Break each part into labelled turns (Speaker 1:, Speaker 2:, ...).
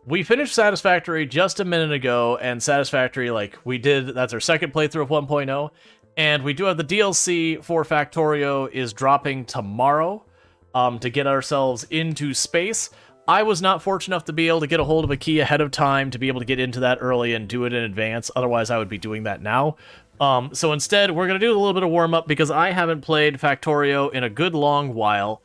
Speaker 1: We finished Satisfactory just a minute ago, and Satisfactory, like, that's our second playthrough of 1.0, and we do have the DLC for Factorio is dropping tomorrow, to get ourselves into space. I was not fortunate enough to be able to get a hold of a key ahead of time to be able to get into that early and do it in advance, otherwise I would be doing that now. So instead, we're going to do a little bit of warm-up because I haven't played Factorio in a good long while.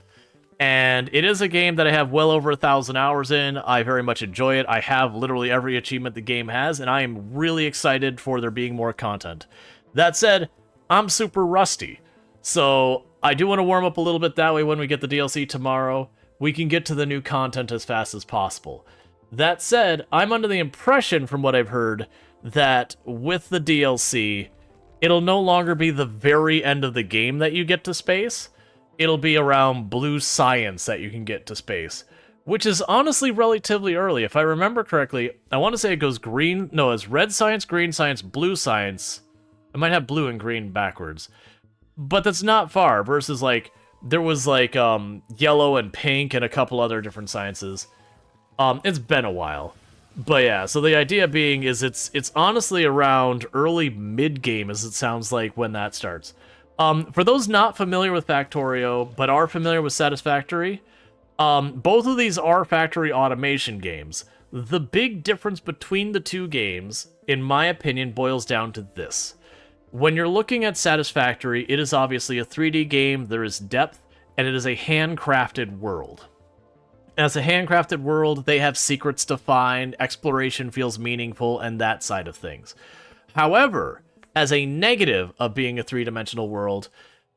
Speaker 1: And it is a game that I have well over 1,000 hours in. I very much enjoy it. I have literally every achievement the game has, and I am really excited for there being more content. That said, I'm super rusty. So I do want to warm up a little bit that way when we get the DLC tomorrow. We can get to the new content as fast as possible. That said, I'm under the impression from what I've heard that with the DLC, it'll no longer be the very end of the game that you get to space. It'll be around blue science that you can get to space, which is honestly relatively early. If I remember correctly, I want to say it goes green. No, it's red science, green science, blue science. I might have blue and green backwards, but that's not far versus like there was like yellow and pink and a couple other different sciences. It's been a while. But yeah, so the idea being is it's honestly around early mid-game as it sounds like when that starts. For those not familiar with Factorio, but are familiar with Satisfactory, both of these are factory automation games. The big difference between the two games, in my opinion, boils down to this. When you're looking at Satisfactory, it is obviously a 3D game, there is depth, and it is a handcrafted world. As a handcrafted world, they have secrets to find, exploration feels meaningful, and that side of things. However, as a negative of being a three-dimensional world,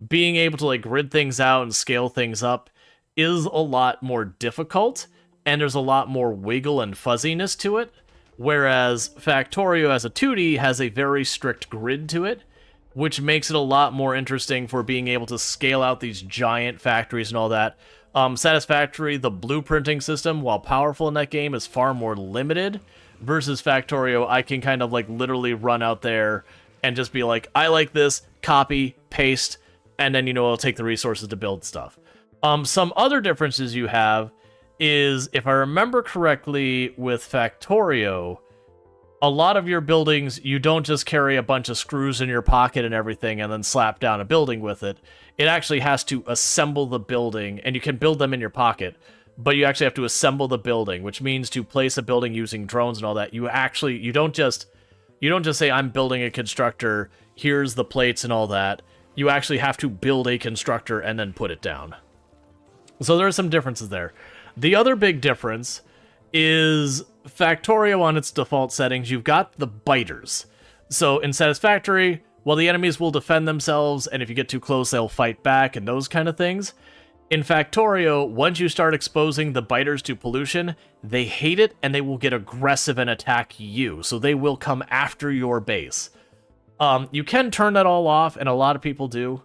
Speaker 1: being able to like grid things out and scale things up is a lot more difficult, and there's a lot more wiggle and fuzziness to it, whereas Factorio as a 2D has a very strict grid to it, which makes it a lot more interesting for being able to scale out these giant factories and all that. Satisfactory, the blueprinting system, while powerful in that game, is far more limited, versus Factorio, I can kind of like literally run out there and just be like, I like this, copy, paste, and then, you know, I'll take the resources to build stuff. Some other differences you have is, if I remember correctly, with Factorio, a lot of your buildings, you don't just carry a bunch of screws in your pocket and everything and then slap down a building with it. It actually has to assemble the building, and you can build them in your pocket, but you actually have to assemble the building, which means to place a building using drones and all that, you don't just say, I'm building a constructor, here's the plates and all that. You actually have to build a constructor and then put it down. So there are some differences there. The other big difference is Factorio on its default settings, you've got the biters. So in Satisfactory, while the enemies will defend themselves, and if you get too close, they'll fight back and those kind of things. In Factorio, once you start exposing the biters to pollution, they hate it and they will get aggressive and attack you. So they will come after your base. You can turn that all off, and a lot of people do,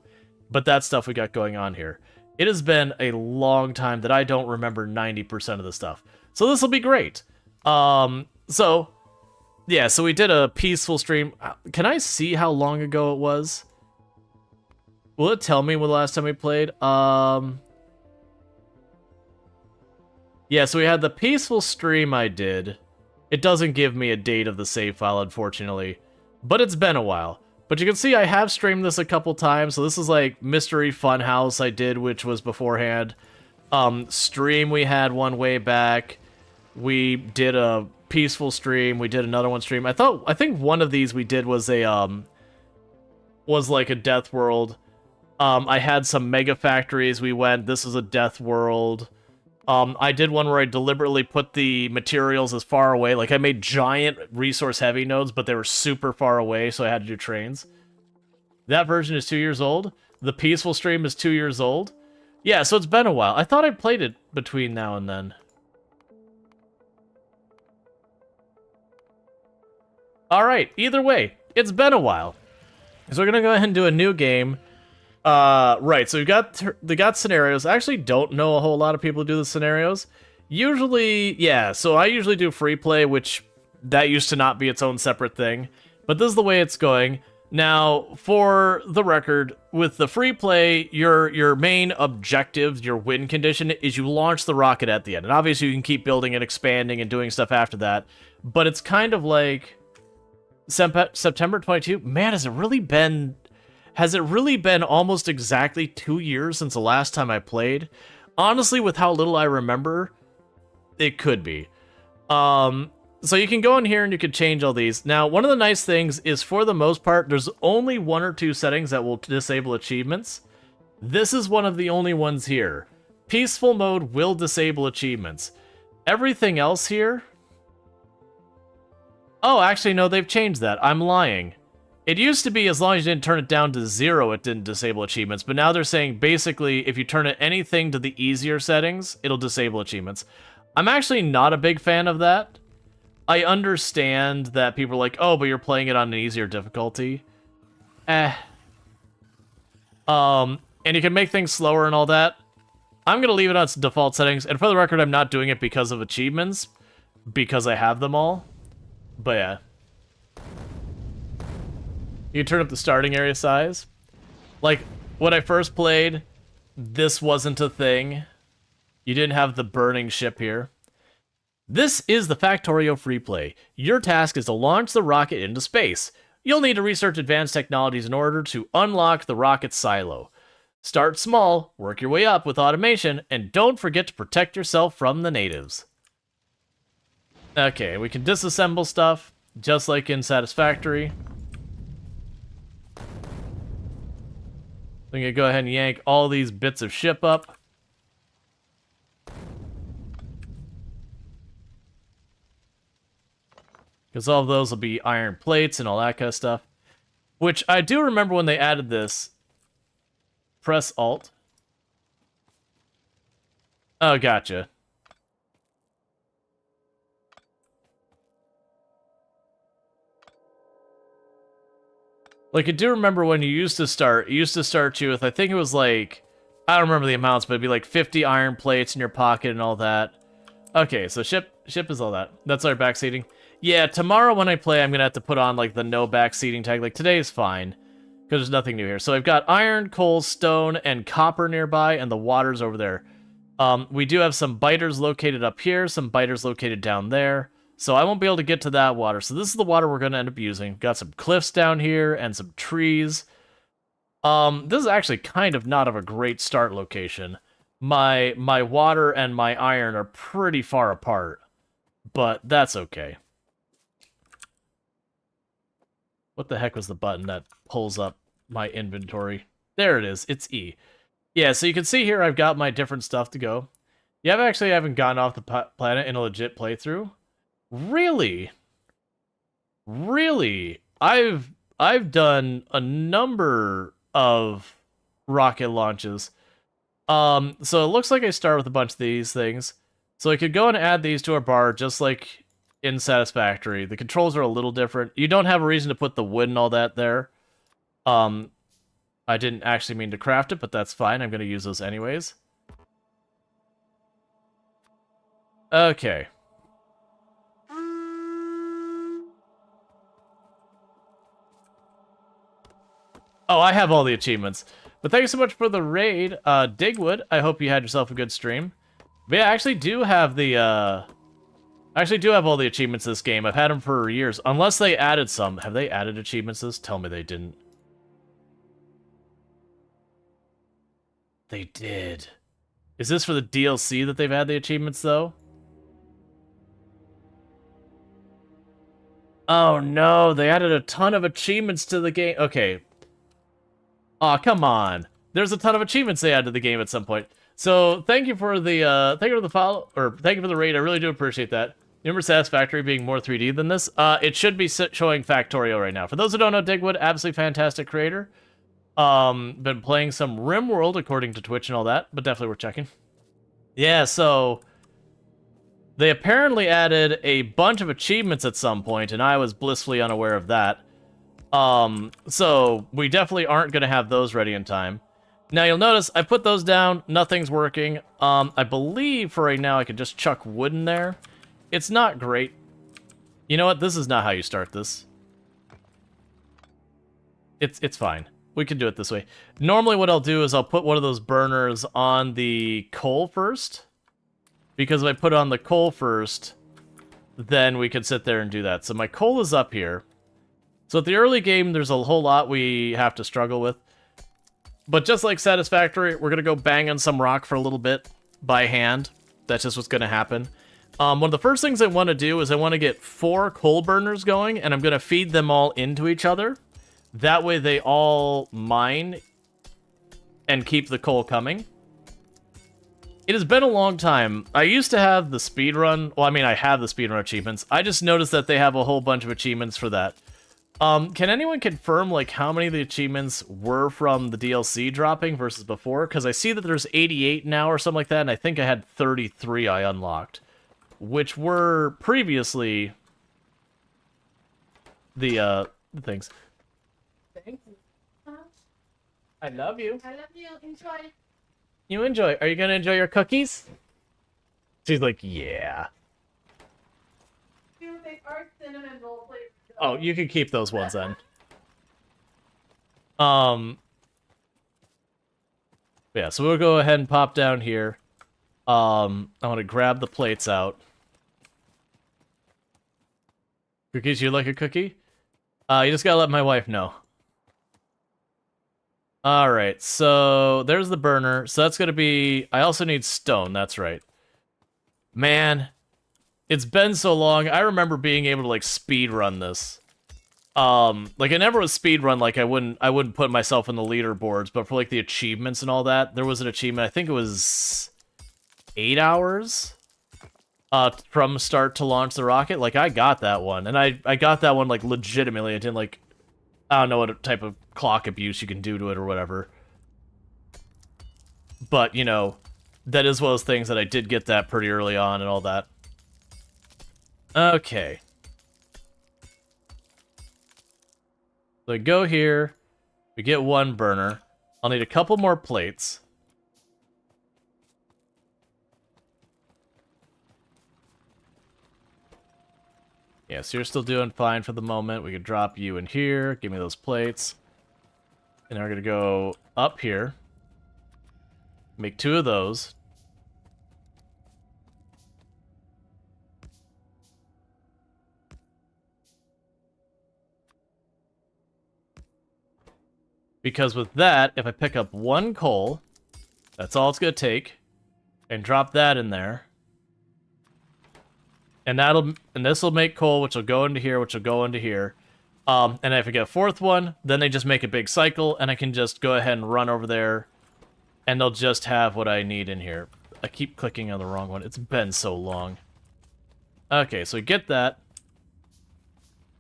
Speaker 1: but that's stuff we got going on here. It has been a long time that I don't remember 90% of the stuff. So this will be great. So we did a peaceful stream. Can I see how long ago it was? Will it tell me when the last time we played? Yeah, so we had the peaceful stream I did. It doesn't give me a date of the save file, unfortunately, but it's been a while. But you can see I have streamed this a couple times, so this is like Mystery Funhouse I did, which was beforehand. Stream we had one way back. We did a peaceful stream. We did another one stream. I think one of these we did was was like a death world. I had some mega factories we went. This is a death world. I did one where I deliberately put the materials as far away. Like, I made giant resource-heavy nodes, but they were super far away, so I had to do trains. That version is 2 years old. The peaceful stream is 2 years old. Yeah, so it's been a while. I thought I played it between now and then. Alright, either way, it's been a while. So we're gonna go ahead and do a new game. Right, so we got scenarios. I actually don't know a whole lot of people who do the scenarios. Usually, yeah, so I usually do free play, which that used to not be its own separate thing. But this is the way it's going. Now, for the record, with the free play, your main objective, your win condition, is you launch the rocket at the end. And obviously you can keep building and expanding and doing stuff after that. But it's kind of like September 22. Man, has it really been almost exactly 2 years since the last time I played? Honestly, with how little I remember, it could be. So you can go in here and you can change all these. Now, one of the nice things is, for the most part, there's only 1 or 2 settings that will disable achievements. This is one of the only ones here. Peaceful mode will disable achievements. Everything else here... Oh, actually, no, they've changed that. I'm lying. It used to be as long as you didn't turn it down to 0, it didn't disable achievements. But now they're saying, basically, if you turn anything to the easier settings, it'll disable achievements. I'm actually not a big fan of that. I understand that people are like, oh, but you're playing it on an easier difficulty. And you can make things slower and all that. I'm going to leave it on its default settings. And for the record, I'm not doing it because of achievements, because I have them all. But yeah. You can turn up the starting area size. Like, when I first played, this wasn't a thing. You didn't have the burning ship here. This is the Factorio free play. Your task is to launch the rocket into space. You'll need to research advanced technologies in order to unlock the rocket's silo. Start small, work your way up with automation, and don't forget to protect yourself from the natives. Okay, we can disassemble stuff, just like in Satisfactory. I'm gonna go ahead and yank all these bits of ship up. Because all of those will be iron plates and all that kind of stuff. Which I do remember when they added this. Press Alt. Oh, gotcha. Like, I do remember when you used to start, you with, I think it was like, I don't remember the amounts, but it'd be like 50 iron plates in your pocket and all that. Okay, so ship is all that. That's our backseating. Yeah, tomorrow when I play, I'm gonna have to put on, like, the no backseating tag. Like, today is fine, because there's nothing new here. So I've got iron, coal, stone, and copper nearby, and the water's over there. We do have some biters located up here, some biters located down there. So I won't be able to get to that water. So this is the water we're going to end up using. Got some cliffs down here and some trees. This is actually kind of not of a great start location. My water and my iron are pretty far apart, but that's okay. What the heck was the button that pulls up my inventory? There it is. It's E. Yeah, so you can see here I've got my different stuff to go. Yeah, I haven't gotten off the planet in a legit playthrough. Really? Really? I've done a number of rocket launches. So it looks like I start with a bunch of these things. So I could go and add these to our bar just like in Satisfactory. The controls are a little different. You don't have a reason to put the wood and all that there. I didn't actually mean to craft it, but that's fine. I'm going to use those anyways. Okay. Oh, I have all the achievements. But thank you so much for the raid, Digwood. I hope you had yourself a good stream. But yeah, I actually do have the, I actually do have all the achievements in this game. I've had them for years. Unless they added some. Have they added achievements to this? Tell me they didn't. They did. Is this for the DLC that they've had the achievements, though? Oh, no. They added a ton of achievements to the game. Okay. Aw, come on. There's a ton of achievements they added to the game at some point. So, thank you for the, thank you for the follow, or thank you for the raid. I really do appreciate that. Remember Satisfactory being more 3D than this? It should be showing Factorio right now. For those who don't know, Digwood, absolutely fantastic creator. Been playing some RimWorld according to Twitch and all that, but definitely worth checking. Yeah, so they apparently added a bunch of achievements at some point, and I was blissfully unaware of that. So we definitely aren't going to have those ready in time. Now you'll notice I put those down, nothing's working. I believe for right now I could just chuck wood in there. It's not great. You know what? This is not how you start this. It's fine. We can do it this way. Normally what I'll do is I'll put one of those burners on the coal first. Because if I put on the coal first, then we could sit there and do that. So my coal is up here. So at the early game, there's a whole lot we have to struggle with. But just like Satisfactory, we're going to go bang on some rock for a little bit by hand. That's just what's going to happen. One of the first things I want to do is I want to get 4 coal burners going, and I'm going to feed them all into each other. That way they all mine and keep the coal coming. It has been a long time. I used to have the speedrun. Well, I mean, I have the speedrun achievements. I just noticed that they have a whole bunch of achievements for that. Can anyone confirm, like, how many of the achievements were from the DLC dropping versus before? Because I see that there's 88 now or something like that, and I think I had 33 I unlocked. Which were previously the things. Thank you. I love you.
Speaker 2: I love you. Enjoy.
Speaker 1: You enjoy. Are you going to enjoy your cookies? She's like, yeah.
Speaker 2: They are cinnamon roll flavored.
Speaker 1: Oh, you can keep those ones then. Yeah, so we'll go ahead and pop down here. I want to grab the plates out. Cookies, you like a cookie? You just gotta let my wife know. Alright, so there's the burner. So that's gonna be... I also need stone, that's right. Man, it's been so long. I remember being able to, like, speed run this. Like, I never was speed run, like, I wouldn't put myself in the leaderboards, but for, like, the achievements and all that, there was an achievement, I think it was 8 hours? From start to launch the rocket. Like, I got that one, and I got that one, like, legitimately. I didn't, like, I don't know what type of clock abuse you can do to it or whatever. But, you know, that is one of those things that I did get that pretty early on and all that. Okay. So I go here, we get 1 burner. I'll need a couple more plates. Yeah, so you're still doing fine for the moment. We could drop you in here. Give me those plates. And then we're going to go up here. Make 2 of those. Because with that, if I pick up 1 coal, that's all it's going to take. And drop that in there. And this will make coal, which will go into here, which will go into here. And if I get a 4th one, then they just make a big cycle, and I can just go ahead and run over there, and they'll just have what I need in here. I keep clicking on the wrong one. It's been so long. Okay, so we get that.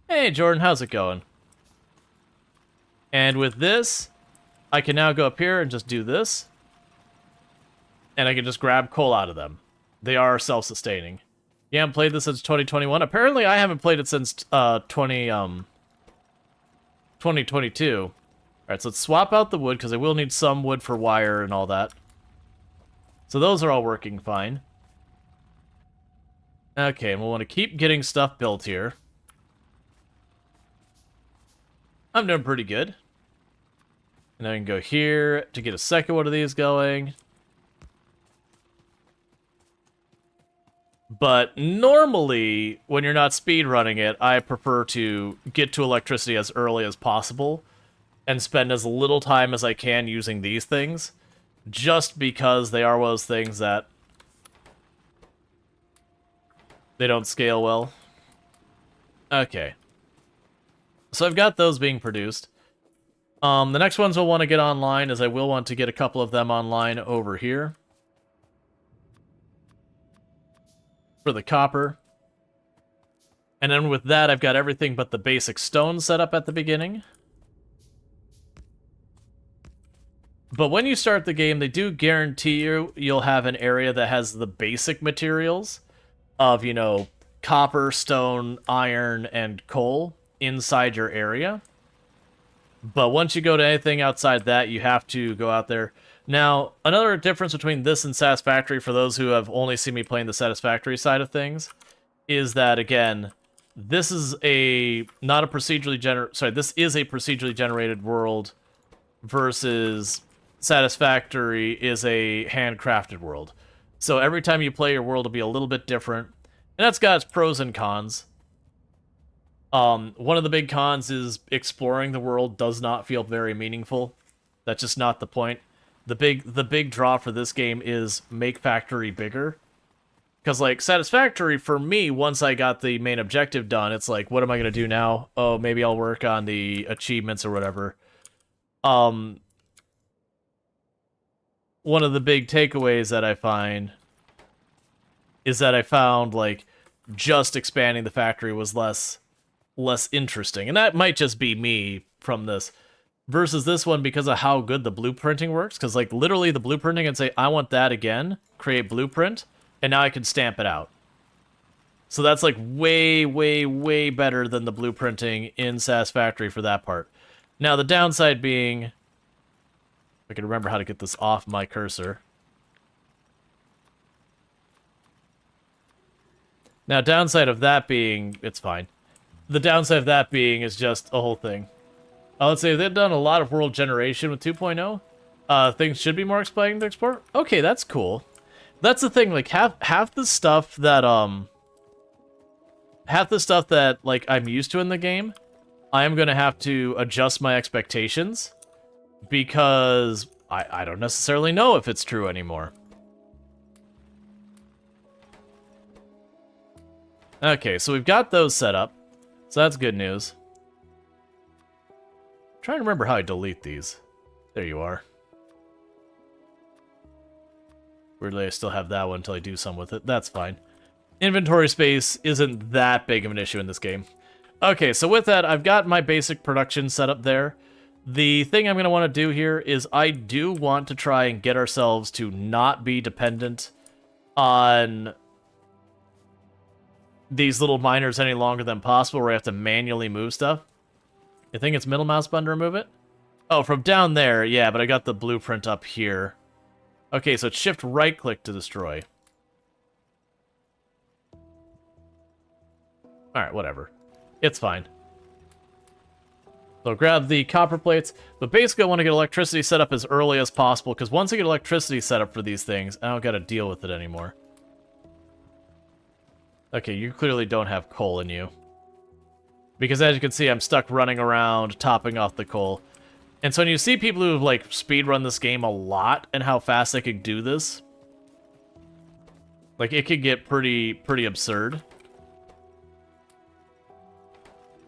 Speaker 1: Hey, Jordan, how's it going? And with this, I can now go up here and just do this. And I can just grab coal out of them. They are self-sustaining. You haven't played this since 2021? Apparently, I haven't played it since 2022. Alright, so let's swap out the wood, because I will need some wood for wire and all that. So those are all working fine. Okay, and we'll want to keep getting stuff built here. I'm doing pretty good. And I can go here to get a second one of these going. But normally, when you're not speedrunning it, I prefer to get to electricity as early as possible and spend as little time as I can using these things, just because they are one of those things that they don't scale well. Okay. So I've got those being produced. The next ones we'll want to get online is I will want to get a couple of them online over here. For the copper. And then with that, I've got everything but the basic stone set up at the beginning. But when you start the game, they do guarantee you'll have an area that has the basic materials of, you know, copper, stone, iron, and coal inside your area. But once you go to anything outside that, you have to go out there. Now, another difference between this and Satisfactory, for those who have only seen me playing the Satisfactory side of things, is that, again, this is this is a procedurally generated world versus Satisfactory is a handcrafted world. So every time you play, your world will be a little bit different. And that's got its pros and cons. One of the big cons is exploring the world does not feel very meaningful. That's just not the point. The big draw for this game is make Factory bigger. Because, like, Satisfactory, for me, once I got the main objective done, it's like, what am I going to do now? Oh, maybe I'll work on the achievements or whatever. One of the big takeaways that I find is that I found, like, just expanding the factory was less interesting. And that might just be me from this. Versus this one, because of how good the blueprinting works. Because, like, literally the blueprinting can say, I want that again, create blueprint, and now I can stamp it out. So that's, like, way, way, way better than the blueprinting in Satisfactory for that part. Now, the downside being... if I can remember how to get this off my cursor. Now, downside of that being... it's fine. The downside of that being is just a whole thing. Let's say they've done a lot of world generation with 2.0. Things should be more exciting to explore. Okay, that's cool. That's the thing, like, half the stuff that, like, I'm used to in the game, I am gonna have to adjust my expectations, because I don't necessarily know if it's true anymore. Okay, so we've got those set up, so that's good news. I'm trying to remember how I delete these. There you are. Weirdly, I still have that one until I do some with it. That's fine. Inventory space isn't that big of an issue in this game. Okay, so with that, I've got my basic production set up there. The thing I'm going to want to do here is I do want to try and get ourselves to not be dependent on these little miners any longer than possible, where I have to manually move stuff. I think it's middle mouse button to remove it? Oh, from down there, yeah, but I got the blueprint up here. Okay, so it's shift right-click to destroy. Alright, whatever. It's fine. So grab the copper plates, but basically I want to get electricity set up as early as possible, because once I get electricity set up for these things, I don't gotta deal with it anymore. Okay, you clearly don't have coal in you. Because as you can see, I'm stuck running around, topping off the coal. And so when you see people who've, like, speedrun this game a lot, and how fast they could do this, like, it could get pretty absurd.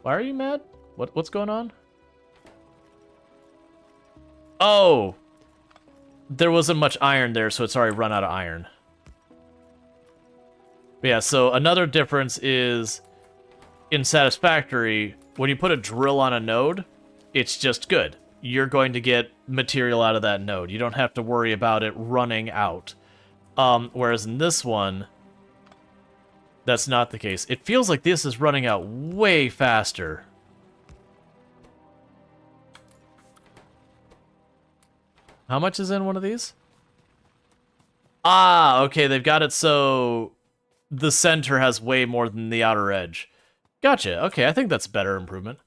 Speaker 1: Why are you mad? What's going on? Oh! There wasn't much iron there, so it's already run out of iron. But yeah, so another difference is, in Satisfactory, when you put a drill on a node, it's just good. You're going to get material out of that node. You don't have to worry about it running out. Whereas in this one, that's not the case. It feels like this is running out way faster. How much is in one of these? Ah, okay, they've got it so the center has way more than the outer edge. Gotcha. Okay, I think that's a better improvement.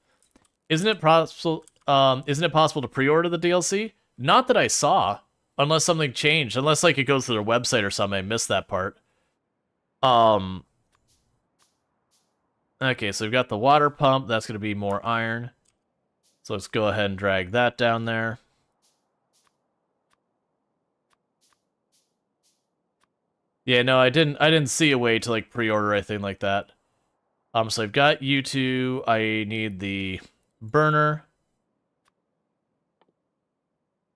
Speaker 1: Isn't it possible to pre-order the DLC? Not that I saw, unless something changed. Unless, like, it goes to their website or something. I missed that part. Okay, so we've got the water pump. That's going to be more iron. So let's go ahead and drag that down there. Yeah, no, I didn't see a way to, like, pre-order anything like that. So I've got you two. I need the burner.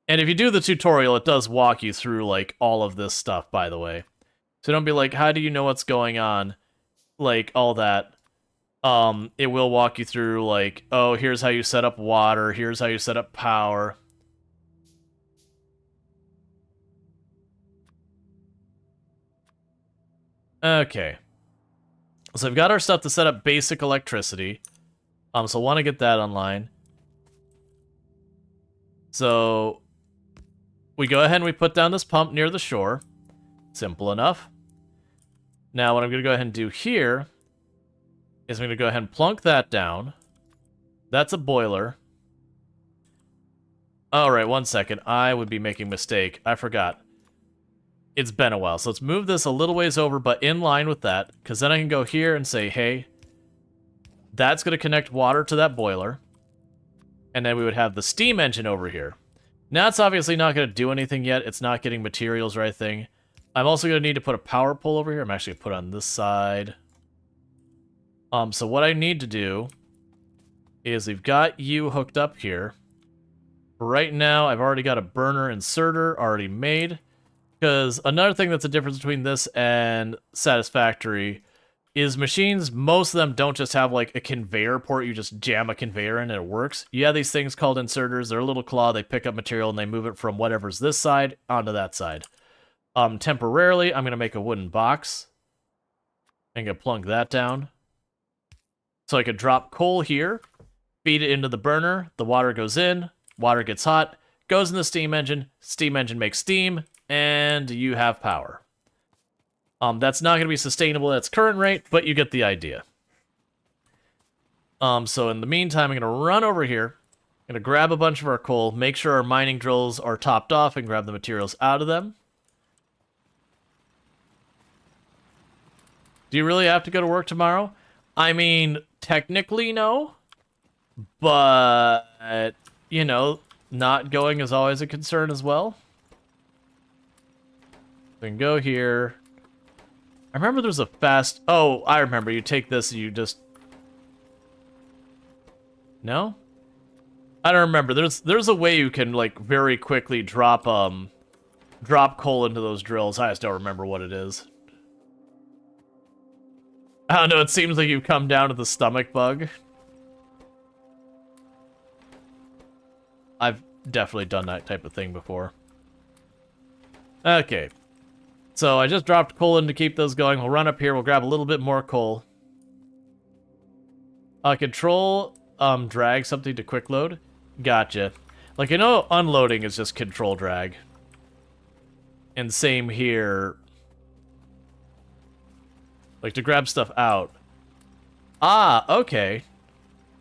Speaker 1: And if you do the tutorial, it does walk you through, like, all of this stuff, by the way. So don't be like, how do you know what's going on? Like, all that. It will walk you through, like, oh, here's how you set up water, here's how you set up power. Okay. So we've got our stuff to set up basic electricity. So I want to get that online. So we go ahead and we put down this pump near the shore. Simple enough. Now what I'm going to go ahead and do here is I'm going to go ahead and plunk that down. That's a boiler. Alright, 1 second. I would be making a mistake. I forgot. It's been a while. So let's move this a little ways over, but in line with that, because then I can go here and say, hey, that's going to connect water to that boiler. And then we would have the steam engine over here. Now it's obviously not going to do anything yet. It's not getting materials or anything. I'm also going to need to put a power pole over here. I'm actually going to put it on this side. So what I need to do is we've got you hooked up here. Right now, I've already got a burner inserter already made. Because another thing that's a difference between this and Satisfactory is machines, most of them don't just have like a conveyor port, you just jam a conveyor in and it works. You have these things called inserters, they're a little claw, they pick up material and they move it from whatever's this side onto that side. Temporarily, I'm going to make a wooden box. I'm going to plunk that down. So I could drop coal here, feed it into the burner, the water goes in, water gets hot, goes in the steam engine makes steam, and you have power. That's not going to be sustainable at its current rate, but you get the idea. So in the meantime, I'm going to run over here, I'm going to grab a bunch of our coal, make sure our mining drills are topped off, and grab the materials out of them. Do you really have to go to work tomorrow? I mean, technically no, but, you know, not going is always a concern as well. We can go here. I remember there's a fast... Oh, I remember. You take this, you just... No? I don't remember. There's a way you can, like, very quickly drop coal into those drills. I just don't remember what it is. I don't know, it seems like you've come down to the stomach bug. I've definitely done that type of thing before. Okay. So I just dropped coal in to keep those going. We'll run up here, we'll grab a little bit more coal. Control, drag something to quick load. Gotcha. Like, you know, unloading is just control drag. And same here. Like, to grab stuff out. Ah, okay.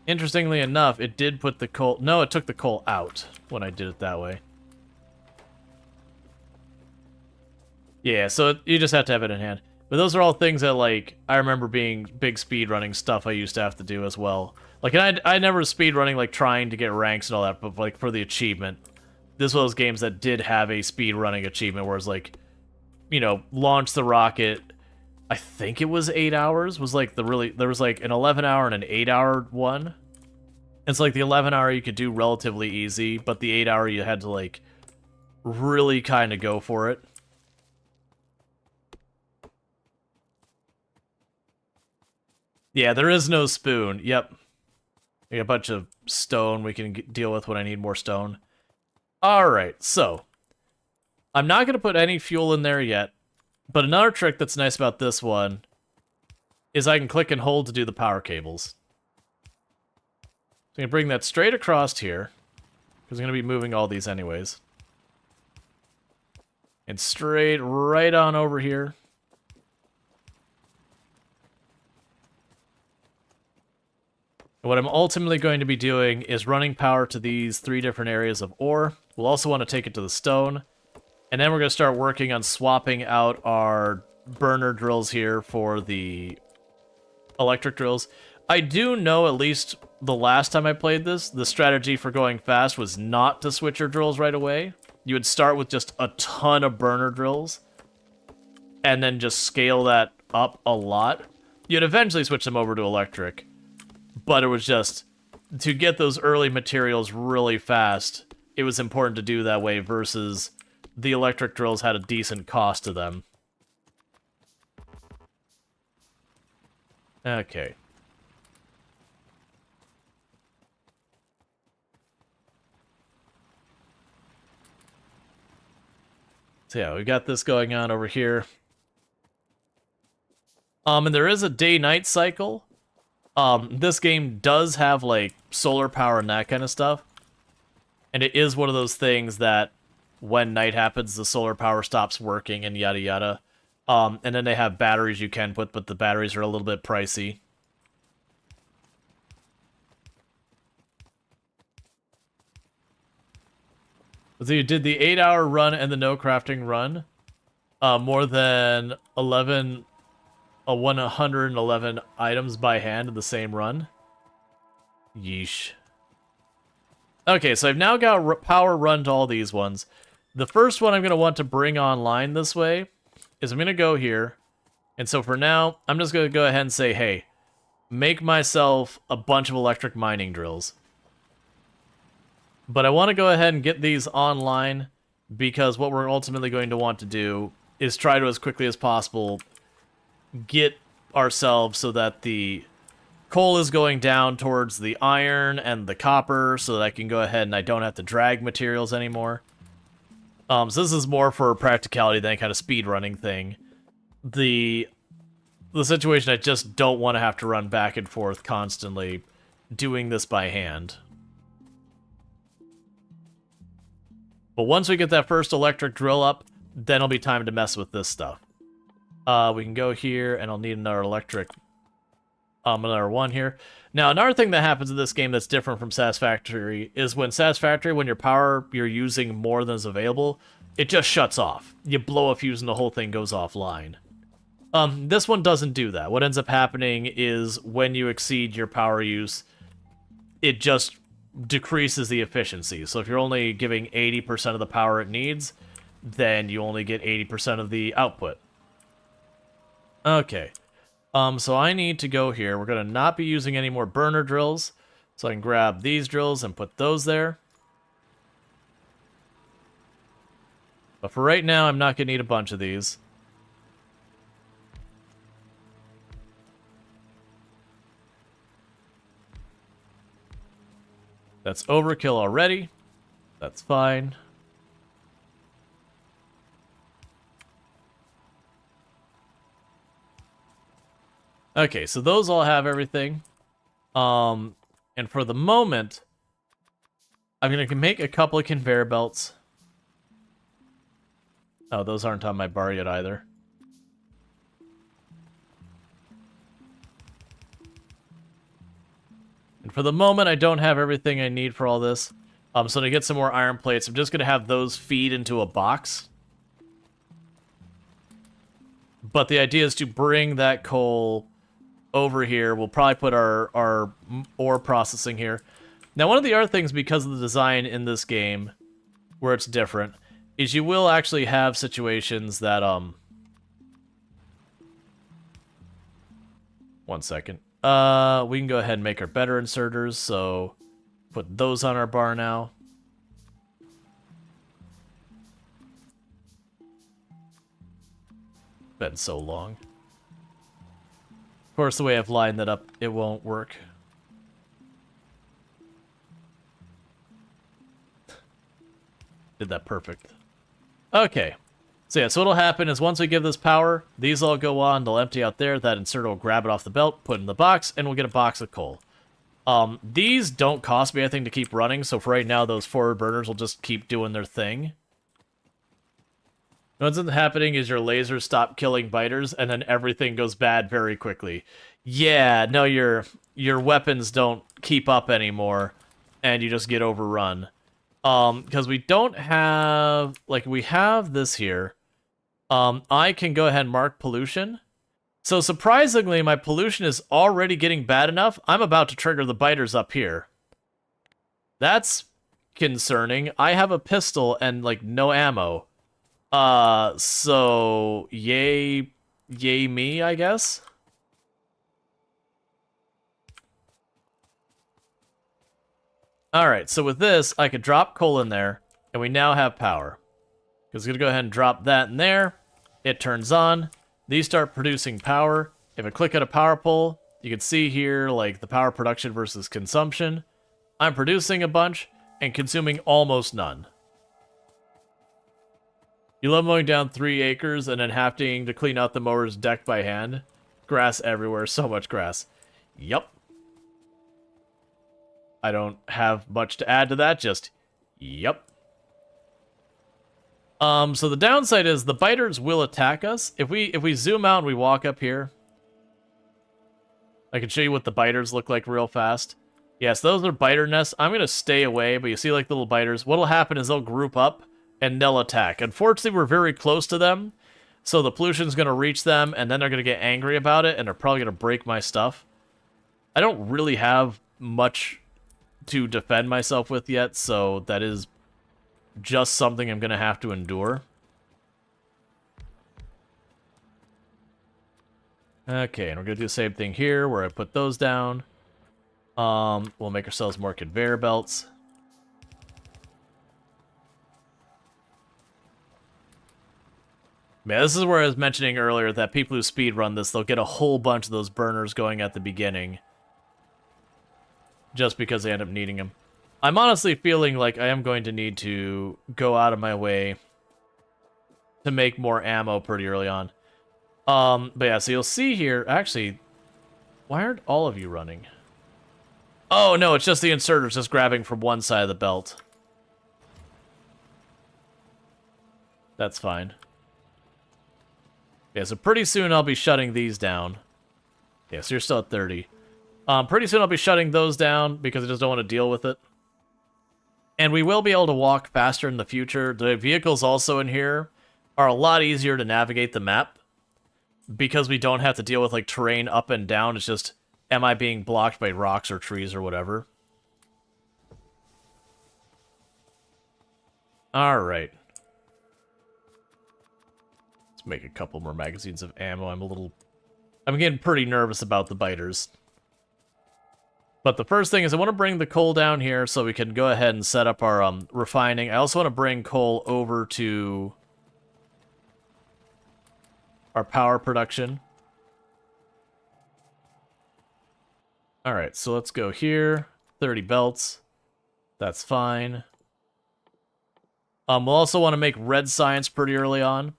Speaker 1: Interestingly enough, it did put the coal... No, it took the coal out when I did it that way. Yeah, so you just have to have it in hand. But those are all things that, like, I remember being big speedrunning stuff I used to have to do as well. Like, and I never was speedrunning, like, trying to get ranks and all that, but, like, for the achievement. This was those games that did have a speedrunning achievement, where it's like, you know, launch the rocket... I think it was 8 hours, was like the really, there was like an 11-hour and an 8-hour one. It's like the 11-hour you could do relatively easy, but the 8-hour you had to like really kind of go for it. Yeah, there is no spoon. Yep. We got a bunch of stone we can deal with when I need more stone. Alright, so. I'm not going to put any fuel in there yet. But another trick that's nice about this one is I can click and hold to do the power cables. So I'm going to bring that straight across here, because I'm going to be moving all these anyways. And straight right on over here. And what I'm ultimately going to be doing is running power to these 3 different areas of ore. We'll also want to take it to the stone. And then we're going to start working on swapping out our burner drills here for the electric drills. I do know, at least the last time I played this, the strategy for going fast was not to switch your drills right away. You would start with just a ton of burner drills, and then just scale that up a lot. You'd eventually switch them over to electric, but it was just, to get those early materials really fast, it was important to do that way versus... the electric drills had a decent cost to them. Okay. So yeah, we got this going on over here. And there is a day-night cycle. This game does have, like, solar power and that kind of stuff. And it is one of those things that when night happens, the solar power stops working and yada yada. And then they have batteries you can put, but the batteries are a little bit pricey. So you did the 8-hour run and the no crafting run. More than 111 items by hand in the same run. Yeesh. Okay, so I've now got power run to all these ones. The first one I'm going to want to bring online this way is I'm going to go here. And so for now, I'm just going to go ahead and say, hey, make myself a bunch of electric mining drills. But I want to go ahead and get these online because what we're ultimately going to want to do is try to, as quickly as possible, get ourselves so that the coal is going down towards the iron and the copper so that I can go ahead and I don't have to drag materials anymore. So this is more for practicality than kind of speed running thing. The situation, I just don't want to have to run back and forth constantly doing this by hand. But once we get that first electric drill up, then it'll be time to mess with this stuff. We can go here, and I'll need another electric, another one here. Now, another thing that happens in this game that's different from Satisfactory is when Satisfactory, when your power you're using more than is available, it just shuts off. You blow a fuse and the whole thing goes offline. This one doesn't do that. What ends up happening is when you exceed your power use, it just decreases the efficiency. So if you're only giving 80% of the power it needs, then you only get 80% of the output. Okay. So I need to go here. We're going to not be using any more burner drills. So I can grab these drills and put those there. But for right now, I'm not going to need a bunch of these. That's overkill already. That's fine. Okay, so those all have everything. And for the moment, I'm going to make a couple of conveyor belts. Oh, those aren't on my bar yet either. And for the moment, I don't have everything I need for all this. So to get some more iron plates, I'm just going to have those feed into a box. But the idea is to bring that coal over here. We'll probably put our ore processing here. Now, one of the other things, because of the design in this game, where it's different, is you will actually have situations that, one second. We can go ahead and make our better inserters, so put those on our bar now. Been so long. Of course, the way I've lined that up, it won't work. Did that perfect. Okay. So yeah, so what'll happen is once we give this power, these all go on, they'll empty out there, that inserter will grab it off the belt, put it in the box, and we'll get a box of coal. These don't cost me anything to keep running, so for right now, those forward burners will just keep doing their thing. What's happening is your lasers stop killing biters, and then everything goes bad very quickly. Yeah, no, your weapons don't keep up anymore, and you just get overrun. Because we don't have, like, we have this here. I can go ahead and mark pollution. So surprisingly, my pollution is already getting bad enough. I'm about to trigger the biters up here. That's concerning. I have a pistol and, like, no ammo. So yay me, I guess. Alright, so with this, I could drop coal in there, and we now have power. Because I'm going to go ahead and drop that in there. It turns on. These start producing power. If I click at a power pole, you can see here, like, the power production versus consumption. I'm producing a bunch, and consuming almost none. You love mowing down 3 acres, and then having to clean out the mower's deck by hand. Grass everywhere, so much grass. Yup. I don't have much to add to that, just, yep. So the downside is the biters will attack us. If we zoom out and we walk up here, I can show you what the biters look like real fast. Yes, those are biter nests. I'm going to stay away, but you see like little biters. What'll happen is they'll group up and they'll attack. Unfortunately, we're very close to them, so the pollution's going to reach them, and then they're going to get angry about it, and they're probably going to break my stuff. I don't really have much to defend myself with yet, so that is just something I'm going to have to endure. Okay, and we're going to do the same thing here, where I put those down. We'll make ourselves more conveyor belts. Man, this is where I was mentioning earlier that people who speedrun this, they'll get a whole bunch of those burners going at the beginning. Just because they end up needing them. I'm honestly feeling like I am going to need to go out of my way to make more ammo pretty early on. But yeah, so you'll see here, actually, why aren't all of you running? Oh, no, it's just the inserters just grabbing from one side of the belt. That's fine. Yeah, so pretty soon I'll be shutting these down. Yeah, so you're still at 30. Pretty soon I'll be shutting those down because I just don't want to deal with it. And we will be able to walk faster in the future. The vehicles also in here are a lot easier to navigate the map because we don't have to deal with like terrain up and down. It's just, am I being blocked by rocks or trees or whatever? Alright. Let's make a couple more magazines of ammo. I'm getting pretty nervous about the biters. But the first thing is I want to bring the coal down here so we can go ahead and set up our refining. I also want to bring coal over to our power production. Alright, so let's go here. 30 belts. That's fine. We'll also want to make red science pretty early on.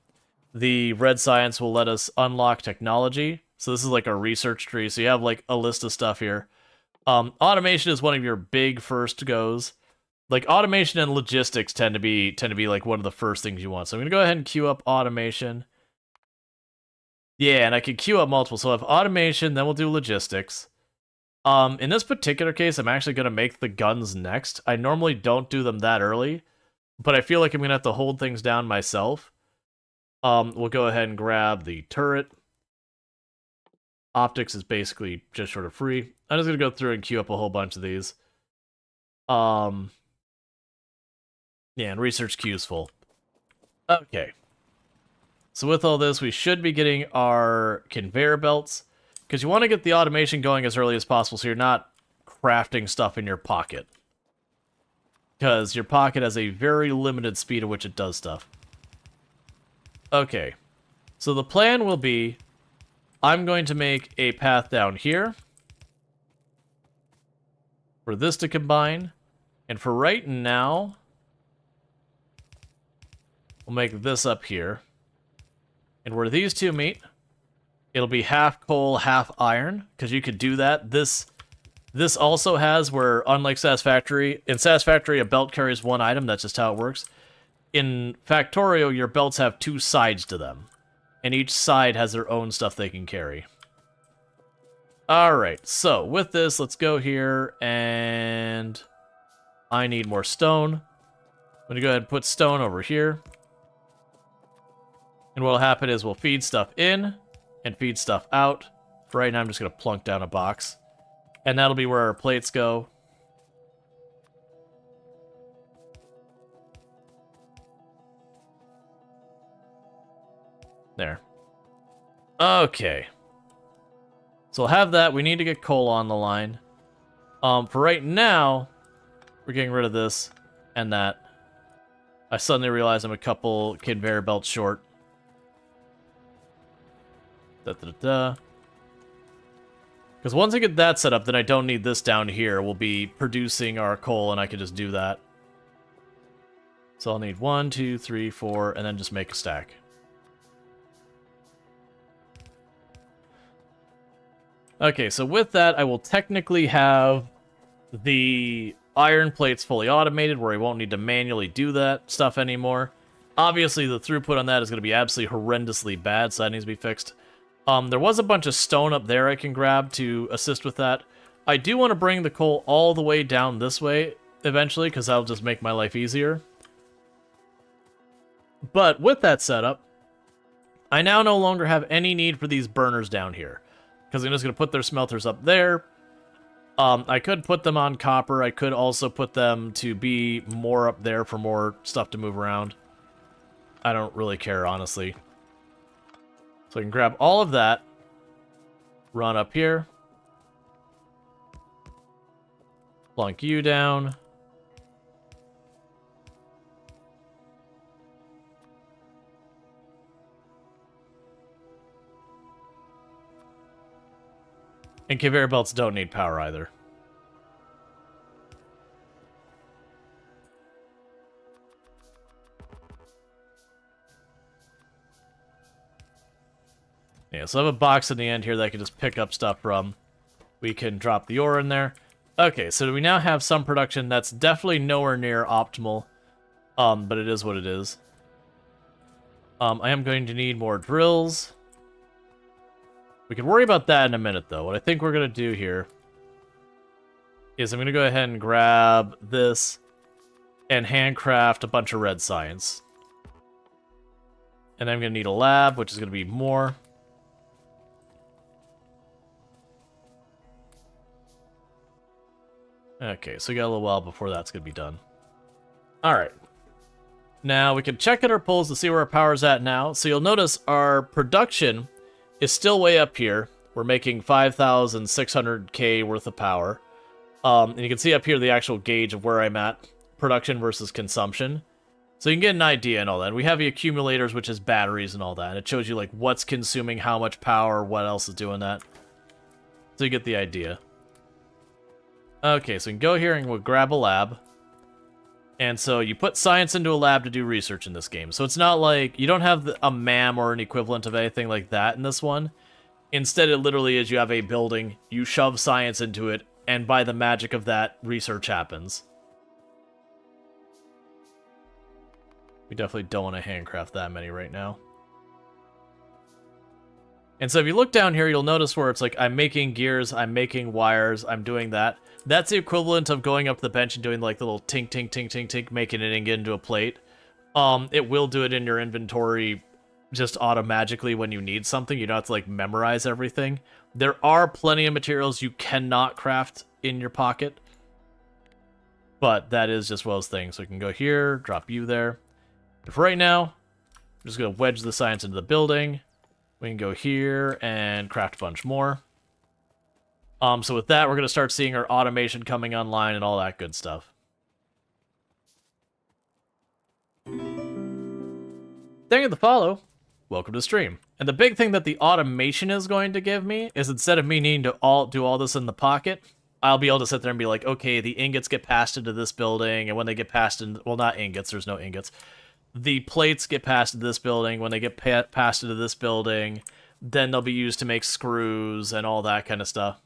Speaker 1: The red science will let us unlock technology. So this is like our research tree. So you have like a list of stuff here. Automation is one of your big first goes. Like automation and logistics tend to be like one of the first things you want. So I'm gonna go ahead and queue up automation. Yeah, and I can queue up multiple. So I'll have automation, then we'll do logistics. In this particular case, I'm actually gonna make the guns next. I normally don't do them that early, but I feel like I'm gonna have to hold things down myself. We'll go ahead and grab the turret. Optics is basically just sort of free. I'm just going to go through and queue up a whole bunch of these. Yeah, and research queue is full. Okay. So with all this, we should be getting our conveyor belts. Because you want to get the automation going as early as possible so you're not crafting stuff in your pocket. Because your pocket has a very limited speed at which it does stuff. Okay. So the plan will be, I'm going to make a path down here for this to combine. And for right now, we'll make this up here. And where these two meet, it'll be half coal, half iron, because you could do that. This also has where, unlike Satisfactory, in Satisfactory a belt carries one item, that's just how it works. In Factorio, your belts have two sides to them. And each side has their own stuff they can carry. Alright, so with this, let's go here, and I need more stone. I'm going to go ahead and put stone over here. And what'll happen is we'll feed stuff in and feed stuff out. For right now, I'm just going to plunk down a box. And that'll be where our plates go. There. Okay. So we'll have that. We need to get coal on the line. For right now, we're getting rid of this and that. I suddenly realize I'm a couple conveyor belts short. Because once I get that set up, then I don't need this down here. We'll be producing our coal, and I can just do that. So I'll need 1, 2, 3, 4, and then just make a stack. Okay, so with that, I will technically have the iron plates fully automated, where I won't need to manually do that stuff anymore. Obviously, the throughput on that is going to be absolutely horrendously bad, so that needs to be fixed. There was a bunch of stone up there I can grab to assist with that. I do want to bring the coal all the way down this way eventually, because that'll just make my life easier. But with that setup, I now no longer have any need for these burners down here, because I'm just going to put their smelters up there. I could put them on copper. I could also put them to be more up there for more stuff to move around. I don't really care, honestly. So I can grab all of that, run up here, plunk you down. And conveyor belts don't need power either. Yeah, so I have a box in the end here that I can just pick up stuff from. We can drop the ore in there. Okay, so we now have some production that's definitely nowhere near optimal. But it is what it is. I am going to need more drills. We can worry about that in a minute, though. What I think we're going to do here is I'm going to go ahead and grab this and handcraft a bunch of red science. And I'm going to need a lab, which is going to be more. Okay, so we got a little while before that's going to be done. Alright. Now, we can check at our pulls to see where our power's at now. So you'll notice our production is still way up here. We're making 5,600k worth of power. And you can see up here the actual gauge of where I'm at. Production versus consumption. So you can get an idea and all that. And we have the accumulators, which is batteries and all that. And it shows you like what's consuming how much power, what else is doing that. So you get the idea. Okay, so we can go here and we'll grab a lab. And so you put science into a lab to do research in this game. So it's not like you don't have a MAM or an equivalent of anything like that in this one. Instead, it literally is you have a building, you shove science into it, and by the magic of that, research happens. We definitely don't want to handcraft that many right now. And so if you look down here, you'll notice where it's like, I'm making gears, I'm making wires, I'm doing that. That's the equivalent of going up to the bench and doing like the little tink, tink, tink, tink, tink, making it and get into a plate. It will do it in your inventory just auto-magically when you need something. You don't have to like memorize everything. There are plenty of materials you cannot craft in your pocket. But that is just one of those things. So we can go here, drop you there. For right now, I'm just going to wedge the science into the building. We can go here and craft a bunch more. So with that, we're going to start seeing our automation coming online and all that good stuff. Thank you for the follow. Welcome to the stream. And the big thing that the automation is going to give me is instead of me needing to do all this in the pocket, I'll be able to sit there and be like, okay, the ingots get passed into this building, and when they get passed in, well, not ingots, there's no ingots. The plates get passed into this building. When they get passed into this building, then they'll be used to make screws and all that kind of stuff.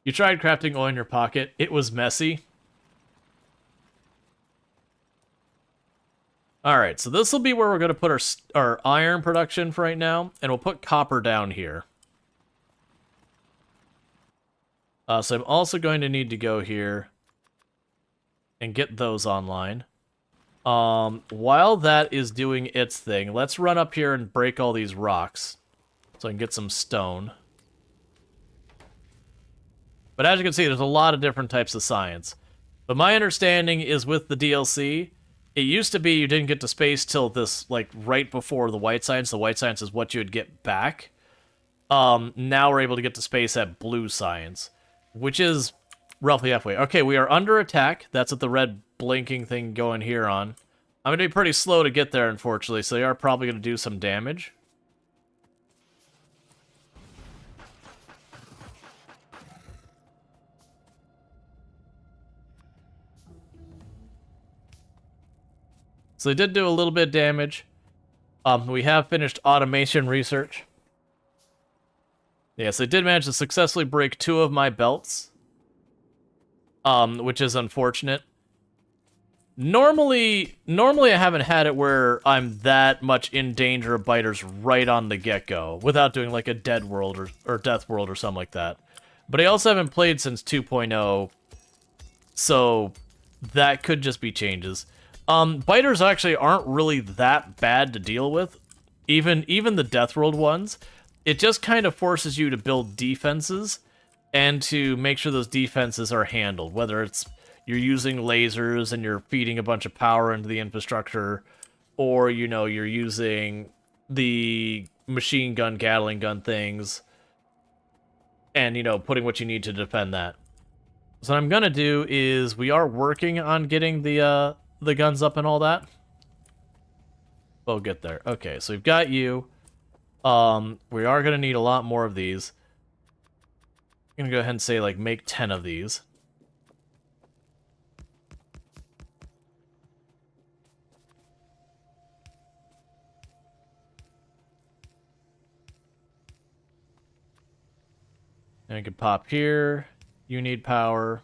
Speaker 1: You tried crafting oil in your pocket. It was messy. Alright, so this will be where we're going to put our iron production for right now, and we'll put copper down here. So I'm also going to need to go here and get those online. While that is doing its thing, let's run up here and break all these rocks so I can get some stone. But as you can see, there's a lot of different types of science. But my understanding is with the DLC, it used to be you didn't get to space till this, like, right before the white science. The white science is what you would get back. Now we're able to get to space at blue science, which is roughly halfway. Okay, we are under attack. That's what the red blinking thing going here on. I'm going to be pretty slow to get there, unfortunately, so they are probably going to do some damage. So they did do a little bit of damage. We have finished automation research. Yes, they did manage to successfully break 2 of my belts. Which is unfortunate. Normally I haven't had it where I'm that much in danger of biters right on the get-go, without doing like a dead world or death world or something like that. But I also haven't played since 2.0, so that could just be changes. Biters actually aren't really that bad to deal with, even the Death World ones. It just kind of forces you to build defenses and to make sure those defenses are handled, whether it's you're using lasers and you're feeding a bunch of power into the infrastructure, or, you know, you're using the machine gun, Gatling gun things, and, you know, putting what you need to defend that. So what I'm gonna do is, we are working on getting the guns up and all that. We'll get there. Okay, so we've got you. We are gonna need a lot more of these. I'm gonna go ahead and say, like, make 10 of these. And I can pop here. You need power.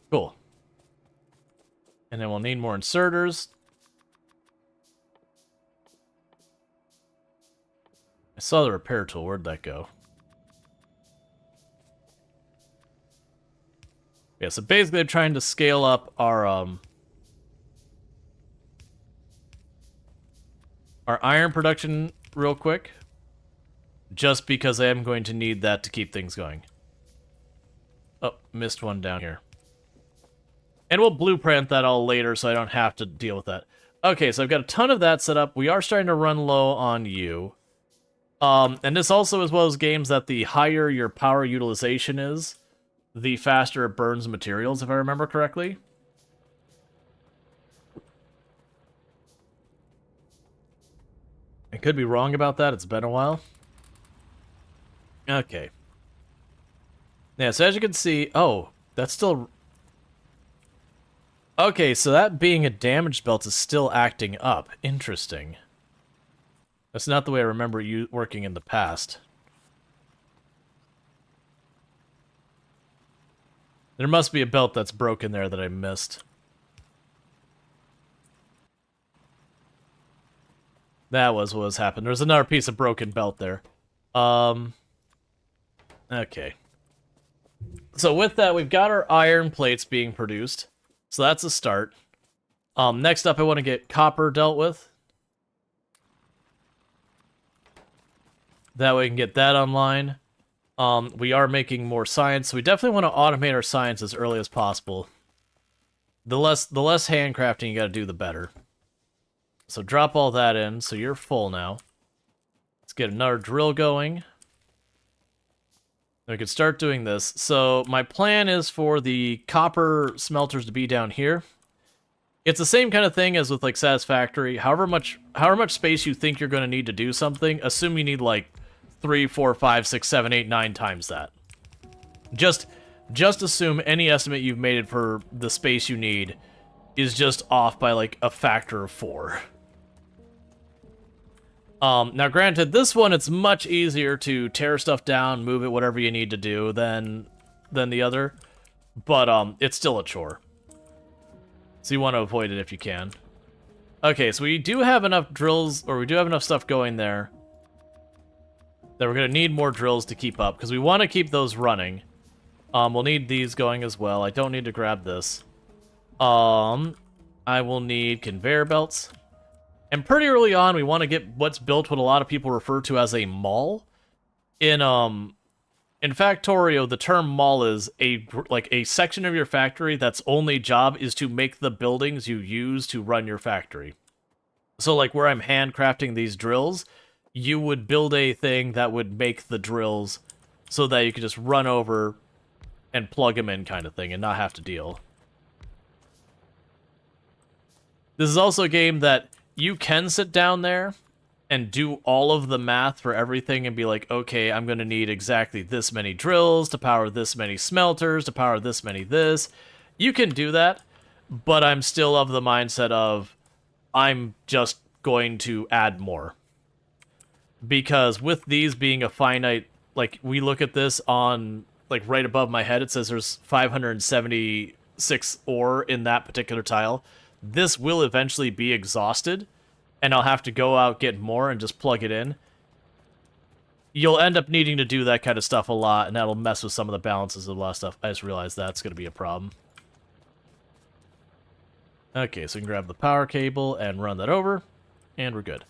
Speaker 1: Cool. And then we'll need more inserters. I saw the repair tool. Where'd that go? Yeah, so basically I'm trying to scale up our iron production real quick, just because I am going to need that to keep things going. Oh, missed one down here. And we'll blueprint that all later so I don't have to deal with that. Okay, so I've got a ton of that set up. We are starting to run low on you. And this also is one of those games that the higher your power utilization is, the faster it burns materials, if I remember correctly. I could be wrong about that. It's been a while. Okay. Yeah, so as you can see... Oh, that's still... Okay, so that being a damaged belt is still acting up. Interesting. That's not the way I remember you working in the past. There must be a belt that's broken there that I missed. That was what was happening. There's another piece of broken belt there. Okay. So with that, we've got our iron plates being produced. So that's a start. Next up, I want to get copper dealt with. That way we can get that online. We are making more science, so we definitely want to automate our science as early as possible. The less handcrafting you gotta do, the better. So drop all that in, so you're full now. Let's get another drill going. Then we can start doing this. So my plan is for the copper smelters to be down here. It's the same kind of thing as with like Satisfactory. However much space you think you're going to need to do something, assume you need like 3, 4, 5, 6, 7, 8, 9 times that. Just assume any estimate you've made for the space you need is just off by like a factor of 4. Now granted, this one, it's much easier to tear stuff down, move it, whatever you need to do than the other, but it's still a chore. So you want to avoid it if you can. Okay, so we do have enough drills, or we do have enough stuff going there, that we're going to need more drills to keep up, because we want to keep those running. We'll need these going as well. I don't need to grab this. I will need conveyor belts. And pretty early on, we want to get what's built what a lot of people refer to as a mall. In Factorio, the term mall is a section of your factory that's only job is to make the buildings you use to run your factory. So like where I'm handcrafting these drills, you would build a thing that would make the drills so that you could just run over and plug them in kind of thing and not have to deal. This is also a game that you can sit down there and do all of the math for everything and be like, okay, I'm going to need exactly this many drills to power this many smelters, to power this many this. You can do that, but I'm still of the mindset of I'm just going to add more. Because with these being a finite, like we look at this on, like right above my head, it says there's 576 ore in that particular tile. this will eventually be exhausted, and I'll have to go out, get more, and just plug it in. You'll end up needing to do that kind of stuff a lot, and that'll mess with some of the balances of a lot of stuff. I just realized that's going to be a problem. Okay, so we can grab the power cable and run that over, and we're good.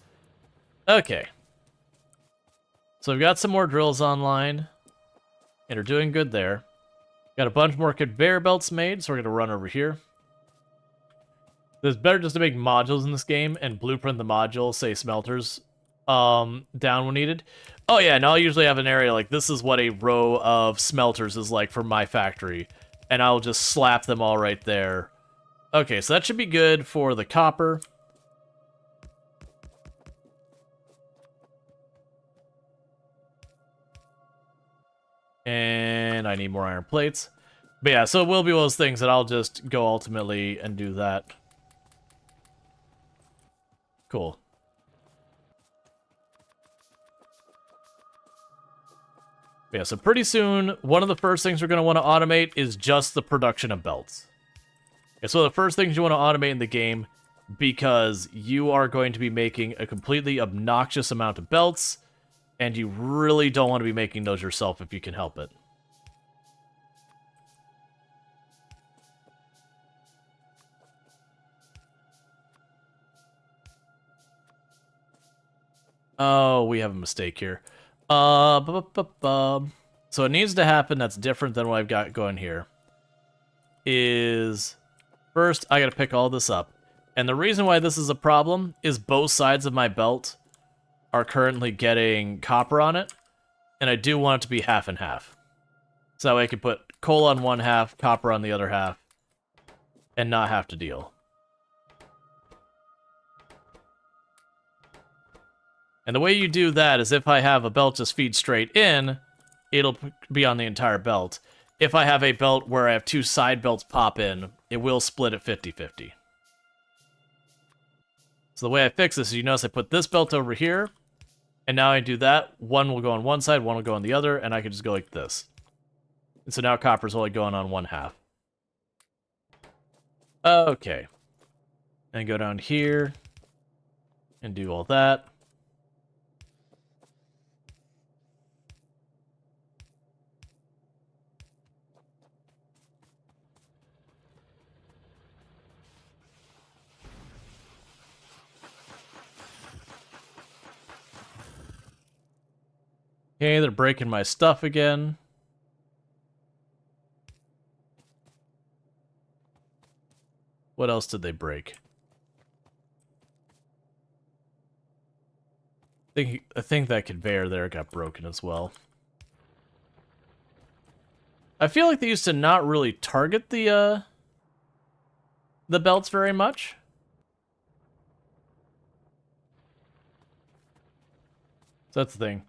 Speaker 1: Okay. So we've got some more drills online, and we're doing good there. Got a bunch more conveyor belts made, so we're going to run over here. It's better just to make modules in this game and blueprint the module, say smelters, down when needed. Oh yeah, and I'll usually have an area like this is what a row of smelters is like for my factory, and I'll just slap them all right there. Okay, so that should be good for the copper. And I need more iron plates. But yeah, so it will be one of those things that I'll just go ultimately and do that. Cool. Yeah, so pretty soon, one of the first things we're going to want to automate is just the production of belts. Okay, so the first things you want to automate in the game, because you are going to be making a completely obnoxious amount of belts, and you really don't want to be making those yourself if you can help it. Oh, we have a mistake here. So it needs to happen that's different than what I've got going here. Is first, I gotta pick all this up. And the reason why this is a problem is both sides of my belt are currently getting copper on it. And I do want it to be half and half. So that way I can put coal on one half, copper on the other half, and not have to deal. And the way you do that is if I have a belt just feed straight in, it'll be on the entire belt. If I have a belt where I have two side belts pop in, it will split at 50-50. So the way I fix this is, you notice I put this belt over here, and now I do that. One will go on one side, one will go on the other, and I can just go like this. And so now copper's only going on one half. Okay. And go down here, and do all that. Okay, they're breaking my stuff again. What else did they break? I think that conveyor there got broken as well. I feel like they used to not really target the belts very much. So that's the thing.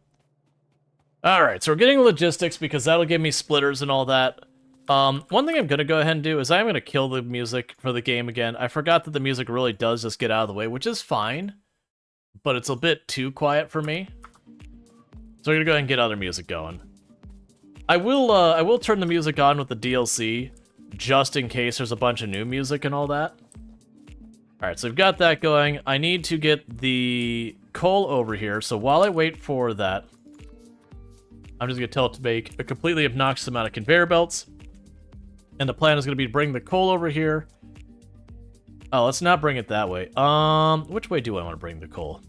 Speaker 1: Alright, so we're getting logistics because that'll give me splitters and all that. One thing I'm going to go ahead and do is I'm going to kill the music for the game again. I forgot that the music really does just get out of the way, which is fine. But it's a bit too quiet for me. So we're going to go ahead and get other music going. I will turn the music on with the DLC, just in case there's a bunch of new music and all that. Alright, so we've got that going. I need to get the coal over here, so while I wait for that, I'm just going to tell it to make a completely obnoxious amount of conveyor belts. And the plan is going to be to bring the coal over here. Oh, let's not bring it that way. Which way do I want to bring the coal?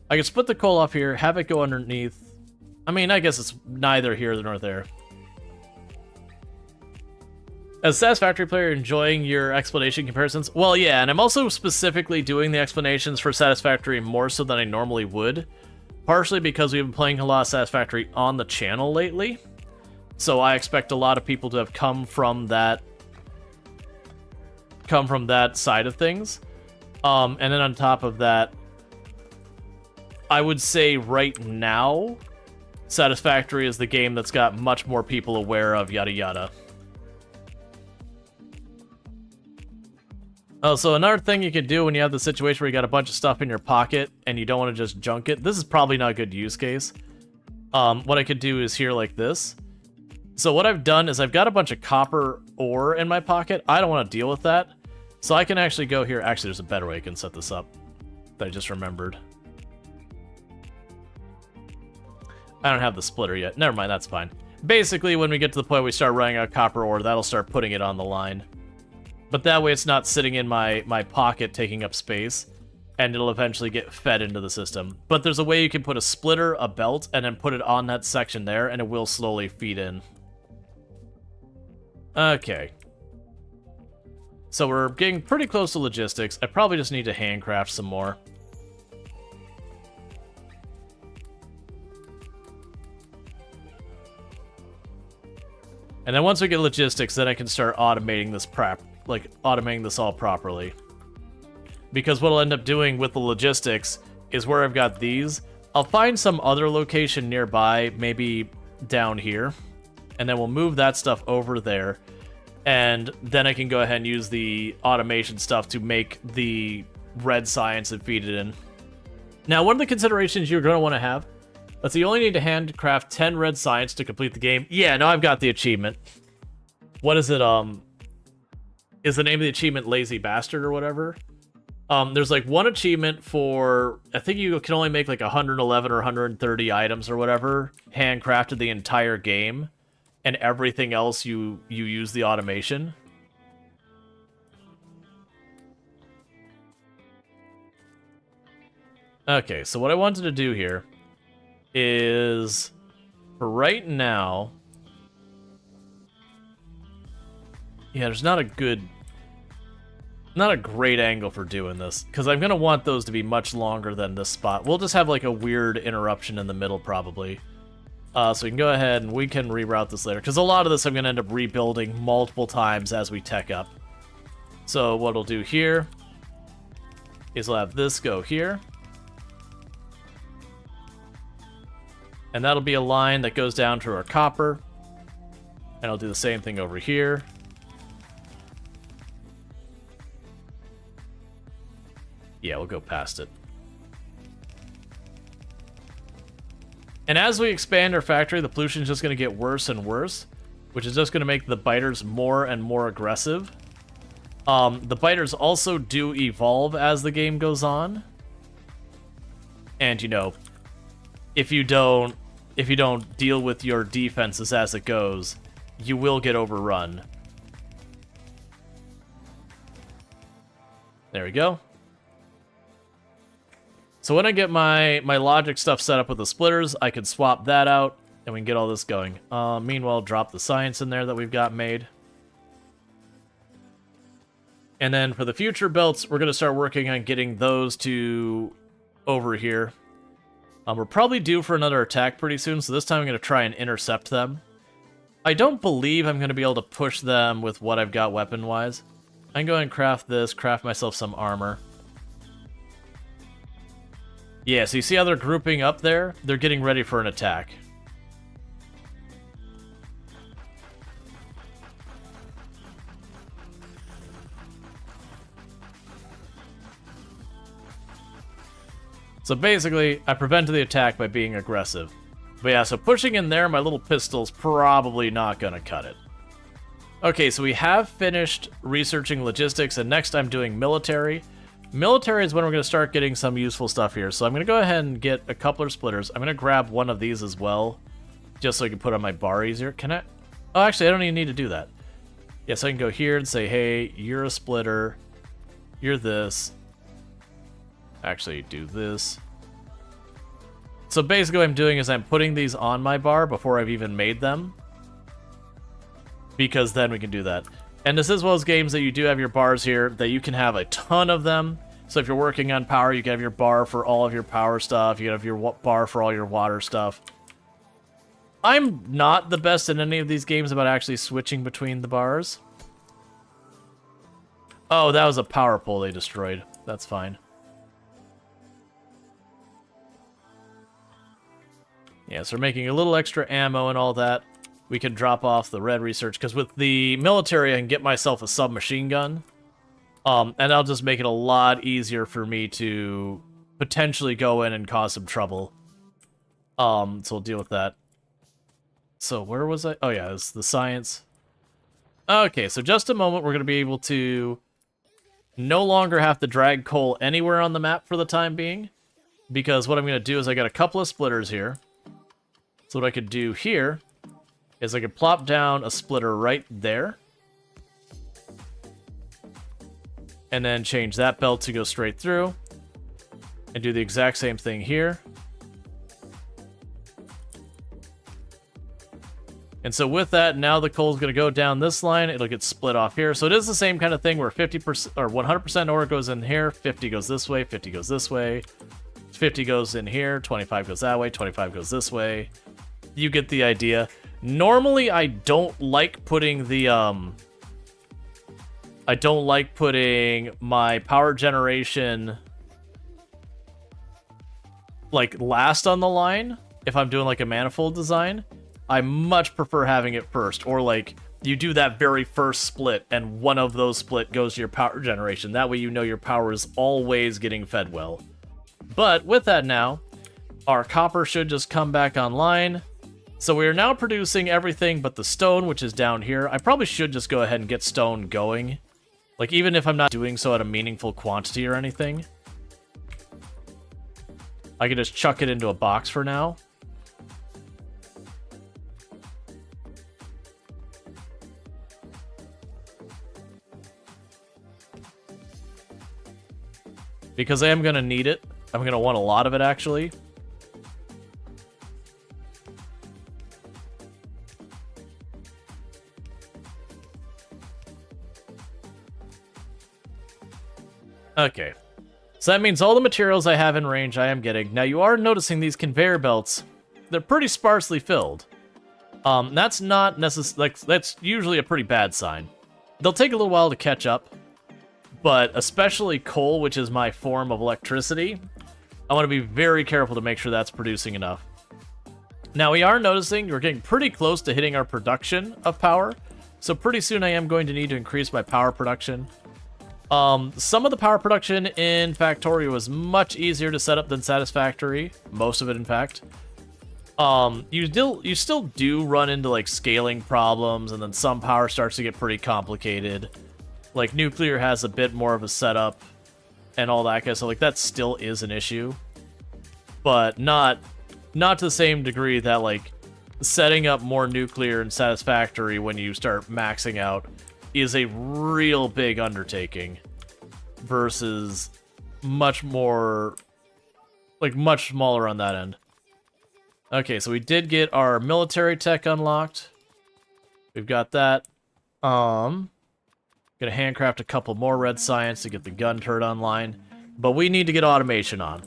Speaker 1: I can split the coal off here, have it go underneath. I mean, I guess it's neither here nor there. As a Satisfactory player, enjoying your explanation comparisons? Well, yeah, and I'm also specifically doing the explanations for Satisfactory more so than I normally would. Partially because we've been playing a lot of Satisfactory on the channel lately. So I expect a lot of people to have come from that side of things. And then on top of that, I would say right now, Satisfactory is the game that's got much more people aware of yada yada. Oh, so another thing you can do when you have the situation where you got a bunch of stuff in your pocket and you don't want to just junk it, this is probably not a good use case. What I could do is here like this. So what I've done is I've got a bunch of copper ore in my pocket. I don't want to deal with that. So I can actually go here. Actually, there's a better way I can set this up that I just remembered. I don't have the splitter yet. Never mind, that's fine. Basically, when we get to the point we start running out of copper ore, that'll start putting it on the line. But that way it's not sitting in my pocket taking up space, and it'll eventually get fed into the system. But there's a way you can put a splitter, a belt, and then put it on that section there, and it will slowly feed in. Okay. So we're getting pretty close to logistics. I probably just need to handcraft some more. And then once we get logistics, then I can start automating this automating this all properly. Because what I'll end up doing with the logistics is where I've got these, I'll find some other location nearby, maybe down here, and then we'll move that stuff over there, and then I can go ahead and use the automation stuff to make the red science and feed it in. Now, one of the considerations you're going to want to have, let's see, you only need to handcraft 10 red science to complete the game. Yeah, no, I've got the achievement. What is it, is the name of the achievement Lazy Bastard or whatever? There's like one achievement for, I think you can only make like 111 or 130 items or whatever, handcrafted the entire game, and everything else you use the automation. Okay, so what I wanted to do here is, for right now, yeah, there's not a great angle for doing this, because I'm going to want those to be much longer than this spot. We'll just have like a weird interruption in the middle, probably. So we can go ahead and we can reroute this later, because a lot of this I'm going to end up rebuilding multiple times as we tech up. So what we'll do here is we'll have this go here. And that'll be a line that goes down to our copper. And I'll do the same thing over here. Yeah, we'll go past it. And as we expand our factory, the pollution is just going to get worse and worse, which is just going to make the biters more and more aggressive. The biters also do evolve as the game goes on. And, you know, if you don't deal with your defenses as it goes, you will get overrun. There we go. So when I get my logic stuff set up with the splitters, I can swap that out, and we can get all this going. Meanwhile, drop the science in there that we've got made. And then for the future belts, we're going to start working on getting those to over here. We're probably due for another attack pretty soon, so this time I'm going to try and intercept them. I don't believe I'm going to be able to push them with what I've got weapon-wise. I can go ahead and craft this, craft myself some armor. Yeah, so you see how they're grouping up there? They're getting ready for an attack. So basically, I prevented the attack by being aggressive. But yeah, so pushing in there, my little pistol's probably not gonna cut it. Okay, so we have finished researching logistics, and next I'm doing military. Military is when we're going to start getting some useful stuff here. So I'm going to go ahead and get a couple of splitters. I'm going to grab one of these as well, just so I can put on my bar easier. Can I? Oh, actually, I don't even need to do that. Yes, I can go here and say, hey, you're a splitter. You're this. Actually, do this. So basically what I'm doing is I'm putting these on my bar before I've even made them, because then we can do that. And this is one of those games that you do have your bars here, that you can have a ton of them. So if you're working on power, you can have your bar for all of your power stuff. You can have your bar for all your water stuff. I'm not the best in any of these games about actually switching between the bars. Oh, that was a power pole they destroyed. That's fine. Yeah, so we're making a little extra ammo and all that. We can drop off the red research, because with the military, I can get myself a submachine gun. And that'll just make it a lot easier for me to potentially go in and cause some trouble. So we'll deal with that. So where was I? Oh yeah, it's the science. Okay, so just a moment, we're going to be able to no longer have to drag coal anywhere on the map for the time being, because what I'm going to do is I got a couple of splitters here. So what I could do here is I could plop down a splitter right there, and then change that belt to go straight through, and do the exact same thing here. And so with that, now the coal is going to go down this line. It'll get split off here. So it is the same kind of thing where 50% or 100% ore goes in here, 50 goes this way, 50 goes this way, 50 goes in here, 25 goes that way, 25 goes this way. You get the idea. Normally, I don't like putting the I don't like putting my power generation like last on the line if I'm doing like a manifold design. I much prefer having it first, or like you do that very first split and one of those split goes to your power generation. That way you know your power is always getting fed well. But with that now, our copper should just come back online. So we are now producing everything but the stone, which is down here. I probably should just go ahead and get stone going. Like, even if I'm not doing so at a meaningful quantity or anything. I could just chuck it into a box for now. Because I am going to need it. I'm going to want a lot of it, actually. Okay. So that means all the materials I have in range I am getting. Now, you are noticing these conveyor belts. They're pretty sparsely filled. That's not necessarily... That's usually a pretty bad sign. They'll take a little while to catch up. But especially coal, which is my form of electricity, I want to be very careful to make sure that's producing enough. Now, we are noticing we're getting pretty close to hitting our production of power. So pretty soon I am going to need to increase my power production. Some of the power production in Factorio is much easier to set up than Satisfactory. Most of it, in fact. You still do run into, like, scaling problems, and then some power starts to get pretty complicated. Like, nuclear has a bit more of a setup and all that kind of stuff. Like, that still is an issue. But not to the same degree that, like, setting up more nuclear and Satisfactory when you start maxing out is a real big undertaking versus much more, like, much smaller on that end. Okay, so we did get our military tech unlocked. We've got that. Gonna handcraft a couple more red science to get the gun turret online. But we need to get automation on.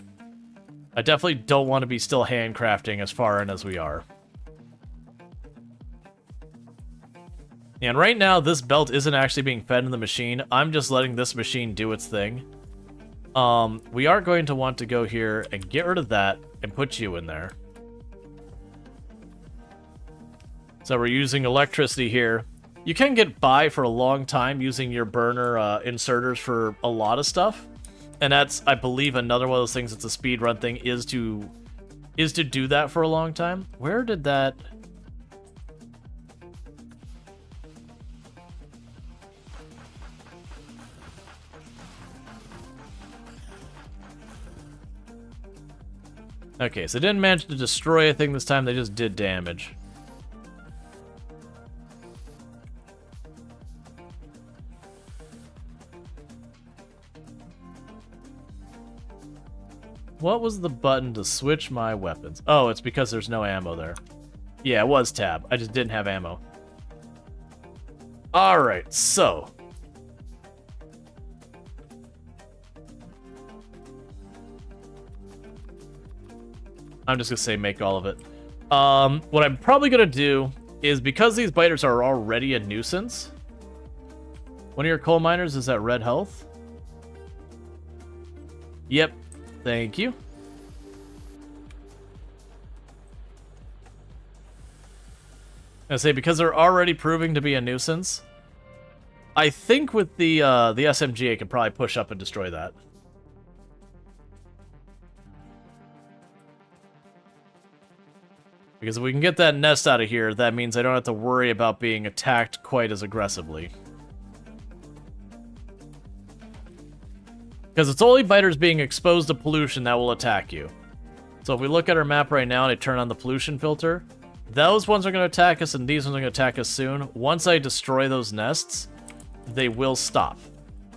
Speaker 1: I definitely don't want to be still handcrafting as far in as we are. And right now, this belt isn't actually being fed in the machine. I'm just letting this machine do its thing. We are going to want to go here and get rid of that and put you in there. So we're using electricity here. You can get by for a long time using your burner inserters for a lot of stuff. And that's, I believe, another one of those things that's a speed run thing is to do that for a long time. Where did that... Okay, so they didn't manage to destroy a thing this time, they just did damage. What was the button to switch my weapons? Oh, it's because there's no ammo there. Yeah, it was tab. I just didn't have ammo. Alright, so... I'm just gonna say make all of it. What I'm probably gonna do is, because these biters are already a nuisance... One of your coal miners is at red health? Yep. Thank you. I say, because they're already proving to be a nuisance, I think with the SMG I could probably push up and destroy that. Because if we can get that nest out of here, that means I don't have to worry about being attacked quite as aggressively. Because it's only biters being exposed to pollution that will attack you. So if we look at our map right now and I turn on the pollution filter, those ones are going to attack us and these ones are going to attack us soon. Once I destroy those nests, they will stop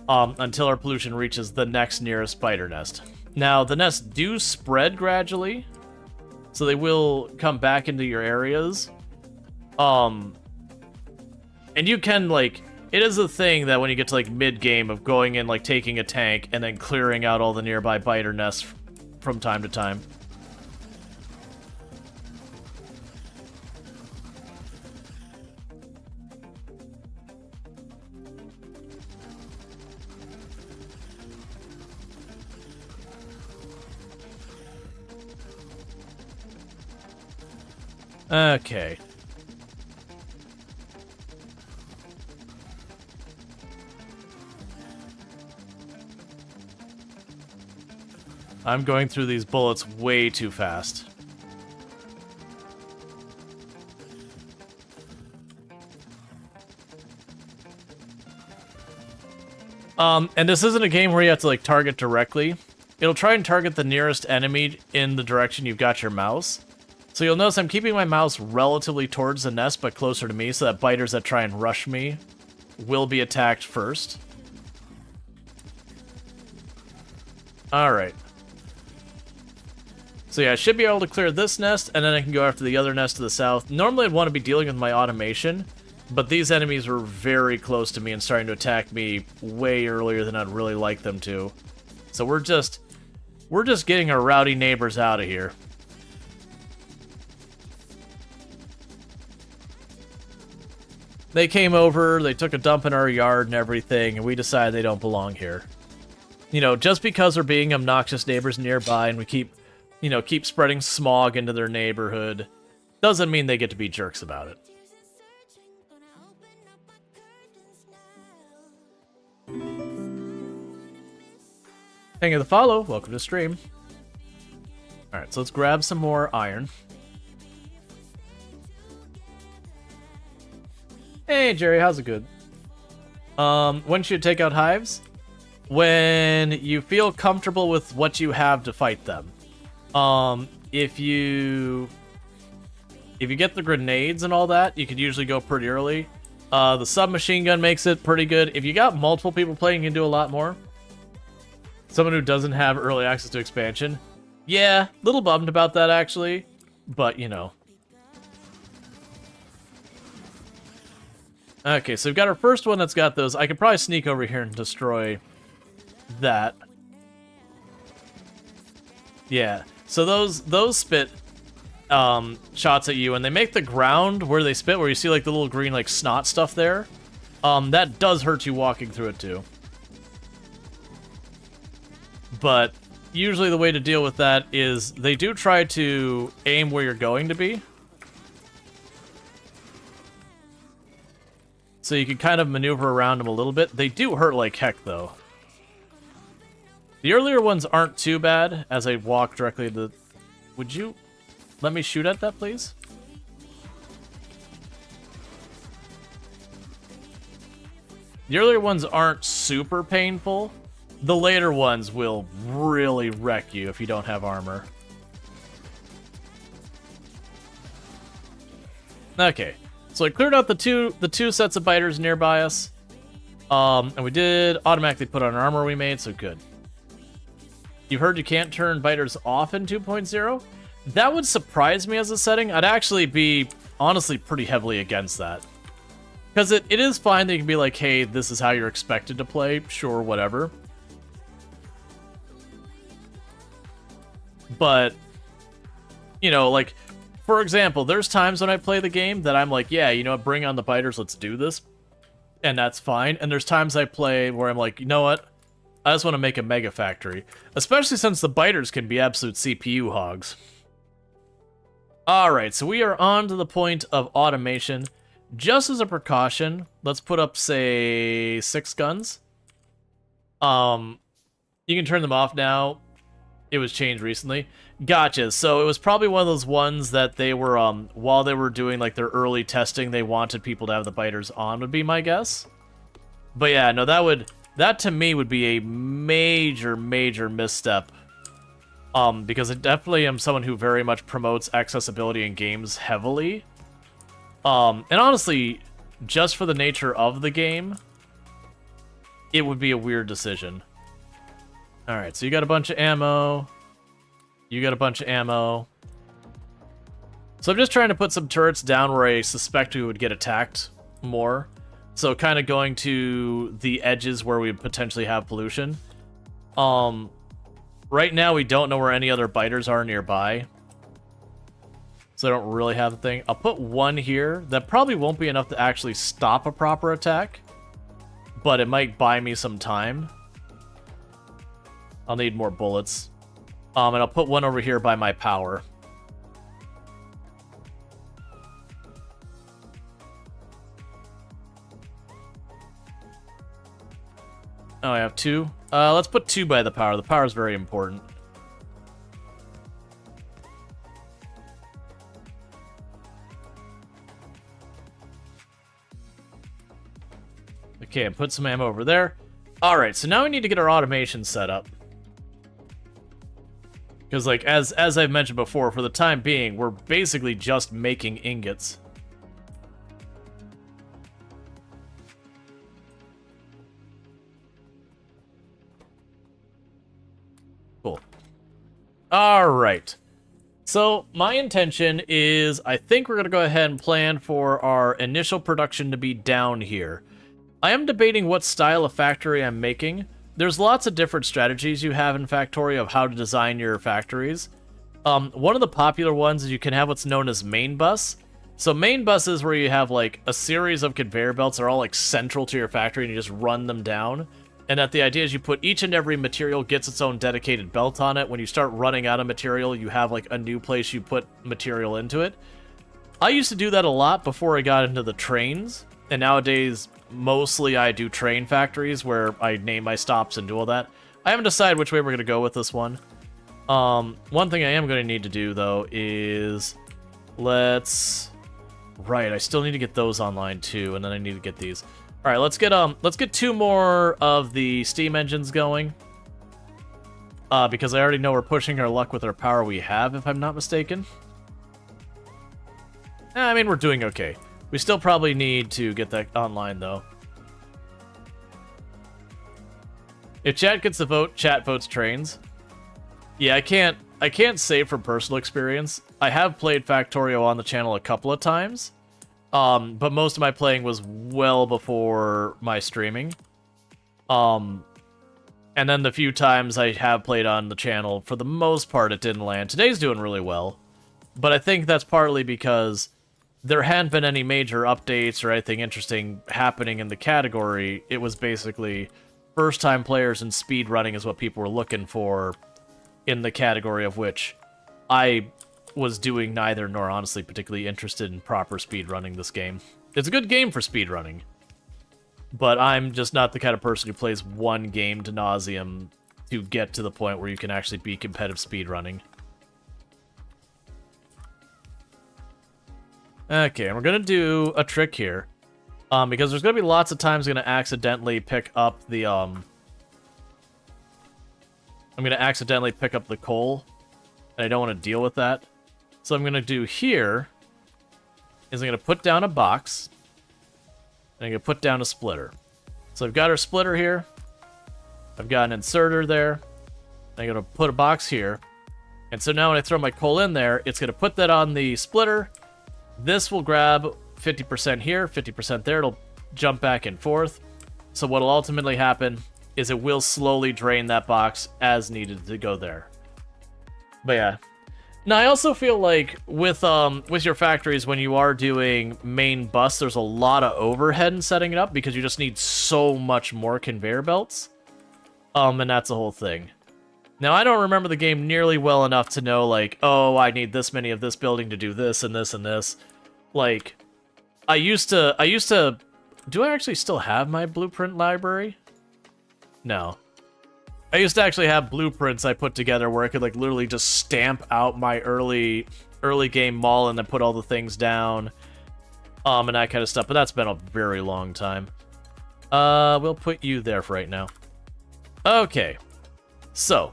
Speaker 1: until our pollution reaches the next nearest biter nest. Now, the nests do spread gradually, so they will come back into your areas. And you can, like, it is a thing that when you get to, like, mid-game of going in, like, taking a tank and then clearing out all the nearby biter nests from time to time. Okay. I'm going through these bullets way too fast. And this isn't a game where you have to, like, target directly. It'll try and target the nearest enemy in the direction you've got your mouse. So you'll notice I'm keeping my mouse relatively towards the nest, but closer to me, so that biters that try and rush me will be attacked first. Alright. So yeah, I should be able to clear this nest, and then I can go after the other nest to the south. Normally I'd want to be dealing with my automation, but these enemies were very close to me and starting to attack me way earlier than I'd really like them to. So we're just getting our rowdy neighbors out of here. They came over, they took a dump in our yard and everything, and we decided they don't belong here. You know, just because we're being obnoxious neighbors nearby and we keep spreading smog into their neighborhood, doesn't mean they get to be jerks about it. Thank you for the follow. Welcome to the stream. Alright, so let's grab some more iron. Hey, Jerry, how's it good? When should you take out hives? When you feel comfortable with what you have to fight them. If you get the grenades and all that, you could usually go pretty early. The submachine gun makes it pretty good. If you got multiple people playing, you can do a lot more. Someone who doesn't have early access to expansion. Yeah, little bummed about that, actually. But, you know. Okay, so we've got our first one that's got those. I could probably sneak over here and destroy that. Yeah, so those spit shots at you, and they make the ground where they spit, where you see like the little green like snot stuff there. That does hurt you walking through it too. But usually the way to deal with that is they do try to aim where you're going to be. So you can kind of maneuver around them a little bit. They do hurt like heck, though. The earlier ones aren't too bad, as I walk directly to the... Would you let me shoot at that, please? The earlier ones aren't super painful. The later ones will really wreck you if you don't have armor. Okay. So I cleared out the two sets of biters nearby us. And we did automatically put on armor we made, so good. You've heard you can't turn biters off in 2.0? That would surprise me as a setting. I'd actually be, honestly, pretty heavily against that. Because it is fine that you can be like, hey, this is how you're expected to play. Sure, whatever. But, you know, like... For example, there's times when I play the game that I'm like, yeah, you know what, bring on the biters, let's do this. And that's fine. And there's times I play where I'm like, you know what, I just want to make a mega factory. Especially since the biters can be absolute CPU hogs. Alright, so we are on to the point of automation. Just as a precaution, let's put up, say, 6 guns. You can turn them off now. It was changed recently. Gotcha. So it was probably one of those ones that they were, while they were doing like their early testing, they wanted people to have the biters on, would be my guess. But yeah, no, that would That to me would be a major, major misstep. Because I definitely am someone who very much promotes accessibility in games heavily. And honestly, just for the nature of the game, it would be a weird decision. Alright, so you got a bunch of ammo. You got a bunch of ammo. So I'm just trying to put some turrets down where I suspect we would get attacked more. So kind of going to the edges where we potentially have pollution. Right now we don't know where any other biters are nearby. So I don't really have a thing. I'll put one here. That probably won't be enough to actually stop a proper attack. But it might buy me some time. I'll need more bullets. And I'll put one over here by my power. Oh, I have two. Let's put two by the power. The power is very important. Okay, and put some ammo over there. Alright, so now we need to get our automation set up. Because, like, as I've mentioned before, for the time being, we're basically just making ingots. Cool. Alright. So, my intention is, I think we're going to go ahead and plan for our initial production to be down here. I am debating what style of factory I'm making. There's lots of different strategies you have in Factorio of how to design your factories. One of the popular ones is you can have what's known as main bus. So main bus is where you have like a series of conveyor belts that are all like central to your factory and you just run them down. And that the idea is you put each and every material gets its own dedicated belt on it. When you start running out of material, you have like a new place you put material into it. I used to do that a lot before I got into the trains. And nowadays, mostly I do train factories where I name my stops and do all that. I haven't decided which way we're going to go with this one. One thing I am going to need to do, though, is let's... Right, I still need to get those online, too, and then I need to get these. All right, let's get two more of the steam engines going. Because I already know we're pushing our luck with our power we have, if I'm not mistaken. I mean, we're doing okay. We still probably need to get that online, though. If chat gets the vote, chat votes trains. Yeah, I can't say from personal experience. I have played Factorio on the channel a couple of times. But most of my playing was well before my streaming. And then the few times I have played on the channel, for the most part, it didn't land. Today's doing really well. But I think that's partly because there hadn't been any major updates or anything interesting happening in the category. It was basically first-time players and speed running is what people were looking for in the category, of which I was doing neither, nor honestly particularly interested in proper speed running this game. It's a good game for speed running, but I'm just not the kind of person who plays one game ad nauseum to get to the point where you can actually be competitive speed running. Okay, and we're gonna do a trick here, because there's gonna be lots of times I'm gonna accidentally pick up the coal, and I don't want to deal with that. So I'm gonna do here is I'm gonna put down a box, and I'm gonna put down a splitter. So I've got our splitter here, I've got an inserter there, I'm gonna put a box here, and so now when I throw my coal in there, it's gonna put that on the splitter. This will grab 50% here, 50% there. It'll jump back and forth. So what'll ultimately happen is it will slowly drain that box as needed to go there. But yeah. Now I also feel like with your factories, when you are doing main bus, there's a lot of overhead in setting it up because you just need so much more conveyor belts. And that's the whole thing. Now, I don't remember the game nearly well enough to know, like, oh, I need this many of this building to do this and this and this. Like, I used to... Do I actually still have my blueprint library? No. I used to actually have blueprints I put together where I could, like, literally just stamp out my early game mall and then put all the things down. And that kind of stuff, but that's been a very long time. We'll put you there for right now. Okay. So.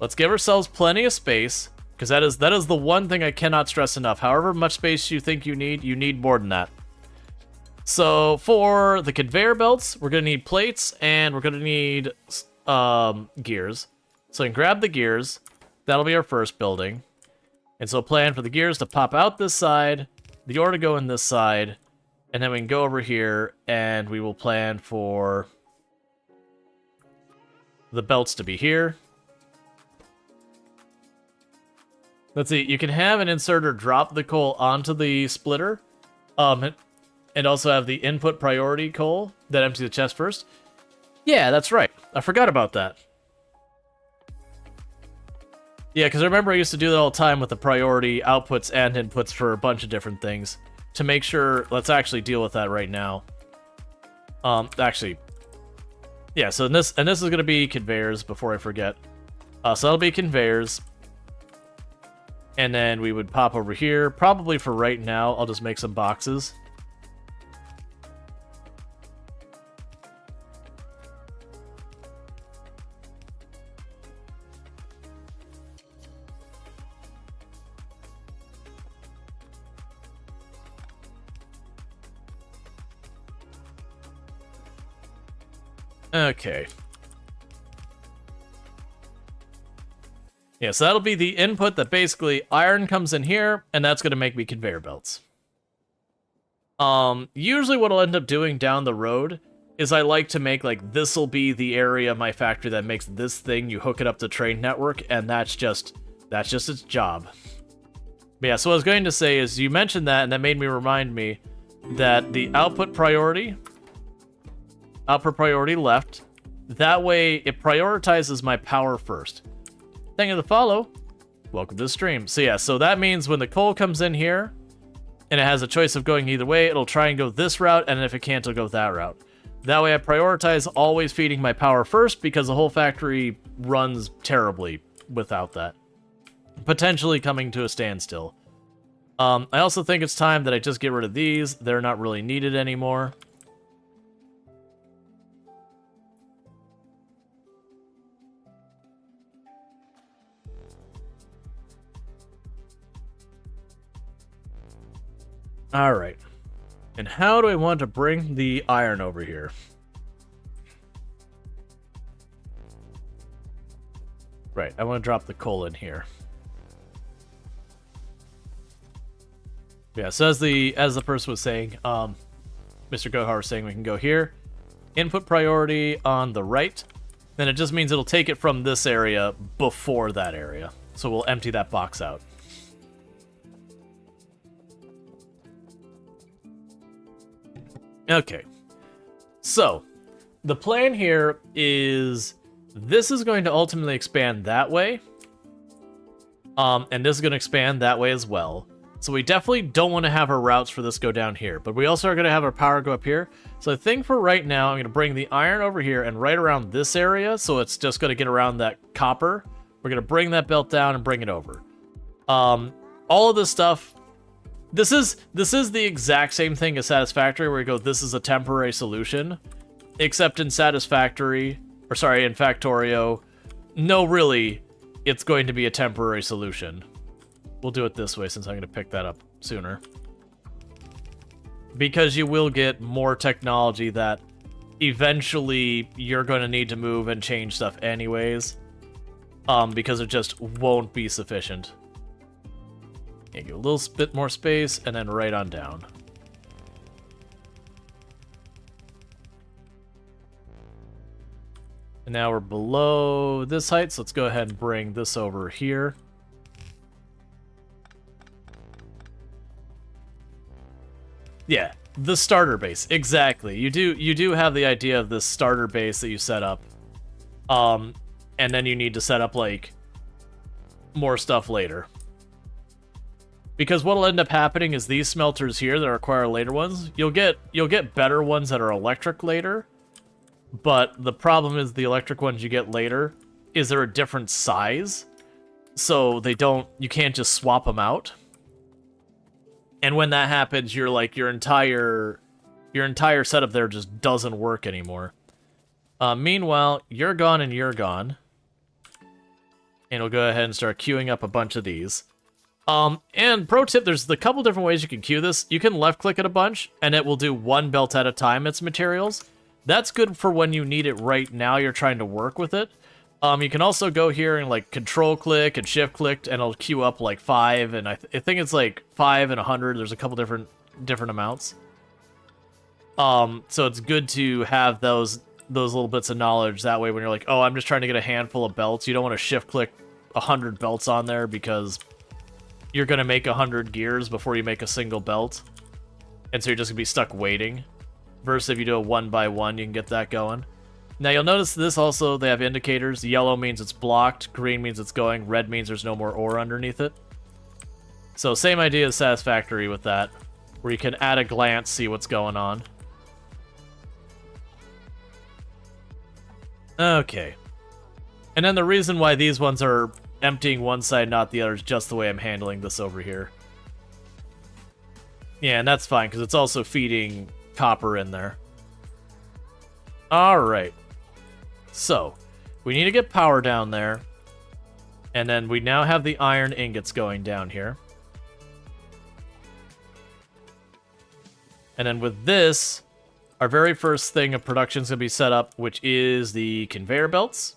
Speaker 1: Let's give ourselves plenty of space, because that is the one thing I cannot stress enough. However much space you think you need more than that. So for the conveyor belts, we're going to need plates, and we're going to need gears. So I can grab the gears. That'll be our first building. And so plan for the gears to pop out this side, the ore to go in this side, and then we can go over here, and we will plan for the belts to be here. Let's see, you can have an inserter drop the coal onto the splitter, and also have the input priority coal that empties the chest first. Yeah, that's right. I forgot about that. Yeah, because I remember I used to do that all the time with the priority outputs and inputs for a bunch of different things. To make sure, let's actually deal with that right now. Actually, yeah, so this is going to be conveyors before I forget. So that'll be conveyors. And then we would pop over here. Probably for right now, I'll just make some boxes. Okay. Yeah, so that'll be the input that basically iron comes in here, and that's going to make me conveyor belts. Usually what I'll end up doing down the road is I like to make, like, this'll be the area of my factory that makes this thing, you hook it up to train network, and that's just its job. But yeah, so what I was going to say is, you mentioned that, and that made me remind me that the output priority left, that way it prioritizes my power first. Thank you to follow. Welcome to the stream. So yeah, so that means when the coal comes in here, and it has a choice of going either way, it'll try and go this route, and if it can't, it'll go that route. That way I prioritize always feeding my power first, because the whole factory runs terribly without that. Potentially coming to a standstill. I also think it's time that I just get rid of these. They're not really needed anymore. Alright. And how do I want to bring the iron over here? Right, I want to drop the coal in here. Yeah, so as the person was saying, Mr. Gohar was saying, we can go here. Input priority on the right. Then it just means it'll take it from this area before that area. So we'll empty that box out. Okay, so the plan here is this is going to ultimately expand that way, and this is going to expand that way as well. So we definitely don't want to have our routes for this go down here, but we also are going to have our power go up here. So I think for right now, I'm going to bring the iron over here and right around this area, so it's just going to get around that copper. We're going to bring that belt down and bring it over. All of this stuff. This is the exact same thing as Satisfactory, where you go, this is a temporary solution. Except in Satisfactory, or sorry, in Factorio, no, really, it's going to be a temporary solution. We'll do it this way, since I'm going to pick that up sooner. Because you will get more technology that eventually you're going to need to move and change stuff anyways. Because it just won't be sufficient. Give you a little bit more space, and then right on down. And now we're below this height, so let's go ahead and bring this over here. Yeah, the starter base, exactly. You do have the idea of this starter base that you set up. And then you need to set up, like, more stuff later. Because what'll end up happening is these smelters here that require later ones, you'll get better ones that are electric later, but the problem is the electric ones you get later is they're a different size, so you can't just swap them out. And when that happens, you're like your entire setup there just doesn't work anymore. Meanwhile, you're gone and you're gone. And we'll go ahead and start queuing up a bunch of these. And pro tip, there's a couple different ways you can queue this. You can left click it a bunch, and it will do one belt at a time, its materials. That's good for when you need it right now, you're trying to work with it. You can also go here and like control click and shift click, and it'll queue up like 5, and I think it's like 5 and 100. There's a couple different amounts. So it's good to have those little bits of knowledge. That way when you're like, oh, I'm just trying to get a handful of belts, you don't want to shift click 100 belts on there because you're going to make 100 gears before you make a single belt. And so you're just going to be stuck waiting. Versus if you do it one by one, you can get that going. Now you'll notice this also, they have indicators. Yellow means it's blocked, green means it's going, red means there's no more ore underneath it. So same idea as Satisfactory with that, where you can at a glance see what's going on. Okay. And then the reason why these ones are emptying one side, not the other, is just the way I'm handling this over here. Yeah, and that's fine, because it's also feeding copper in there. Alright. So, we need to get power down there. And then we now have the iron ingots going down here. And then with this, our very first thing of production is going to be set up, which is the conveyor belts.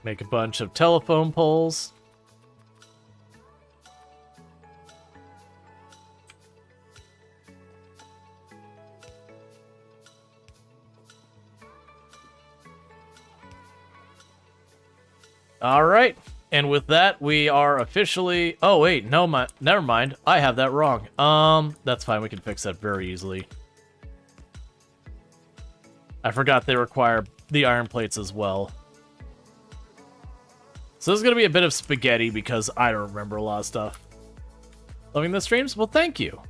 Speaker 1: Make a bunch of telephone poles. All right, and with that, we are officially... Oh, wait, no, never mind. I have that wrong. That's fine. We can fix that very easily. I forgot they require the iron plates as well. So this is going to be a bit of spaghetti because I don't remember a lot of stuff. Loving the streams? Well, thank you.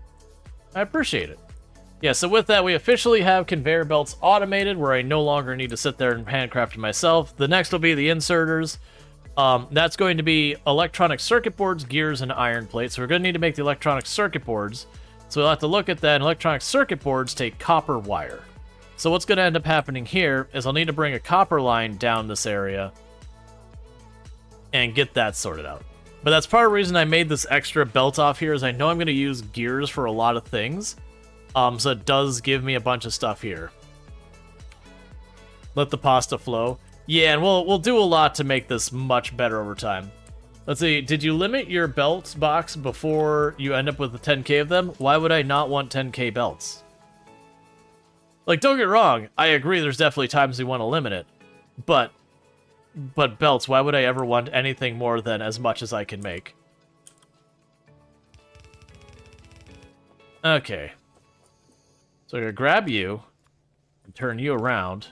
Speaker 1: I appreciate it. Yeah, so with that, we officially have conveyor belts automated where I no longer need to sit there and handcraft it myself. The next will be the inserters. That's going to be electronic circuit boards, gears, and iron plates. So we're going to need to make the electronic circuit boards. So we'll have to look at that. And electronic circuit boards take copper wire. So what's going to end up happening here is I'll need to bring a copper line down this area and get that sorted out. But that's part of the reason I made this extra belt off here is I know I'm going to use gears for a lot of things. So it does give me a bunch of stuff here. Let the pasta flow. Yeah, and we'll do a lot to make this much better over time. Let's see, did you limit your belt box before you end up with the 10k of them? Why would I not want 10k belts? Like, don't get wrong, I agree there's definitely times we want to limit it. But belts, why would I ever want anything more than as much as I can make? Okay. So I'm going to grab you and turn you around.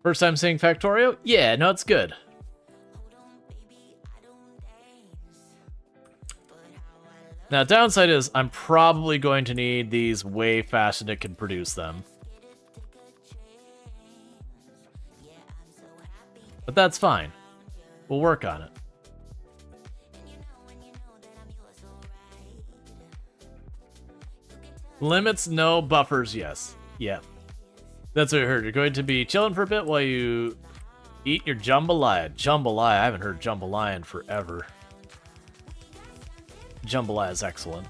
Speaker 1: First time seeing Factorio? Yeah, no, it's good. Now, downside is I'm probably going to need these way faster than it can produce them. But that's fine. We'll work on it. Limits, no. Buffers, yes. Yeah. That's what I heard. You're going to be chilling for a bit while you eat your jambalaya. Jambalaya. I haven't heard jambalaya in forever. Jambalaya is excellent.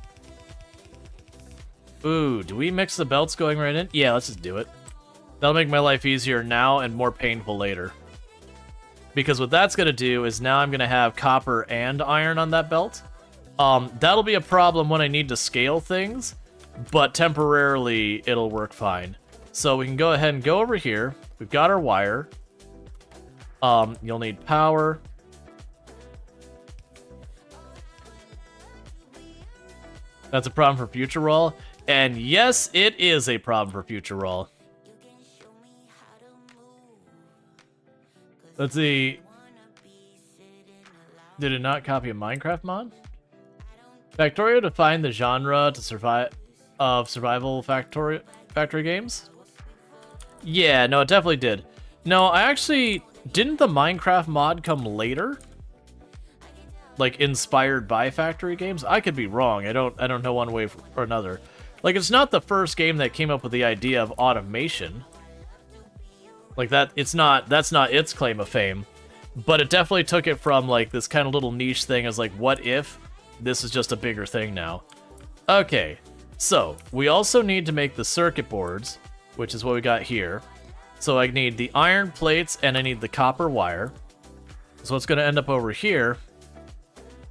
Speaker 1: Ooh, do we mix the belts going right in? Yeah, let's just do it. That'll make my life easier now and more painful later. Because what that's going to do is now I'm going to have copper and iron on that belt. That'll be a problem when I need to scale things, but temporarily it'll work fine. So we can go ahead and go over here. We've got our wire. You'll need power. That's a problem for future roll. And yes, it is a problem for future roll. Let's see. Did it not copy a Minecraft mod? Factorio defined the genre to survival factory games? Yeah, no, it definitely did. No, I actually... Didn't the Minecraft mod come later? Like, inspired by factory games? I could be wrong. I don't know one way or another. Like, it's not the first game that came up with the idea of automation. Like, that's not its claim of fame. But it definitely took it from, like, this kind of little niche thing as, like, what if this is just a bigger thing now? Okay, so, we also need to make the circuit boards, which is what we got here. So I need the iron plates, and I need the copper wire. So what's going to end up over here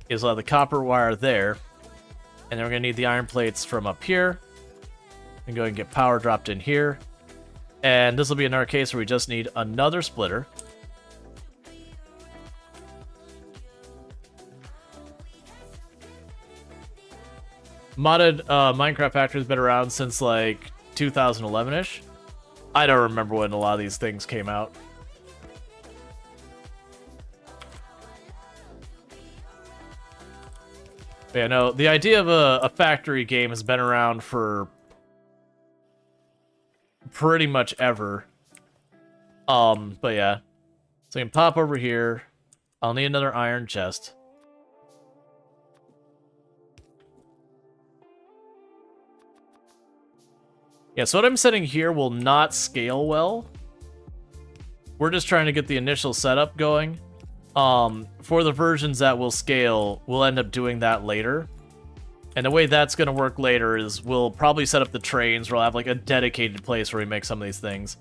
Speaker 1: is we'll have the copper wire there, and then we're going to need the iron plates from up here. And go ahead and get power dropped in here. And this will be another case where we just need another splitter. Modded Minecraft Factory's been around since like 2011-ish. I don't remember when a lot of these things came out. But yeah, no, the idea of a factory game has been around for pretty much ever. But yeah. So I can pop over here. I'll need another iron chest. Yeah, so what I'm setting here will not scale well. We're just trying to get the initial setup going. For the versions that will scale, we'll end up doing that later. And the way that's going to work later is we'll probably set up the trains where we'll have like a dedicated place where we make some of these things.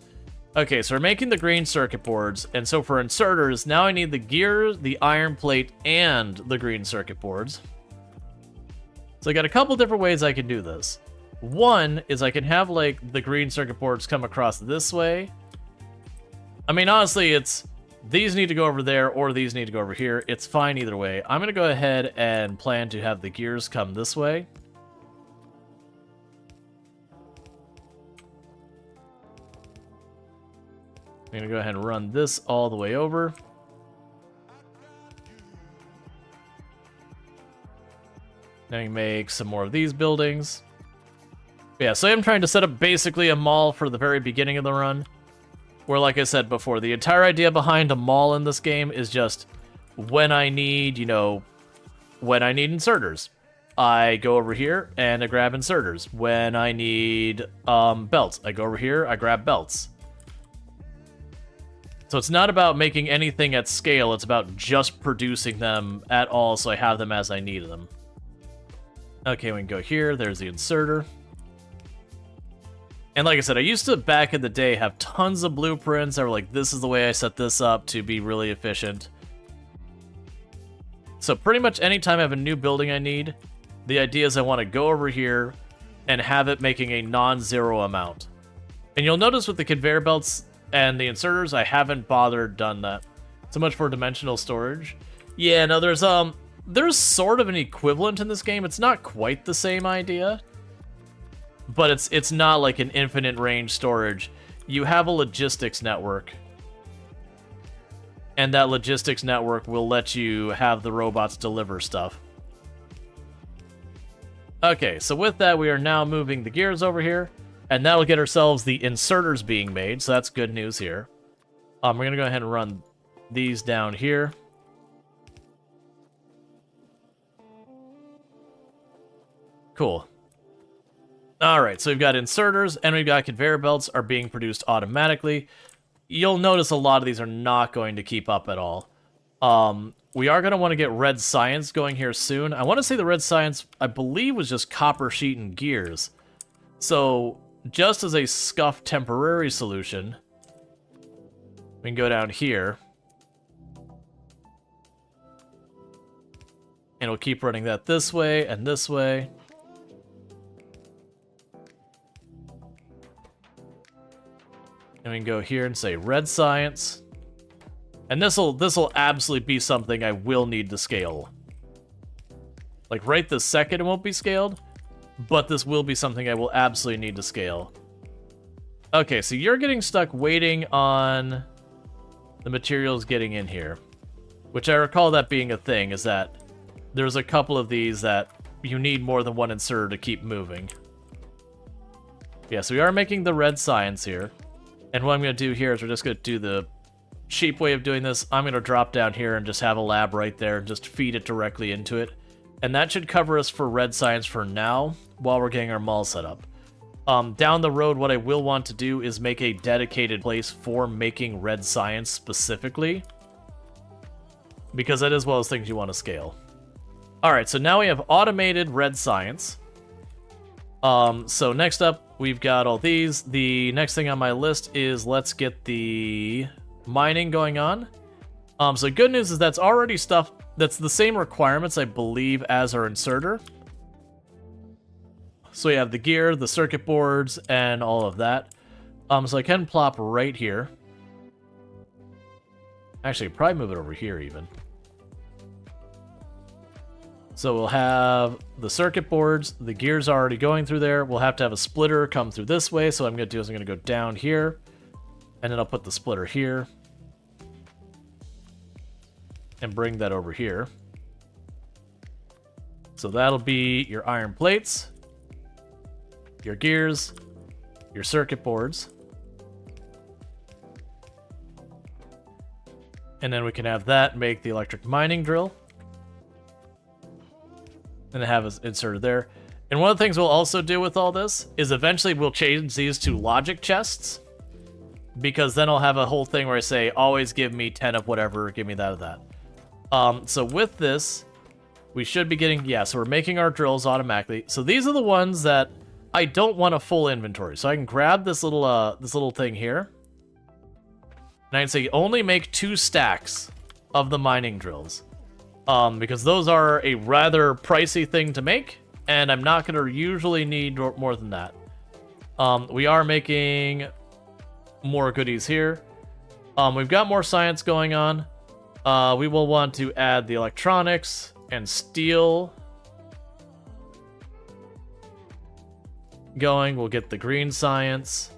Speaker 1: Okay, so we're making the green circuit boards. And so for inserters, now I need the gears, the iron plate, and the green circuit boards. So I got a couple different ways I can do this. One is I can have, like, the green circuit boards come across this way. I mean, honestly, it's... These need to go over there, or these need to go over here. It's fine either way. I'm going to go ahead and plan to have the gears come this way. I'm going to go ahead and run this all the way over. Then we make some more of these buildings. Yeah, so I'm trying to set up basically a mall for the very beginning of the run. Where, like I said before, the entire idea behind a mall in this game is just when I need, you know, when I need inserters. I go over here and I grab inserters. When I need belts, I go over here, I grab belts. So it's not about making anything at scale, it's about just producing them at all so I have them as I need them. Okay, we can go here, there's the inserter. And like I said, I used to, back in the day, have tons of blueprints that were like, this is the way I set this up to be really efficient. So pretty much anytime I have a new building I need, the idea is I want to go over here and have it making a non-zero amount. And you'll notice with the conveyor belts and the inserters, I haven't bothered done that. So much for dimensional storage. Yeah, no, there's sort of an equivalent in this game. It's not quite the same idea. But it's not like an infinite range storage. You have a logistics network. And that logistics network will let you have the robots deliver stuff. Okay, so with that, we are now moving the gears over here. And that'll get ourselves the inserters being made, so that's good news here. We're going to go ahead and run these down here. Cool. Alright, so we've got inserters, and we've got conveyor belts are being produced automatically. You'll notice a lot of these are not going to keep up at all. We are going to want to get red science going here soon. I want to say the red science, I believe, was just copper sheet and gears. So, just as a scuffed temporary solution, we can go down here. And we'll keep running that this way and this way. And we can go here and say red science. And this'll absolutely be something I will need to scale. Like right this second it won't be scaled, but this will be something I will absolutely need to scale. Okay, so you're getting stuck waiting on the materials getting in here. Which I recall that being a thing, is that there's a couple of these that you need more than one inserter to keep moving. Yeah, so we are making the red science here. And what I'm going to do here is we're just going to do the cheap way of doing this. I'm going to drop down here and just have a lab right there and just feed it directly into it. And that should cover us for red science for now while we're getting our mall set up. Down the road, what I will want to do is make a dedicated place for making red science specifically, because that is one of those things you want to scale. Alright, so now we have automated red science. So next up, we've got all these. The next thing on my list is let's get the mining going on. So good news is that's already stuff that's the same requirements, I believe, as our inserter. So we have the gear, the circuit boards, and all of that. So I can plop right here. Actually, probably move it over here even. So we'll have the circuit boards, the gear's already going through there. We'll have to have a splitter come through this way. So what I'm going to do is I'm going to go down here, and then I'll put the splitter here. And bring that over here. So that'll be your iron plates, your gears, your circuit boards. And then we can have that make the electric mining drill. And have us inserted there. And one of the things we'll also do with all this is eventually we'll change these to logic chests. Because then I'll have a whole thing where I say, always give me 10 of whatever, give me that of that. So with this, we should be getting, yeah, so we're making our drills automatically. So these are the ones that I don't want a full inventory. So I can grab this little thing here. And I can say only make 2 stacks of the mining drills. Because those are a rather pricey thing to make, and I'm not going to usually need more than that. We are making more goodies here. We've got more science going on. We will want to add the electronics and steel going. We'll get the green science.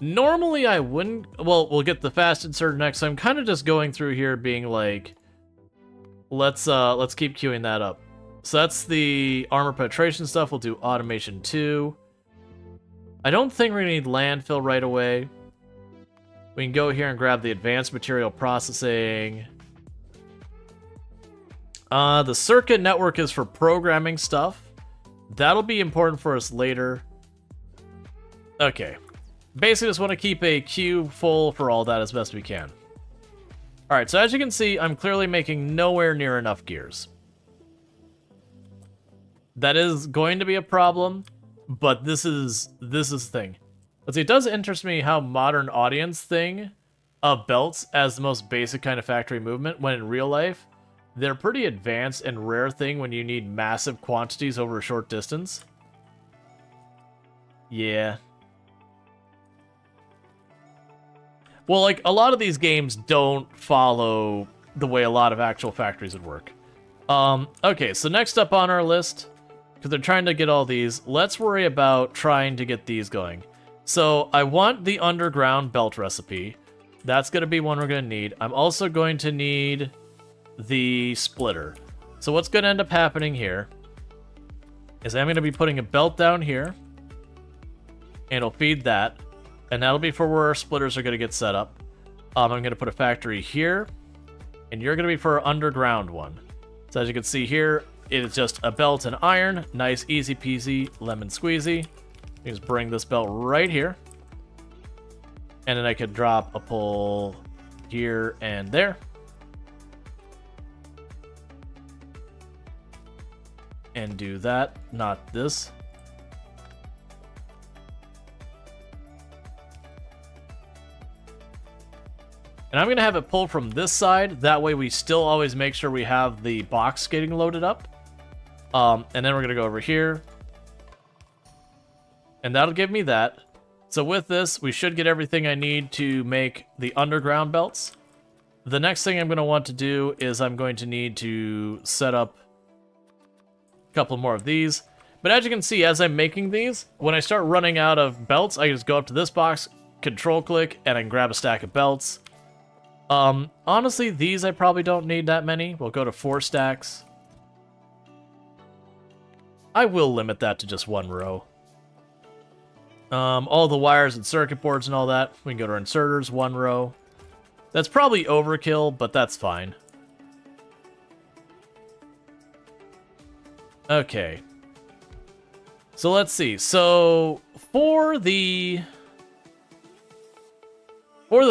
Speaker 1: Normally I wouldn't, well, we'll get the fast insert next. So I'm kind of just going through here being like, let's keep queuing that up. So that's the armor penetration stuff. We'll do automation 2. I don't think we're gonna need landfill right away. We can go here and grab the advanced material processing. The circuit network is for programming stuff. That'll be important for us later. Okay. Basically just want to keep a queue full for all that as best we can. Alright, so as you can see, I'm clearly making nowhere near enough gears. That is going to be a problem, but this is the thing. Let's see, it does interest me how modern audience thing of belts as the most basic kind of factory movement, when in real life, they're pretty advanced and rare thing when you need massive quantities over a short distance. Yeah. Well, like, a lot of these games don't follow the way a lot of actual factories would work. Okay, so next up on our list, because they're trying to get all these, let's worry about trying to get these going. So, I want the underground belt recipe. That's going to be one we're going to need. I'm also going to need the splitter. So what's going to end up happening here is I'm going to be putting a belt down here, and it'll feed that. And that'll be for where our splitters are going to get set up. I'm going to put a factory here, and you're going to be for our underground one. So as you can see here, it is just a belt and iron. Nice, easy peasy, lemon squeezy. You just bring this belt right here. And then I could drop a pole here and there. And do that, not this. And I'm going to have it pulled from this side. That way we still always make sure we have the box getting loaded up. And then we're going to go over here. And that'll give me that. So with this, we should get everything I need to make the underground belts. The next thing I'm going to want to do is I'm going to need to set up a couple more of these. But as you can see, as I'm making these, when I start running out of belts, I can just go up to this box, control click, and I can grab a stack of belts. Honestly, these I probably don't need that many. We'll go to 4 stacks. I will limit that to just one row. All the wires and circuit boards and all that, we can go to our inserters, one row. That's probably overkill, but that's fine. Okay. So let's see. So for the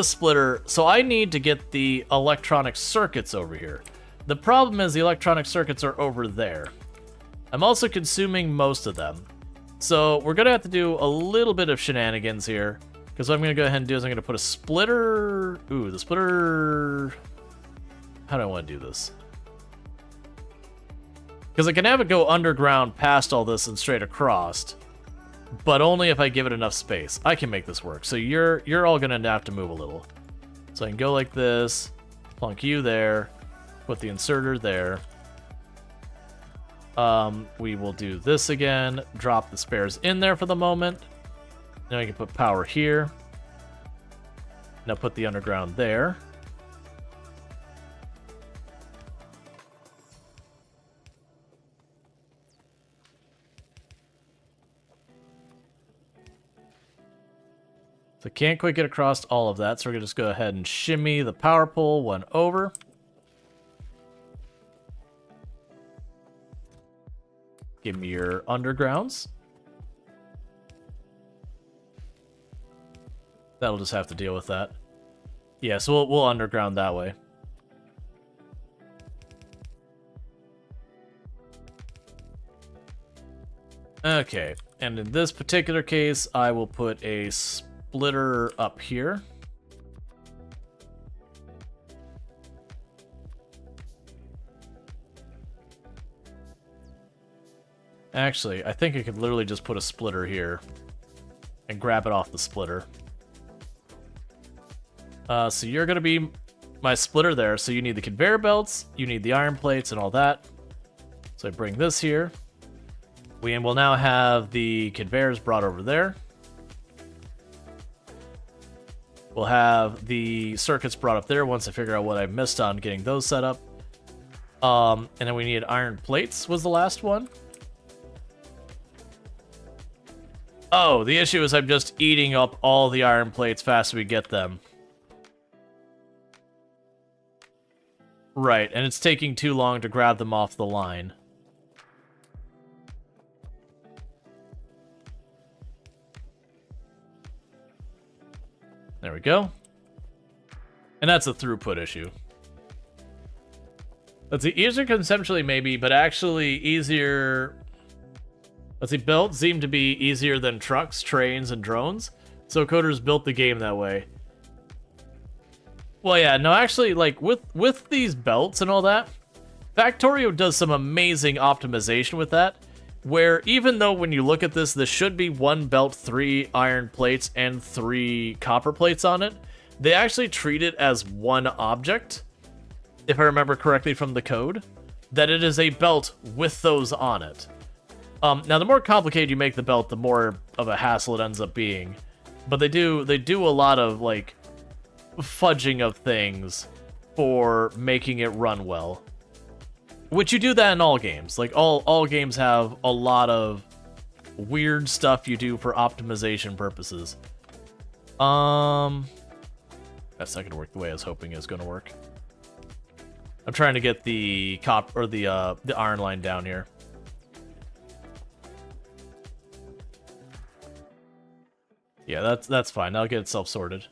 Speaker 1: splitter, so I need to get the electronic circuits over here. The problem is the electronic circuits are over there. I'm also consuming most of them. So we're going to have to do a little bit of shenanigans here. Because what I'm going to go ahead and do is I'm going to put a splitter... Ooh, the splitter... How do I want to do this? Because I can have it go underground past all this and straight across. But only if I give it enough space. I can make this work. So you're all going to have to move a little. So I can go like this. Plunk you there. Put the inserter there. We will do this again. Drop the spares in there for the moment. Now we can put power here. Now put the underground there. So can't quite get across all of that, so we're going to just go ahead and shimmy the power pole one over. Give me your undergrounds. That'll just have to deal with that. Yeah, so we'll underground that way. Okay, and in this particular case, I will put a splitter up here. Actually, I think I could literally just put a splitter here and grab it off the splitter. So you're going to be my splitter there. So you need the conveyor belts, you need the iron plates and all that. So I bring this here. We will now have the conveyors brought over there. We'll have the circuits brought up there once I figure out what I missed on getting those set up. And then we need iron plates was the last one. Oh, the issue is I'm just eating up all the iron plates fast as we get them. Right, and it's taking too long to grab them off the line. There we go. And that's a throughput issue. Let's see, easier conceptually maybe, but actually easier... Let's see, belts seem to be easier than trucks, trains, and drones. So coders built the game that way. Well, yeah, no, actually, like, with these belts and all that, Factorio does some amazing optimization with that, where even though when you look at this, this should be one belt, 3 iron plates, and 3 copper plates on it, they actually treat it as one object, if I remember correctly from the code, that it is a belt with those on it. Now, the more complicated you make the belt, the more of a hassle it ends up being. But they do a lot of, like, fudging of things for making it run well. Which you do that in all games. Like, all games have a lot of weird stuff you do for optimization purposes. That's not gonna work the way I was hoping it was gonna work. I'm trying to get the the iron line down here. Yeah, that's fine. That'll get itself sorted.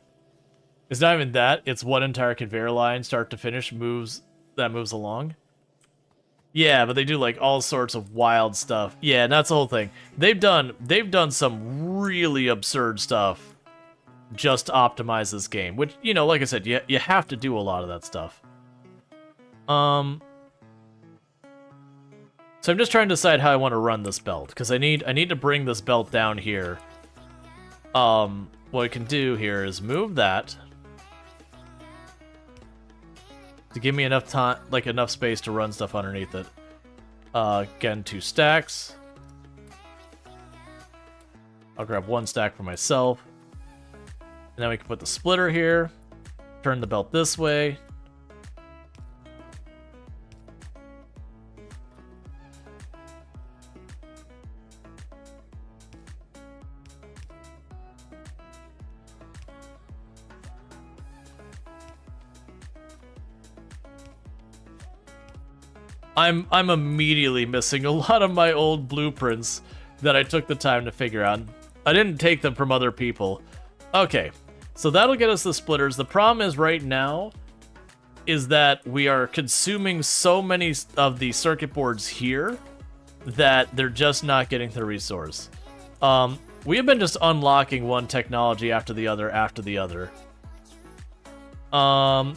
Speaker 1: It's not even that. It's one entire conveyor line, start to finish, moves along. Yeah, but they do like all sorts of wild stuff. Yeah, and that's the whole thing. They've done some really absurd stuff just to optimize this game. Which, you know, like I said, you have to do a lot of that stuff. So I'm just trying to decide how I want to run this belt, because I need to bring this belt down here. What I can do here is move that to give me enough time, like enough space to run stuff underneath it. Again, 2 stacks. I'll grab 1 stack for myself. And then we can put the splitter here. Turn the belt this way. I'm immediately missing a lot of my old blueprints that I took the time to figure out. I didn't take them from other people. Okay, so that'll get us the splitters. The problem is right now is that we are consuming so many of the circuit boards here that they're just not getting the resource. We have been just unlocking one technology after the other after the other. I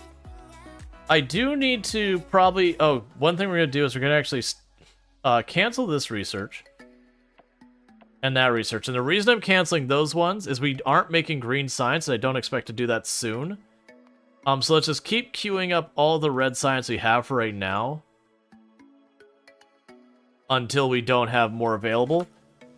Speaker 1: do need to probably... Oh, one thing we're going to do is we're going to actually cancel this research. And that research. And the reason I'm canceling those ones is we aren't making green science, and I don't expect to do that soon. So let's just keep queuing up all the red science we have for right now. Until we don't have more available.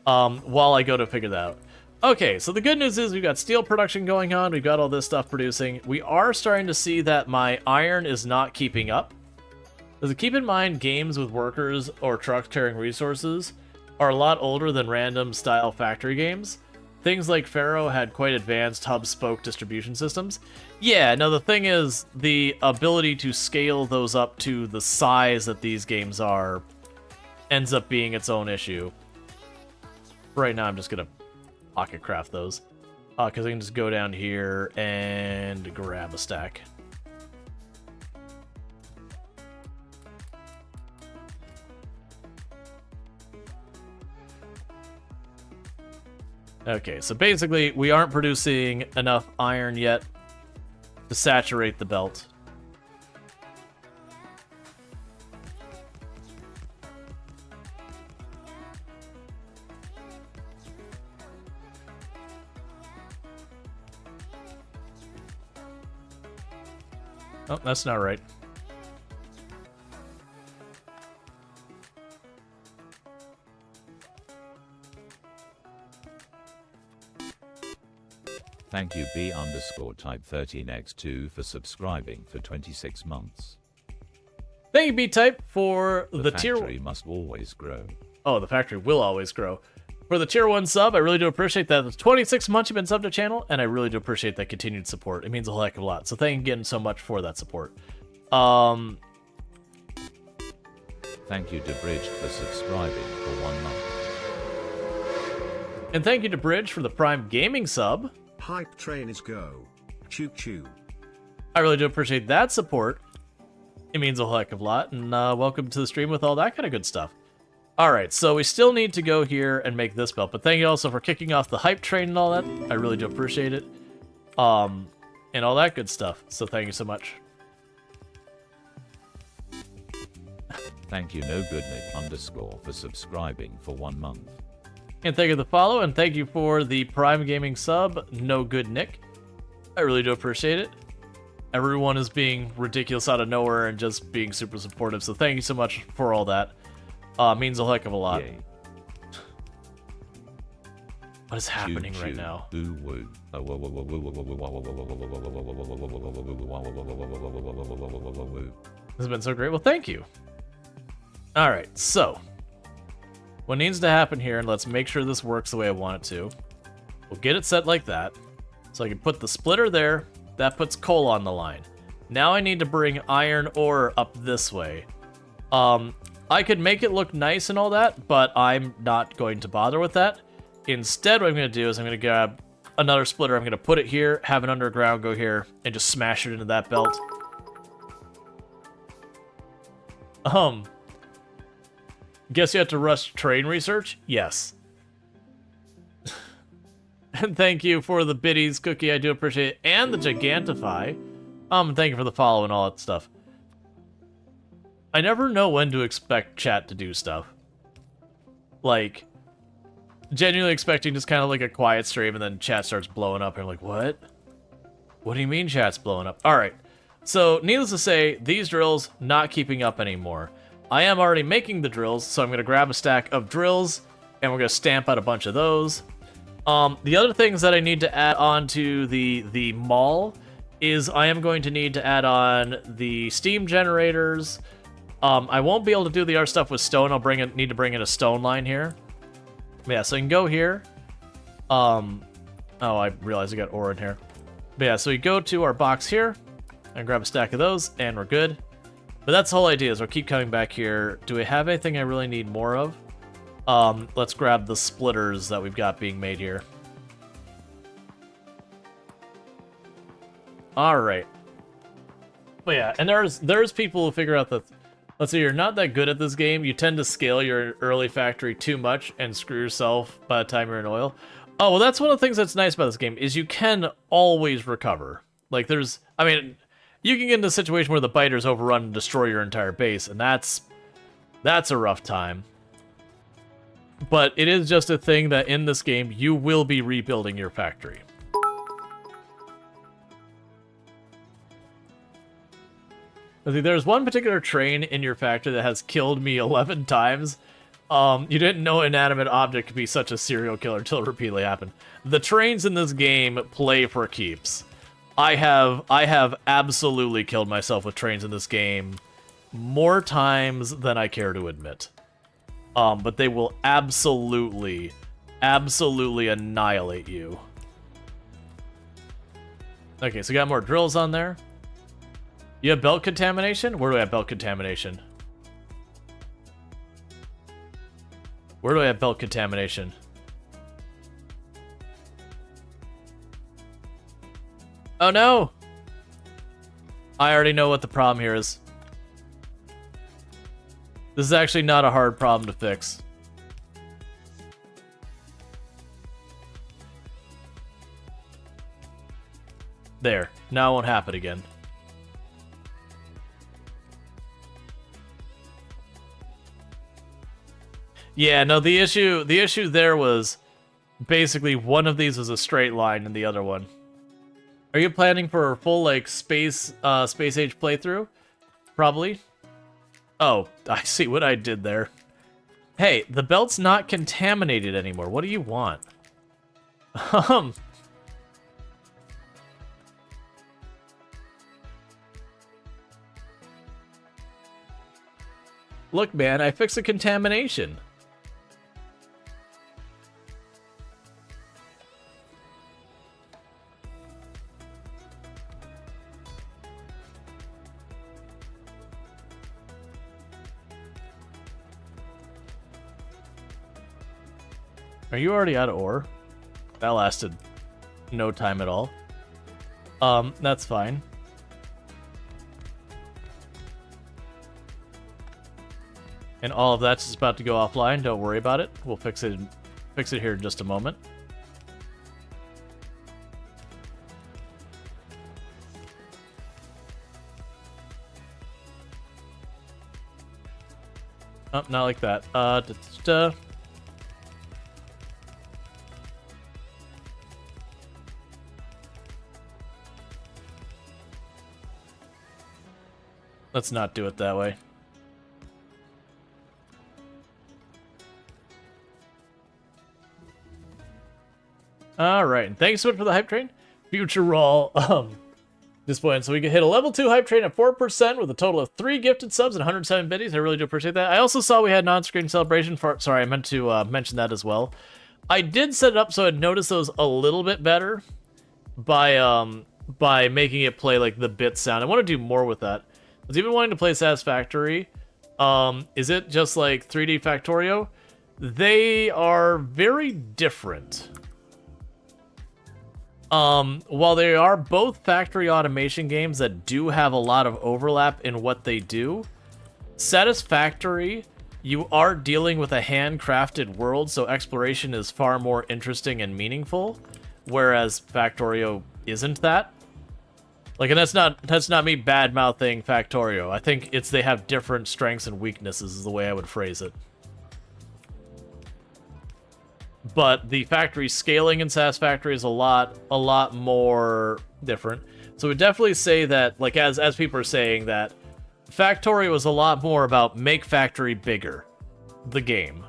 Speaker 1: While I go to figure that out. Okay, so the good news is we've got steel production going on, we've got all this stuff producing. We are starting to see that my iron is not keeping up. Because keep in mind, games with workers or trucks carrying resources are a lot older than random style factory games. Things like Pharaoh had quite advanced hub-spoke distribution systems. Yeah, no, the thing is, the ability to scale those up to the size that these games are ends up being its own issue. Right now, I'm just gonna pocket craft those. Because I can just go down here and grab a stack. Okay, so basically, we aren't producing enough iron yet to saturate the belt. Oh, that's not right.
Speaker 3: Thank you B_type13x2 for subscribing for 26 months.
Speaker 1: Thank you B-type for the tier...
Speaker 3: factory must always grow.
Speaker 1: Oh, the factory will always grow. For the tier 1 sub, I really do appreciate that. It's 26 months you've been subbed to the channel, and I really do appreciate that continued support. It means a heck of a lot. So thank you again so much for that support.
Speaker 3: Thank you to Bridge for subscribing for 1 month.
Speaker 1: And thank you to Bridge for the Prime Gaming sub.
Speaker 4: Hype train is go. Choo choo.
Speaker 1: I really do appreciate that support. It means a heck of a lot. And welcome to the stream with all that kind of good stuff. Alright, so we still need to go here and make this belt. But thank you also for kicking off the hype train and all that. I really do appreciate it. And all that good stuff. So thank you so much.
Speaker 3: Thank you NoGoodNick_ for subscribing for 1 month.
Speaker 1: And thank you for the follow, and thank you for the Prime Gaming sub, No Good Nick. I really do appreciate it. Everyone is being ridiculous out of nowhere and just being super supportive, so thank you so much for all that. Means a heck of a lot.
Speaker 3: Yay.
Speaker 1: What is happening right now?
Speaker 3: Ooh, woo.
Speaker 1: This has been so great. Well, thank you. Alright, so what needs to happen here, and let's make sure this works the way I want it to. We'll get it set like that. So I can put the splitter there. That puts coal on the line. Now I need to bring iron ore up this way. I could make it look nice and all that, but I'm not going to bother with that. Instead, what I'm going to do is I'm going to grab another splitter. I'm going to put it here, have an underground go here, and just smash it into that belt. Guess you have to rush train research? Yes. And thank you for the biddies cookie, I do appreciate it. And the Gigantify. Thank you for the follow and all that stuff. I never know when to expect chat to do stuff. Like, genuinely expecting just kind of like a quiet stream and then chat starts blowing up and I'm like, what? What do you mean chat's blowing up? Alright, so needless to say, these drills not keeping up anymore. I am already making the drills, so I'm going to grab a stack of drills, and we're going to stamp out a bunch of those. The other things that I need to add on to the mall is I am going to need to add on the steam generators. I won't be able to do the other stuff with stone. I'll need to bring in a stone line here. Yeah, so I can go here. Oh, I realized I got ore in here. But yeah, so we go to our box here and grab a stack of those, and we're good. But that's the whole idea, is we'll keep coming back here. Do we have anything I really need more of? Let's grab the splitters that we've got being made here. Alright. But yeah, and there's people who figure out that, let's say you're not that good at this game, you tend to scale your early factory too much and screw yourself by the time you're in oil. Oh, well, that's one of the things that's nice about this game, is you can always recover. Like, I mean, you can get into a situation where the biters overrun and destroy your entire base, and that's a rough time. But it is just a thing that in this game, you will be rebuilding your factory. There's one particular train in your factory that has killed me 11 times. You didn't know inanimate object could be such a serial killer until it repeatedly happened. The trains in this game play for keeps. I have absolutely killed myself with trains in this game more times than I care to admit. But they will absolutely annihilate you. Okay, so we got more drills on there. You have belt contamination? Where do I have belt contamination? Where do I have belt contamination? Oh no! I already know what the problem here is. This is actually not a hard problem to fix. There. Now it won't happen again. Yeah, no, the issue there was basically one of these was a straight line and the other one. Are you planning for a full, like, space age playthrough? Probably. Oh, I see what I did there. Hey, the belt's not contaminated anymore. What do you want? Look, man, I fixed the contamination. Are you already out of ore? That lasted no time at all. That's fine. And all of that's just about to go offline. Don't worry about it. We'll fix it here in just a moment. Oh, not like that. Let's not do it that way. Alright, and thanks so much for the hype train. Future Rual, disappointing. So we can hit a level 2 hype train at 4% with a total of 3 gifted subs and 107 biddies. I really do appreciate that. I also saw we had an on-screen celebration for... Sorry, I meant to mention that as well. I did set it up so I'd notice those a little bit better by making it play like the bit sound. I want to do more with that. I was even wanting to play Satisfactory. Is it just like 3D Factorio? They are very different. While they are both factory automation games that do have a lot of overlap in what they do, Satisfactory, you are dealing with a handcrafted world, so exploration is far more interesting and meaningful, whereas Factorio isn't that. Like, and that's not me bad-mouthing Factorio. I think it's they have different strengths and weaknesses is the way I would phrase it. But the factory scaling in Satisfactory is a lot more different. So we definitely say that, like, as people are saying, that Factorio is a lot more about make factory bigger, the game.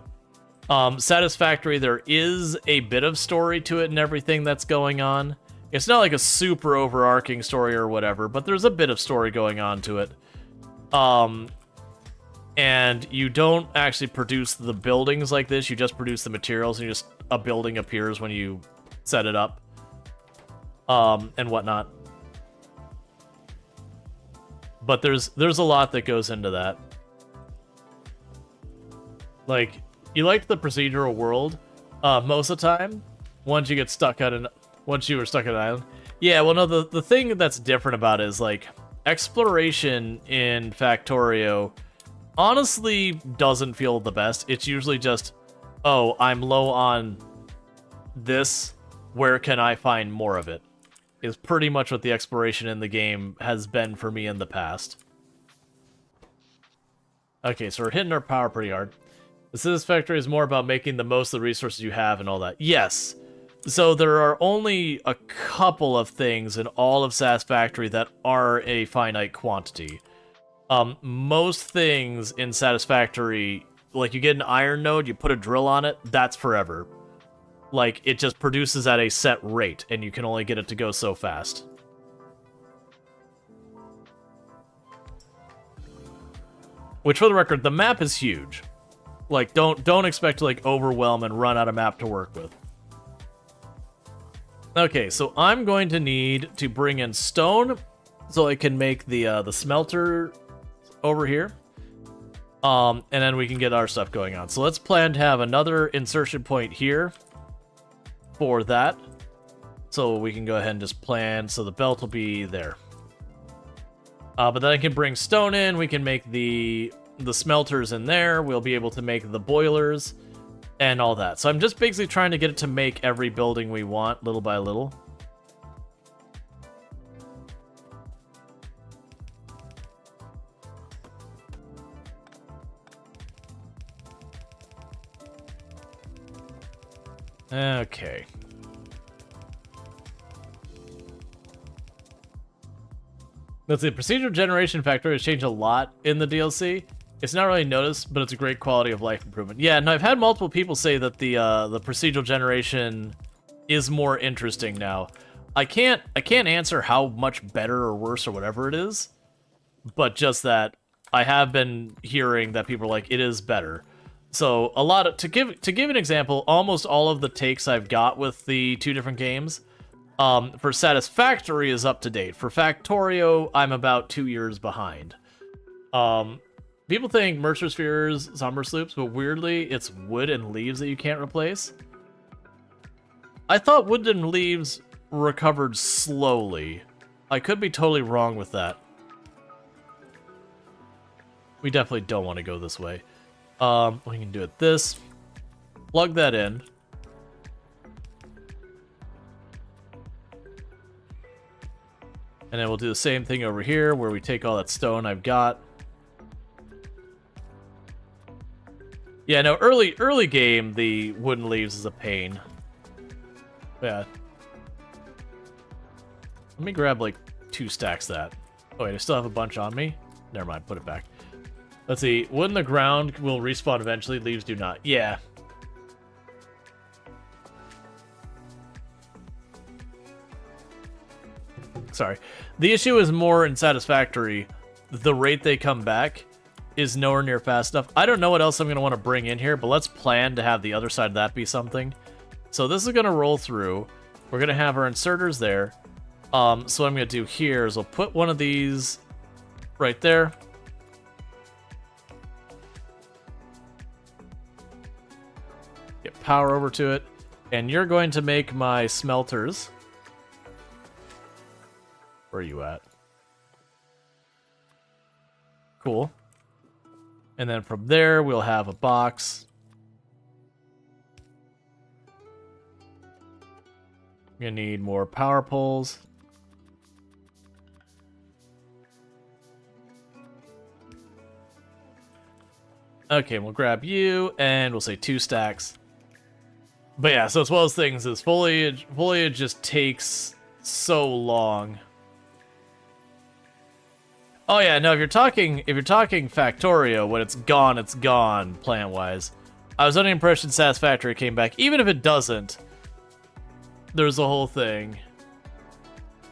Speaker 1: Satisfactory, there is a bit of story to it and everything that's going on. It's not like a super overarching story or whatever, but there's a bit of story going on to it. And you don't actually produce the buildings like this, you just produce the materials, and just a building appears when you set it up. And whatnot. But there's a lot that goes into that. Like, you liked the procedural world most of the time. Once you were stuck on an island. Yeah, well, no, the thing that's different about it is, like, exploration in Factorio honestly doesn't feel the best. It's usually just, oh, I'm low on this, where can I find more of it? Is pretty much what the exploration in the game has been for me in the past. Okay, so we're hitting our power pretty hard. The Citizen Factory is more about making the most of the resources you have and all that. Yes. So there are only a couple of things in all of Satisfactory that are a finite quantity. Most things in Satisfactory, like you get an iron node, you put a drill on it, that's forever. Like, it just produces at a set rate, and you can only get it to go so fast. Which, for the record, the map is huge. Like, don't expect to, like, overwhelm and run out of map to work with. Okay, so I'm going to need to bring in stone so I can make the smelter over here. And then we can get our stuff going on. So let's plan to have another insertion point here for that. So we can go ahead and just plan, so the belt will be there. But then I can bring stone in, we can make the smelters in there, we'll be able to make the boilers and all that. So I'm just basically trying to get it to make every building we want, little by little. Okay. Let's see, procedural generation factor has changed a lot in the DLC. It's not really noticed, but it's a great quality of life improvement. Yeah, no, I've had multiple people say that the procedural generation is more interesting now. I can't answer how much better or worse or whatever it is, but just that I have been hearing that people are like, it is better. So a lot of, to give an example, almost all of the takes I've got with the two different games, for Satisfactory is up to date. For Factorio, I'm about 2 years behind. People think Mercer Spheres, Somber Sloops, but weirdly, it's wood and leaves that you can't replace. I thought wood and leaves recovered slowly. I could be totally wrong with that. We definitely don't want to go this way. We can do it this. Plug that in. And then we'll do the same thing over here, where we take all that stone I've got. Yeah, no, early game, the wooden leaves is a pain. Yeah. Let me grab, like, 2 stacks of that. Oh, wait, I still have a bunch on me? Never mind, put it back. Let's see, wood in the ground will respawn eventually, leaves do not. Yeah. Sorry. The issue is more in Satisfactory. The rate they come back is nowhere near fast enough. I don't know what else I'm going to want to bring in here, but let's plan to have the other side of that be something. So this is going to roll through. We're going to have our inserters there. So what I'm going to do here is I'll put one of these right there. Get power over to it. And you're going to make my smelters. Where are you at? Cool. And then from there, we'll have a box. We're gonna need more power poles. Okay, we'll grab you, and we'll say 2 stacks. But yeah, so it's one of those things is foliage just takes so long. Oh yeah, no, if you're talking Factorio, when it's gone, plant-wise. I was under the impression Satisfactory came back. Even if it doesn't, there's a whole thing.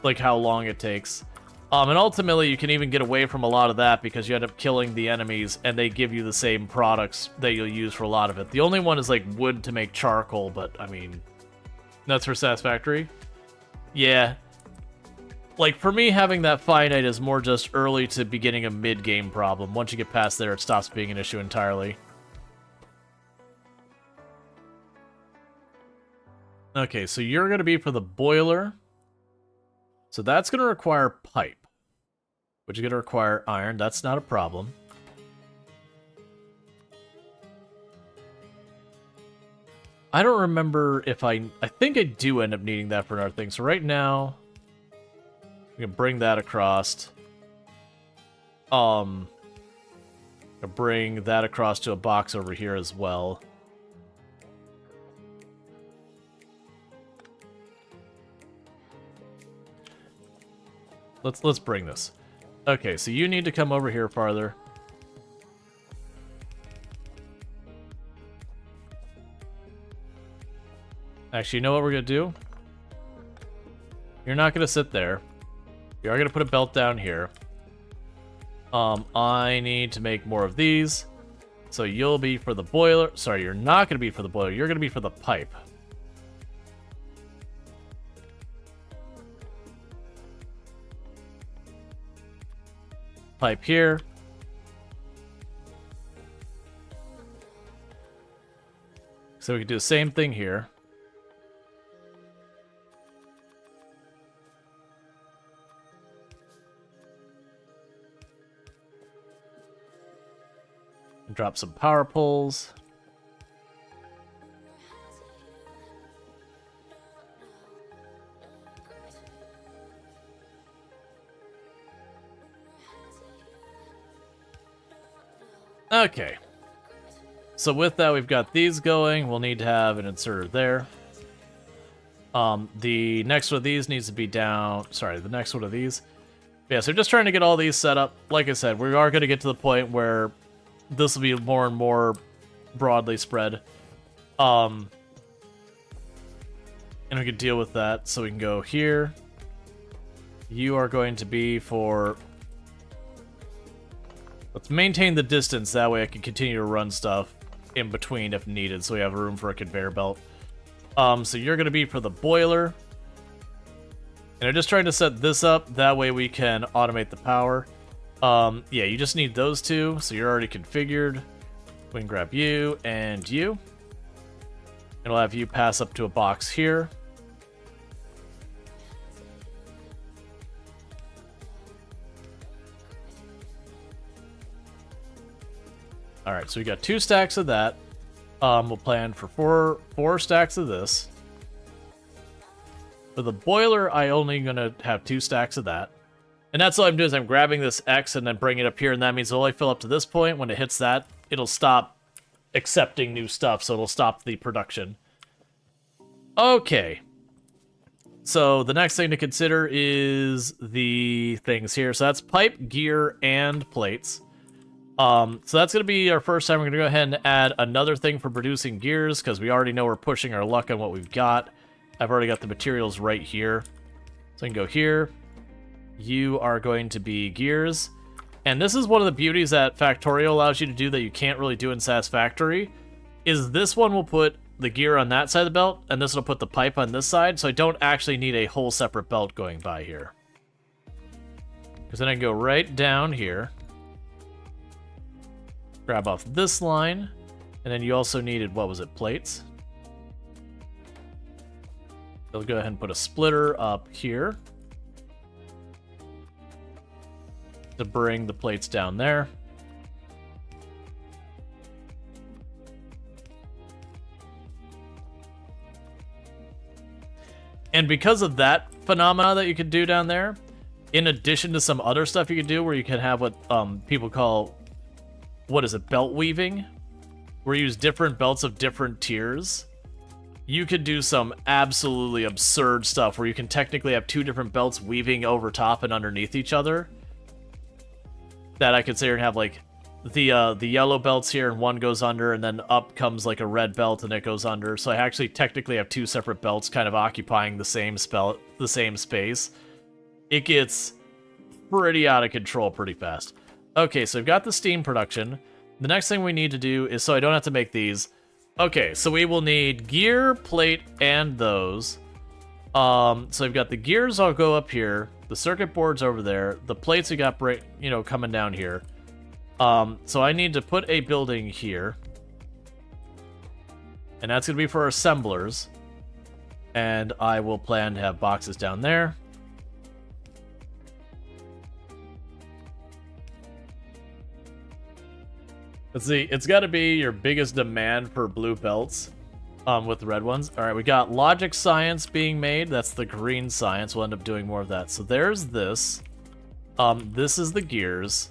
Speaker 1: Like how long it takes. And ultimately, you can even get away from a lot of that because you end up killing the enemies, and they give you the same products that you'll use for a lot of it. The only one is like wood to make charcoal, but I mean, that's for Satisfactory. Yeah. Like, for me, having that finite is more just early to beginning a mid-game problem. Once you get past there, it stops being an issue entirely. Okay, so you're going to be for the boiler. So that's going to require pipe, which is going to require iron. That's not a problem. I don't remember if I think I do end up needing that for another thing. So right now, we can bring that across. Bring that across to a box over here as well. Let's bring this. Okay, so you need to come over here farther. Actually, you know what we're gonna do? You're not gonna sit there. You are gonna put a belt down here. I need to make more of these. So you'll be for the boiler. Sorry, you're not gonna be for the boiler. You're gonna be for the pipe. Pipe here. So we can do the same thing here. And drop some power poles. Okay. So with that, we've got these going. We'll need to have an inserter there. The next one of these needs to be down. Sorry, the next one of these. Yeah, so just trying to get all these set up. Like I said, we are going to get to the point where this will be more and more broadly spread. And we can deal with that. So we can go here. You are going to be for... Let's maintain the distance, that way I can continue to run stuff in between if needed, so we have room for a conveyor belt. So you're going to be for the boiler. And I'm just trying to set this up, that way we can automate the power. Yeah, you just need those two, so you're already configured. We can grab you and you. And we'll have you pass up to a box here. Alright, so we got 2 stacks of that. We'll plan for four stacks of this. For the boiler, I only gonna have 2 stacks of that. And that's all I'm doing is I'm grabbing this X and then bringing it up here, and that means it'll only fill up to this point. When it hits that, it'll stop accepting new stuff, so it'll stop the production. Okay. So the next thing to consider is the things here. So that's pipe, gear, and plates. So that's going to be our first time. We're going to go ahead and add another thing for producing gears, because we already know we're pushing our luck on what we've got. I've already got the materials right here. So I can go here. You are going to be gears. And this is one of the beauties that Factorio allows you to do that you can't really do in Satisfactory, is this one will put the gear on that side of the belt, and this will put the pipe on this side, so I don't actually need a whole separate belt going by here. Because then I can go right down here. Grab off this line, and then you also needed, what was it, plates? They'll go ahead and put a splitter up here to bring the plates down there. And because of that phenomena that you could do down there, in addition to some other stuff you could do where you can have what people call, what is it, belt weaving, where you use different belts of different tiers, you could do some absolutely absurd stuff where you can technically have 2 different belts weaving over top and underneath each other. That I could sit here and have like the yellow belts here, and one goes under, and then up comes like a red belt and it goes under. So I actually technically have 2 separate belts kind of occupying the same space. It gets pretty out of control pretty fast. Okay, so we've got the steam production. The next thing we need to do is, so I don't have to make these. Okay, so we will need gear, plate, and those. So we've got the gears, I'll go up here. The circuit board's over there. The plates we got, coming down here. So I need to put a building here. And that's going to be for assemblers. And I will plan to have boxes down there. Let's see, it's got to be your biggest demand for blue belts with the red ones. All right, we got logic science being made. That's the green science. We'll end up doing more of that. So there's this. This is the gears.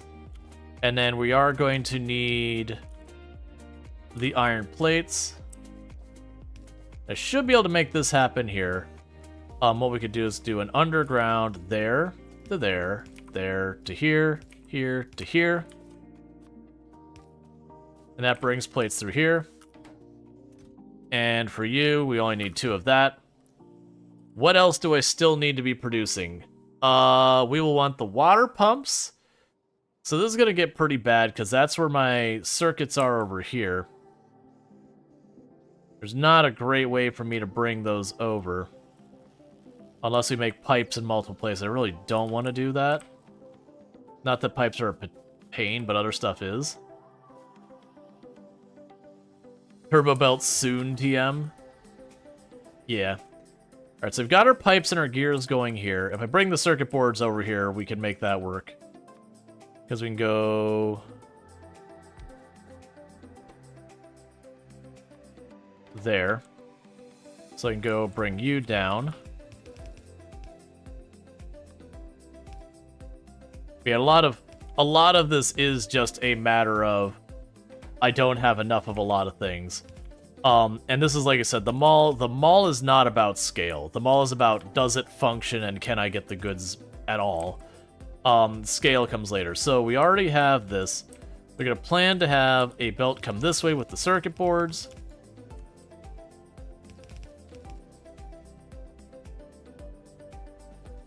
Speaker 1: And then we are going to need the iron plates. I should be able to make this happen here. What we could do is do an underground there to there, there to here, here to here. And that brings plates through here. And for you, we only need 2 of that. What else do I still need to be producing? We will want the water pumps. So this is going to get pretty bad because that's where my circuits are over here. There's not a great way for me to bring those over. Unless we make pipes in multiple places. I really don't want to do that. Not that pipes are a pain, but other stuff is. Turbo belt soon, TM. Yeah. Alright, so we've got our pipes and our gears going here. If I bring the circuit boards over here, we can make that work. Because we can go... there. So I can go bring you down. Yeah, a lot of this is just a matter of I don't have enough of a lot of things. And this is, like I said, the mall is not about scale. The mall is about does it function and can I get the goods at all. Scale comes later. So we already have this. We're going to plan to have a belt come this way with the circuit boards.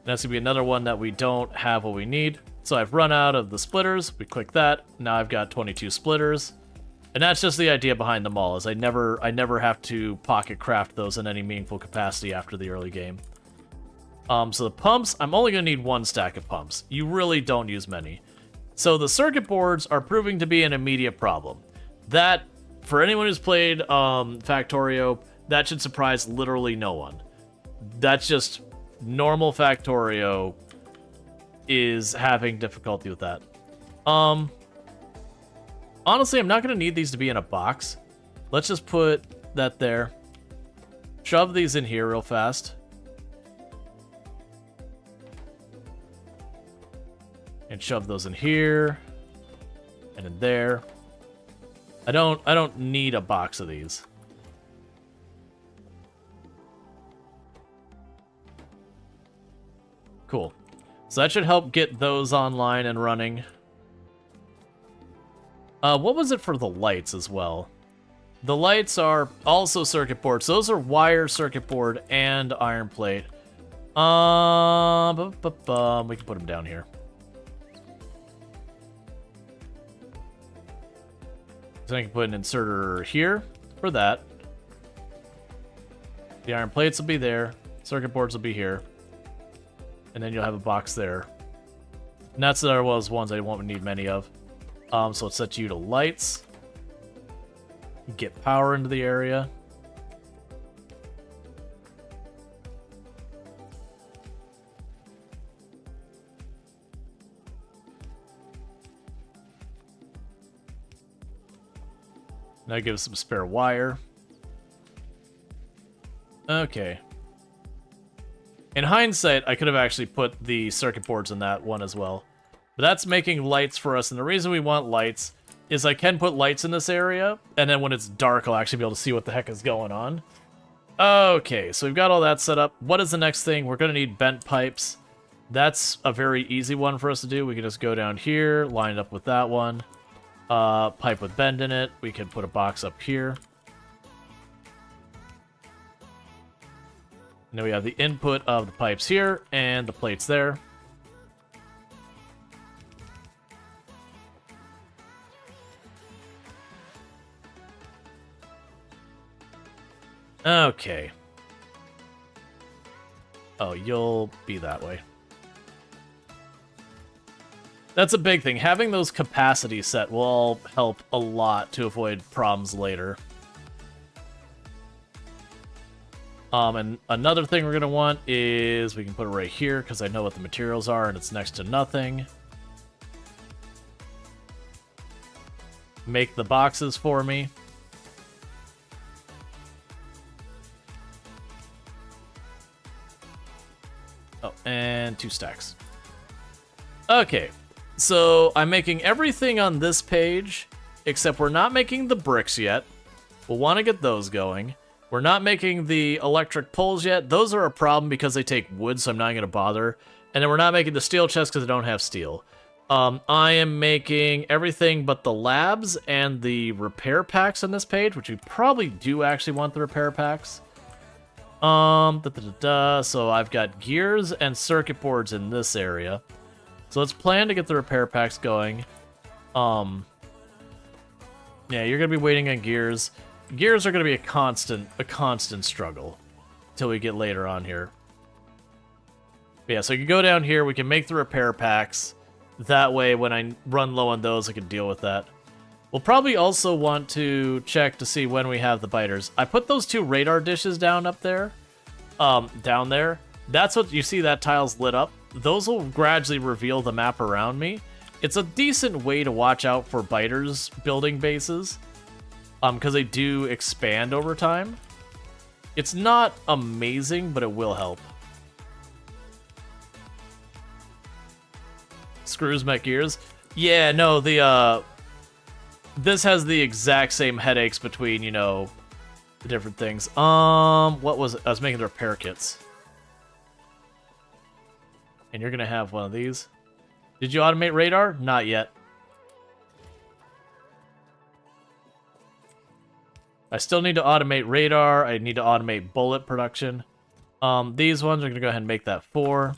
Speaker 1: That's going to be another one that we don't have what we need. So I've run out of the splitters. We click that. Now I've got 22 splitters. And that's just the idea behind the mall, is I never have to pocket craft those in any meaningful capacity after the early game. So the pumps, I'm only going to need 1 stack of pumps. You really don't use many. So the circuit boards are proving to be an immediate problem. That, for anyone who's played Factorio, that should surprise literally no one. That's just normal Factorio is having difficulty with that. Honestly, I'm not going to need these to be in a box. Let's just put that there. Shove these in here real fast. And shove those in here. And in there. I don't need a box of these. Cool. So that should help get those online and running. What was it for the lights as well? The lights are also circuit boards. Those are wire circuit board and iron plate. We can put them down here. So I can put an inserter here for that. The iron plates will be there. Circuit boards will be here. And then you'll have a box there. And that's the other ones I won't need many of. So it sets you to lights. Get power into the area. Now give us some spare wire. Okay. In hindsight, I could have actually put the circuit boards in that one as well. But that's making lights for us, and the reason we want lights is I can put lights in this area, and then when it's dark, I'll actually be able to see what the heck is going on. Okay, so we've got all that set up. What is the next thing? We're going to need bent pipes. That's a very easy one for us to do. We can just go down here, line it up with that one. Pipe with bend in it. We can put a box up here. And then we have the input of the pipes here, and the plates there. Okay. Oh, you'll be that way. That's a big thing. Having those capacities set will all help a lot to avoid problems later. And another thing we're going to want is we can put it right here because I know what the materials are and it's next to nothing. Make the boxes for me. Oh, and 2 stacks. Okay, so I'm making everything on this page, except we're not making the bricks yet. We'll want to get those going. We're not making the electric poles yet. Those are a problem because they take wood, so I'm not going to bother. And then we're not making the steel chests because I don't have steel. I am making everything but the labs and the repair packs on this page, which we probably do actually want the repair packs. So I've got gears and circuit boards in this area. So let's plan to get the repair packs going. Yeah, you're gonna be waiting on gears. Gears are gonna be a constant struggle until we get later on here. But yeah, so you can go down here, we can make the repair packs. That way, when I run low on those, I can deal with that. We'll probably also want to check to see when we have the biters. I put those 2 radar dishes down up there. Down there. That's what you see, that tile's lit up. Those will gradually reveal the map around me. It's a decent way to watch out for biters building bases. Because they do expand over time. It's not amazing, but it will help. Screws met gears. Yeah, no, this has the exact same headaches between, you know, the different things. What was it? I was making the repair kits. And you're gonna have one of these. Did you automate radar? Not yet. I still need to automate radar. I need to automate bullet production. These ones are gonna go ahead and make that 4.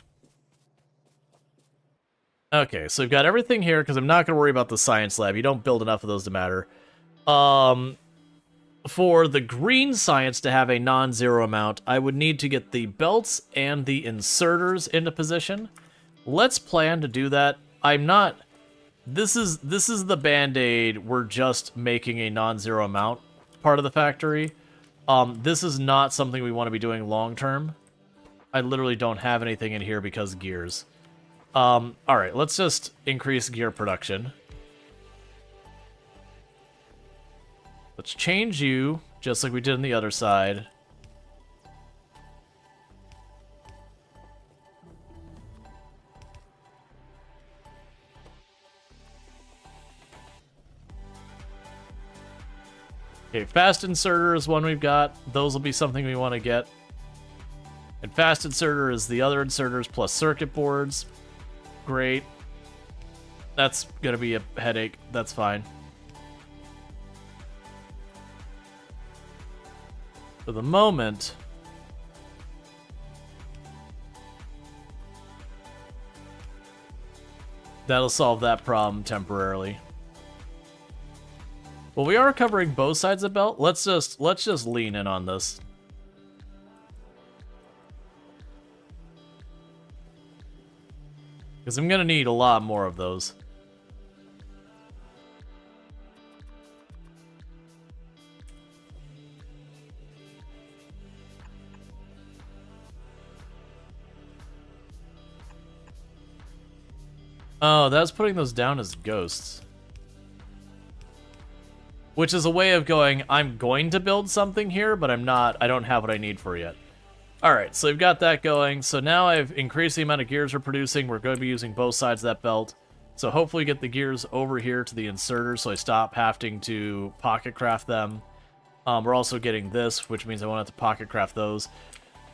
Speaker 1: Okay, so we've got everything here because I'm not going to worry about the science lab. You don't build enough of those to matter. For the green science to have a non-zero amount, I would need to get the belts and the inserters into position. Let's plan to do that. I'm not... This is the band-aid. We're just making a non-zero amount part of the factory. This is not something we want to be doing long-term. I literally don't have anything in here because gears. Alright, let's just increase gear production. Let's change you, just like we did on the other side. Okay, fast inserter is one we've got. Those will be something we want to get. And fast inserter is the other inserters plus circuit boards. Great. That's gonna be a headache. That's fine. For the moment, that'll solve that problem temporarily. Well, we are covering both sides of the belt. Let's just lean in on this. Because I'm going to need a lot more of those. Oh, that's putting those down as ghosts. Which is a way of going, I'm going to build something here, but I don't have what I need for it yet. Alright, so we've got that going. So now I've increased the amount of gears we're producing. We're going to be using both sides of that belt. So hopefully get the gears over here to the inserters so I stop having to pocket craft them. We're also getting this, which means I won't have to pocket craft those.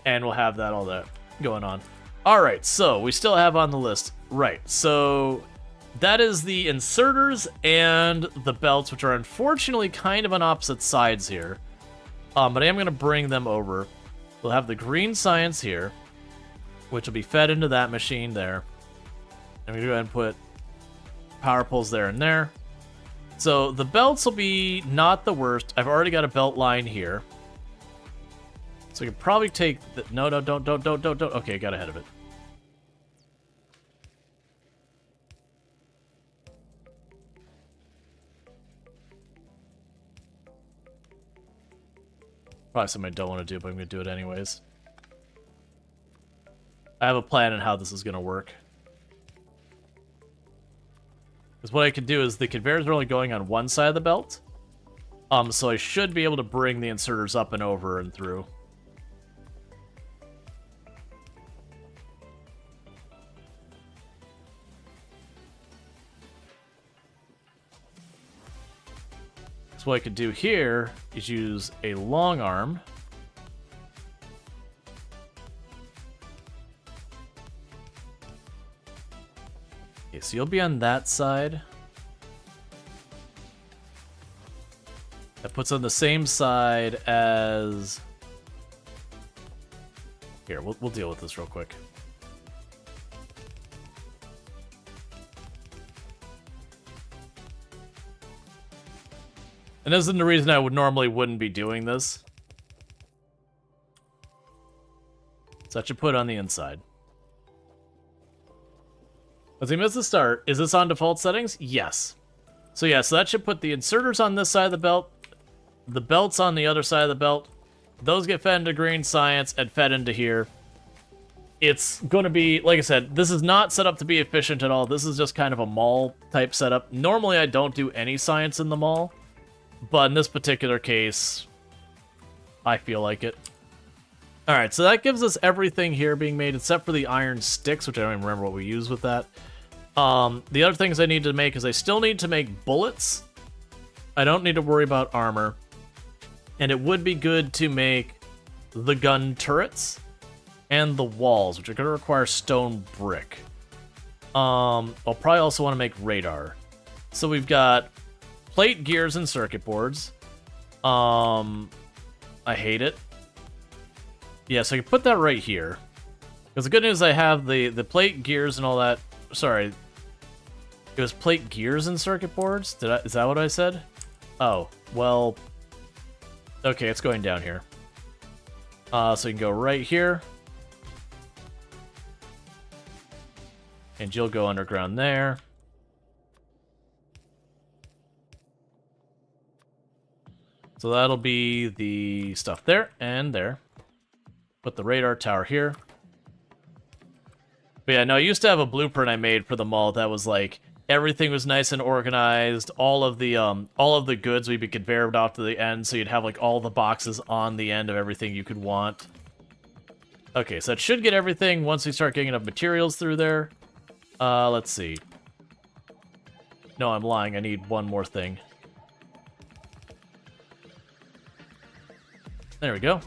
Speaker 1: And we'll have that all that going on. Alright, so we still have on the list. Right, so that is the inserters and the belts, which are unfortunately kind of on opposite sides here. But I am going to bring them over. We'll have the green science here, which will be fed into that machine there. And we go ahead and put power poles there and there. So the belts will be not the worst. I've already got a belt line here. So we can probably take the... No, don't. Okay, got ahead of it. Probably something I don't want to do, but I'm going to do it anyways. I have a plan on how this is going to work. Because what I can do is the conveyors are only going on one side of the belt. So I should be able to bring the inserters up and over and through. So what I could do here is use a long arm. Okay, so you'll be on that side. That puts on the same side as... Here, we'll deal with this real quick. And this isn't the reason I wouldn't be doing this. So that should put it on the inside. As we missed the start, is this on default settings? Yes. So yeah, so that should put the inserters on this side of the belt, the belts on the other side of the belt. Those get fed into green science and fed into here. It's going to be, like I said, this is not set up to be efficient at all. This is just kind of a mall type setup. Normally I don't do any science in the mall. But in this particular case, I feel like it. Alright, so that gives us everything here being made except for the iron sticks, which I don't even remember what we used with that. The other things I need to make is I still need to make bullets. I don't need to worry about armor. And it would be good to make the gun turrets and the walls, which are going to require stone brick. I'll probably also want to make radar. So we've got plate, gears, and circuit boards. I hate it. Yeah, so I can put that right here. Because the good news, I have the plate, gears, and all that. Sorry. It was plate, gears, and circuit boards? Is that what I said? Oh, well... Okay, it's going down here. So you can go right here. And you'll go underground there. So that'll be the stuff there and there. Put the radar tower here. But yeah, no, I used to have a blueprint I made for the mall that was like everything was nice and organized. All of the goods would be conveyored off to the end, so you'd have like all the boxes on the end of everything you could want. Okay, so that should get everything once we start getting enough materials through there. Let's see. No, I'm lying. I need one more thing. There we go.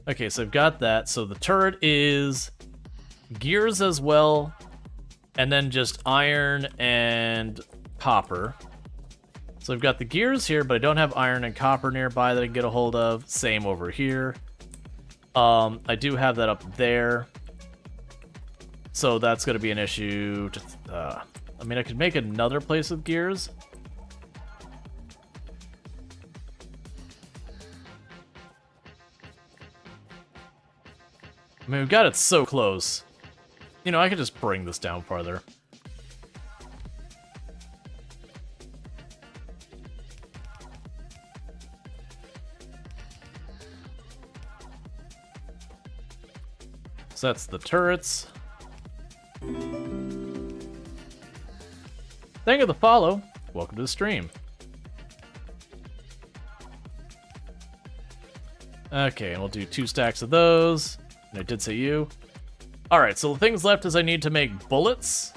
Speaker 1: Okay, so I've got that. So the turret is gears as well, and then just iron and copper. So I've got the gears here, but I don't have iron and copper nearby that I can get a hold of. Same over here. I do have that up there. So that's going to be an issue. I mean, I could make another place with gears. I mean, we've got it so close. You know, I could just bring this down farther. So that's the turrets. Thank you for the follow. Welcome to the stream. Okay, and we'll do 2 stacks of those. And I did say you. Alright, so the things left is I need to make bullets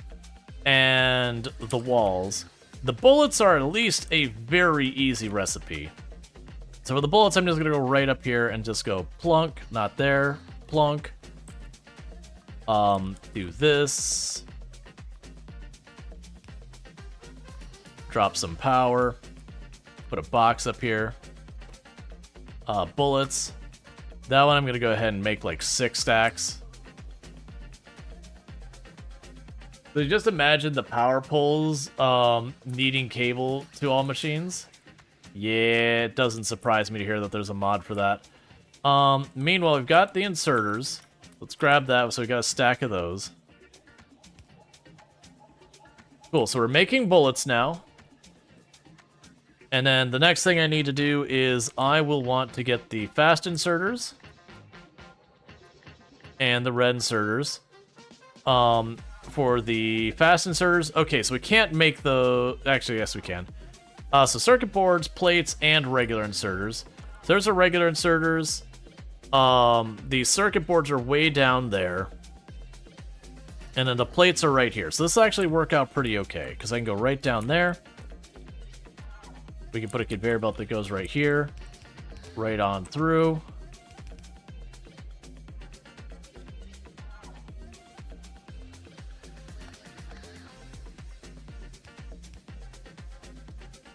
Speaker 1: and the walls. The bullets are at least a very easy recipe. So for the bullets, I'm just going to go right up here and just go plunk, not there, plunk. Do this. Drop some power. Put a box up here. Bullets. That one I'm going to go ahead and make like 6 stacks. So just imagine the power poles needing cable to all machines. Yeah, it doesn't surprise me to hear that there's a mod for that. Meanwhile, we've got the inserters. Let's grab that, so we got a stack of those. Cool, so we're making bullets now. And then the next thing I need to do is I will want to get the fast inserters and the red inserters. For the fast inserters, okay, so we can't make the... Actually, yes, we can. So circuit boards, plates, and regular inserters. So there's our regular inserters. The circuit boards are way down there. And then the plates are right here. So this will actually work out pretty okay, because I can go right down there. We can put a conveyor belt that goes right here, right on through.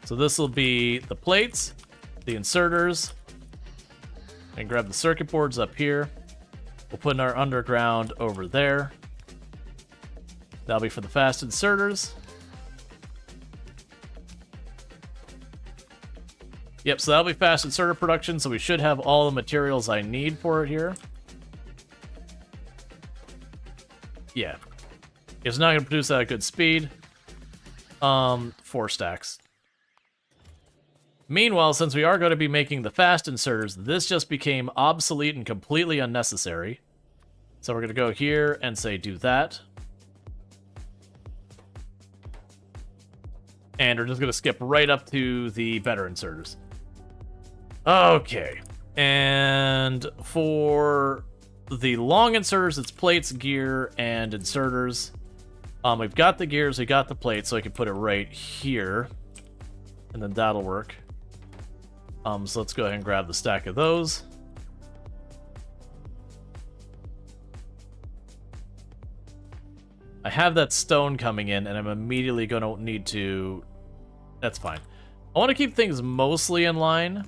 Speaker 1: So this will be the plates, the inserters, and grab the circuit boards up here. We'll put in our underground over there. That'll be for the fast inserters. Yep, so that'll be fast inserter production, so we should have all the materials I need for it here. Yeah. It's not going to produce at a good speed. 4 stacks. Meanwhile, since we are going to be making the fast inserters, this just became obsolete and completely unnecessary. So we're going to go here and say do that. And we're just going to skip right up to the better inserters. Okay. And for the long inserters, it's plates, gear, and inserters. We've got the gears, we got the plates, so I can put it right here. And then that'll work. So let's go ahead and grab the stack of those. I have that stone coming in, and I'm immediately going to need to... That's fine. I want to keep things mostly in line.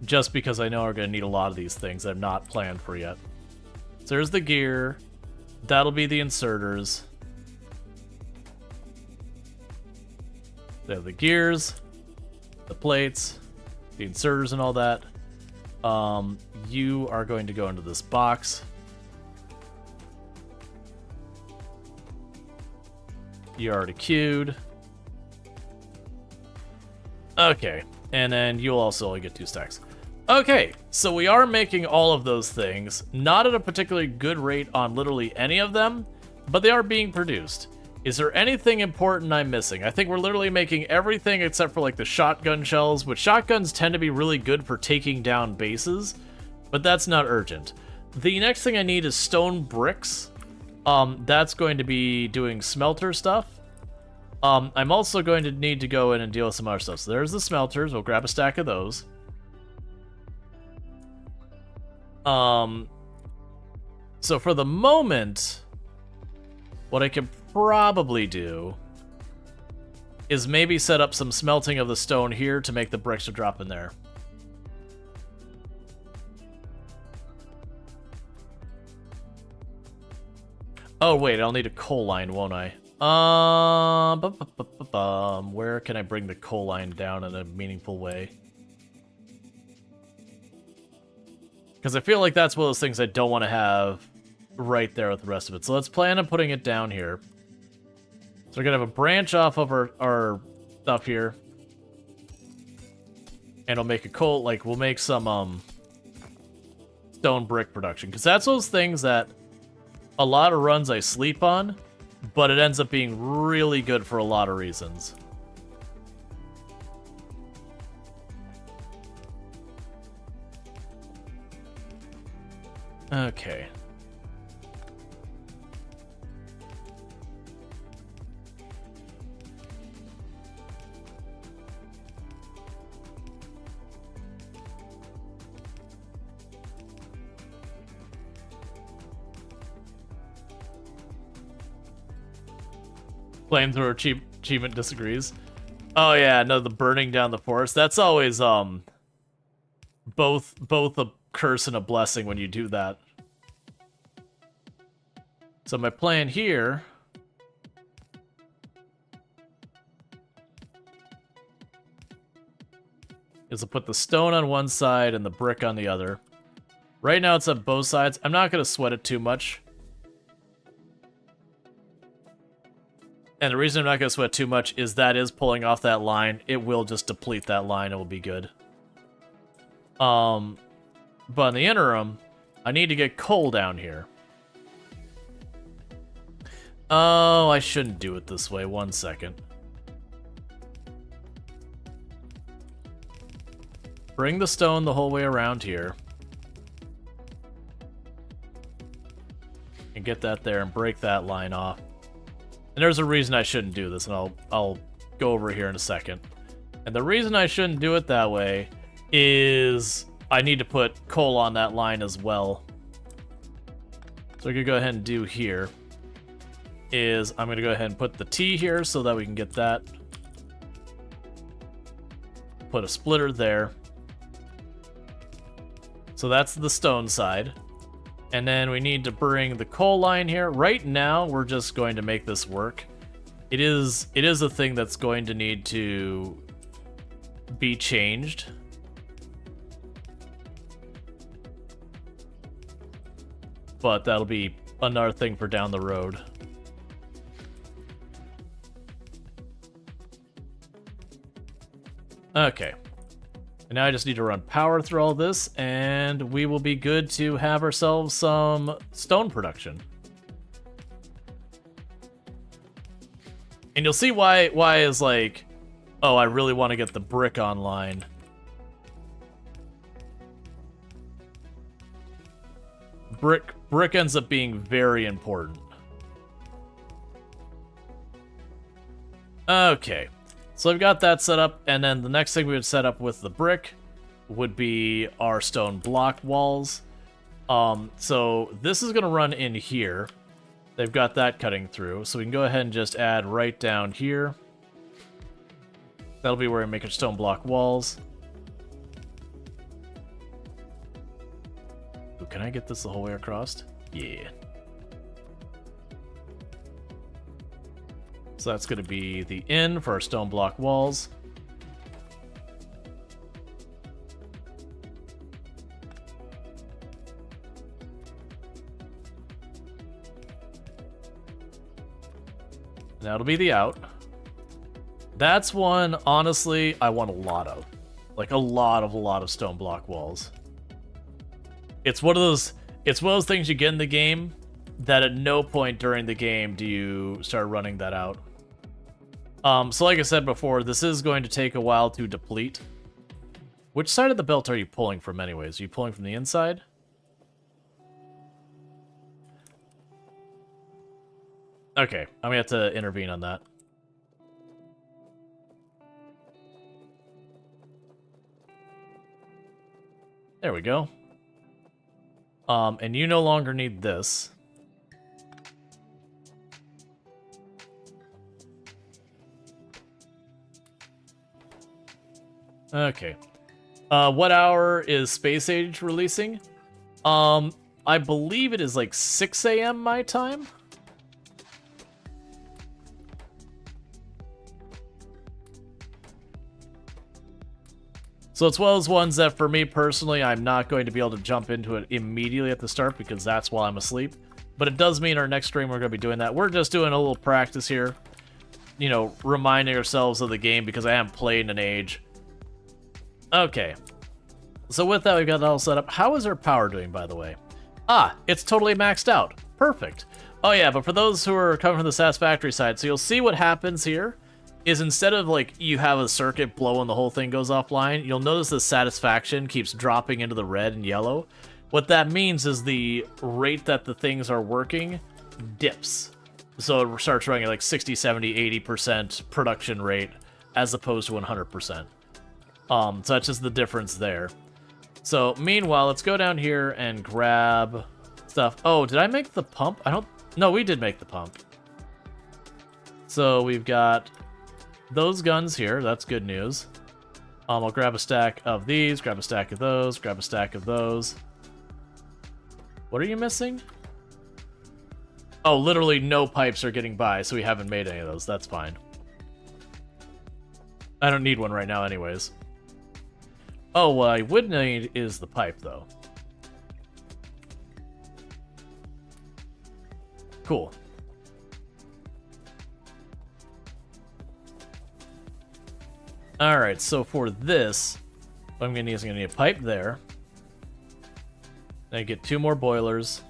Speaker 1: Just because I know we're going to need a lot of these things that I'm not planned for yet. So there's the gear. That'll be the inserters. They have the gears, the plates, the inserters, and all that. You are going to go into this box. You already queued. Okay, and then you'll also only get 2 stacks. Okay, so we are making all of those things, not at a particularly good rate on literally any of them, but they are being produced. Is there anything important I'm missing? I think we're literally making everything except for like the shotgun shells, which shotguns tend to be really good for taking down bases, but that's not urgent. The next thing I need is stone bricks. That's going to be doing smelter stuff. I'm also going to need to go in and deal with some other stuff. So there's the smelters. We'll grab a stack of those. So for the moment, what I can probably do is maybe set up some smelting of the stone here to make the bricks to drop in there. Oh wait, I'll need a coal line, won't I? Where can I bring the coal line down in a meaningful way? Because I feel like that's one of those things I don't want to have right there with the rest of it. So let's plan on putting it down here. So we're going to have a branch off of our stuff here. And we'll make a coal, like, we'll make some stone brick production. Because that's those things that a lot of runs I sleep on, but it ends up being really good for a lot of reasons. Okay. Flamethrower achievement disagrees. Oh yeah, no, the burning down the forest. That's always both a curse and a blessing when you do that. So my plan here is to put the stone on one side and the brick on the other. Right now it's on both sides. I'm not going to sweat it too much. And the reason I'm not going to sweat too much is that is pulling off that line. It will just deplete that line. It will be good. But in the interim, I need to get coal down here. Oh, I shouldn't do it this way. 1 second. Bring the stone the whole way around here. And get that there and break that line off. And there's a reason I shouldn't do this, and I'll go over here in a second. And the reason I shouldn't do it that way is I need to put coal on that line as well. So I could go ahead and do here is I'm going to go ahead and put the T here so that we can get that. Put a splitter there. So that's the stone side. And then we need to bring the coal line here. Right now, we're just going to make this work. It is a thing that's going to need to be changed. But that'll be another thing for down the road. Okay. And now I just need to run power through all this, and we will be good to have ourselves some stone production. And you'll see why is like, oh, I really want to get the brick online. Brick ends up being very important. Okay. So I've got that set up, and then the next thing we would set up with the brick would be our stone block walls. So this is going to run in here. They've got that cutting through, so we can go ahead and just add right down here. That'll be where we make our stone block walls. Ooh, can I get this the whole way across? Yeah. So that's going to be the in for our stone block walls. And that'll be the out. That's one, honestly, I want a lot of. Like, a lot of stone block walls. It's one of those things you get in the game that at no point during the game do you start running that out. So like I said before, this is going to take a while to deplete. Which side of the belt are you pulling from anyways? Are you pulling from the inside? Okay, I'm gonna have to intervene on that. There we go. And you no longer need this. Okay. What hour is Space Age releasing? I believe it is like 6 a.m. my time. So it's one of those ones that for me personally, I'm not going to be able to jump into it immediately at the start because that's while I'm asleep. But it does mean our next stream we're going to be doing that. We're just doing a little practice here. You know, reminding ourselves of the game because I haven't played in an age. Okay. So with that, we've got it all set up. How is our power doing, by the way? Ah, it's totally maxed out. Perfect. Oh yeah, but for those who are coming from the Satisfactory side, so you'll see what happens here is instead of like you have a circuit blow and the whole thing goes offline, you'll notice the satisfaction keeps dropping into the red and yellow. What that means is the rate that the things are working dips. So it starts running at like 60, 70, 80% production rate as opposed to 100%. So that's just the difference there. So meanwhile, let's go down here and grab stuff. Oh, did I make the pump? No, we did make the pump. So we've got those guns here. That's good news. I'll grab a stack of these, grab a stack of those, grab a stack of those. What are you missing? Oh, literally no pipes are getting by, so we haven't made any of those. That's fine. I don't need one right now anyways. Oh, what I would need is the pipe, though. Cool. Alright, so for this, what I'm going to need is I'm going to need a pipe there. Then I get 2 more boilers.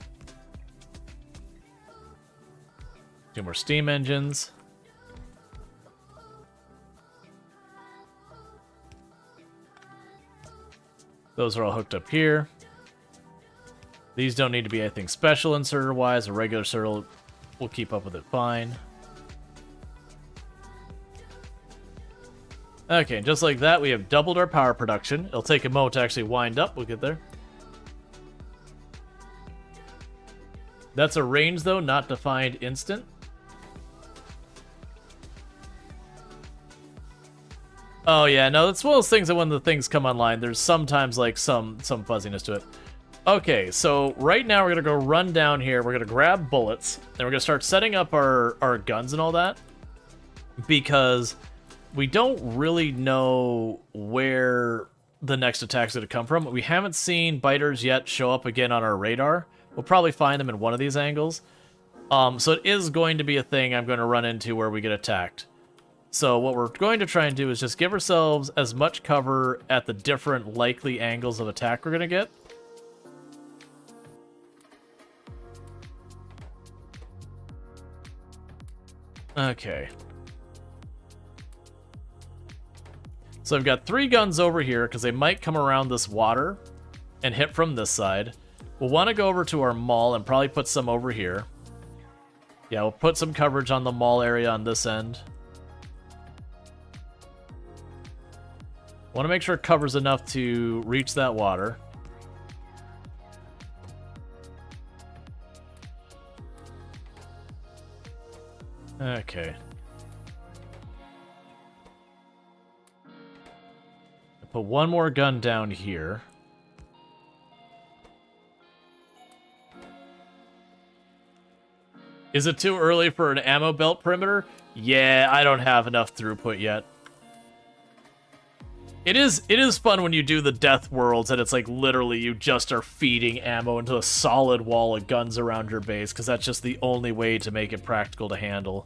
Speaker 1: 2 more steam engines. Those are all hooked up here. These don't need to be anything special inserter-wise. A regular inserter will keep up with it fine. Okay, just like that, we have doubled our power production. It'll take a moment to actually wind up. We'll get there. That's a range, though, not defined instant. Oh, yeah, no, that's one of those things that when the things come online, there's sometimes, like, some fuzziness to it. Okay, so right now we're going to go run down here. We're going to grab bullets, and we're going to start setting up our guns and all that. Because we don't really know where the next attack's going to come from. We haven't seen biters yet show up again on our radar. We'll probably find them in one of these angles. So it is going to be a thing I'm going to run into where we get attacked. So what we're going to try and do is just give ourselves as much cover at the different likely angles of attack we're going to get. Okay. So I've got 3 guns over here because they might come around this water and hit from this side. We'll want to go over to our mall and probably put some over here. Yeah, we'll put some coverage on the mall area on this end. Want to make sure it covers enough to reach that water. Okay. Put one more gun down here. Is it too early for an ammo belt perimeter? Yeah, I don't have enough throughput yet. It is fun when you do the death worlds and it's like literally you just are feeding ammo into a solid wall of guns around your base because that's just the only way to make it practical to handle.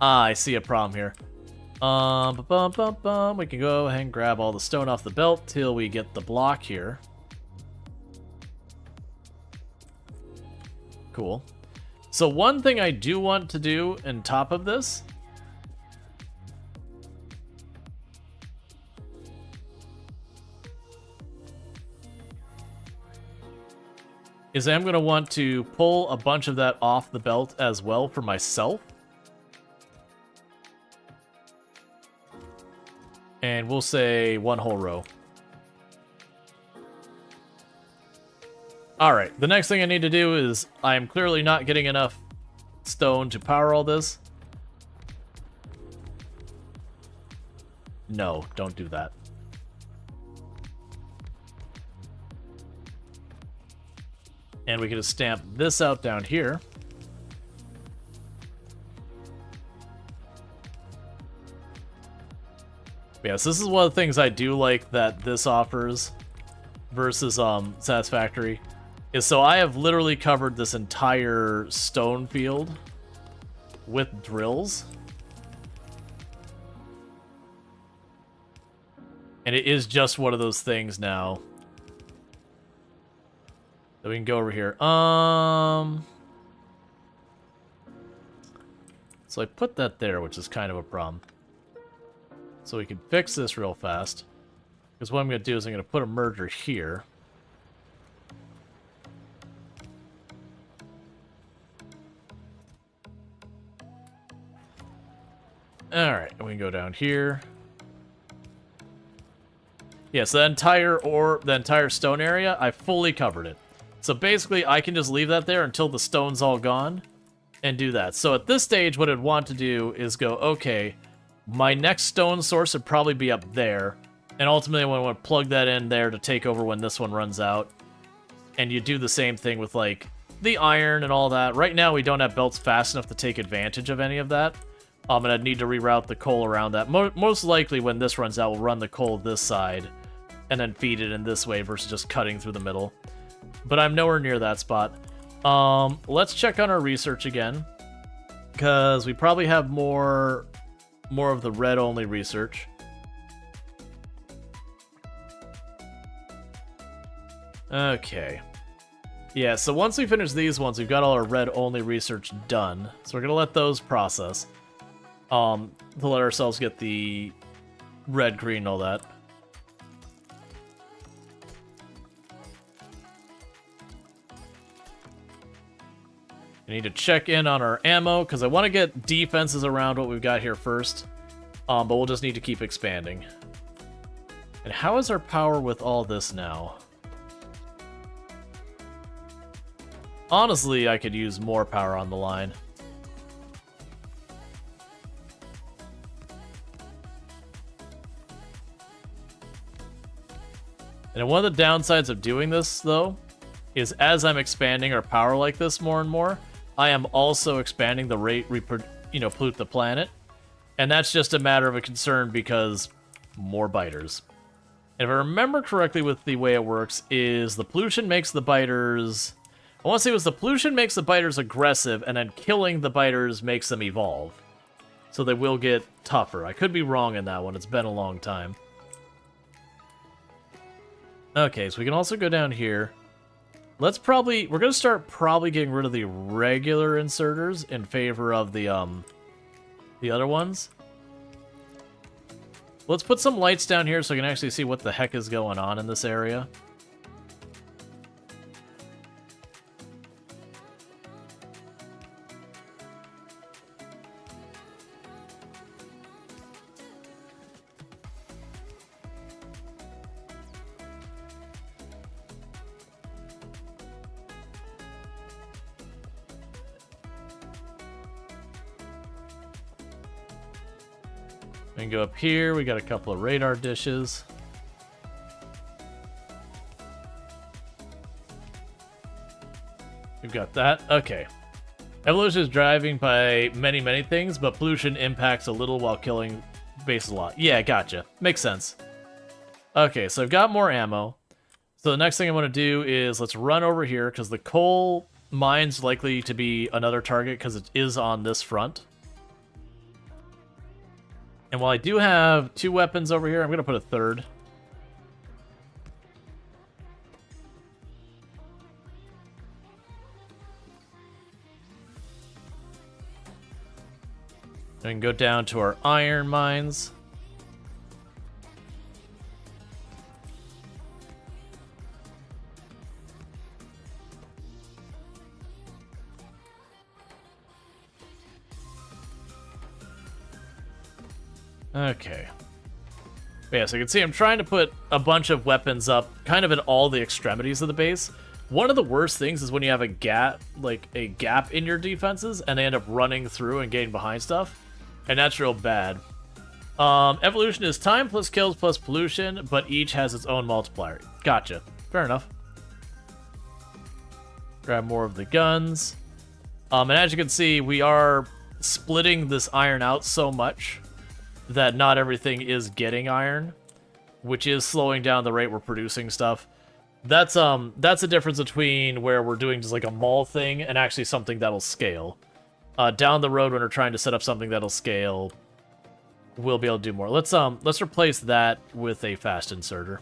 Speaker 1: Ah, I see a problem here. We can go ahead and grab all the stone off the belt till we get the block here. Cool. So one thing I do want to do on top of this is I'm going to want to pull a bunch of that off the belt as well for myself. And we'll say 1 whole row. Alright, the next thing I need to do is I'm clearly not getting enough stone to power all this. No, don't do that. And we can just stamp this out down here. Yes, this is one of the things I do like that this offers versus Satisfactory. Is so I have literally covered this entire stone field with drills. And it is just one of those things now. So we can go over here. So I put that there, which is kind of a problem. So we can fix this real fast. Because what I'm going to do is I'm going to put a merger here. Alright, we can go down here. Yeah, so the entire stone area, I fully covered it. So basically, I can just leave that there until the stone's all gone and do that. So at this stage, what I'd want to do is go, okay, my next stone source would probably be up there. And ultimately, I want to plug that in there to take over when this one runs out. And you do the same thing with, like, the iron and all that. Right now, we don't have belts fast enough to take advantage of any of that. And I'd need to reroute the coal around that. Most likely, when this runs out, we'll run the coal this side and then feed it in this way versus just cutting through the middle. But I'm nowhere near that spot. Let's check on our research again, because we probably have more of the red-only research. Okay. Yeah, so once we finish these ones, we've got all our red-only research done. So we're going to let those process. To let ourselves get the red, green, and all that. I need to check in on our ammo, because I want to get defenses around what we've got here first. But we'll just need to keep expanding. And how is our power with all this now? Honestly, I could use more power on the line. And one of the downsides of doing this, though, is as I'm expanding our power like this more and more, I am also expanding the rate we pollute the planet. And that's just a matter of a concern because more biters. And if I remember correctly with the way it works, is the pollution makes the biters... I want to say it was the pollution makes the biters aggressive, and then killing the biters makes them evolve. So they will get tougher. I could be wrong in that one. It's been a long time. Okay, so we can also go down here. We're going to start probably getting rid of the regular inserters in favor of the other ones. Let's put some lights down here so I can actually see what the heck is going on in this area. We can go up here. We got a couple of radar dishes. We've got that. Okay. Evolution is driving by many, many things, but pollution impacts a little while killing bases a lot. Yeah, gotcha. Makes sense. Okay, so I've got more ammo. So the next thing I want to do is let's run over here, because the coal mine's likely to be another target, because it is on this front. And while I do have 2 weapons over here, I'm going to put a third. And go down to our iron mines. Okay. Yeah, so you can see I'm trying to put a bunch of weapons up kind of at all the extremities of the base. One of the worst things is when you have a gap in your defenses and they end up running through and getting behind stuff. And that's real bad. Evolution is time plus kills plus pollution, but each has its own multiplier. Gotcha. Fair enough. Grab more of the guns. And as you can see, we are splitting this iron out so much that not everything is getting iron, which is slowing down the rate we're producing stuff. That's a difference between where we're doing just like a mall thing and actually something that'll scale. Down the road when we're trying to set up something that'll scale, we'll be able to do more. Let's replace that with a fast inserter.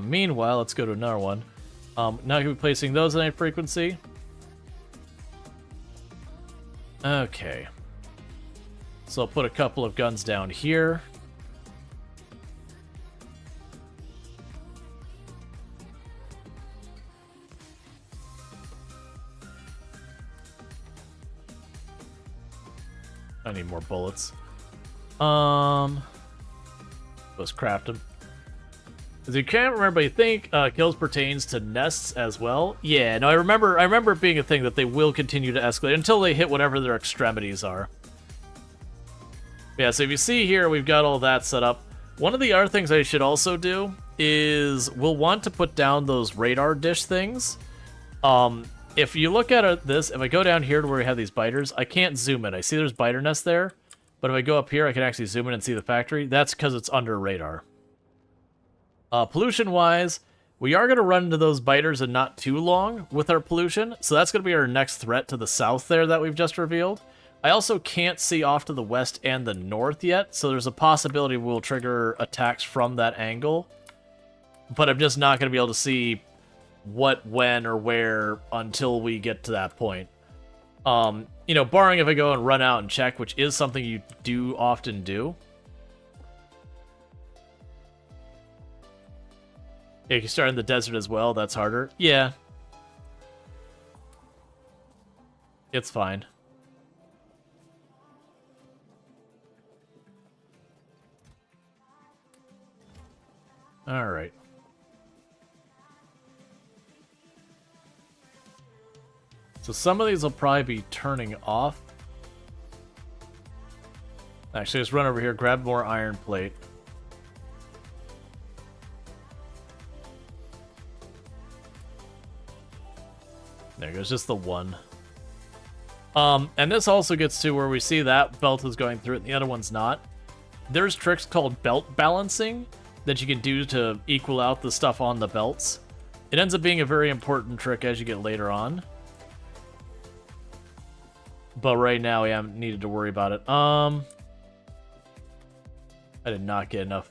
Speaker 1: Meanwhile, let's go to another one. Now you're placing those at a frequency. Okay. So I'll put a couple of guns down here. I need more bullets. Let's craft them. As you can't remember, I think kills pertains to nests as well. Yeah, no, I remember it being a thing that they will continue to escalate until they hit whatever their extremities are. Yeah, so if you see here, we've got all that set up. One of the other things I should also do is we'll want to put down those radar dish things. If you look at this, if I go down here to where we have these biters, I can't zoom in. I see there's biter nests there, but if I go up here, I can actually zoom in and see the factory. That's because it's under radar. Pollution-wise, we are going to run into those biters in not too long with our pollution, so that's going to be our next threat to the south there that we've just revealed. I also can't see off to the west and the north yet, so there's a possibility we'll trigger attacks from that angle, but I'm just not going to be able to see what, when, or where until we get to that point. You know, barring if I go and run out and check, which is something you do often do. Yeah, you can start in the desert as well, that's harder. Yeah. It's fine. Alright. So some of these will probably be turning off. Actually, let's run over here, grab more iron plate. There goes just the one. And this also gets to where we see that belt is going through it and the other one's not. There's tricks called belt balancing that you can do to equal out the stuff on the belts. It ends up being a very important trick as you get later on. But right now we haven't needed to worry about it. I did not get enough.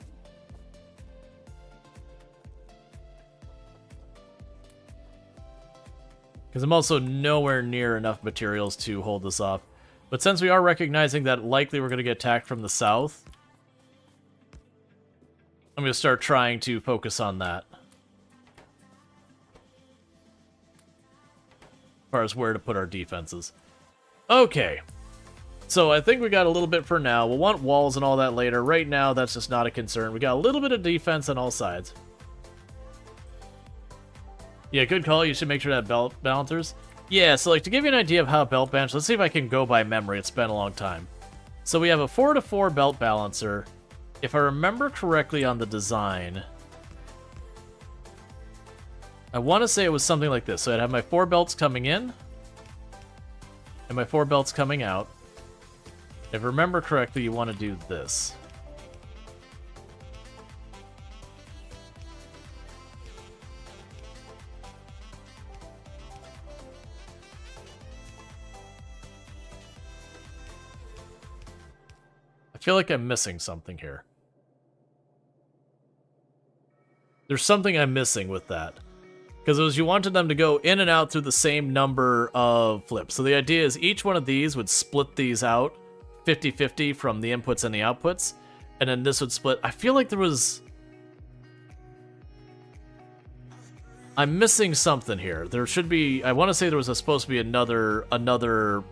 Speaker 1: Because I'm also nowhere near enough materials to hold this off. But since we are recognizing that likely we're going to get attacked from the south, I'm going to start trying to focus on that. As far as where to put our defenses. Okay. So I think we got a little bit for now. We'll want walls and all that later. Right now, that's just not a concern. We got a little bit of defense on all sides. Yeah, good call. You should make sure to have belt balancers. Yeah, so like to give you an idea of how belt balance, let's see if I can go by memory. It's been a long time. So we have a 4-to-4 belt balancer. If I remember correctly on the design, I want to say it was something like this. So I'd have my 4 belts coming in and my 4 belts coming out. If I remember correctly, you want to do this. I feel like I'm missing something here. There's something I'm missing with that. Because it was you wanted them to go in and out through the same number of flips. So the idea is each one of these would split these out 50-50 from the inputs and the outputs. And then this would split. I feel like there was... I'm missing something here. There should be... I want to say there was supposed to be another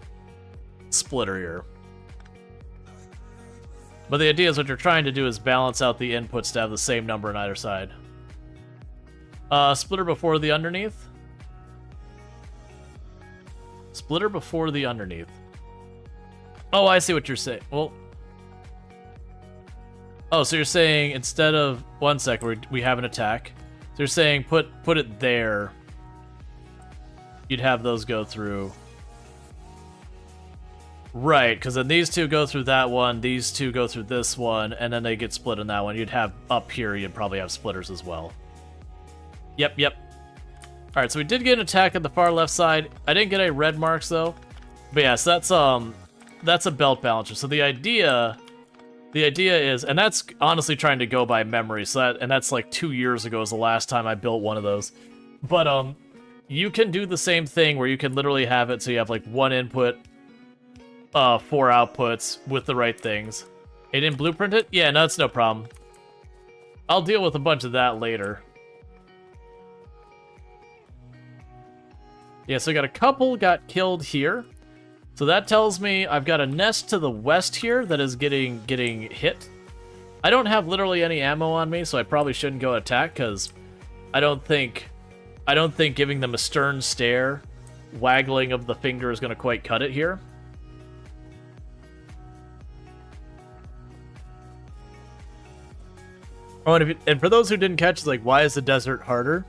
Speaker 1: splitter here. But the idea is what you're trying to do is balance out the inputs to have the same number on either side. Splitter before the underneath. Splitter before the underneath. Oh, I see what you're saying. Well... Oh, so you're saying instead of... One sec, we have an attack. So you're saying put it there. You'd have those go through... Right, because then these two go through that one, these two go through this one, and then they get split in that one. You'd have up here, you'd probably have splitters as well. Yep. Alright, so we did get an attack at the far left side. I didn't get any red marks, though. But yeah, so that's a belt balancer. So the idea is, and that's honestly trying to go by memory, so that's like 2 years ago is the last time I built one of those. But, you can do the same thing where you can literally have it so you have like one input, 4 outputs with the right things. It didn't blueprint it? Yeah, no, it's no problem. I'll deal with a bunch of that later. Yeah, so I got a couple got killed here. So that tells me I've got a nest to the west here that is getting hit. I don't have literally any ammo on me, so I probably shouldn't go attack, because I don't think giving them a stern stare, waggling of the finger is going to quite cut it here. Oh, and for those who didn't catch, like, why is the desert harder?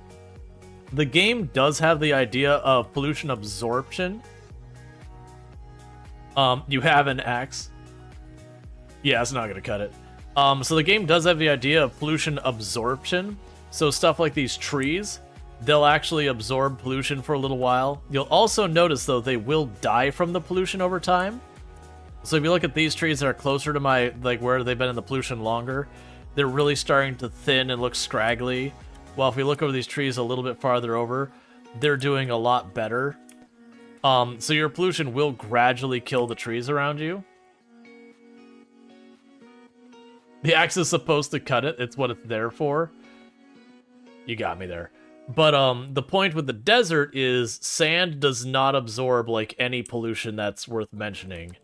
Speaker 1: The game does have the idea of pollution absorption. You have an axe. Yeah, it's not gonna cut it. So the game does have the idea of pollution absorption. So stuff like these trees, they'll actually absorb pollution for a little while. You'll also notice, though, they will die from the pollution over time. So if you look at these trees that are closer to my, like, where they've been in the pollution longer, they're really starting to thin and look scraggly. While if we look over these trees a little bit farther over, they're doing a lot better. So your pollution will gradually kill the trees around you. The axe is supposed to cut it. It's what it's there for. You got me there. But the point with the desert is sand does not absorb, like, any pollution that's worth mentioning.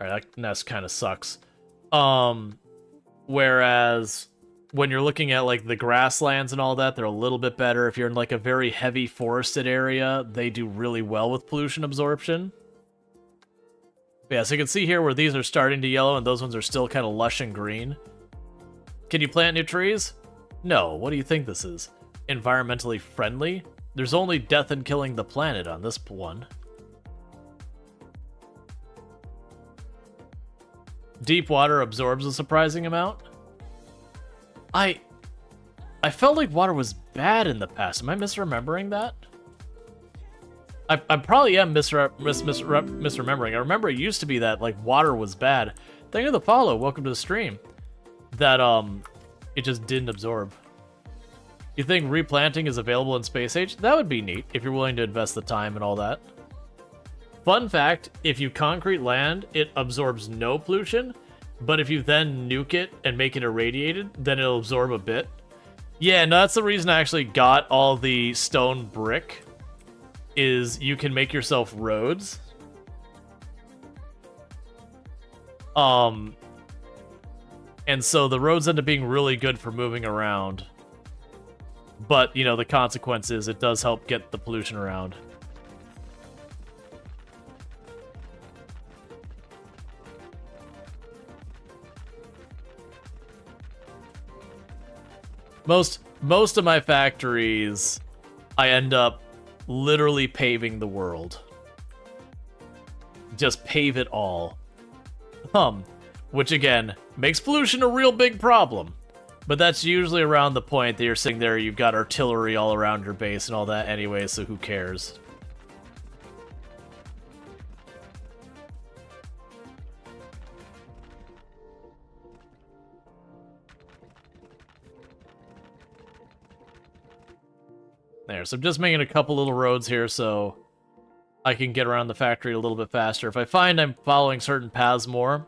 Speaker 1: Alright, that nest kind of sucks. Whereas when you're looking at, like, the grasslands and all that, they're a little bit better. If you're in, like, a very heavy forested area, they do really well with pollution absorption. But yeah, so you can see here where these are starting to yellow and those ones are still kind of lush and green. Can you plant new trees? No. What do you think this is? Environmentally friendly? There's only death and killing the planet on this one. Deep water absorbs a surprising amount. I felt like water was bad in the past. Am I misremembering that? I probably am misremembering. I remember it used to be that, like, water was bad. Thank you for the follow. Welcome to the stream. That, it just didn't absorb. You think replanting is available in Space Age? That would be neat, if you're willing to invest the time and all that. Fun fact, if you concrete land, it absorbs no pollution, but if you then nuke it and make it irradiated, then it'll absorb a bit. Yeah, no, that's the reason I actually got all the stone brick, is you can make yourself roads. And so the roads end up being really good for moving around. But, you know, the consequence is it does help get the pollution around. Most of my factories, I end up literally paving the world. Just pave it all. Which again, makes pollution a real big problem. But that's usually around the point that you're sitting there, you've got artillery all around your base and all that anyway, so who cares? There, so I'm just making a couple little roads here so I can get around the factory a little bit faster. If I find I'm following certain paths more,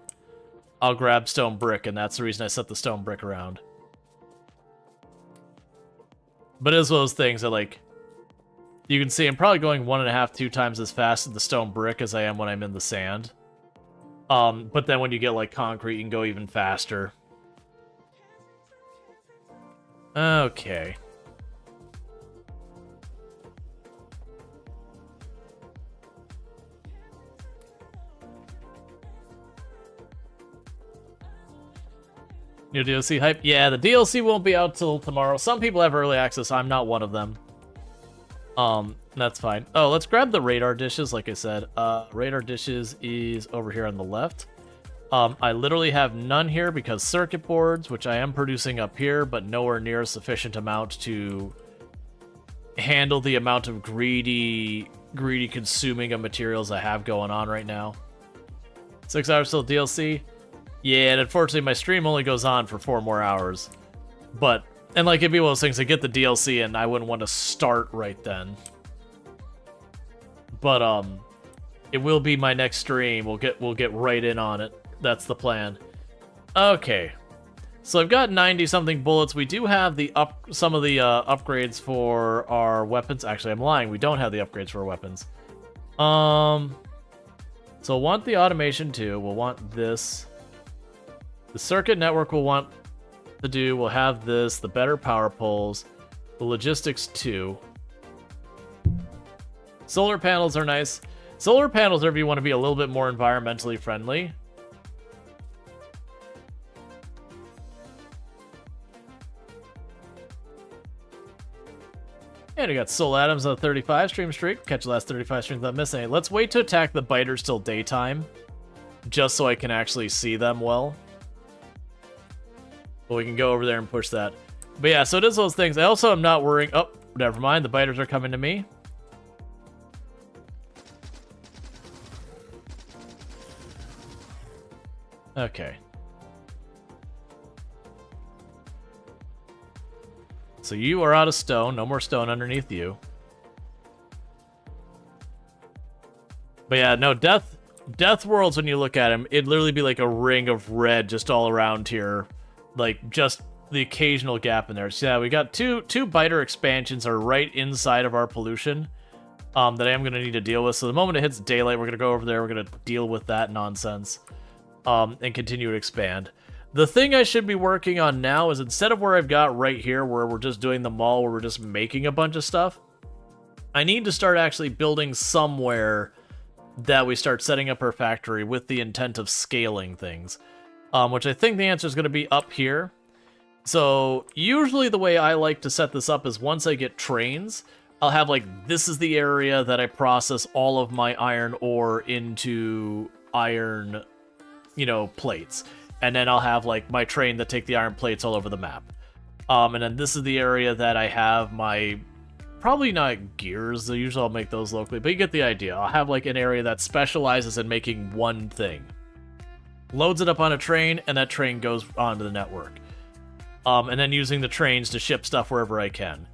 Speaker 1: I'll grab stone brick, and that's the reason I set the stone brick around. But it's one of those things that, like, you can see I'm probably going 1.5, 2 times as fast in the stone brick as I am when I'm in the sand. But then when you get, like, concrete, you can go even faster. Okay. New DLC hype? Yeah, the DLC won't be out till tomorrow. Some people have early access. I'm not one of them. That's fine. Oh, let's grab the radar dishes, like I said. Radar dishes is over here on the left. I literally have none here because circuit boards, which I am producing up here, but nowhere near a sufficient amount to handle the amount of greedy consuming of materials I have going on right now. 6 hours till DLC? Yeah, and unfortunately my stream only goes on for 4 more hours. But, and like, it'd be one of those things, I get the DLC and I wouldn't want to start right then. But, it will be my next stream. We'll get right in on it. That's the plan. Okay. So I've got 90-something bullets. We do have some of the upgrades for our weapons. Actually, I'm lying. We don't have the upgrades for our weapons. So we'll want the automation too. We'll want this. The circuit network we'll want to do. We'll have this. The better power poles. The logistics too. Solar panels are nice. Solar panels are if you want to be a little bit more environmentally friendly. And we got Soul Adams on a 35 stream streak. Catch the last 35 streams without missing it. Let's wait to attack the biters till daytime, just so I can actually see them well. But we can go over there and push that. But yeah, so it is those things. I also am not worrying. Oh, never mind. The biters are coming to me. Okay. So you are out of stone. No more stone underneath you. But yeah, no, Death Worlds, when you look at him, it'd literally be like a ring of red just all around here. Like, just the occasional gap in there. So yeah, we got two biter expansions are right inside of our pollution that I am going to need to deal with. So the moment it hits daylight, we're going to go over there. We're going to deal with that nonsense and continue to expand. The thing I should be working on now is, instead of where I've got right here, where we're just doing the mall, where we're just making a bunch of stuff, I need to start actually building somewhere that we start setting up our factory with the intent of scaling things, which I think the answer is going to be up here. So usually the way I like to set this up is, once I get trains, I'll have like, this is the area that I process all of my iron ore into iron, plates. And then I'll have like my train that take the iron plates all over the map. And then this is the area that I have my, probably not gears, usually I'll make those locally, but you get the idea. I'll have like an area that specializes in making one thing. Loads it up on a train, and that train goes onto the network. And then using the trains to ship stuff wherever I can.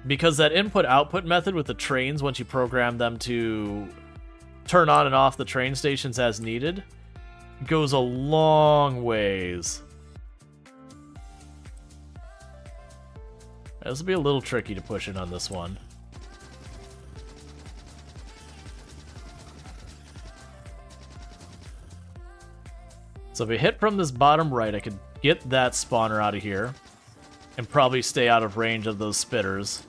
Speaker 1: Because that input-output method with the trains, once you program them to turn on and off the train stations as needed, goes a long ways. This will be a little tricky to push in on this one. So if we hit from this bottom right, I could get that spawner out of here and probably stay out of range of those spitters.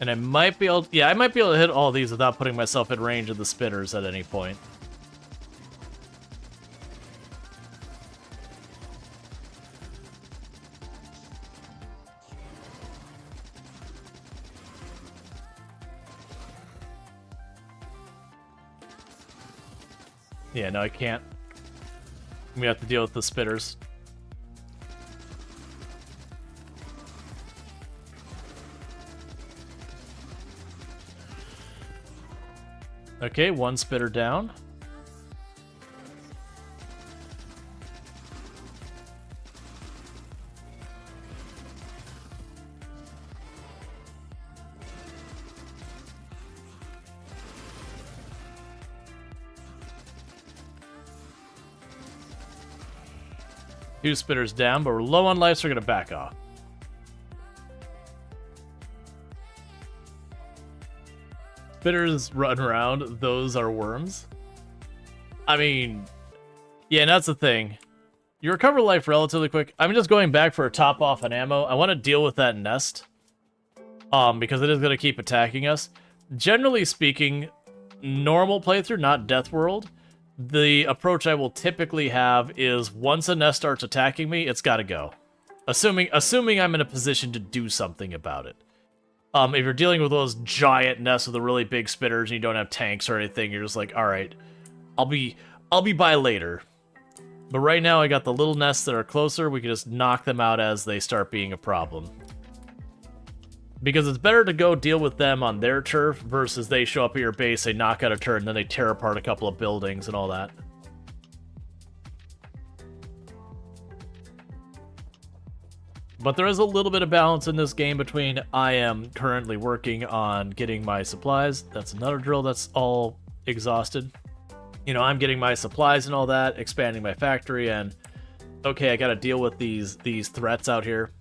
Speaker 1: And I might be able to, I might be able to hit all these without putting myself in range of the spitters at any point. Yeah, no, I can't. We have to deal with the spitters. Okay, one spitter down. Two spitters down, but we're low on life, so we're gonna back off. Spitters run around, those are worms. I mean, yeah, and that's the thing. You recover life relatively quick. I'm just going back for a top off on ammo. I want to deal with that nest. Because it is going to keep attacking us. Generally speaking, normal playthrough, not Death World, the approach I will typically have is, once a nest starts attacking me, it's got to go. Assuming I'm in a position to do something about it. If you're dealing with those giant nests with the really big spitters and you don't have tanks or anything, you're just like, all right, I'll be by later. But right now, I got the little nests that are closer. We can just knock them out as they start being a problem. Because it's better to go deal with them on their turf versus they show up at your base, they knock out a turret, and then they tear apart a couple of buildings and all that. But there is a little bit of balance in this game between, I am currently working on getting my supplies. That's another drill that's all exhausted. I'm getting my supplies and all that, expanding my factory, and okay, I gotta deal with these threats out here.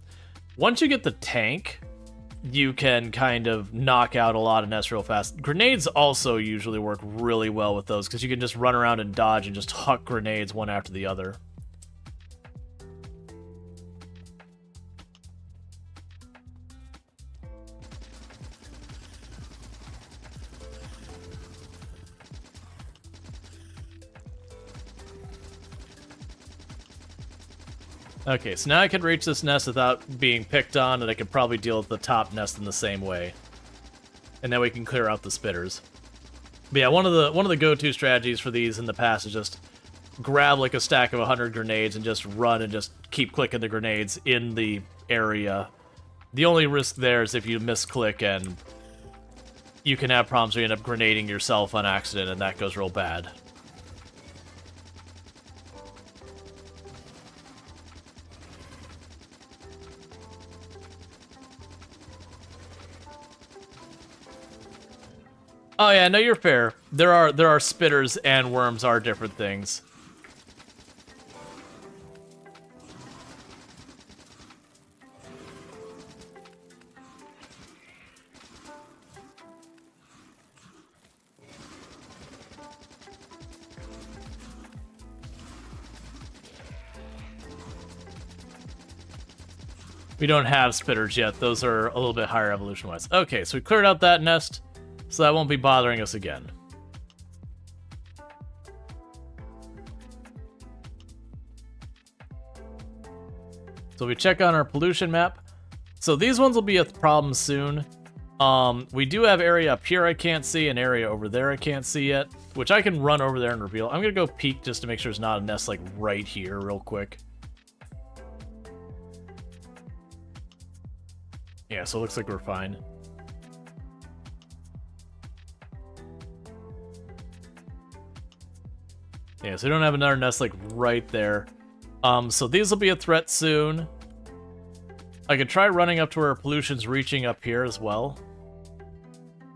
Speaker 1: Once you get the tank, you can kind of knock out a lot of nests real fast. Grenades also usually work really well with those, because you can just run around and dodge and just huck grenades one after the other. Okay, so now I can reach this nest without being picked on, and I can probably deal with the top nest in the same way. And then we can clear out the spitters. But yeah, one of the go-to strategies for these in the past is just grab like a stack of 100 grenades and just run and just keep clicking the grenades in the area. The only risk there is if you misclick and you can have problems where you end up grenading yourself on accident, and that goes real bad. Oh yeah, no, you're fair. There are spitters and worms are different things. We don't have spitters yet. Those are a little bit higher evolution-wise. Okay, so we cleared out that nest, so that won't be bothering us again. So we check on our pollution map. So these ones will be a problem soon. We do have area up here I can't see, and area over there I can't see yet, which I can run over there and reveal. I'm gonna go peek just to make sure there's not a nest like right here real quick. Yeah, so it looks like we're fine. Yeah, so we don't have another nest like right there. So these will be a threat soon. I could try running up to where pollution's reaching up here as well.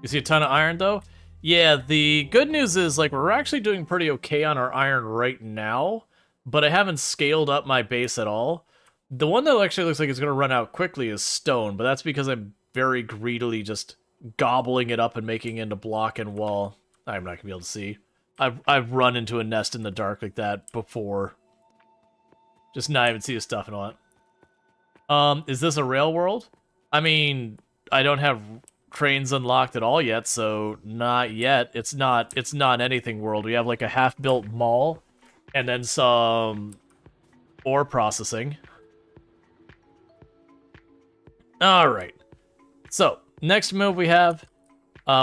Speaker 1: You see a ton of iron though? Yeah, the good news is like we're actually doing pretty okay on our iron right now, but I haven't scaled up my base at all. The one that actually looks like it's going to run out quickly is stone, but that's because I'm very greedily just gobbling it up and making it into block and wall. I'm not going to be able to see. I've run into a nest in the dark like that before. Just not even see the stuff and all that. Is this a rail world? I mean, I don't have trains unlocked at all yet, so not yet. It's not anything world. We have like a half-built mall and then some ore processing. Alright, so next move we have,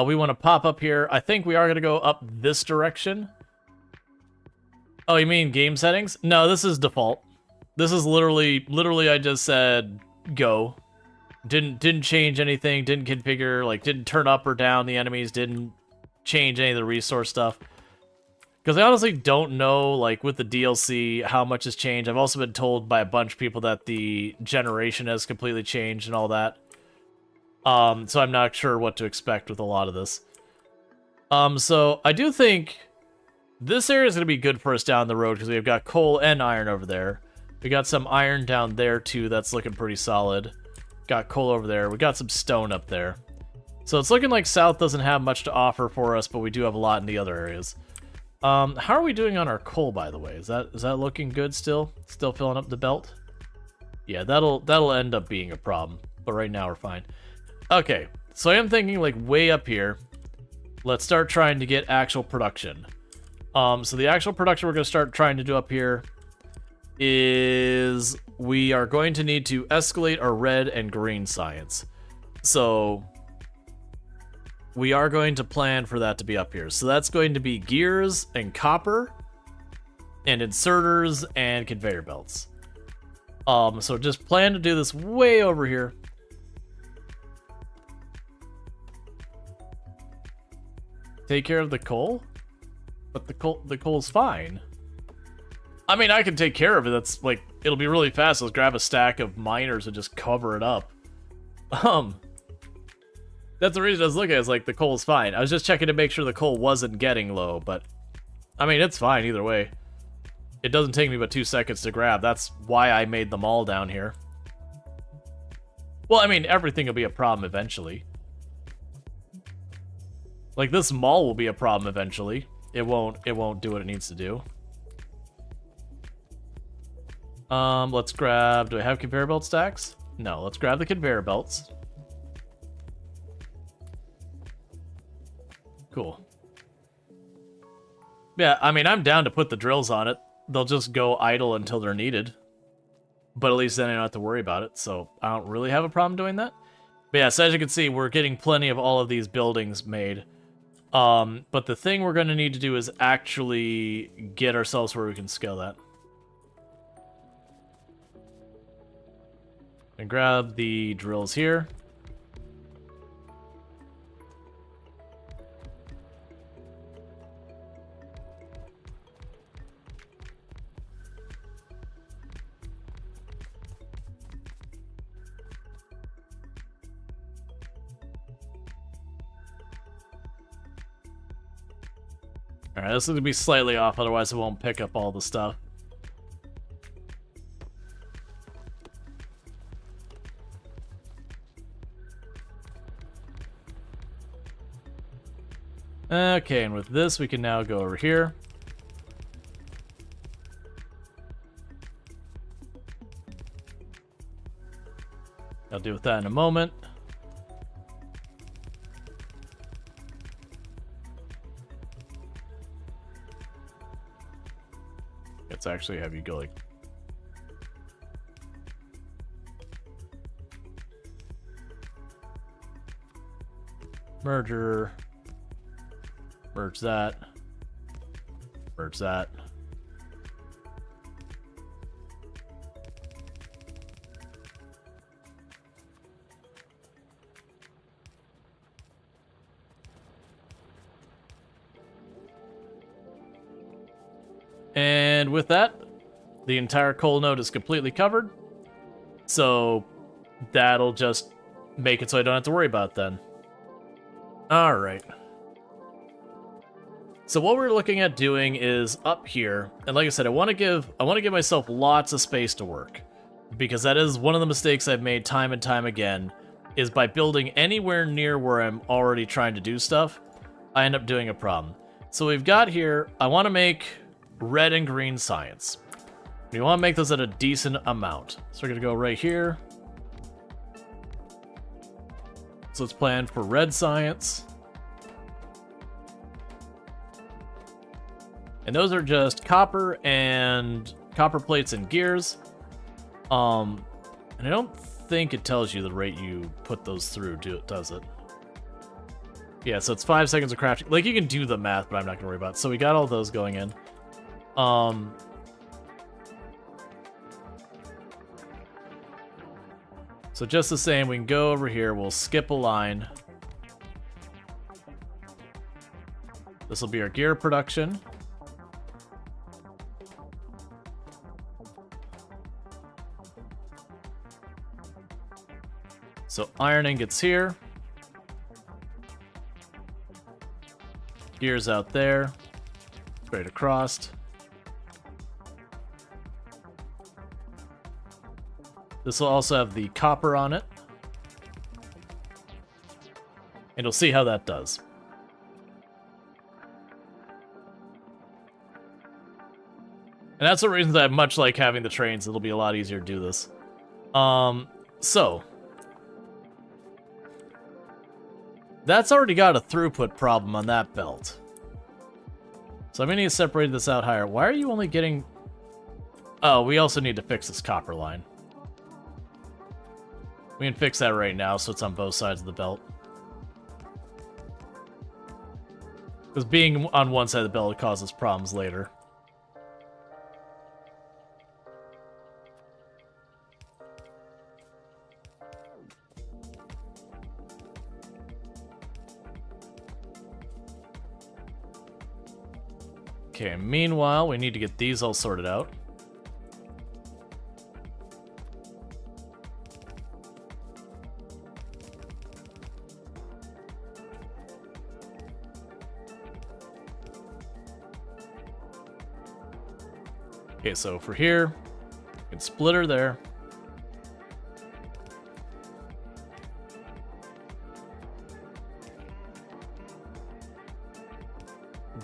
Speaker 1: we want to pop up here. I think we are going to go up this direction. Oh, you mean game settings? No, this is default. This is literally I just said go. Didn't change anything, didn't configure, like didn't turn up or down the enemies, didn't change any of the resource stuff. Because I honestly don't know, like, with the DLC, how much has changed. I've also been told by a bunch of people that the generation has completely changed and all that. So I'm not sure what to expect with a lot of this. So I do think this area is going to be good for us down the road, because we've got coal and iron over there. We got some iron down there, too, that's looking pretty solid. Got coal over there. We got some stone up there. So it's looking like South doesn't have much to offer for us, but we do have a lot in the other areas. How are we doing on our coal, by the way? Is that looking good still? Still filling up the belt? Yeah, that'll end up being a problem, but right now we're fine. Okay, so I am thinking like way up here. Let's start trying to get actual production. So the actual production we're going to start trying to do up here is we are going to need to escalate our red and green science. So we are going to plan for that to be up here. So that's going to be gears and copper and inserters and conveyor belts. So just plan to do this way over here. Take care of the coal? But the coal's fine. I mean, I can take care of it. That's like, it'll be really fast. Let's grab a stack of miners and just cover it up. That's the reason I was looking at it, is like the coal's fine. I was just checking to make sure the coal wasn't getting low, but I mean, it's fine either way. It doesn't take me but 2 seconds to grab. That's why I made them all down here. Well, I mean, everything will be a problem eventually. Like, this mall will be a problem eventually. It won't do what it needs to do. Let's grab... Do I have conveyor belt stacks? No, let's grab the conveyor belts. Cool. Yeah, I mean, I'm down to put the drills on it. They'll just go idle until they're needed. but at least then I don't have to worry about it, so I don't really have a problem doing that. But yeah, so as you can see, we're getting plenty of all of these buildings made. But the thing we're going to need to do is actually get ourselves where we can scale that. And grab the drills here. Alright, this is going to be slightly off, otherwise it won't pick up all the stuff. Okay, and with this we can now go over here. I'll deal with that in a moment. Let's actually have you go like... Merger. Merge that. Merge that. And with that, the entire coal node is completely covered. So that'll just make it so I don't have to worry about it then. Alright. So what we're looking at doing is up here, and like I said, I want to give myself lots of space to work. Because that is one of the mistakes I've made time and time again, is by building anywhere near where I'm already trying to do stuff, I end up doing a problem. So we've got here, I want to make red and green science. We want to make those at a decent amount. So we're going to go right here. So let's plan for red science. And those are just copper and copper plates and gears. And I don't think it tells you the rate you put those through, does it? Yeah, so it's 5 seconds of crafting. Like, you can do the math, but I'm not going to worry about it. So we got all those going in. So just the same, we can go over here, we'll skip a line. This will be our gear production. So iron ingots here. Gears out there. Straight across. This will also have the copper on it. And you'll see how that does. And that's the reason that I much like having the trains. It'll be a lot easier to do this. So. That's already got a throughput problem on that belt. So I'm going to need to separate this out higher. Why are you only getting... Oh, we also need to fix this copper line. We can fix that right now, so it's on both sides of the belt. Because being on one side of the belt causes problems later. Okay, meanwhile, we need to get these all sorted out. Okay, so for here, we can splitter there.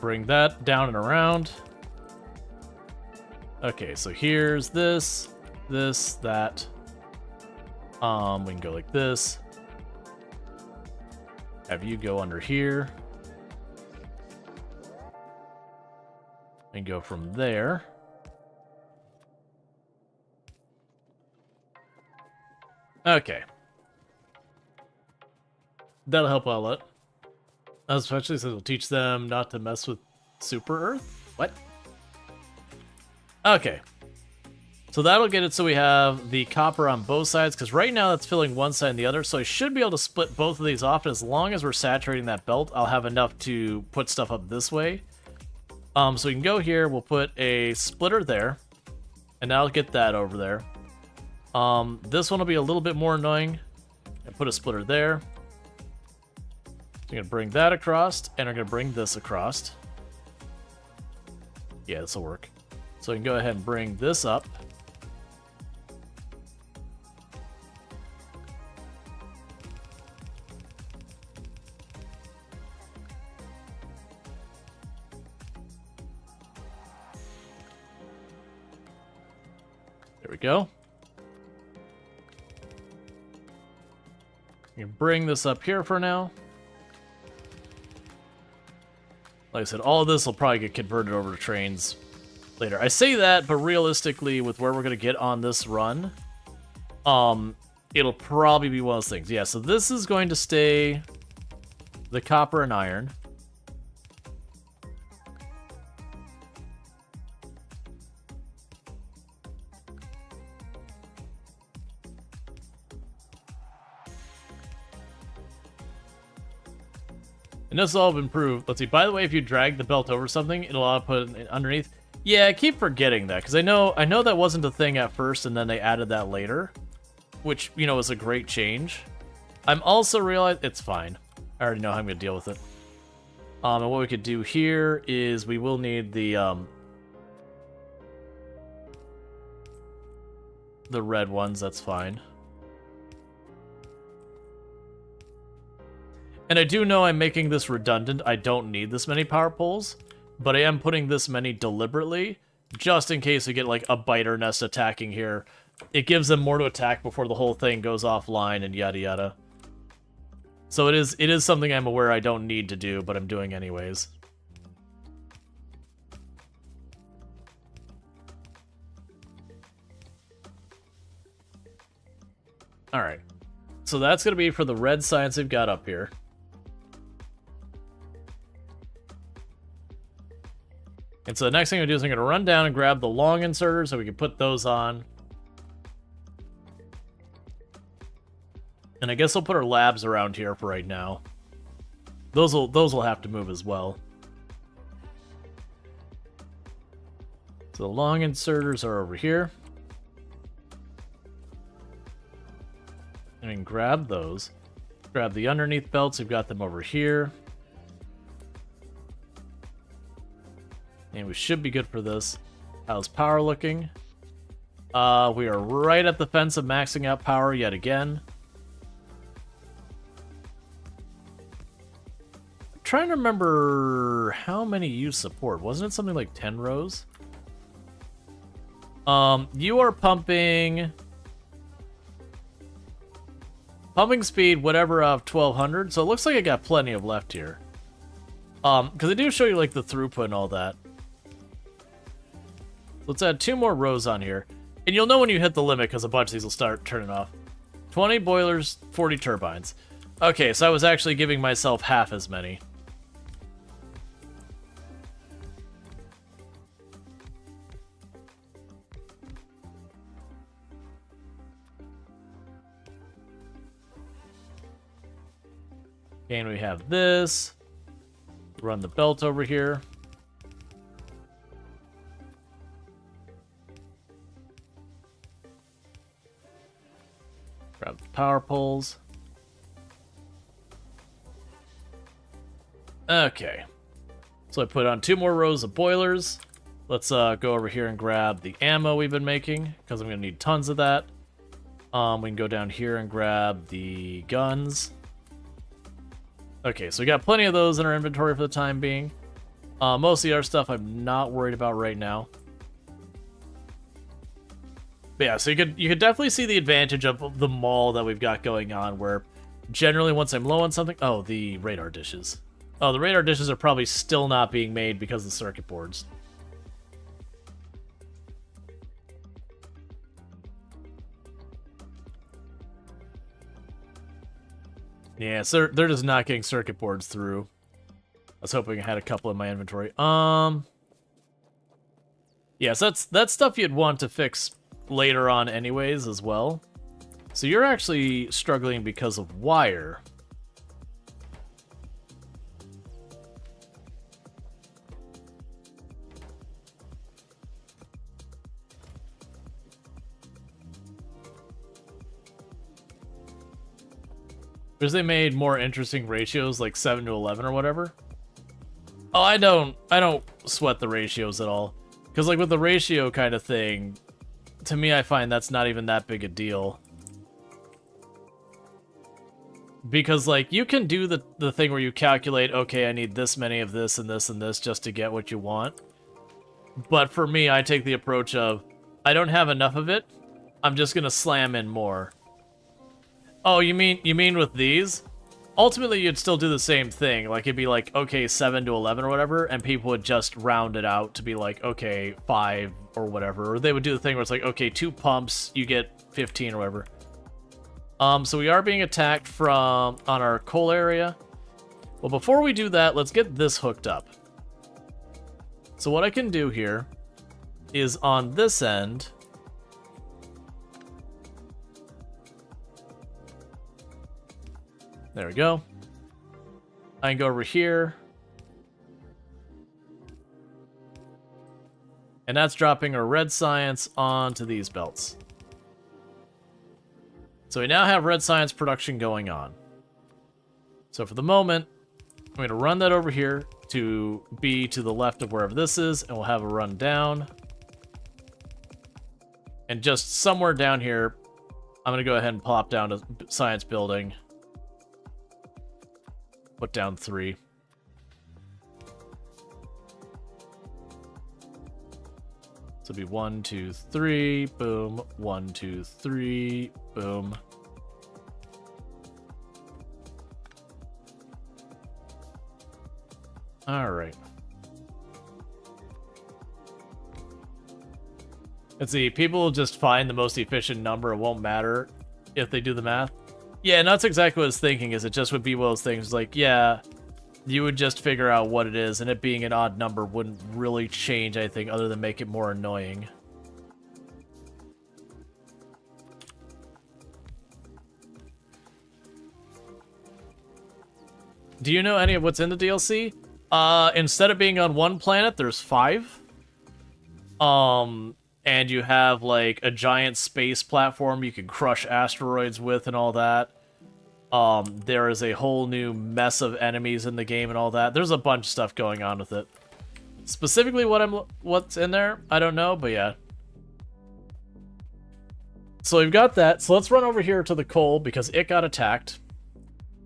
Speaker 1: Bring that down and around. Okay, so here's this, that. We can go like this. Have you go under here. And go from there. Okay. That'll help out a lot. Especially since it'll teach them not to mess with Super Earth? What? Okay. So that'll get it so we have the copper on both sides, because right now that's filling one side and the other, so I should be able to split both of these off, and as long as we're saturating that belt, I'll have enough to put stuff up this way. So we can go here, we'll put a splitter there, and I'll get that over there. This one will be a little bit more annoying. I put a splitter there. So I'm going to bring that across, and I'm going to bring this across. Yeah, this will work. So we can go ahead and bring this up. There we go. You can bring this up here for now. Like I said, all of this will probably get converted over to trains later. I say that, but realistically, with where we're going to get on this run, it'll probably be one of those things. Yeah, so this is going to stay the copper and iron. And this will all improve. Let's see. By the way, if you drag the belt over something, it'll allow to put it underneath. Yeah, I keep forgetting that because I know that wasn't a thing at first, and then they added that later, which was a great change. I'm also realizing it's fine. I already know how I'm gonna deal with it. And what we could do here is we will need the red ones. That's fine. And I do know I'm making this redundant. I don't need this many power poles, but I am putting this many deliberately, just in case we get like a biter nest attacking here. It gives them more to attack before the whole thing goes offline and yada yada. So it is something I'm aware I don't need to do, but I'm doing anyways. Alright. So that's going to be for the red signs they've got up here. And so the next thing I'm going to do is I'm going to run down and grab the long inserters so we can put those on. And I guess I'll put our labs around here for right now. Those will have to move as well. So the long inserters are over here. And we can grab those. Grab the underneath belts, we've got them over here. And we should be good for this. How's power looking? We are right at the fence of maxing out power yet again. I'm trying to remember how many you support. Wasn't it something like 10 rows? You are pumping speed, whatever, of 1200. So it looks like I got plenty of left here. Because I do show you like the throughput and all that. Let's add 2 more rows on here. And you'll know when you hit the limit because a bunch of these will start turning off. 20 boilers, 40 turbines. Okay, so I was actually giving myself half as many. And we have this. Run the belt over here. Grab the power poles. Okay. So I put on 2 more rows of boilers. Let's go over here and grab the ammo we've been making, because I'm going to need tons of that. We can go down here and grab the guns. Okay, so we got plenty of those in our inventory for the time being. Most of the other stuff I'm not worried about right now. But yeah, so you could definitely see the advantage of the mall that we've got going on, where generally once I'm low on something... Oh, the radar dishes. Oh, the radar dishes are probably still not being made because of the circuit boards. Yeah, so they're just not getting circuit boards through. I was hoping I had a couple in my inventory. Yeah, so that's stuff you'd want to fix later on anyways as well. So you're actually struggling because of wire. Because they made more interesting ratios, like 7 to 11 or whatever. Oh, I don't sweat the ratios at all. Because, like, with the ratio kind of thing, to me, I find that's not even that big a deal. Because, like, you can do the thing where you calculate, okay, I need this many of this and this and this just to get what you want. But for me, I take the approach of, I don't have enough of it, I'm just gonna slam in more. Oh, you mean with these? Ultimately, you'd still do the same thing. Like, it'd be like, okay, 7 to 11 or whatever, and people would just round it out to be like, okay, 5 or whatever. Or they would do the thing where it's like, okay, 2 pumps, you get 15 or whatever. So we are being attacked from on our coal area. Well, before we do that, let's get this hooked up. So what I can do here is on this end, there we go. I can go over here. And that's dropping our red science onto these belts. So we now have red science production going on. So for the moment, I'm going to run that over here to be to the left of wherever this is, and we'll have a run down. And just somewhere down here, I'm going to go ahead and plop down to science building. Put down 3. So it'll be 1, 2, 3, boom, 1, 2, 3, boom. All right. Let's see, people will just find the most efficient number. It won't matter if they do the math. Yeah, and that's exactly what I was thinking, is it just would be one of those things like, yeah, you would just figure out what it is, and it being an odd number wouldn't really change anything other than make it more annoying. Do you know any of what's in the DLC? Instead of being on one planet, there's 5. And you have, like, a giant space platform you can crush asteroids with and all that. There is a whole new mess of enemies in the game and all that. There's a bunch of stuff going on with it. Specifically what's in there, I don't know, but yeah. So we've got that. So let's run over here to the coal because it got attacked.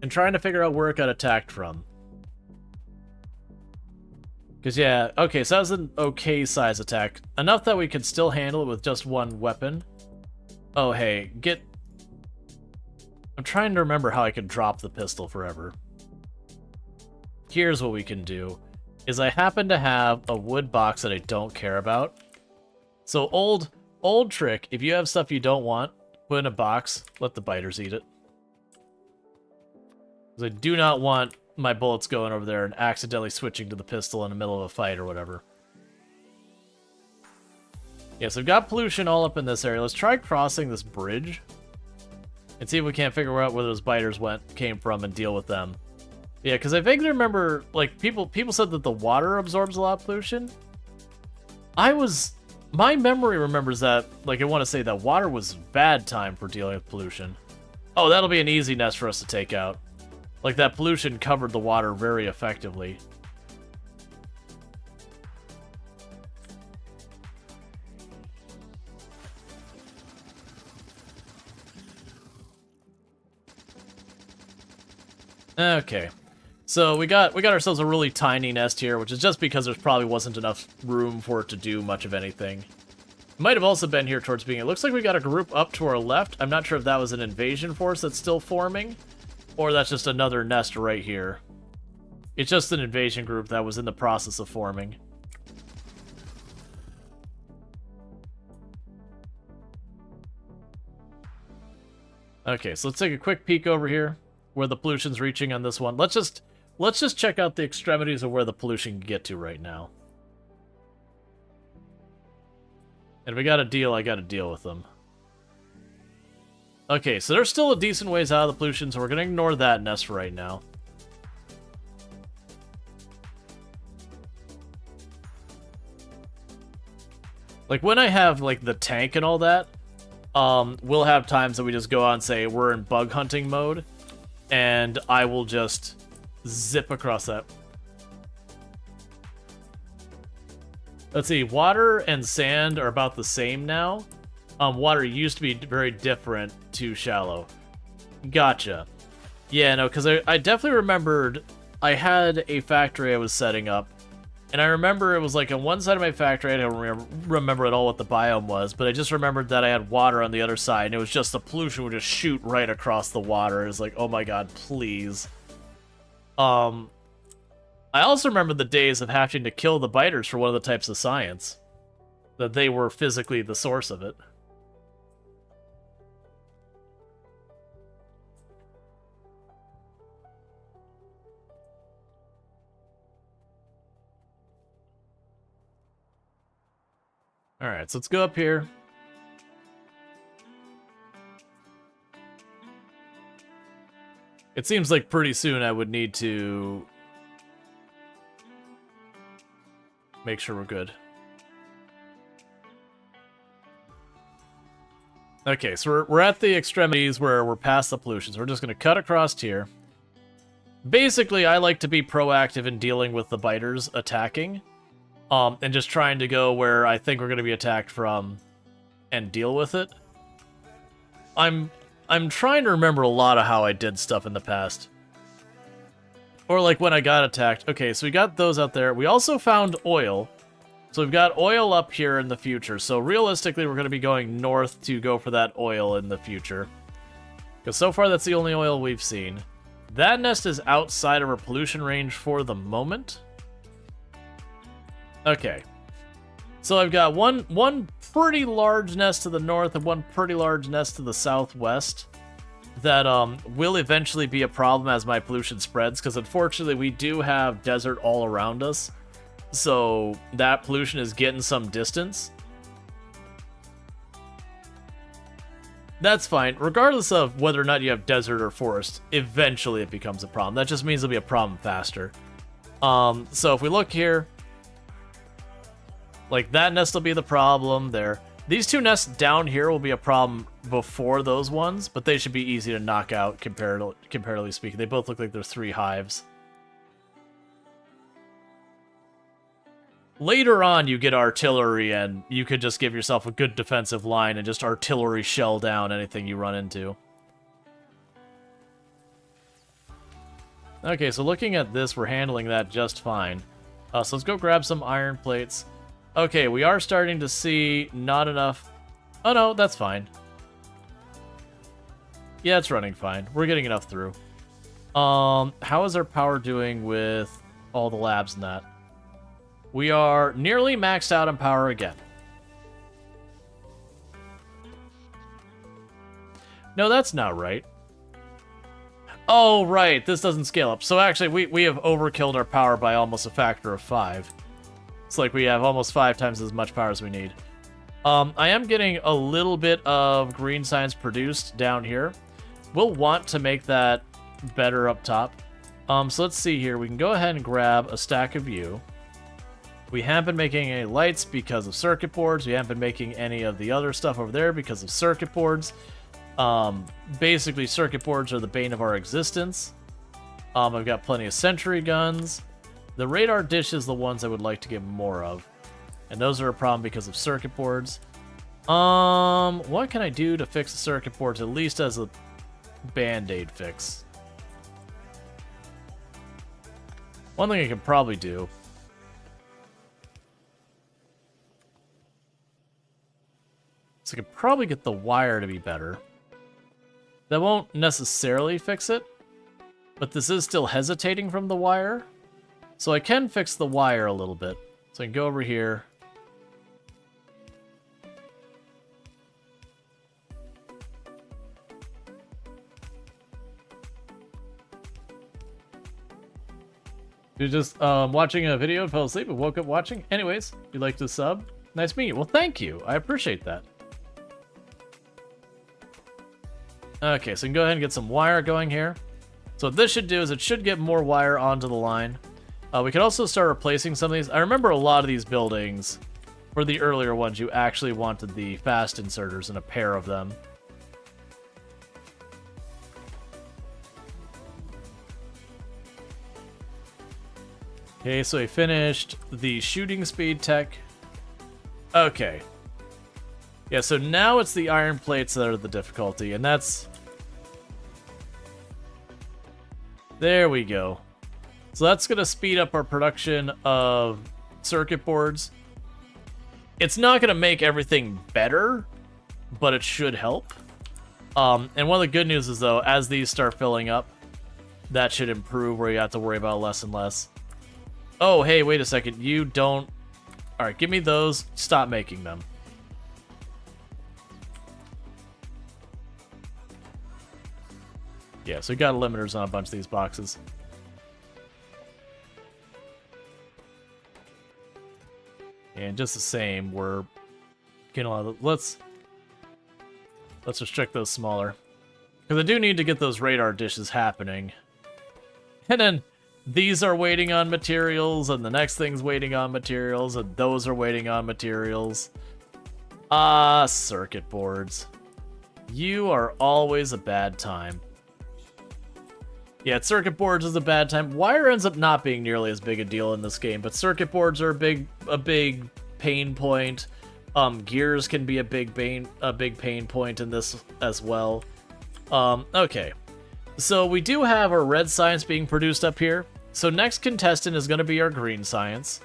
Speaker 1: And trying to figure out where it got attacked from. Because, yeah, okay, so that was an okay size attack. Enough that we could still handle it with just one weapon. Oh, hey, get... I'm trying to remember how I can drop the pistol forever. Here's what we can do. Is I happen to have a wood box that I don't care about. So old trick, if you have stuff you don't want, put in a box, let the biters eat it. Because I do not want my bullets going over there and accidentally switching to the pistol in the middle of a fight or whatever. Yeah, so we've got pollution all up in this area. Let's try crossing this bridge and see if we can't figure out where those biters came from and deal with them. Yeah, because I vaguely remember, like, people said that the water absorbs a lot of pollution. My memory remembers that, like, I want to say that water was bad time for dealing with pollution. Oh, that'll be an easy nest for us to take out. Like, that pollution covered the water very effectively. Okay. So we got ourselves a really tiny nest here, which is just because there probably wasn't enough room for it to do much of anything. It might have also been here towards being. It looks like we got a group up to our left. I'm not sure if that was an invasion force that's still forming. Or that's just another nest right here. It's just an invasion group that was in the process of forming. Okay, so let's take a quick peek over here. where the pollution's reaching on this one. Let's just check out the extremities of where the pollution can get to right now. And if we got a deal, I got to deal with them. Okay, so there's still a decent ways out of the pollution, so we're going to ignore that nest for right now. Like, when I have, like, the tank and all that, we'll have times that we just go out and say we're in bug hunting mode, and I will just zip across that. Let's see, water and sand are about the same now. Water used to be very different to shallow. Gotcha. Yeah, no, because I definitely remembered I had a factory I was setting up, and I remember it was like on one side of my factory, I don't remember at all what the biome was, but I just remembered that I had water on the other side, and it was just the pollution would just shoot right across the water. It was like, oh my god, please. I also remember the days of having to kill the biters for one of the types of science. That they were physically the source of it. Alright, so let's go up here. It seems like pretty soon I would need to make sure we're good. Okay, so we're at the extremities where we're past the pollution, so we're just going to cut across here. Basically, I like to be proactive in dealing with the biters attacking. And just trying to go where I think we're going to be attacked from and deal with it. I'm trying to remember a lot of how I did stuff in the past. Or like when I got attacked. Okay, so we got those out there. We also found oil. So we've got oil up here in the future. So realistically, we're going to be going north to go for that oil in the future. Because so far, that's the only oil we've seen. That nest is outside of our pollution range for the moment. Okay, so I've got one pretty large nest to the north and one pretty large nest to the southwest that will eventually be a problem as my pollution spreads, because unfortunately we do have desert all around us, so that pollution is getting some distance. That's fine, regardless of whether or not you have desert or forest, eventually it becomes a problem. That just means it'll be a problem faster. So if we look here, like, that nest will be the problem there. These two nests down here will be a problem before those ones, but they should be easy to knock out, comparatively speaking. They both look like they're 3 hives. Later on, you get artillery, and you could just give yourself a good defensive line and just artillery shell down anything you run into. Okay, so looking at this, we're handling that just fine. So let's go grab some iron plates. Okay, we are starting to see not enough... Oh no, that's fine. Yeah, it's running fine. We're getting enough through. How is our power doing with all the labs and that? We are nearly maxed out on power again. No, that's not right. Oh, right, this doesn't scale up. So actually, we have overkilled our power by almost a factor of 5. It's like we have almost 5 times as much power as we need. I am getting a little bit of green science produced down here. We'll want to make that better up top. So let's see here. We can go ahead and grab a stack of you. We haven't been making any lights because of circuit boards. We haven't been making any of the other stuff over there because of circuit boards. Basically, circuit boards are the bane of our existence. I've got plenty of sentry guns. The radar dish is the ones I would like to get more of. And those are a problem because of circuit boards. What can I do to fix the circuit boards, at least as a band-aid fix? One thing I could probably do... So I could probably get the wire to be better. That won't necessarily fix it, but this is still hesitating from the wire. So I can fix the wire a little bit. So I can go over here. You're just watching a video and fell asleep and woke up watching? Anyways, you'd like to sub? Nice meeting you. Well, thank you. I appreciate that. Okay, so we can go ahead and get some wire going here. So what this should do is it should get more wire onto the line. We could also start replacing some of these. I remember a lot of these buildings, for the earlier ones, you actually wanted the fast inserters and a pair of them. Okay, so we finished the shooting speed tech. Okay. Yeah, so now it's the iron plates that are the difficulty, and that's... There we go. So that's going to speed up our production of circuit boards. It's not going to make everything better, but it should help. And one of the good news is, though, as these start filling up, that should improve where you have to worry about less and less. Oh, hey, wait a second. You don't... Alright, give me those. Stop making them. Yeah, so we got limiters on a bunch of these boxes. And just the same, we're getting a lot of... Let's restrict those smaller. Because I do need to get those radar dishes happening. And then... These are waiting on materials, and the next thing's waiting on materials, and those are waiting on materials. Ah, circuit boards. You are always a bad time. Yeah, circuit boards is a bad time. Wire ends up not being nearly as big a deal in this game, but circuit boards are a big pain point. Gears can be a big pain point in this as well. Okay. So we do have our red science being produced up here. So next contestant is going to be our green science.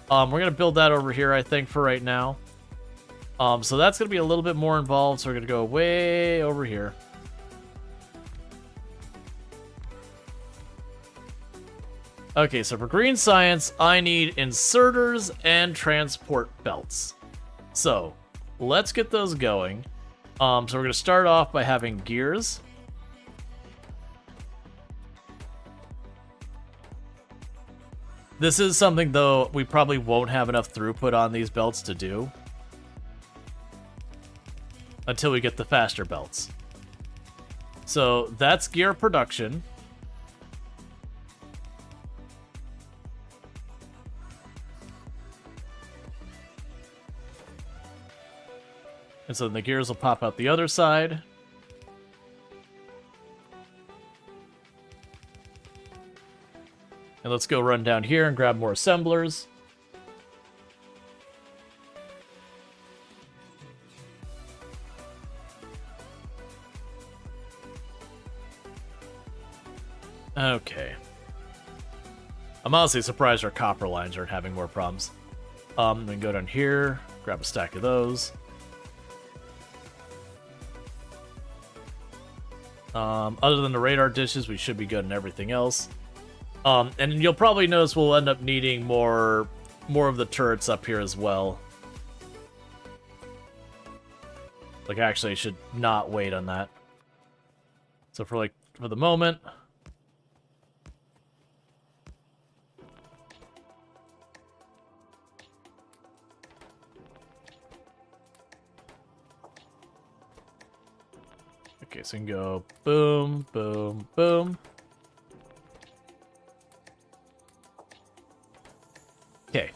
Speaker 1: We're going to build that over here, I think, for right now. So that's going to be a little bit more involved, so we're going to go way over here. Okay, so for green science, I need inserters and transport belts. So let's get those going. So we're going to start off by having gears. This is something, though, we probably won't have enough throughput on these belts to do. Until we get the faster belts. So that's gear production. And so then the gears will pop out the other side. And let's go run down here and grab more assemblers. Okay. I'm honestly surprised our copper lines aren't having more problems. We can go down here, grab a stack of those. Other than the radar dishes, we should be good in everything else. And you'll probably notice we'll end up needing more of the turrets up here as well. Like, actually, I should not wait on that. So for the moment... Okay, so we can go boom, boom, boom. Okay.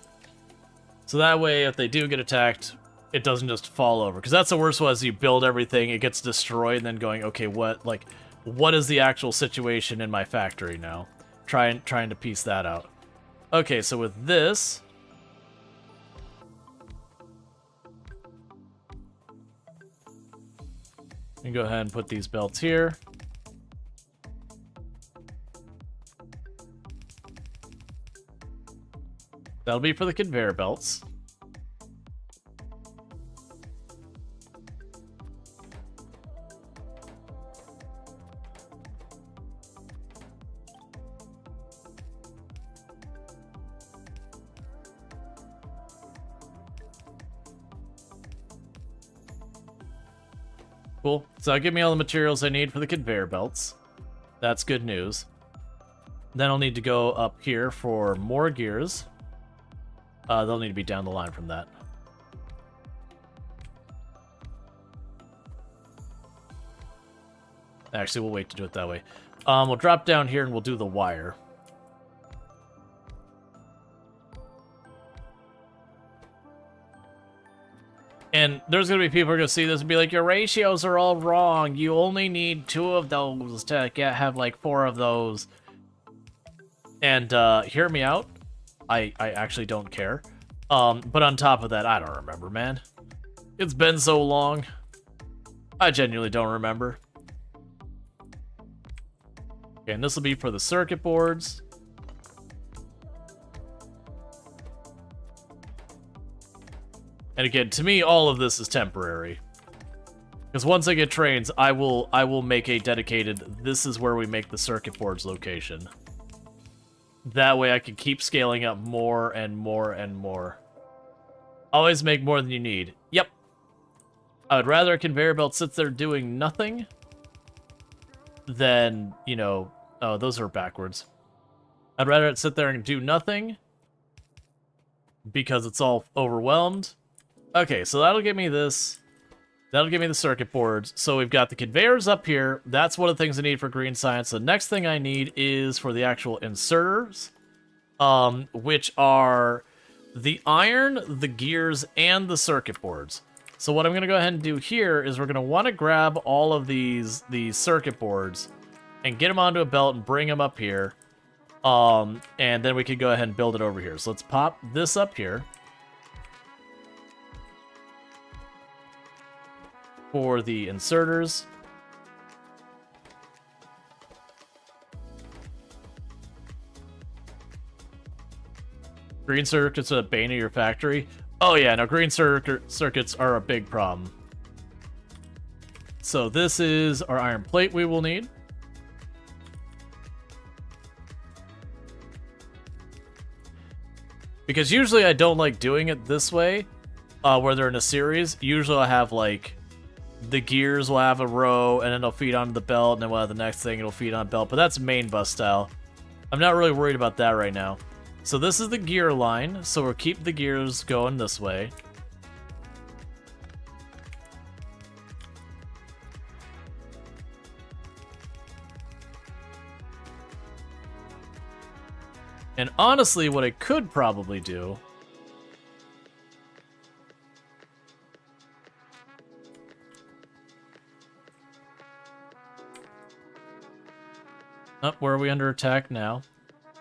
Speaker 1: So that way, if they do get attacked, it doesn't just fall over. Because that's the worst one, is you build everything, it gets destroyed, and then going, okay, what is the actual situation in my factory now? Trying to piece that out. Okay, so with this... You can go ahead and put these belts here. That'll be for the conveyor belts. Cool. So give me all the materials I need for the conveyor belts. That's good news. Then I'll need to go up here for more gears. They'll need to be down the line from that. Actually, we'll wait to do it that way. We'll drop down here and we'll do the wire. And there's going to be people who are going to see this and be like, your ratios are all wrong. You only need 2 of those to have like 4 of those. And hear me out. I actually don't care. But on top of that, I don't remember, man. It's been so long. I genuinely don't remember. Okay, and this will be for the circuit boards. And again, to me, all of this is temporary. Because once I get trains, I will make a dedicated, this is where we make the circuit boards location. That way I can keep scaling up more and more and more. Always make more than you need. Yep. I would rather a conveyor belt sits there doing nothing than, you know... Oh, those are backwards. I'd rather it sit there and do nothing because it's all overwhelmed. Okay, so that'll give me this. That'll give me the circuit boards. So we've got the conveyors up here. That's one of the things I need for green science. The next thing I need is for the actual inserters, which are the iron, the gears, and the circuit boards. So what I'm going to go ahead and do here is we're going to want to grab all of these circuit boards and get them onto a belt and bring them up here. And then we can go ahead and build it over here. So let's pop this up here. For the inserters. Green circuits are the bane of your factory. Oh yeah, no, green circuits are a big problem. So this is our iron plate we will need. Because usually I don't like doing it this way, where they're in a series. Usually I have like, the gears will have a row, and then it'll feed onto the belt, and then we'll have the next thing, it'll feed on a belt. But that's main bus style. I'm not really worried about that right now. So this is the gear line, so we'll keep the gears going this way. And honestly, what I could probably do... Oh, where are we under attack now?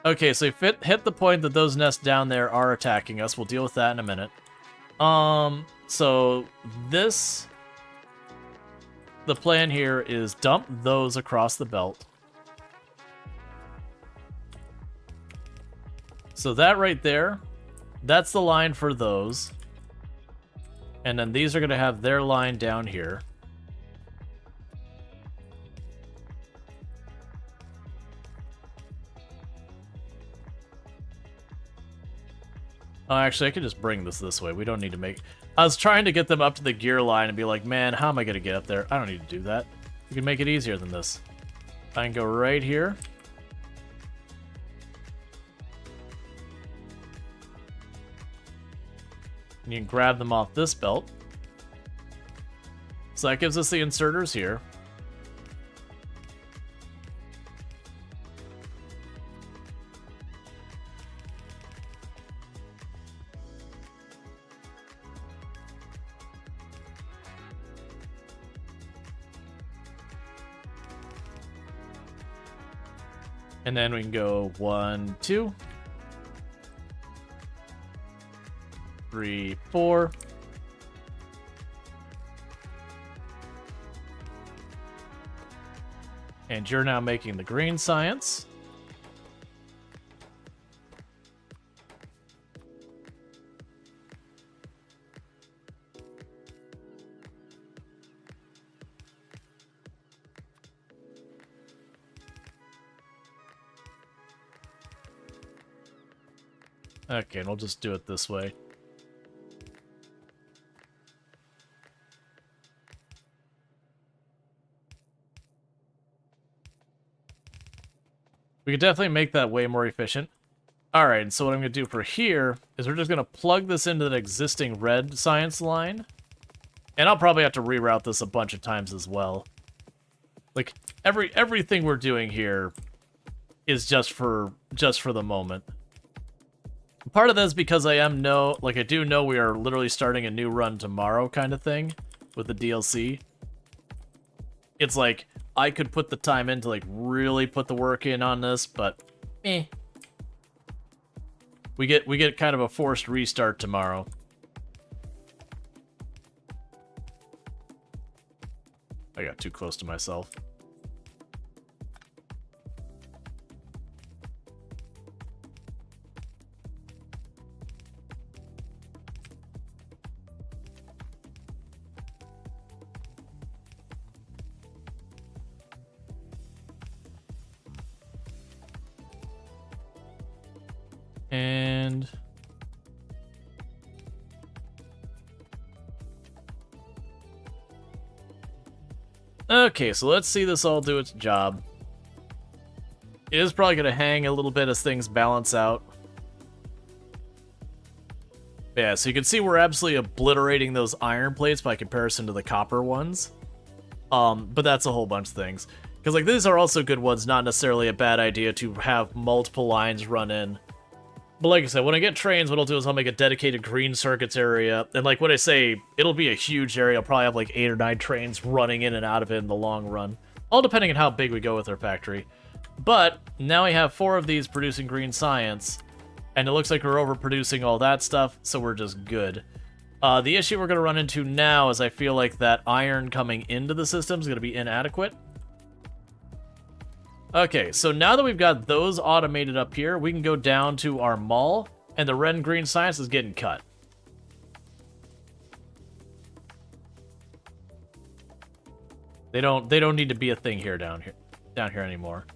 Speaker 1: Okay, so if it hit the point that those nests down there are attacking us, we'll deal with that in a minute. So this... The plan here is dump those across the belt. So that right there, that's the line for those. And then these are going to have their line down here. Oh, actually, I could just bring this way. We don't need to make... I was trying to get them up to the gear line and be like, man, how am I going to get up there? I don't need to do that. We can make it easier than this. I can go right here. And you can grab them off this belt. So that gives us the inserters here. And then we can go 1, 2, 3, 4. And you're now making the green science. Okay, and we'll just do it this way. We We could definitely make that way more efficient. Alright, so what I'm going to do for here is we're just going to plug this into the existing red science line. And I'll probably have to reroute this a bunch of times as well. Like, everything we're doing here is just for the moment. Part of that is because I do know we are literally starting a new run tomorrow kind of thing with the DLC. It's like, I could put the time in to, like, really put the work in on this, but eh. We get kind of a forced restart tomorrow. I got too close to myself. And okay, so let's see this all do its job. It is probably going to hang a little bit as things balance out. Yeah, so you can see we're absolutely obliterating those iron plates by comparison to the copper ones. But that's a whole bunch of things. Because like these are also good ones, not necessarily a bad idea to have multiple lines run in. But like I said, when I get trains, what I'll do is I'll make a dedicated green circuits area. And like when I say, it'll be a huge area. I'll probably have like 8 or 9 trains running in and out of it in the long run. All depending on how big we go with our factory. But now we have 4 of these producing green science. And it looks like we're overproducing all that stuff, so we're just good. The issue we're going to run into now is I feel like that iron coming into the system is going to be inadequate. Okay, so now that we've got those automated up here, we can go down to our mall, and the red and green science is getting cut. They don't need to be a thing here down here anymore.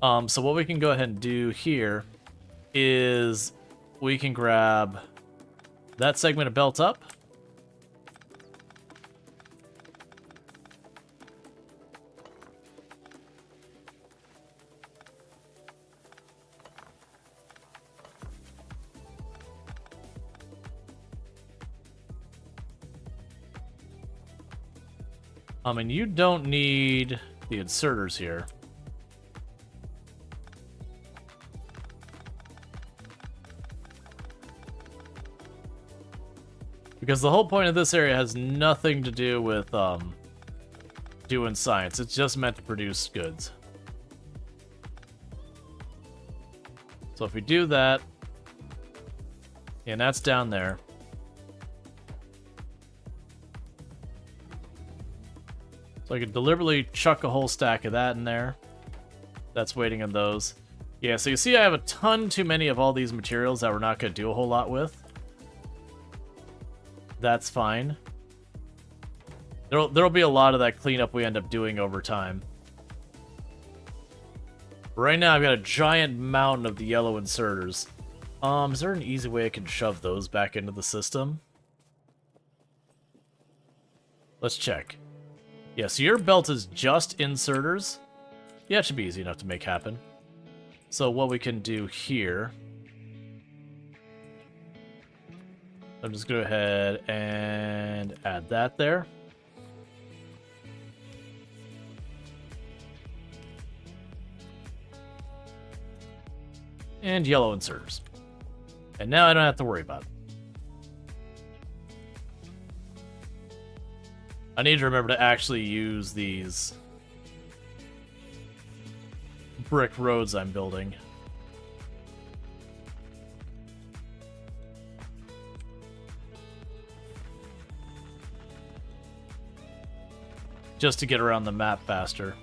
Speaker 1: So what we can go ahead and do here is we can grab that segment of belt up. And you don't need the inserters here. Because the whole point of this area has nothing to do with doing science. It's just meant to produce goods. So if we do that, and that's down there. So I could deliberately chuck a whole stack of that in there. That's waiting on those. Yeah, so you see I have a ton too many of all these materials that we're not going to do a whole lot with. That's fine. There'll be a lot of that cleanup we end up doing over time. Right now I've got a giant mountain of the yellow inserters. Is there an easy way I can shove those back into the system? Let's check. Yeah, so your belt is just inserters. Yeah, it should be easy enough to make happen. So what we can do here... I'm just going to go ahead and add that there. And yellow inserters. And now I don't have to worry about it. I need to remember to actually use these brick roads I'm building. Just to get around the map faster.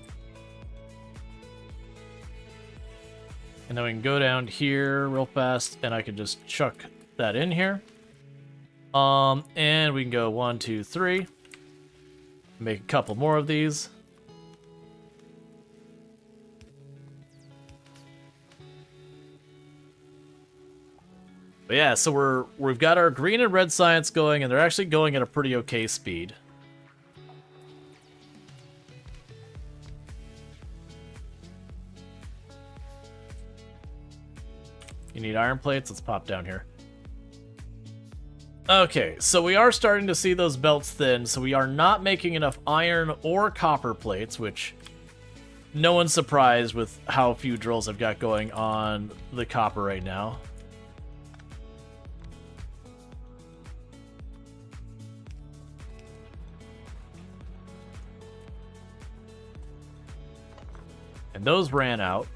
Speaker 1: And then we can go down here real fast, and I can just chuck that in here. And we can go 1, 2, 3. Make a couple more of these. But yeah, so we've got our green and red science going, and they're actually going at a pretty okay speed. You need iron plates? Let's pop down here. Okay, so we are starting to see those belts thin, so we are not making enough iron or copper plates, which no one's surprised with how few drills I've got going on the copper right now. And those ran out.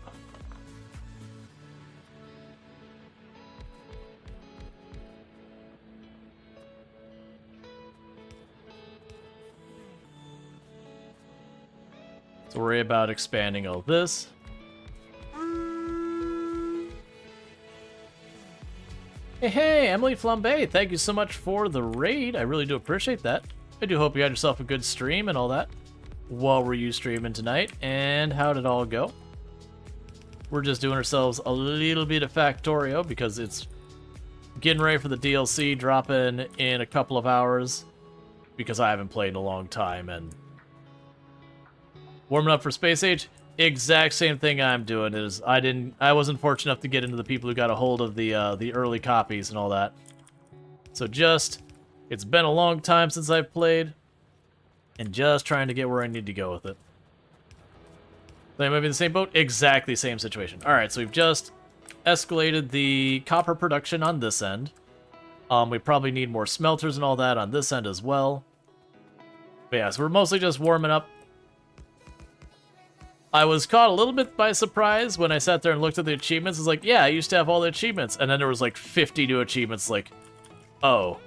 Speaker 1: So worry about expanding all this. Hey, Emily Flambe, thank you so much for the raid. I really do appreciate that. I do hope you had yourself a good stream and all that. What were you streaming tonight, and how did it all go? We're just doing ourselves a little bit of Factorio because it's getting ready for the DLC dropping in a couple of hours because I haven't played in a long time, and warming up for Space Age, exact same thing I'm doing. Is I wasn't fortunate enough to get into the people who got a hold of the early copies and all that. So it's been a long time since I've played, and just trying to get where I need to go with it. They might be in the same boat? Exactly same situation. Alright, so we've just escalated the copper production on this end. We probably need more smelters and all that on this end as well. But yeah, so we're mostly just warming up. I was caught a little bit by surprise when I sat there and looked at the achievements. I was like, yeah, I used to have all the achievements. And then there was like 50 new achievements, like, oh,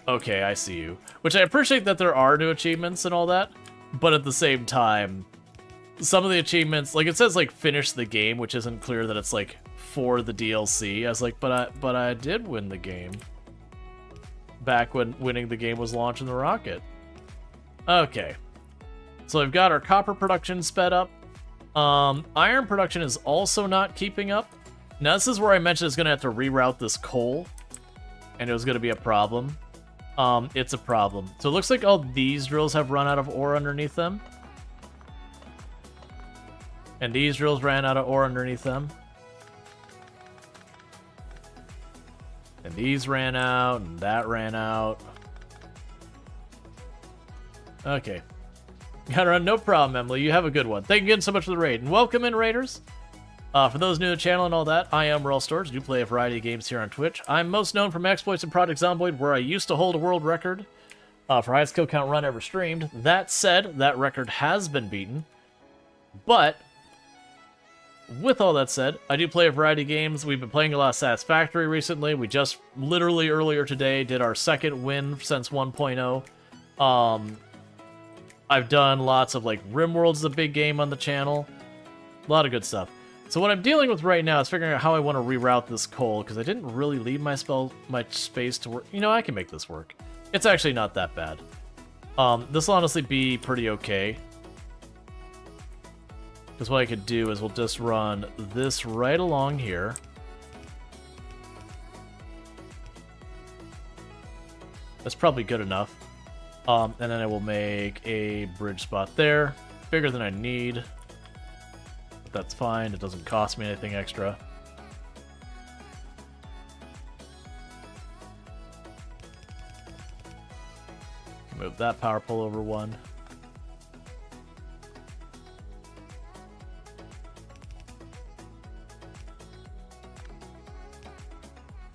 Speaker 1: okay, I see you. Which I appreciate that there are new achievements and all that. But at the same time, some of the achievements, like it says like finish the game, which isn't clear that it's like for the DLC. I was like, but I did win the game. Back when winning the game was launching the rocket. Okay. So we've got our copper production sped up. Iron production is also not keeping up. Now this is where I mentioned it's going to have to reroute this coal. And it was going to be a problem. It's a problem. So it looks like all these drills have run out of ore underneath them. And these drills ran out of ore underneath them. And these ran out, and that ran out. Okay. Gotta run, no problem, Emily. You have a good one. Thank you again so much for the raid. And welcome in, Raiders. For those new to the channel and all that, I am Rual Storge. I do play a variety of games here on Twitch. I'm most known from exploits in Project Zomboid, where I used to hold a world record for highest kill count run ever streamed. That said, that record has been beaten. But with all that said, I do play a variety of games. We've been playing a lot of Satisfactory recently. We just literally earlier today did our second win since 1.0. I've done lots of like RimWorld's a big game on the channel. A lot of good stuff. So what I'm dealing with right now is figuring out how I want to reroute this coal, because I didn't really leave my space to work. You know, I can make this work. It's actually not that bad. This will honestly be pretty okay. Because what I could do is we'll just run this right along here. That's probably good enough. And then I will make a bridge spot there. Bigger than I need. But that's fine. It doesn't cost me anything extra. Move that power pole over one.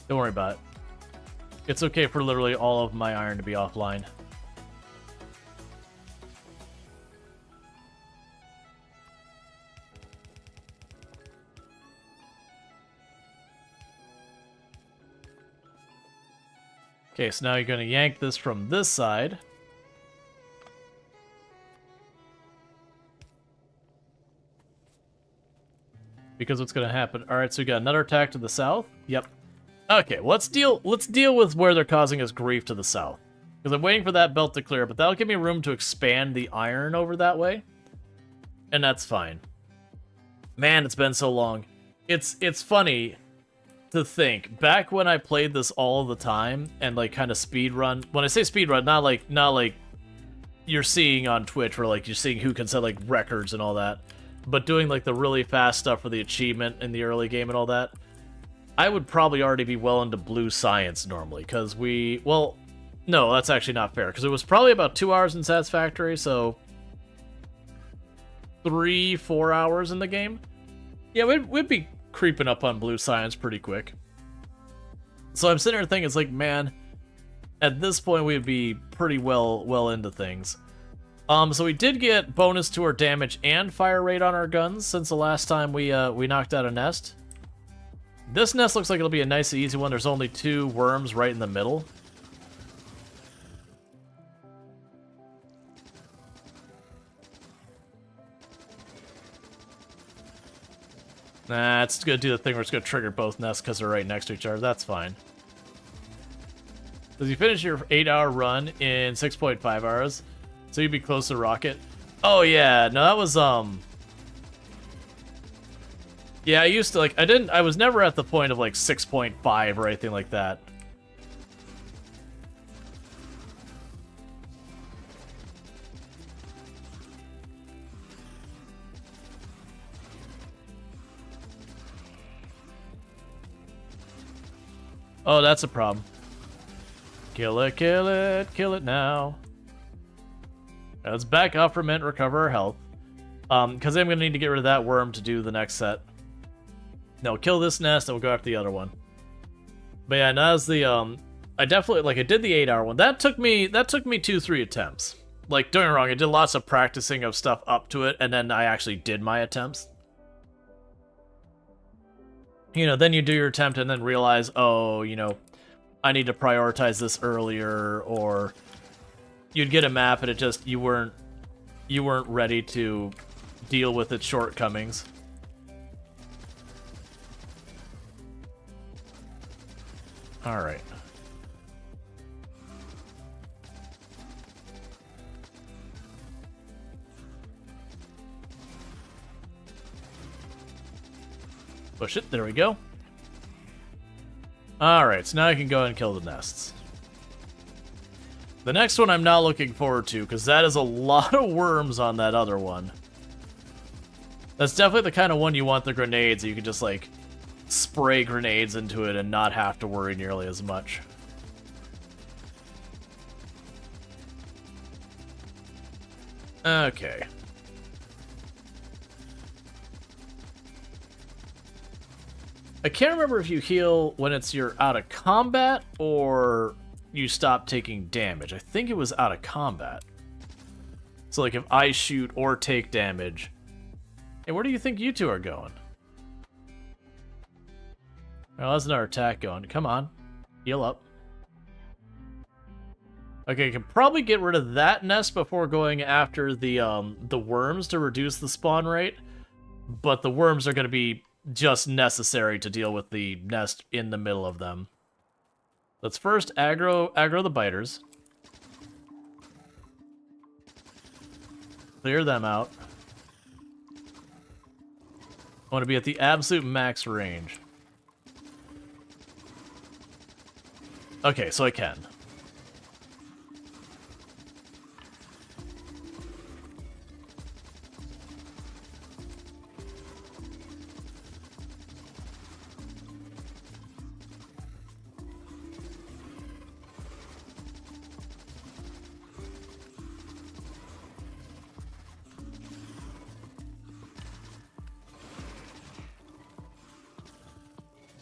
Speaker 1: Don't worry about it. It's okay for literally all of my iron to be offline. Okay, so now you're going to yank this from this side. Because what's going to happen? All right, so we got another attack to the south. Yep. Okay, let's deal with where they're causing us grief to the south. Because I'm waiting for that belt to clear, but that'll give me room to expand the iron over that way. And that's fine. Man, it's been so long. It's funny to think, back when I played this all the time and like kind of speed run. When I say speed run, not like you're seeing on Twitch where like you're seeing who can set like records and all that, but doing like the really fast stuff for the achievement in the early game and all that. I would probably already be well into blue science normally, because well, no, that's actually not fair, because it was probably about 2 hours in Satisfactory, so 3-4 hours in the game. Yeah, we'd be creeping up on blue science pretty quick. So I'm sitting here thinking, it's like, man, at this point we'd be pretty well into things. So we did get bonus to our damage and fire rate on our guns since the last time we knocked out a nest. This nest looks like it'll be a nice easy one. There's only 2 worms right in the middle. Nah, it's gonna do the thing where it's gonna trigger both nests because they're right next to each other. That's fine. Does you finish your 8-hour run in 6.5 hours? So you'd be close to Rocket? Oh yeah, no, that was yeah, I used to I was never at the point of like 6.5 or anything like that. Oh, that's a problem. Kill it, kill it, kill it now. Let's back up for a minute, recover our health. Because I'm going to need to get rid of that worm to do the next set. No, kill this nest and we'll go after the other one. But yeah, now as the, I definitely, I did the 8-hour one. That took me 2-3 attempts. Like, don't get me wrong, I did lots of practicing of stuff up to it, and then I actually did my attempts. You know, then you do your attempt and then realize, oh, you know, I need to prioritize this earlier, or you'd get a map and it just, you weren't ready to deal with its shortcomings. All right. Push it. There we go. Alright, so now I can go and kill the nests. The next one I'm not looking forward to, because that is a lot of worms on that other one. That's definitely the kind of one you want the grenades, you can just, like, spray grenades into it and not have to worry nearly as much. Okay. I can't remember if you heal when you're out of combat or you stop taking damage. I think it was out of combat. So like if I shoot or take damage. Hey, where do you think you two are going? Oh, that's another attack going. Come on. Heal up. Okay, I can probably get rid of that nest before going after the worms to reduce the spawn rate. But the worms are going to be just necessary to deal with the nest in the middle of them. Let's first aggro the biters. Clear them out. I want to be at the absolute max range. Okay, so I can.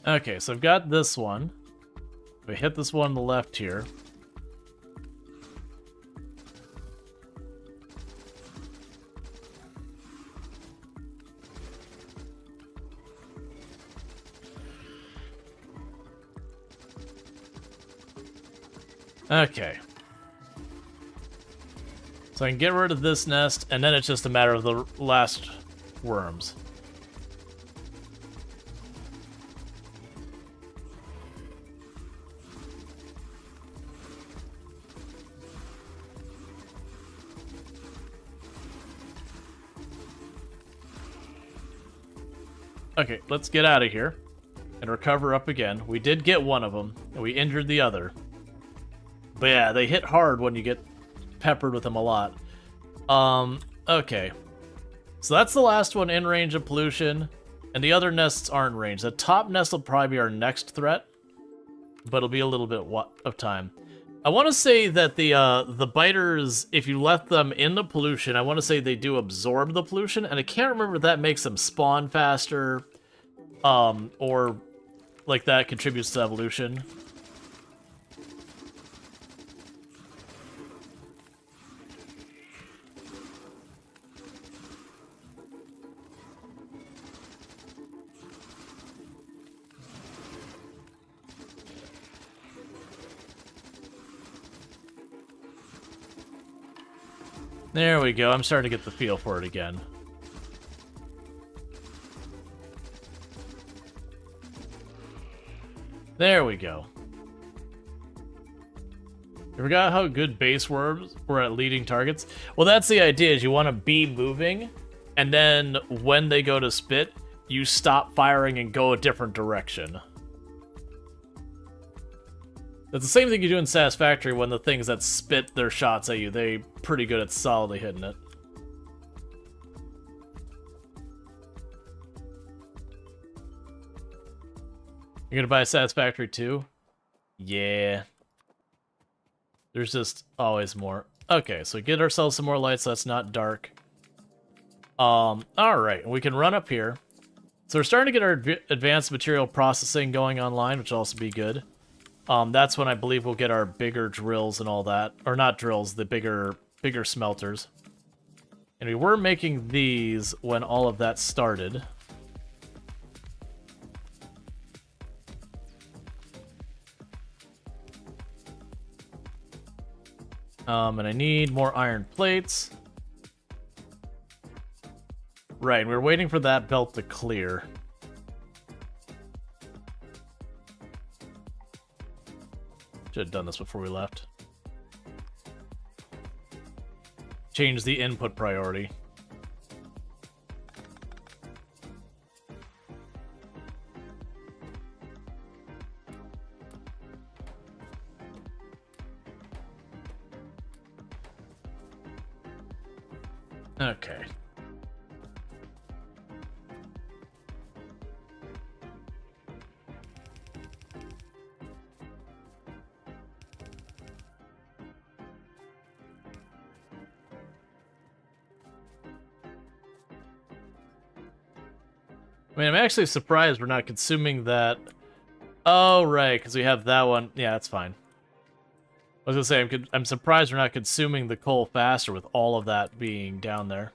Speaker 1: Okay, so I've got this one. We hit this one on the left here. Okay. So I can get rid of this nest, and then it's just a matter of the last worms. Okay, let's get out of here and recover up again. We did get one of them, and we injured the other. But yeah, they hit hard when you get peppered with them a lot. Okay. So that's the last one in range of pollution. And the other nests aren't in range. The top nest will probably be our next threat, but it'll be a little bit of time. I want to say that the biters, if you left them in the pollution, I want to say they do absorb the pollution, and I can't remember if that makes them spawn faster, or like that contributes to evolution. There we go. I'm starting to get the feel for it again. There we go. You forgot how good base worms were at leading targets? Well, that's the idea, is you want to be moving, and then when they go to spit, you stop firing and go a different direction. It's the same thing you do in Satisfactory when the things that spit their shots at you, they're pretty good at solidly hitting it. You're gonna buy a Satisfactory too? Yeah. There's just always more. Okay, so get ourselves some more lights so that's not dark. Alright, we can run up here. So we're starting to get our advanced material processing going online, which will also be good. That's when I believe we'll get our bigger drills and all that. Or not drills, the bigger smelters. And we were making these when all of that started. And I need more iron plates. Right, and we're waiting for that belt to clear. Should have done this before we left. Change the input priority. Okay. I mean, I'm actually surprised we're not consuming that. Oh, right, because we have that one. Yeah, that's fine. I was gonna say, I'm surprised we're not consuming the coal faster with all of that being down there.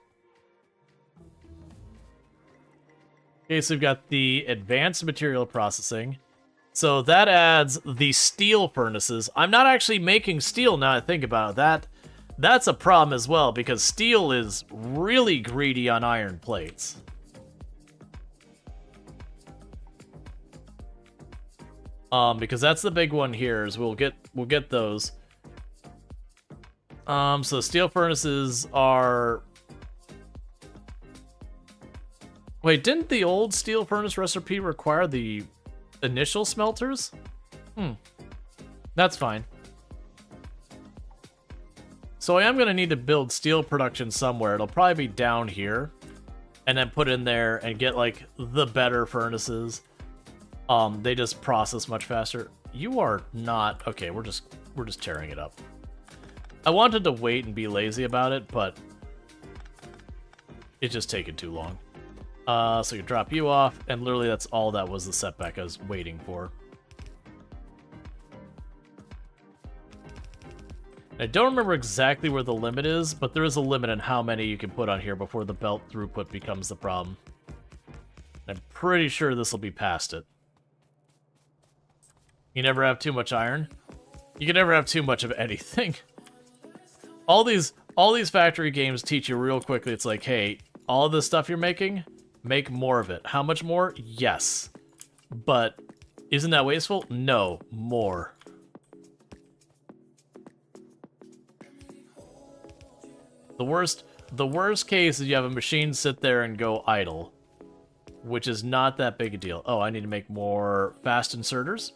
Speaker 1: Okay, so we've got the advanced material processing. So that adds the steel furnaces. I'm not actually making steel now I think about it. That's a problem as well, because steel is really greedy on iron plates. Because that's the big one here, is we'll get those. So steel furnaces are... Wait, didn't the old steel furnace recipe require the initial smelters? That's fine. So I am going to need to build steel production somewhere. It'll probably be down here. And then put in there and get, like, the better furnaces. They just process much faster. You are not... Okay, we're just tearing it up. I wanted to wait and be lazy about it, but it's just taking too long. So you drop you off, and literally that's all that was the setback I was waiting for. I don't remember exactly where the limit is, but there is a limit on how many you can put on here before the belt throughput becomes the problem. I'm pretty sure this will be past it. You never have too much iron. You can never have too much of anything. All these factory games teach you real quickly. It's like, hey, all of this stuff you're making, make more of it. How much more? Yes. But isn't that wasteful? No, more. The worst case is you have a machine sit there and go idle, which is not that big a deal. Oh, I need to make more fast inserters.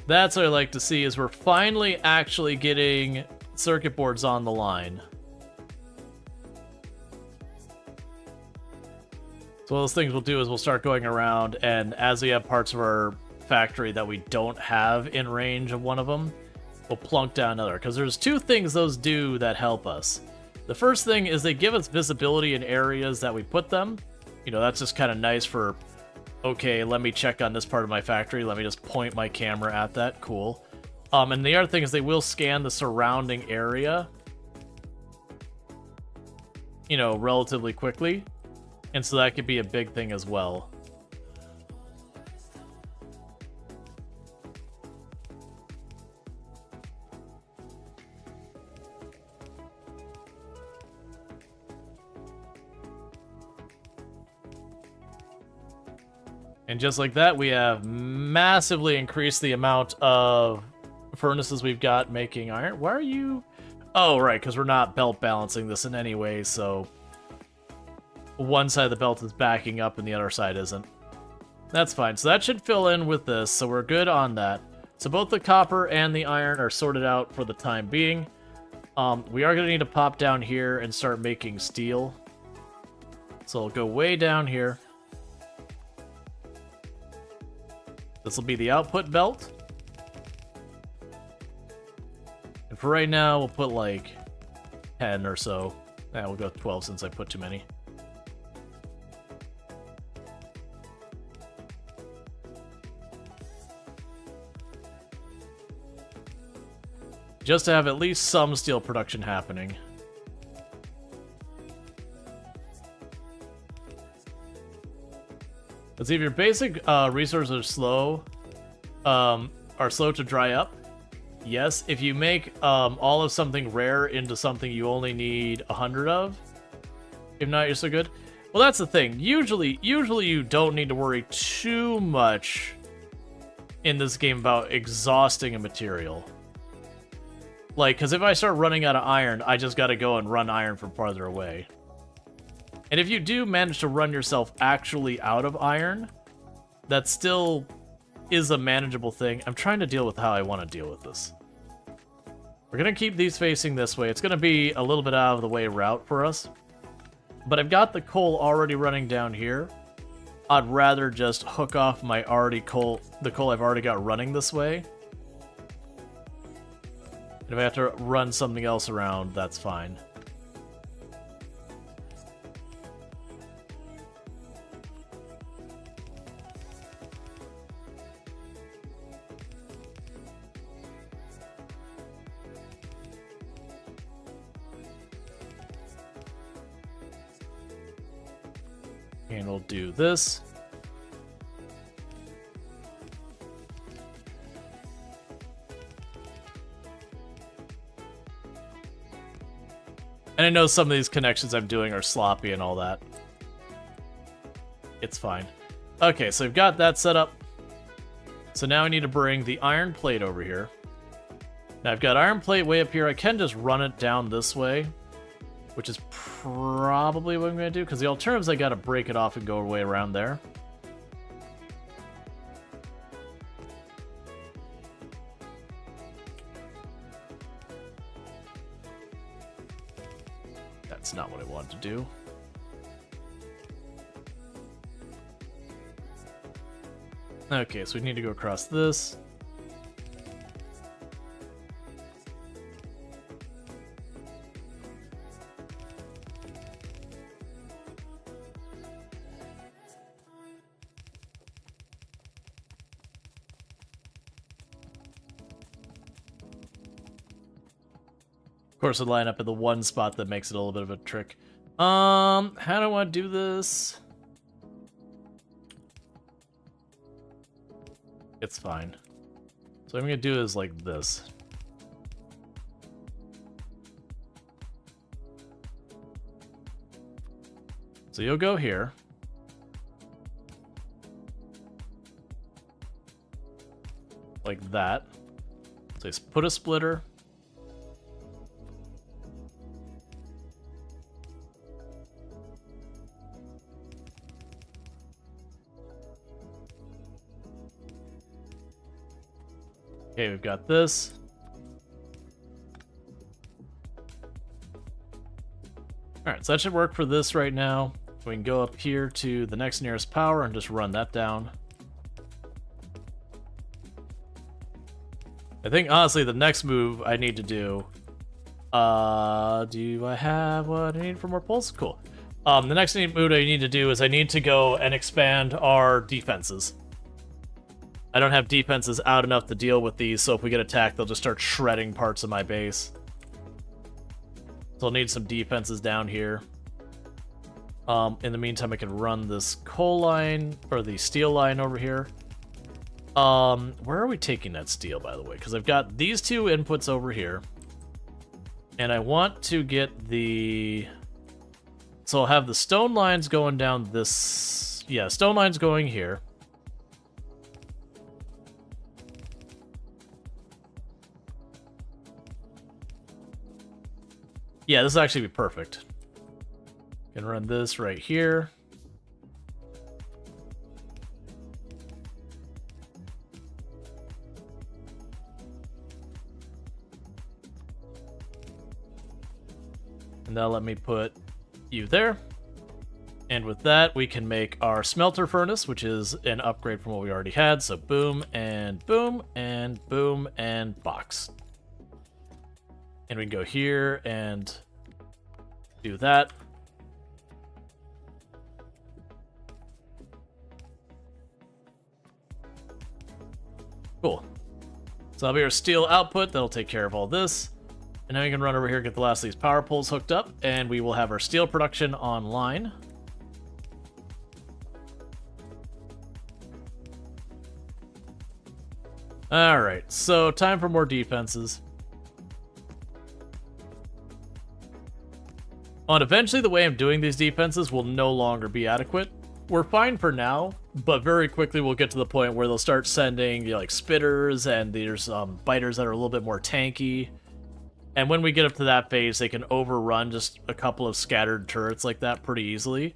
Speaker 1: That's what I like to see, is we're finally actually getting circuit boards on the line. So one of those things we'll do is we'll start going around, and as we have parts of our factory that we don't have in range of one of them, we'll plunk down another. Because there's two things those do that help us. The first thing is they give us visibility in areas that we put them. You know, that's just kind of nice for, okay, let me check on this part of my factory. Let me just point my camera at that. Cool. And the other thing is they will scan the surrounding area, you know, relatively quickly. And so that could be a big thing as well. And just like that, we have massively increased the amount of furnaces we've got making iron. Why are you... Oh, right, because we're not belt balancing this in any way, so... one side of the belt is backing up and the other side isn't. That's fine. So that should fill in with this, so we're good on that. So both the copper and the iron are sorted out for the time being. We are going to need to pop down here and start making steel. So I'll go way down here. This will be the output belt. And for right now, we'll put like 10 or so. We'll go 12 since I put too many. Just to have at least some steel production happening. Let's see, if your basic resources are slow to dry up, yes. If you make all of something rare into something you only need 100 of, if not, you're so good. Well, that's the thing. Usually you don't need to worry too much in this game about exhausting a material. Like, because if I start running out of iron, I just gotta go and run iron from farther away. And if you do manage to run yourself actually out of iron, that still is a manageable thing. I'm trying to deal with how I want to deal with this. We're gonna keep these facing this way. It's gonna be a little bit out of the way route for us. But I've got the coal already running down here. I'd rather just hook off my the coal I've already got running this way. And if I have to run something else around, that's fine. And we'll do this. And I know some of these connections I'm doing are sloppy and all that. It's fine. Okay, so we've got that set up. So now I need to bring the iron plate over here. Now I've got iron plate way up here. I can just run it down this way, which is probably what I'm going to do, because the alternative is I got to break it off and go way around there. That's not what I wanted to do. Okay, so we need to go across this. Of course, it'll line up in the one spot that makes it a little bit of a trick. How do I want to do this? It's fine. So what I'm gonna do is like this. So you'll go here. Like that. So just put a splitter. Okay, we've got this. Alright, so that should work for this right now. We can go up here to the next nearest power and just run that down. I think, honestly, the next move I need to do... do I have what I need for more pulse? Cool. The next move I need to do is I need to go and expand our defenses. I don't have defenses out enough to deal with these, so if we get attacked, they'll just start shredding parts of my base. So I'll need some defenses down here. In the meantime, I can run this coal line, or the steel line over here. Where are we taking that steel, by the way? Because I've got these two inputs over here. And I want to get the... So I'll have the stone lines going down this... Yeah, stone lines going here. Yeah, this will actually be perfect. Can run this right here. And now let me put you there. And with that, we can make our smelter furnace, which is an upgrade from what we already had. So boom, and boom, and boom, and box. And we can go here and do that. Cool. So that'll be our steel output. That'll take care of all this. And now we can run over here, get the last of these power poles hooked up, and we will have our steel production online. Alright, so time for more defenses. And eventually the way I'm doing these defenses will no longer be adequate. We're fine for now, but very quickly we'll get to the point where they'll start sending, you know, like spitters, and there's biters that are a little bit more tanky. And when we get up to that phase, they can overrun just a couple of scattered turrets like that pretty easily.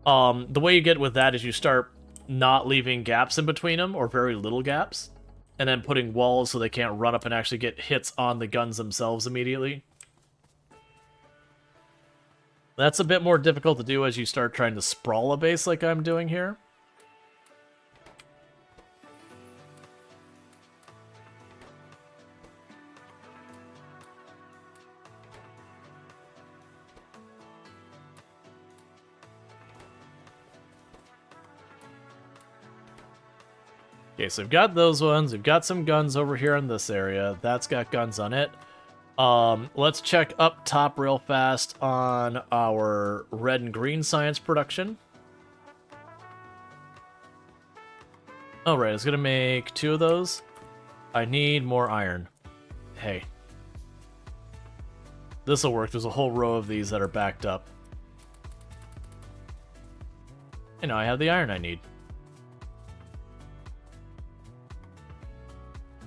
Speaker 1: The way you get with that is you start not leaving gaps in between them, or very little gaps, and then putting walls so they can't run up and actually get hits on the guns themselves immediately. That's a bit more difficult to do as you start trying to sprawl a base like I'm doing here. Okay, so we've got those ones. We've got some guns over here in this area. That's got guns on it. Let's check up top real fast on our red and green science production. Alright, I was gonna make 2 of those. I need more iron. Hey. This'll work. There's a whole row of these that are backed up. And now I have the iron I need.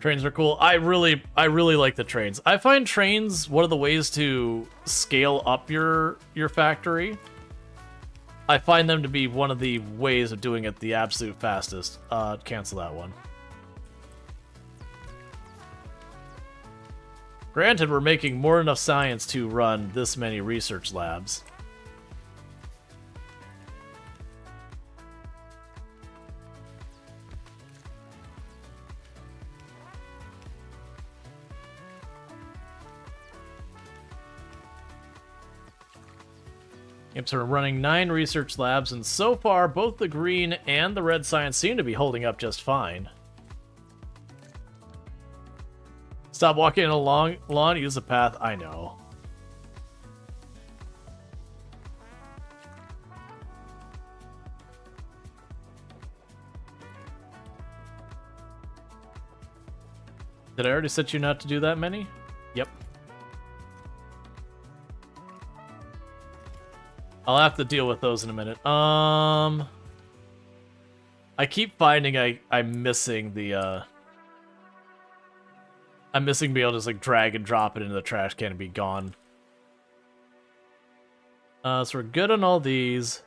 Speaker 1: Trains are cool. I really like the trains. I find trains one of the ways to scale up your factory. I find them to be one of the ways of doing it the absolute fastest. Cancel that one. Granted, we're making more than enough science to run this many research labs. Yep, so we're running 9 research labs, and so far, both the green and the red science seem to be holding up just fine. Stop walking in a long lawn, use the path. I know. Did I already set you not to do that many? Yep. I'll have to deal with those in a minute. I keep finding I'm missing the, I'm missing being able to just, like, drag and drop it into the trash can and be gone. So we're good on all these.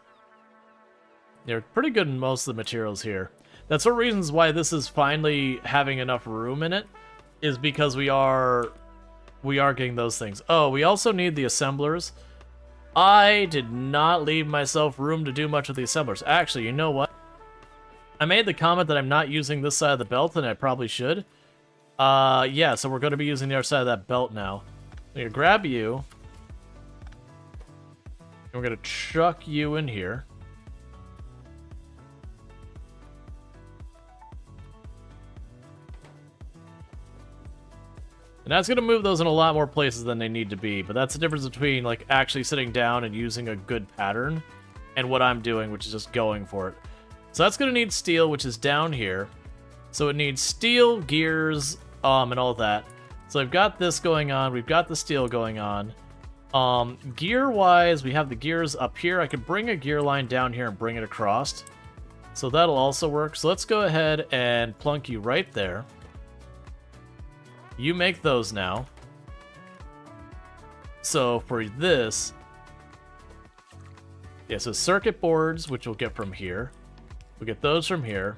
Speaker 1: They're pretty good in most of the materials here. That's one of the reasons why this is finally having enough room in it. is because we are getting those things. Oh, we also need the assemblers. I did not leave myself room to do much with the assemblers. Actually, you know what? I made the comment that I'm not using this side of the belt, and I probably should. Yeah, so we're going to be using the other side of that belt now. I'm going to grab you. And we're going to chuck you in here. And that's going to move those in a lot more places than they need to be, but that's the difference between like actually sitting down and using a good pattern and what I'm doing, which is just going for it. So that's going to need steel, which is down here. So it needs steel, gears, and all that. So I've got this going on. We've got the steel going on. Gear-wise, we have the gears up here. I could bring a gear line down here and bring it across. So that'll also work. So let's go ahead and plunk you right there. You make those now. So for this, yeah, so circuit boards, which we'll get from here. We'll get those from here.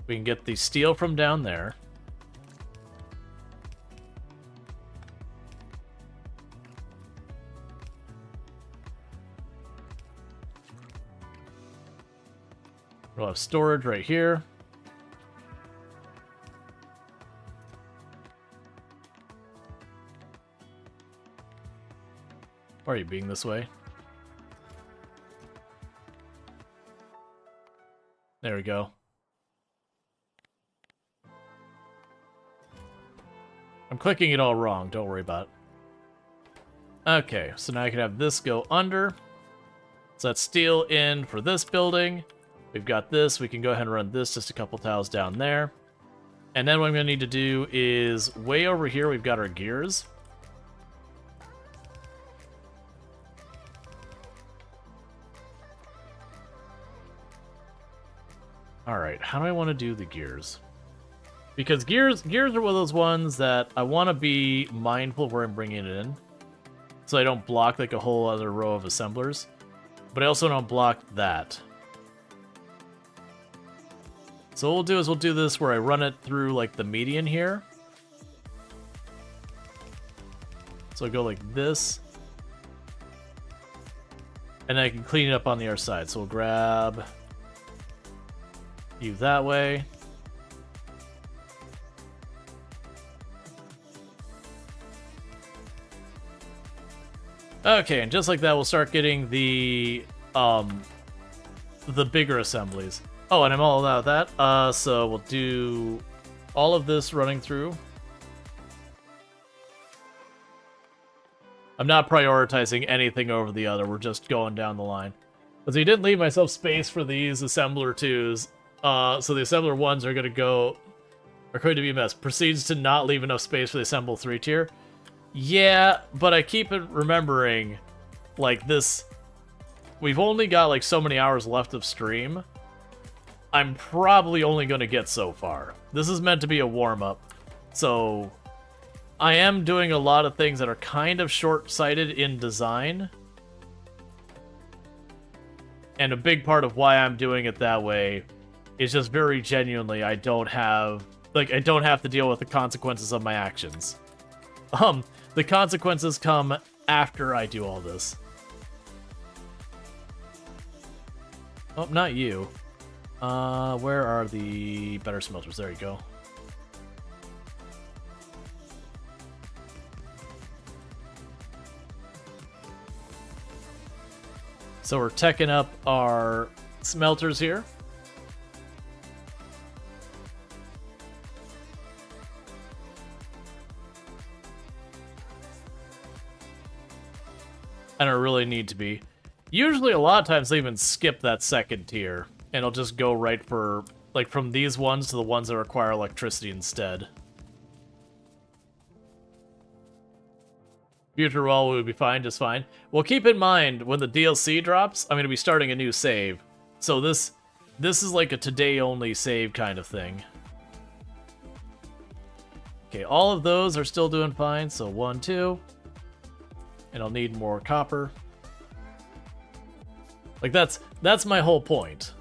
Speaker 1: We can get the steel from down there. We'll have storage right here. Why are you being this way? There we go. I'm clicking it all wrong, don't worry about it. Okay, so now I can have this go under. So that's steel in for this building. We've got this, we can go ahead and run this just a couple tiles down there. And then what I'm gonna need to do is way over here, we've got our gears. Alright, how do I want to do the gears? Because gears are one of those ones that I want to be mindful of where I'm bringing it in. So I don't block like a whole other row of assemblers. But I also don't block that. So what we'll do is we'll do this where I run it through like the median here. So I go like this. And then I can clean it up on the other side. So we'll grab you that way. Okay, and just like that, we'll start getting the bigger assemblies. Oh, and I'm all about that. So we'll do all of this running through. I'm not prioritizing anything over the other. We're just going down the line. But I didn't leave myself space for these assembler 2s. So the assembler 1s are going to be a mess. Proceeds to not leave enough space for the assemble 3 tier. Yeah, but I keep it remembering, like, this... We've only got, like, so many hours left of stream. I'm probably only going to get so far. This is meant to be a warm-up. So, I am doing a lot of things that are kind of short-sighted in design. And a big part of why I'm doing it that way is just very genuinely I don't have to deal with the consequences of my actions. The consequences come after I do all this. Oh, not you. Where are the better smelters? There you go. So we're teching up our smelters here. I don't really need to be. Usually a lot of times they even skip that second tier. And it'll just go right for, like, from these ones to the ones that require electricity instead. Future Rual would be fine, just fine. Well, keep in mind, when the DLC drops, I'm going to be starting a new save. So this is like a today-only save kind of thing. Okay, all of those are still doing fine, so 1, 2. And I'll need more copper. Like, that's my whole point.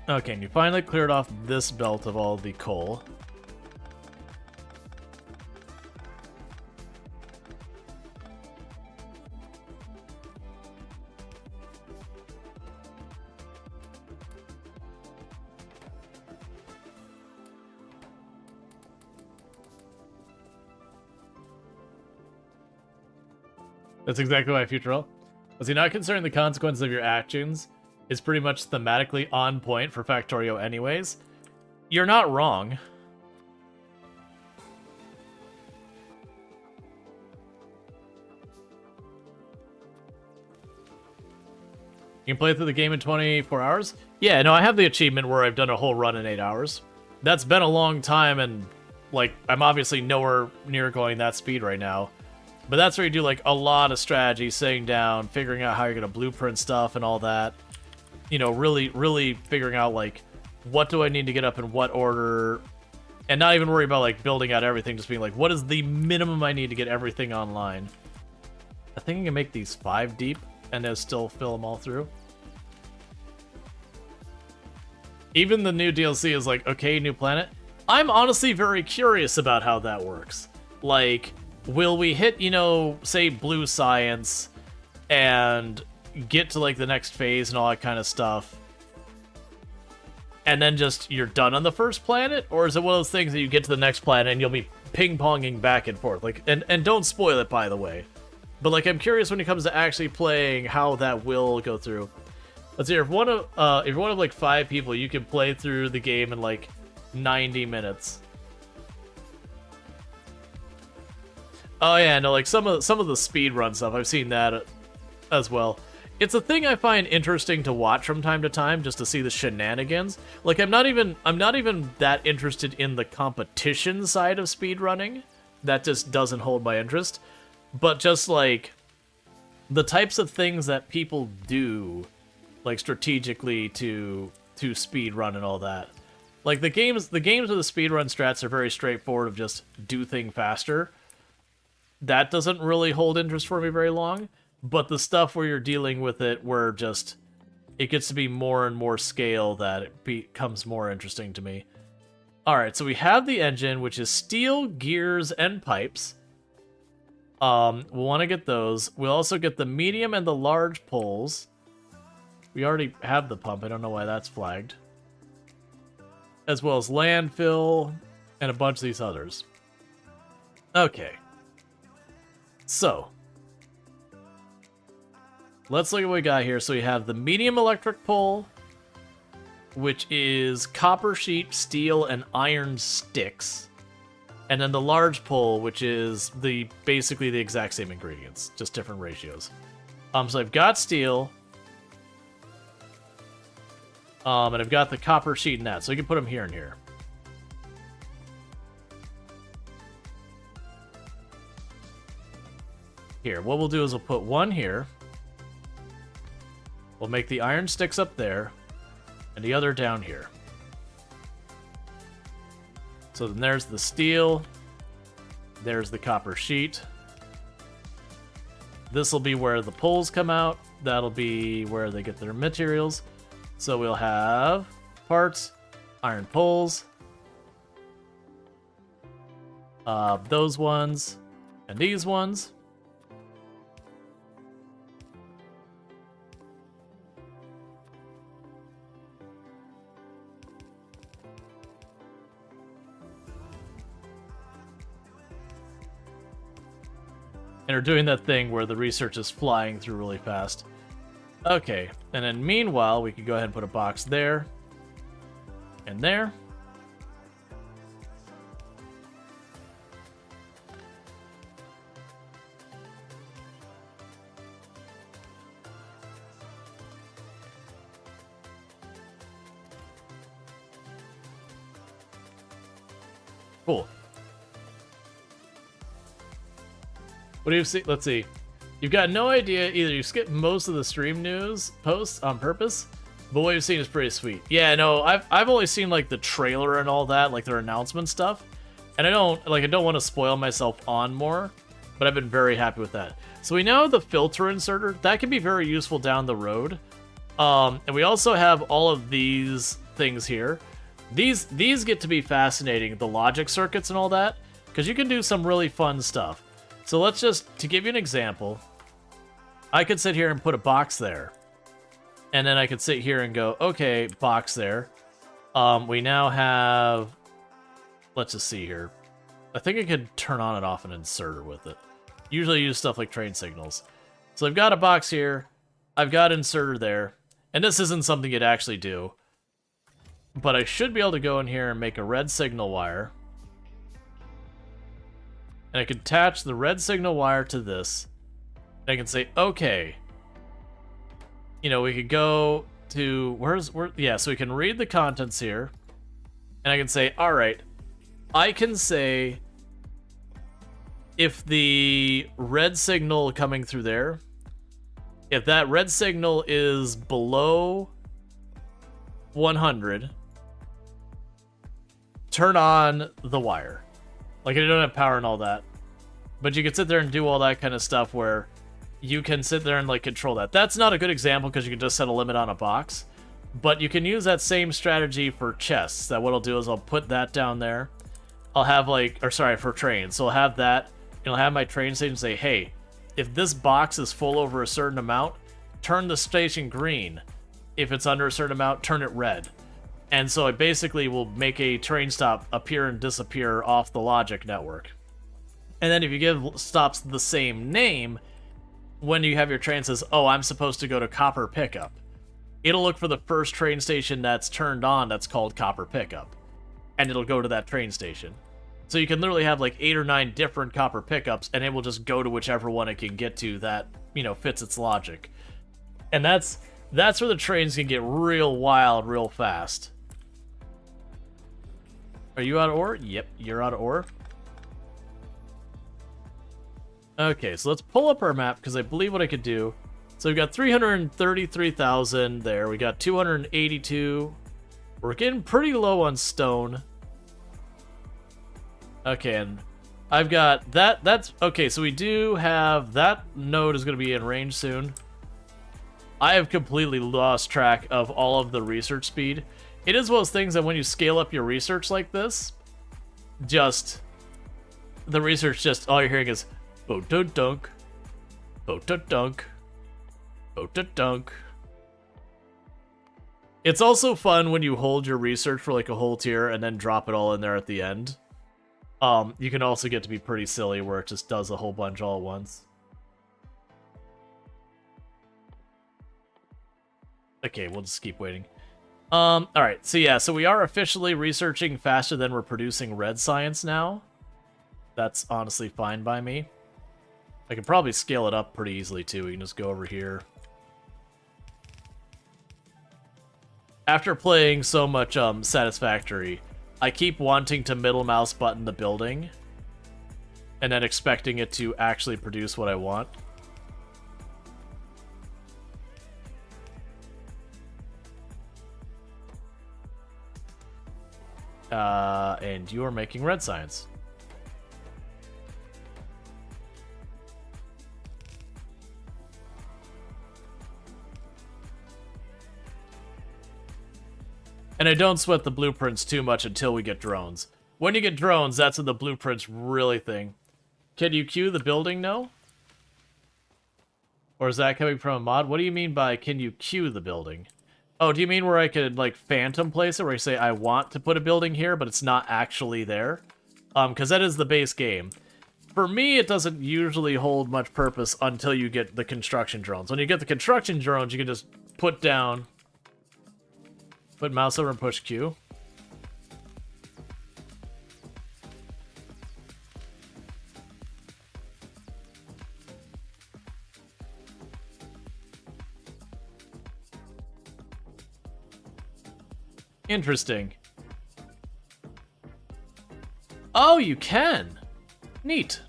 Speaker 1: Okay, and you finally cleared off this belt of all the coal. That's exactly why Futurel. Was he not considering the consequences of your actions is pretty much thematically on point for Factorio anyways? You're not wrong. You can play through the game in 24 hours? Yeah, no, I have the achievement where I've done a whole run in 8 hours. That's been a long time, and, like, I'm obviously nowhere near going that speed right now. But that's where you do, like, a lot of strategy, sitting down, figuring out how you're going to blueprint stuff and all that. You know, really figuring out, like, what do I need to get up in what order, and not even worry about, like, building out everything, just being like, what is the minimum I need to get everything online? I think I can make these 5 deep, and then still fill them all through. Even the new DLC is like, okay, new planet. I'm honestly very curious about how that works. Like, will we hit, you know, say blue science and get to like the next phase and all that kind of stuff, and then just you're done on the first planet? Or is it one of those things that you get to the next planet and you'll be ping-ponging back and forth? Like, and don't spoil it, by the way. But like, I'm curious when it comes to actually playing how that will go through. Let's see, if one of like 5 people, you can play through the game in like 90 minutes. Oh yeah, no, like some of the speed run stuff, I've seen that as well. It's a thing I find interesting to watch from time to time, just to see the shenanigans. Like, I'm not even that interested in the competition side of speedrunning. That just doesn't hold my interest. But just like the types of things that people do, like strategically to speedrun and all that. Like the games with the speedrun strats are very straightforward, of just do thing faster. That doesn't really hold interest for me very long. But the stuff where you're dealing with it, where just it gets to be more and more scale, that it becomes more interesting to me. Alright, so we have the engine, which is steel, gears, and pipes. We'll want to get those. We'll also get the medium and the large poles. We already have the pump, I don't know why that's flagged. As well as landfill, and a bunch of these others. Okay. So, let's look at what we got here. So we have the medium electric pole, which is copper sheet, steel, and iron sticks. And then the large pole, which is basically the exact same ingredients, just different ratios. So I've got steel. And I've got the copper sheet and that, so we can put them here and here. Here, what we'll do is we'll put one here. We'll make the iron sticks up there, and the other down here. So then there's the steel. There's the copper sheet. This will be where the poles come out. That'll be where they get their materials. So we'll have parts, iron poles, those ones, and these ones. And we're doing that thing where the research is flying through really fast. Okay, and then meanwhile, we could go ahead and put a box there. And there. Cool. What do you see? Let's see. You've got no idea. Either you skipped most of the stream news posts on purpose, but what you've seen is pretty sweet. Yeah, no, I've only seen like the trailer and all that, like their announcement stuff, and I don't want to spoil myself on more, but I've been very happy with that. So we now have the filter inserter. That can be very useful down the road. And we also have all of these things here. These get to be fascinating, the logic circuits and all that, because you can do some really fun stuff. So let's just, to give you an example, I could sit here and put a box there. And then I could sit here and go, okay, box there. We now have, let's just see here. I think I could turn on and off an inserter with it. Usually use stuff like train signals. So I've got a box here. I've got inserter there. And this isn't something you'd actually do. But I should be able to go in here and make a red signal wire. And I can attach the red signal wire to this. And I can say, okay. You know, we could go to, yeah, so we can read the contents here. And I can say, all right, I can say if the red signal coming through there, if that red signal is below 100, turn on the wire. Like, I don't have power and all that. But you can sit there and do all that kind of stuff where you can sit there and, like, control that. That's not a good example because you can just set a limit on a box. But you can use that same strategy for chests. That what I'll do is I'll put that down there. I'll have, like, or sorry, for trains. So I'll have that, and I'll have my train station say, hey, if this box is full over a certain amount, turn the station green. If it's under a certain amount, turn it red. And so I basically will make a train stop appear and disappear off the logic network. And then if you give stops the same name, when you have your train says, oh, I'm supposed to go to Copper Pickup, it'll look for the first train station that's turned on that's called Copper Pickup. And it'll go to that train station. So you can literally have like 8 or 9 different Copper Pickups, and it will just go to whichever one it can get to that, you know, fits its logic. And that's where the trains can get real wild real fast. Are you out of ore? Yep, you're out of ore. Okay, so let's pull up our map, because I believe what I could do. So we've got 333,000 there. We got 282. We're getting pretty low on stone. Okay, and I've got that. That's okay, so we do have that node is going to be in range soon. I have completely lost track of all of the research speed. It is one of those things that when you scale up your research like this, just the research, just all you're hearing is bo-da-dunk, bo-da-dunk, bo-da-dunk. It's also fun when you hold your research for like a whole tier and then drop it all in there at the end. You can also get to be pretty silly where it just does a whole bunch all at once. Okay, we'll just keep waiting. Alright, so yeah, so we are officially researching faster than we're producing red science now. That's honestly fine by me. I can probably scale it up pretty easily too. We can just go over here. After playing so much Satisfactory, I keep wanting to middle mouse button the building and then expecting it to actually produce what I want. And you are making red science. And I don't sweat the blueprints too much until we get drones. When you get drones, that's when the blueprints really thing. Can you queue the building? No? Or is that coming from a mod? What do you mean by can you queue the building? Oh, do you mean where I could, like, phantom place it? Where you say, I want to put a building here, but it's not actually there? Because that is the base game. For me, it doesn't usually hold much purpose until you get the construction drones. When you get the construction drones, you can just put down... Put mouse over and push Q. Interesting. Oh, you can. Neat.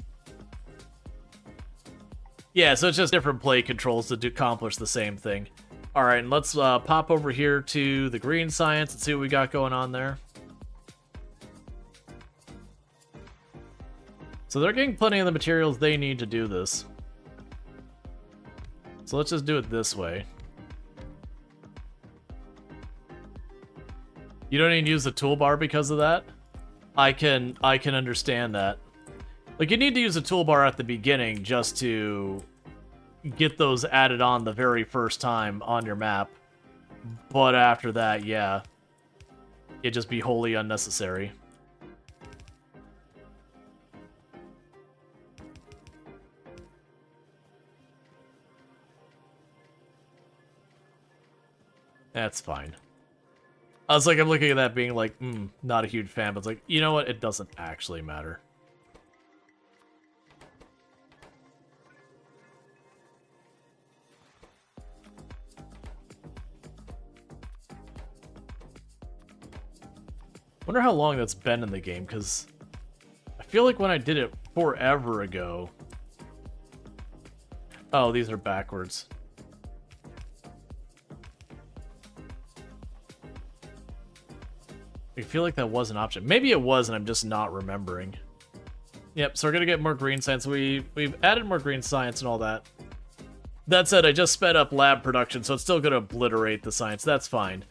Speaker 1: Yeah, so it's just different play controls to accomplish the same thing. Alright, and let's pop over here to the green science and see what we got going on there. So they're getting plenty of the materials they need to do this. So let's just do it this way. You don't even use the toolbar because of that? I can understand that. Like, you need to use a toolbar at the beginning just to get those added on the very first time on your map. But after that, yeah. It'd just be wholly unnecessary. That's fine. I was like, I'm looking at that being like, not a huge fan, but it's like, you know what? It doesn't actually matter. Wonder how long that's been in the game, because I feel like when I did it forever ago... Oh, these are backwards. I feel like that was an option. Maybe it was, and I'm just not remembering. Yep, so we're gonna get more green science. We've added more green science and all that. That said, I just sped up lab production, so it's still gonna obliterate the science. That's fine.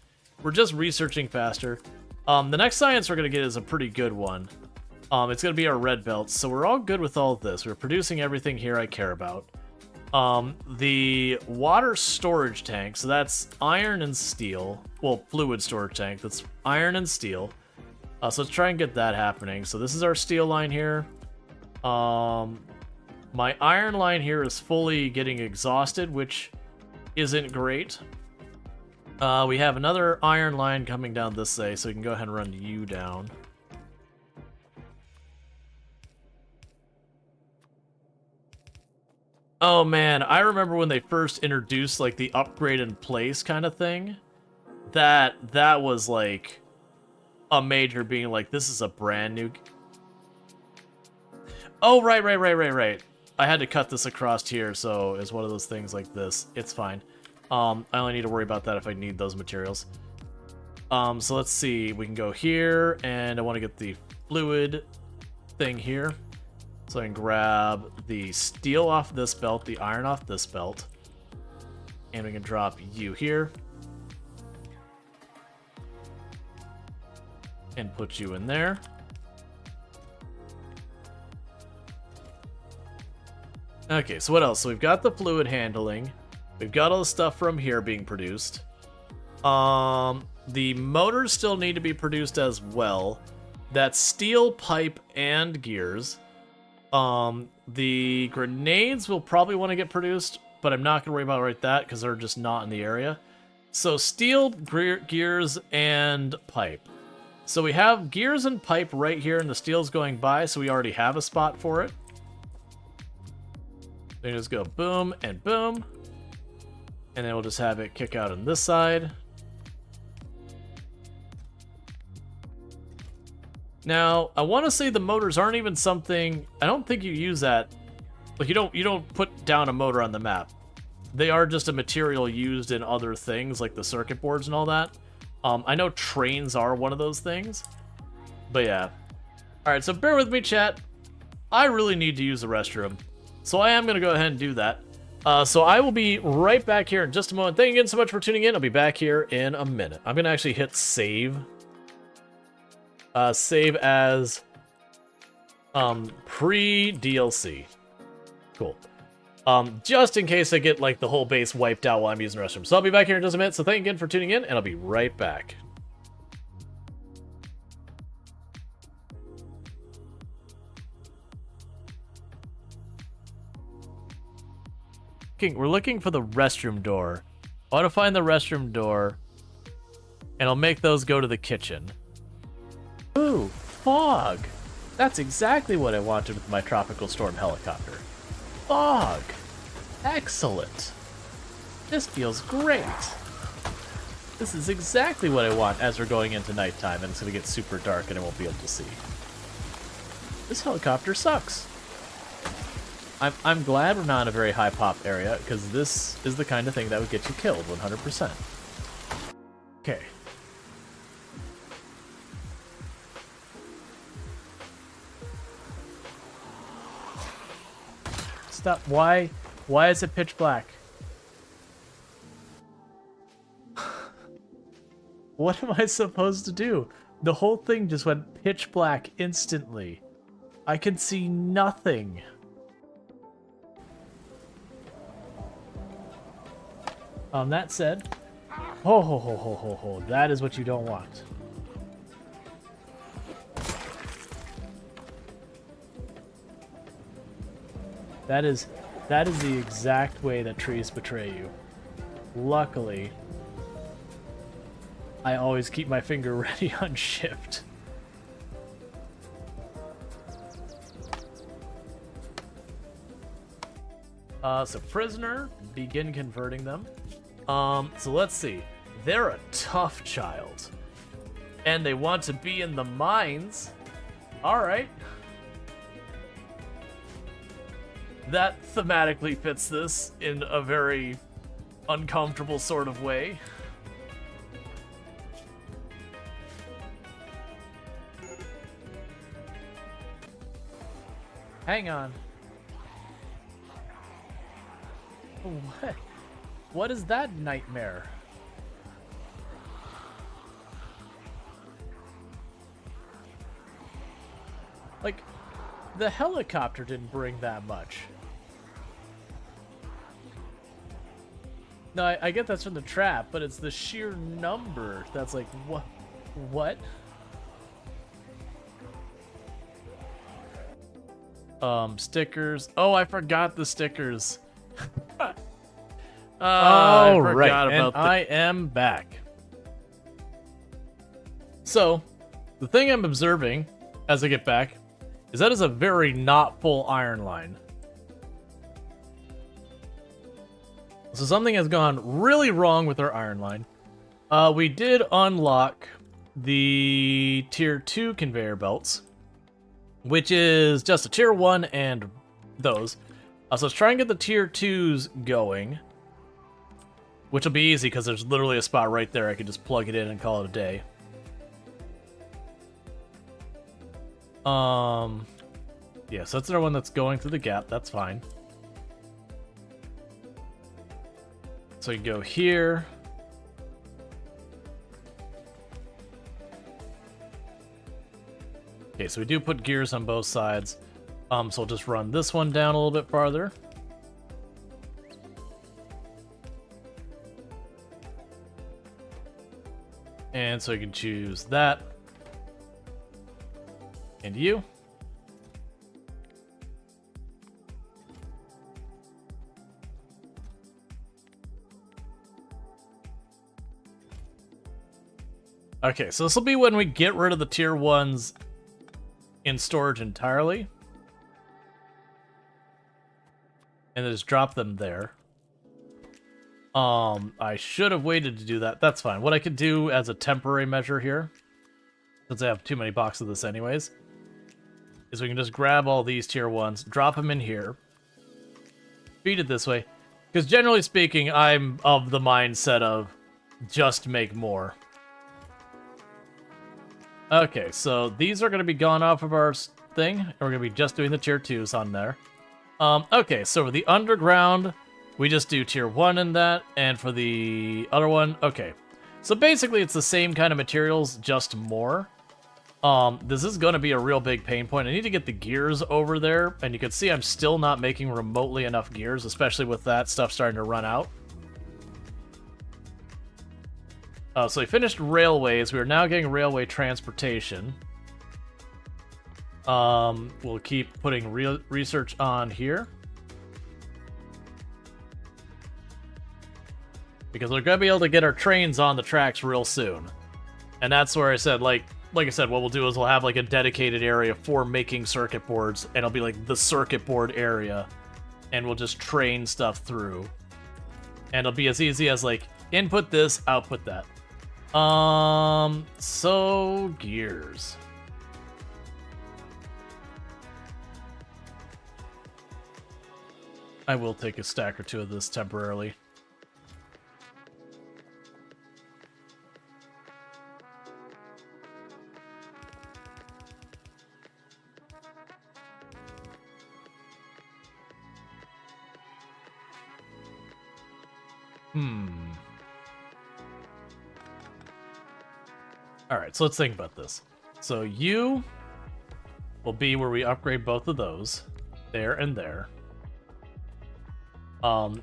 Speaker 1: We're just researching faster. The next science we're gonna get is a pretty good one. It's gonna be our red belts, so we're all good with all of this. We're producing everything here I care about. The water storage tank, so that's iron and steel. Well, fluid storage tank, that's iron and steel. So let's try and get that happening. So this is our steel line here. My iron line here is fully getting exhausted, which isn't great. We have another iron line coming down this way, so we can go ahead and run you down. Oh man, I remember when they first introduced like the upgrade in place kind of thing. That was like a major being like, this is a brand new... Oh, right. I had to cut this across here, so it's one of those things like this. It's fine. I only need to worry about that if I need those materials. So let's see. We can go here, and I want to get the fluid thing here. So I can grab the steel off this belt, the iron off this belt, and we can drop you here. And put you in there. Okay, so what else? So we've got the fluid handling. We've got all the stuff from here being produced. The motors still need to be produced as well. That's steel, pipe, and gears. The grenades will probably want to get produced, but I'm not going to worry about that because they're just not in the area. So steel, gears, and pipe. So we have gears and pipe right here, and the steel's going by, so we already have a spot for it. We just go boom and boom. And then we'll just have it kick out on this side. Now, I want to say the motors aren't even something... I don't think you use that... Like, you don't put down a motor on the map. They are just a material used in other things, like the circuit boards and all that. I know trains are one of those things. But yeah. Alright, so bear with me, chat. I really need to use the restroom. So I am going to go ahead and do that. So I will be right back here in just a moment. Thank you again so much for tuning in. I'll be back here in a minute. I'm going to actually hit save. Save as pre-DLC. Cool. Just in case I get like the whole base wiped out while I'm using the restroom. So I'll be back here in just a minute. So thank you again for tuning in, and I'll be right back. We're looking for the restroom door. I want to find the restroom door, and I'll make those go to the kitchen. Ooh, fog! That's exactly what I wanted with my tropical storm helicopter. Fog! Excellent! This feels great! This is exactly what I want as we're going into nighttime, and it's going to get super dark and I won't be able to see. This helicopter sucks! I'm glad we're not in a very high pop area, because this is the kind of thing that would get you killed 100%. Okay. Stop. Why is it pitch black? What am I supposed to do? The whole thing just went pitch black instantly. I can see nothing. That said, ho, that is what you don't want. That is the exact way that trees betray you. Luckily, I always keep my finger ready on shift. So prisoner, begin converting them. So let's see. They're a tough child. And they want to be in the mines. Alright. That thematically fits this in a very uncomfortable sort of way. Hang on. What? What is that nightmare? Like, the helicopter didn't bring that much. No, I get that's from the trap, but it's the sheer number that's like, what? What? Stickers. Oh, I forgot the stickers. I forgot about and I am back. So, the thing I'm observing as I get back is that is a very not full iron line. So something has gone really wrong with our iron line. We did unlock the tier 2 conveyor belts, which is just a tier 1 and those. So let's try and get the tier 2s going, which will be easy because there's literally a spot right there. I can just plug it in and call it a day. Yeah, so that's our one that's going through the gap. That's fine. So you go here. Okay, so we do put gears on both sides. So we'll just run this one down a little bit farther. And so you can choose that. And you. Okay, so this will be when we get rid of the tier 1s in storage entirely. And then just drop them there. I should have waited to do that. That's fine. What I could do as a temporary measure here, since I have too many boxes of this anyways, is we can just grab all these tier 1s, drop them in here, feed it this way. Because generally speaking, I'm of the mindset of just make more. Okay, so these are going to be gone off of our thing, and we're going to be just doing the tier 2s on there. Okay, so for the underground, we just do tier 1 in that, and for the other one, okay. So basically it's the same kind of materials, just more. This is going to be a real big pain point. I need to get the gears over there, and you can see I'm still not making remotely enough gears, especially with that stuff starting to run out. So we finished railways. We are now getting railway transportation. We'll keep putting research on here. Because we're going to be able to get our trains on the tracks real soon. And that's where I said, like I said, what we'll do is we'll have like a dedicated area for making circuit boards. And it'll be like the circuit board area. And we'll just train stuff through. And it'll be as easy as like, input this, output that. So gears. I will take a stack or two of this temporarily. Alright, so let's think about this. So you will be where we upgrade both of those. There and there. So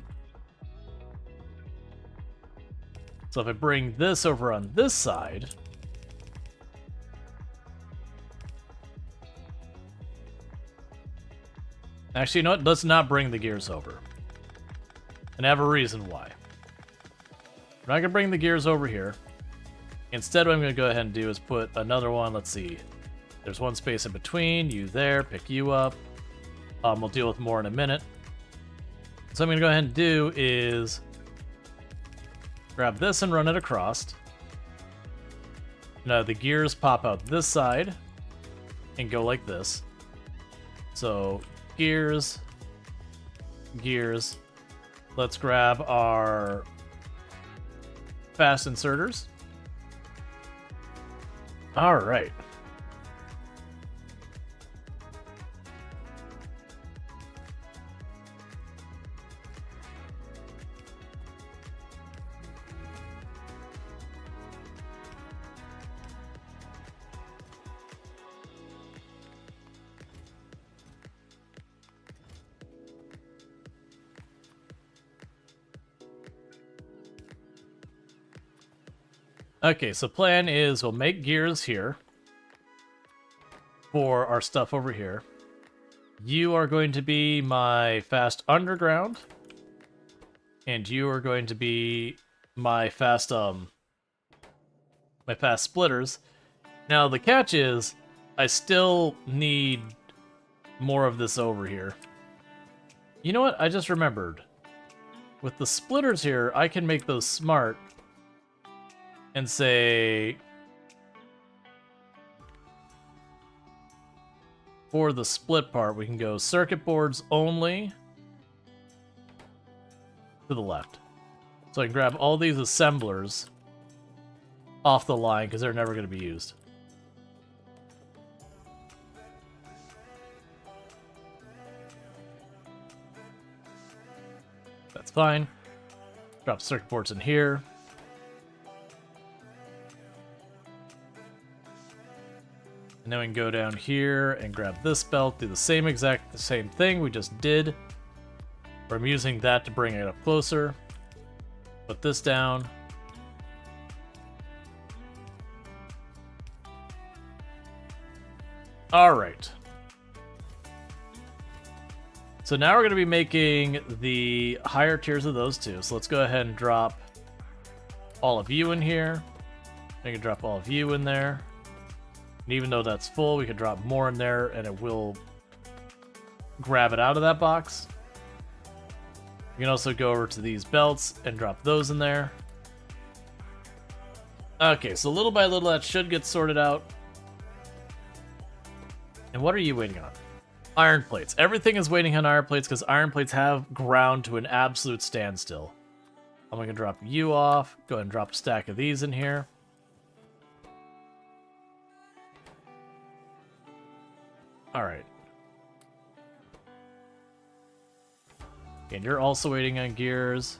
Speaker 1: if I bring this over on this side... Actually, you know what? Let's not bring the gears over. And I have a reason why. We're not going to bring the gears over here. Instead, what I'm going to go ahead and do is put another one. Let's see. There's one space in between. You there. Pick you up. We'll deal with more in a minute. So I'm going to go ahead and do is grab this and run it across. Now the gears pop out this side and go like this. So gears, gears. Let's grab our fast inserters. All right. Okay, so plan is we'll make gears here for our stuff over here. You are going to be my fast underground, and you are going to be my fast splitters. Now the catch is I still need more of this over here. You know what? I just remembered. With the splitters here, I can make those smart and say, for the split part, we can go circuit boards only to the left. So I can grab all these assemblers off the line because they're never going to be used. That's fine. Drop circuit boards in here. And then we can go down here and grab this belt, do the same thing we just did. But I'm using that to bring it up closer. Put this down. All right. So now we're going to be making the higher tiers of those two. So let's go ahead and drop all of you in here. I can drop all of you in there. And even though that's full, we can drop more in there and it will grab it out of that box. You can also go over to these belts and drop those in there. Okay, so little by little that should get sorted out. And what are you waiting on? Iron plates. Everything is waiting on iron plates because iron plates have ground to an absolute standstill. I'm going to drop you off. Go ahead and drop a stack of these in here. All right. And you're also waiting on gears.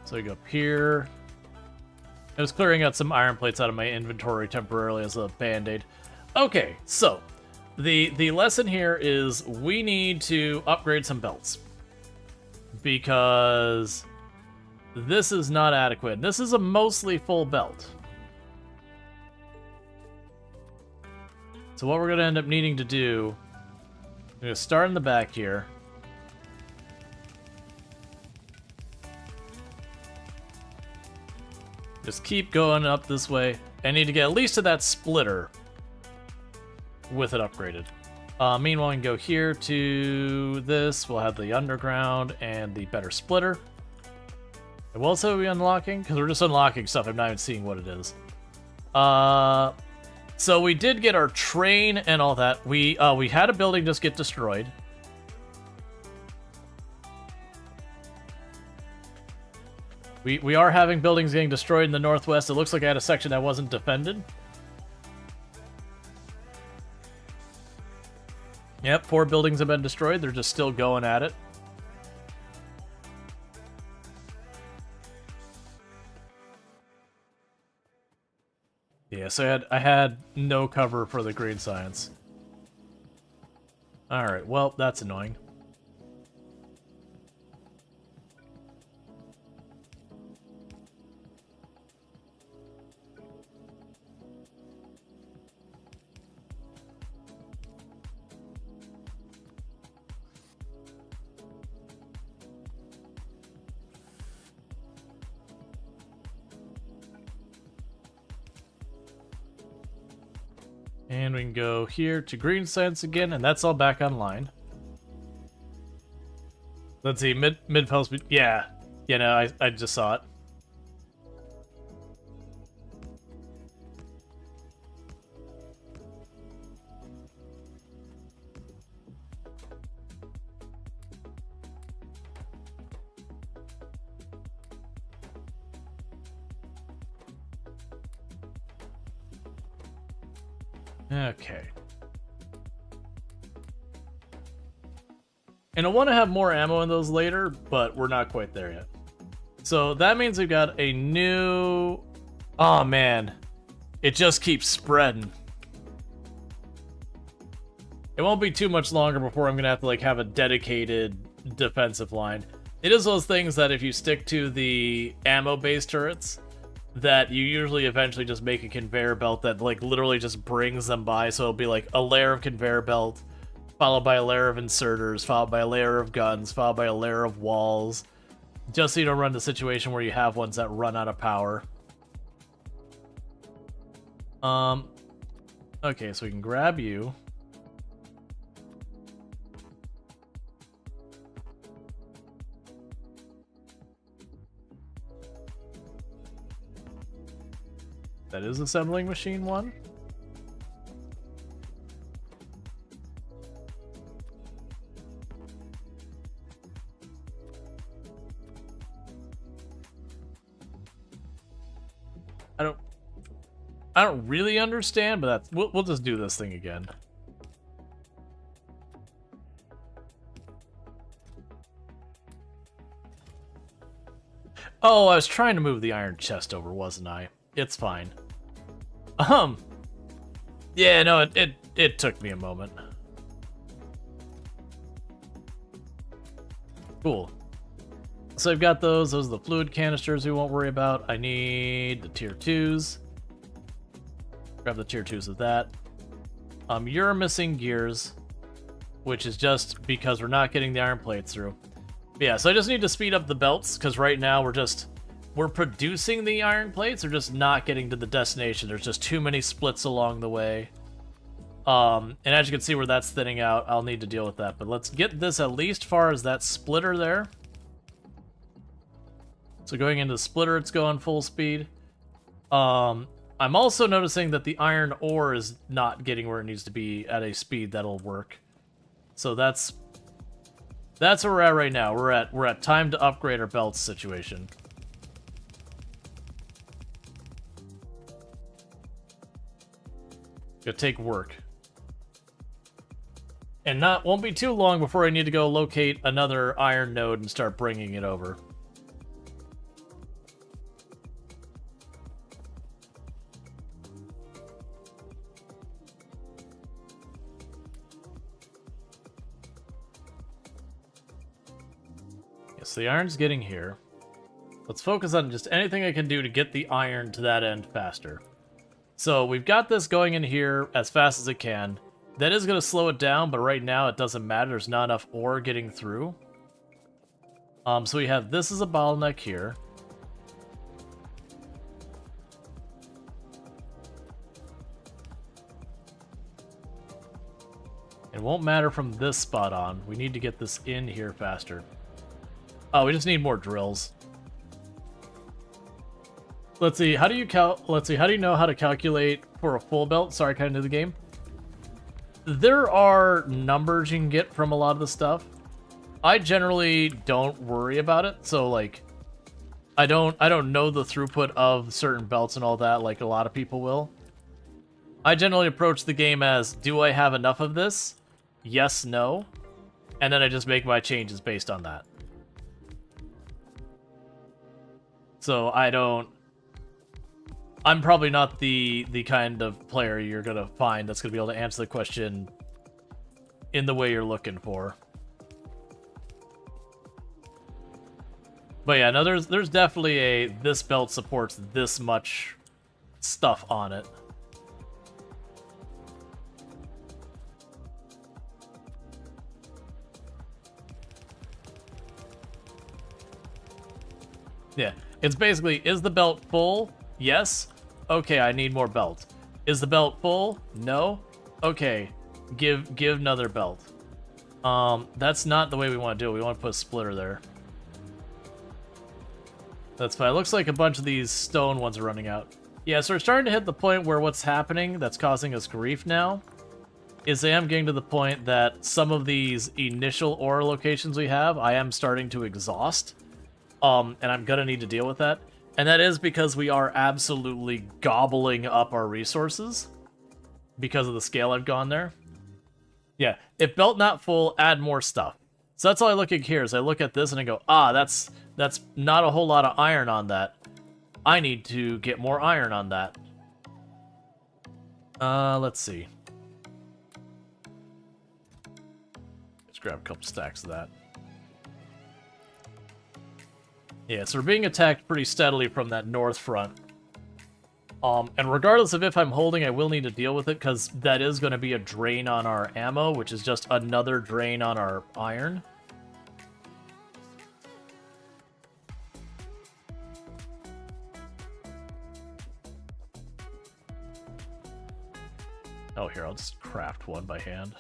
Speaker 1: So we go up here. I was clearing out some iron plates out of my inventory temporarily as a band-aid. Okay, so the lesson here is we need to upgrade some belts. Because this is not adequate. This is a mostly full belt. So what we're going to end up needing to do, I'm going to start in the back here. Just keep going up this way. I need to get at least to that splitter with it upgraded. Meanwhile, we can go here to this. We'll have the underground and the better splitter. And what else are we unlocking? Because we're just unlocking stuff. I'm not even seeing what it is. So we did get our train and all that. We had a building just get destroyed. We are having buildings getting destroyed in the northwest. It looks like I had a section that wasn't defended. Yep, 4 buildings have been destroyed. They're just still going at it. Yeah, so I had no cover for the green science. Alright, well, that's annoying. And we can go here to green science again, and that's all back online. Let's see, mid pulse. Yeah, no, I just saw it. Okay. And I want to have more ammo in those later, but we're not quite there yet. So that means we've got a new... Oh, man. It just keeps spreading. It won't be too much longer before I'm going to have to, like, have a dedicated defensive line. It is those things that if you stick to the ammo-based turrets, that you usually eventually just make a conveyor belt that, like, literally just brings them by. So it'll be, like, a layer of conveyor belt, followed by a layer of inserters, followed by a layer of guns, followed by a layer of walls, just so you don't run the situation where you have ones that run out of power. Okay, so we can grab you. That is assembling machine 1. I don't really understand, but that's we'll just do this thing again. Oh, I was trying to move the iron chest over, wasn't I? It's fine. Yeah, no, it took me a moment. Cool. So I've got those. Those are the fluid canisters we won't worry about. I need the tier 2s. Grab the tier 2s of that. You're missing gears, which is just because we're not getting the iron plates through. But yeah, so I just need to speed up the belts, because right now we're producing the iron plates, they're just not getting to the destination. There's just too many splits along the way. And as you can see where that's thinning out, I'll need to deal with that. But let's get this at least far as that splitter there. So going into the splitter, it's going full speed. I'm also noticing that the iron ore is not getting where it needs to be at a speed that'll work. So that's where we're at right now. We're at time to upgrade our belts situation. Gonna take work. And won't be too long before I need to go locate another iron node and start bringing it over. Yes, the iron's getting here. Let's focus on just anything I can do to get the iron to that end faster. So we've got this going in here as fast as it can. That is going to slow it down, but right now it doesn't matter. There's not enough ore getting through. So we have this as a bottleneck here. It won't matter from this spot on. We need to get this in here faster. Oh, we just need more drills. Let's see. How do you know how to calculate for a full belt? Sorry, I kind of knew the game. There are numbers you can get from a lot of the stuff. I generally don't worry about it. So like, I don't know the throughput of certain belts and all that like a lot of people will. I generally approach the game as, do I have enough of this? Yes, no. And then I just make my changes based on that. So I don't I'm probably not the kind of player you're gonna find that's gonna be able to answer the question in the way you're looking for. But yeah, no, there's definitely a this belt supports this much stuff on it. Yeah, it's basically, is the belt full? Yes. Okay, I need more belt. Is the belt full? No. Okay, give another belt. That's not the way we want to do it. We want to put a splitter there. That's fine. It looks like a bunch of these stone ones are running out. Yeah, so we're starting to hit the point where what's happening that's causing us grief now is I am getting to the point that some of these initial ore locations we have, I am starting to exhaust. And I'm gonna need to deal with that. And that is because we are absolutely gobbling up our resources because of the scale I've gone there. Yeah, if belt not full, add more stuff. So that's all I look at here is I look at this and I go, that's not a whole lot of iron on that. I need to get more iron on that. Let's see. Let's grab a couple stacks of that. Yeah, so we're being attacked pretty steadily from that north front. And regardless of if I'm holding, I will need to deal with it, because that is going to be a drain on our ammo, which is just another drain on our iron. Oh, here, I'll just craft one by hand.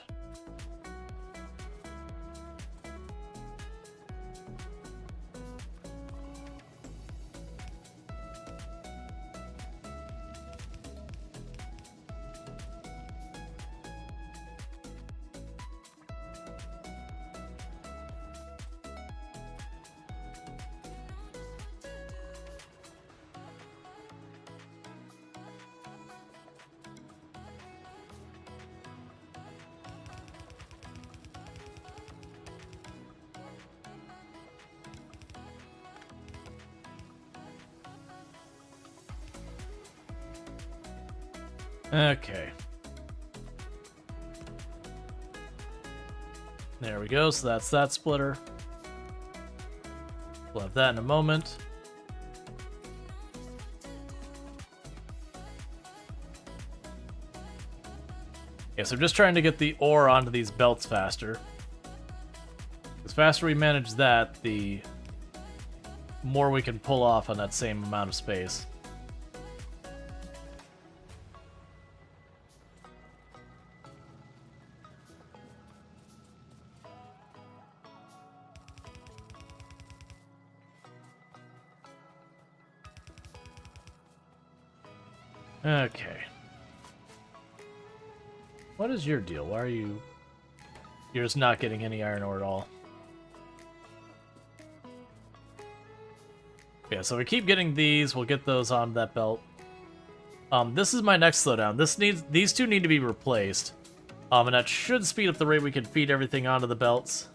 Speaker 1: Okay. There we go, so that's that splitter. We'll have that in a moment. Yeah, so I'm just trying to get the ore onto these belts faster. The faster we manage that, the more we can pull off on that same amount of space. Okay. What is your deal? Why are you... You're just not getting any iron ore at all. Yeah, so we keep getting these. We'll get those on that belt. This is my next slowdown. These two need to be replaced. And that should speed up the rate we can feed everything onto the belts.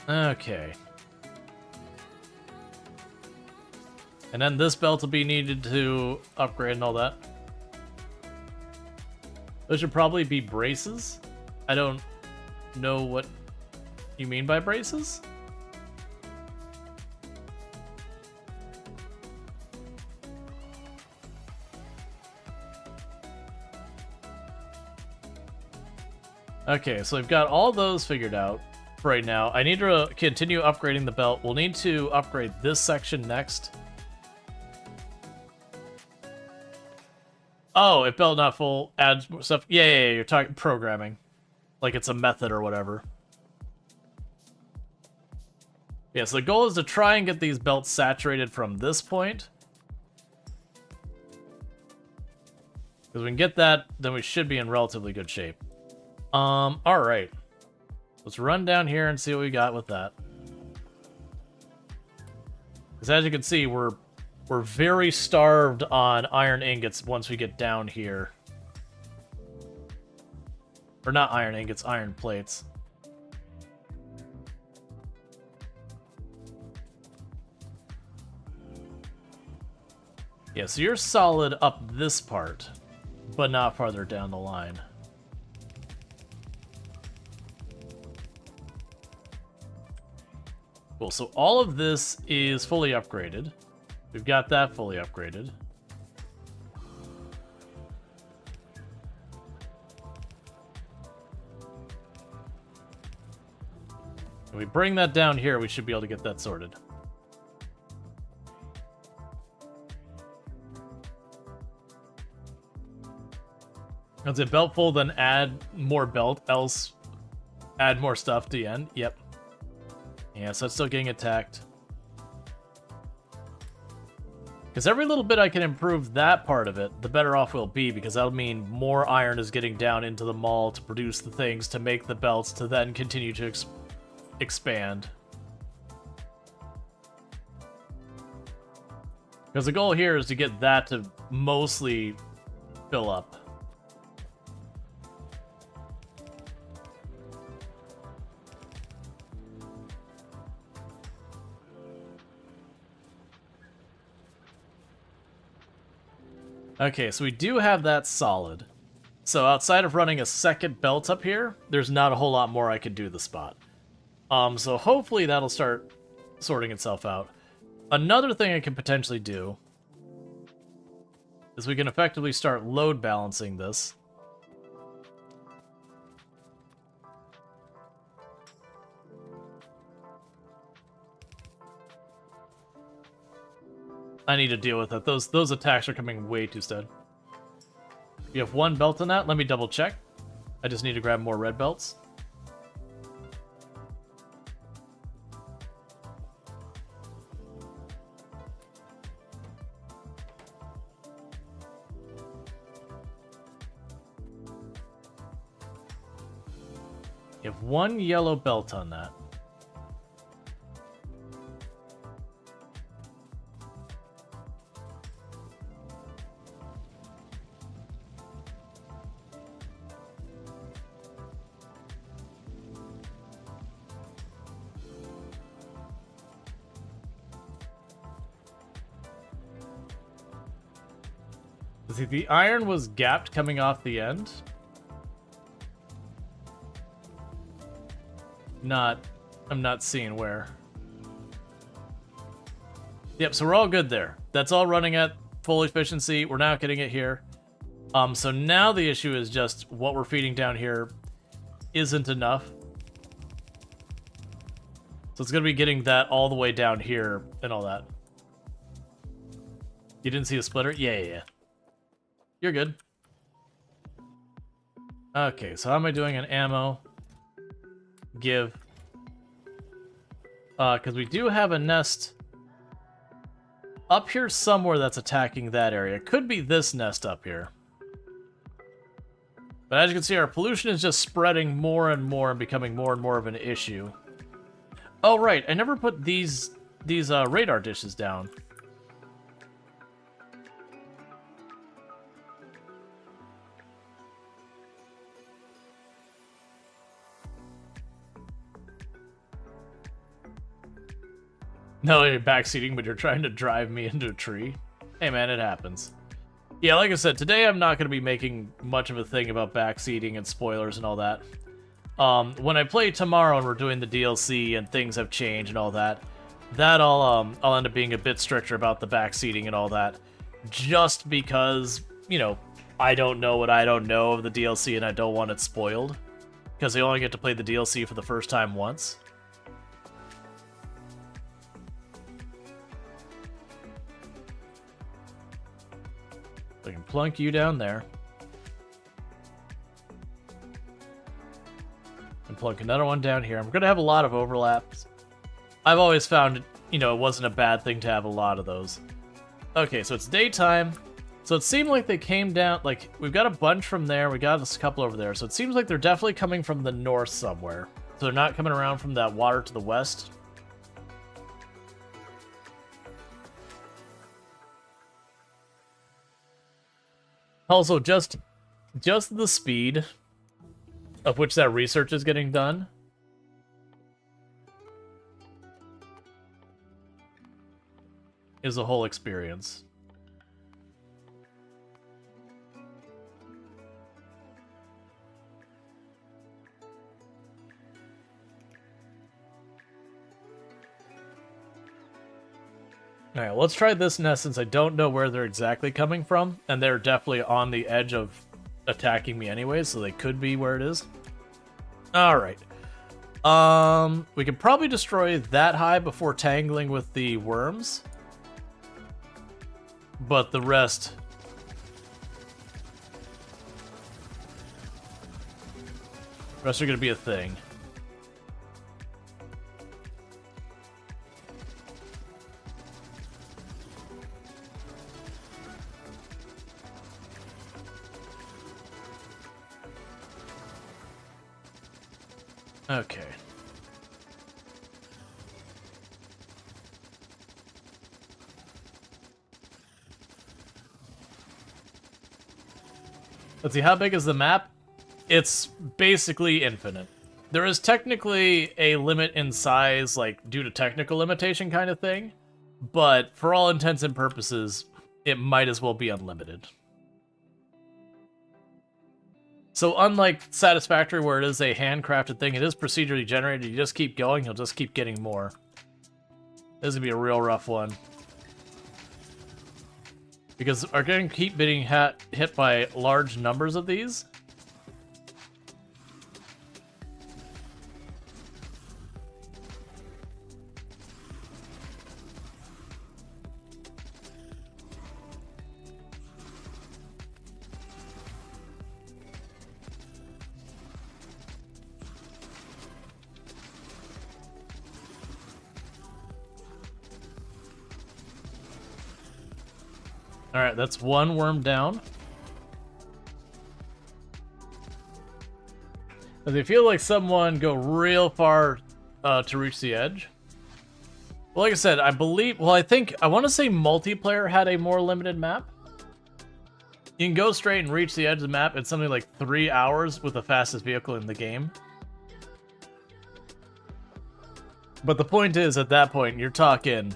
Speaker 1: Okay. And then this belt will be needed to upgrade and all that. Those should probably be braces. I don't know what you mean by braces. Okay, so we've got all those figured out right now. I need to continue upgrading the belt. We'll need to upgrade this section next. Oh, if belt not full, adds more stuff. Yeah, you're talking programming. Like it's a method or whatever. Yeah, so the goal is to try and get these belts saturated from this point. Because we can get that, then we should be in relatively good shape. Alright. Let's run down here and see what we got with that. Because as you can see, we're very starved on iron ingots once we get down here. Or not iron ingots, iron plates. Yeah, so you're solid up this part, but not farther down the line. Cool, so all of this is fully upgraded. We've got that fully upgraded. When we bring that down here, we should be able to get that sorted. Is it belt full, then add more belt, else add more stuff to the end? Yep. Yeah, so it's still getting attacked. Because every little bit I can improve that part of it, the better off we'll be, because that'll mean more iron is getting down into the maul to produce the things, to make the belts, to then continue to expand. Because the goal here is to get that to mostly fill up. Okay, so we do have that solid. So outside of running a second belt up here, there's not a whole lot more I could do the spot. So hopefully that'll start sorting itself out. Another thing I can potentially do is we can effectively start load balancing this. I need to deal with it. Those attacks are coming way too steady. You have one belt on that? Let me double check. I just need to grab more red belts. You have one yellow belt on that. See, the iron was gapped coming off the end. I'm not seeing where. Yep, so we're all good there. That's all running at full efficiency. We're not getting it here. So now the issue is just what we're feeding down here isn't enough. So it's gonna be getting that all the way down here and all that. You didn't see a splitter? Yeah. You're good. Okay, so how am I doing on ammo? Give. Because we do have a nest up here somewhere that's attacking that area. Could be this nest up here. But as you can see, our pollution is just spreading more and more and becoming more and more of an issue. Oh, right. I never put these radar dishes down. No, you're backseating, but you're trying to drive me into a tree. Hey man, it happens. Yeah, like I said, today I'm not going to be making much of a thing about backseating and spoilers and all that. When I play tomorrow and we're doing the DLC and things have changed and all that, I'll end up being a bit stricter about the backseating and all that. Just because, you know, I don't know what I don't know of the DLC and I don't want it spoiled. Because they only get to play the DLC for the first time once. I can plunk you down there. And plunk another one down here. I'm going to have a lot of overlaps. I've always found, you know, it wasn't a bad thing to have a lot of those. Okay, so it's daytime. So it seemed like they came down, like, we've got a bunch from there. We got a couple over there. So it seems like they're definitely coming from the north somewhere. So they're not coming around from that water to the west. Also, just the speed of which that research is getting done is a whole experience. Alright, let's try this nest since I don't know where they're exactly coming from, and they're definitely on the edge of attacking me anyway, so they could be where it is. Alright. We can probably destroy that hive before tangling with the worms. But the rest... The rest are going to be a thing. Okay. Let's see, how big is the map? It's basically infinite. There is technically a limit in size, like, due to technical limitation kind of thing, but for all intents and purposes, it might as well be unlimited. So unlike Satisfactory, where it is a handcrafted thing, it is procedurally generated. You just keep going, you'll just keep getting more. This is going to be a real rough one. Because we're going to keep being hit by large numbers of these. Alright, that's one worm down. Does it feel like someone go real far to reach the edge? Well, like I said, I believe... Well, I want to say multiplayer had a more limited map. You can go straight and reach the edge of the map in something like 3 hours with the fastest vehicle in the game. But the point is, at that point, you're talking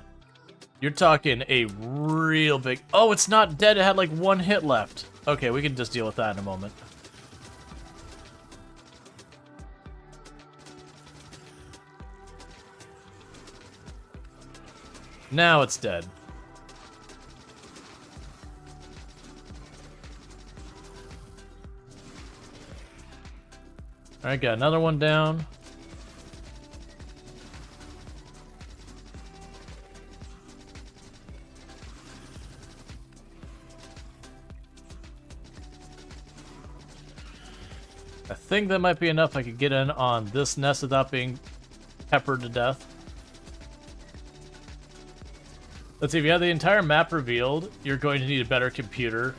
Speaker 1: a real big... Oh, it's not dead. It had like one hit left. Okay, we can just deal with that in a moment. Now it's dead. Alright, got another one down. I think that might be enough. I could get in on this nest without being peppered to death. Let's see, if you have the entire map revealed, you're going to need a better computer.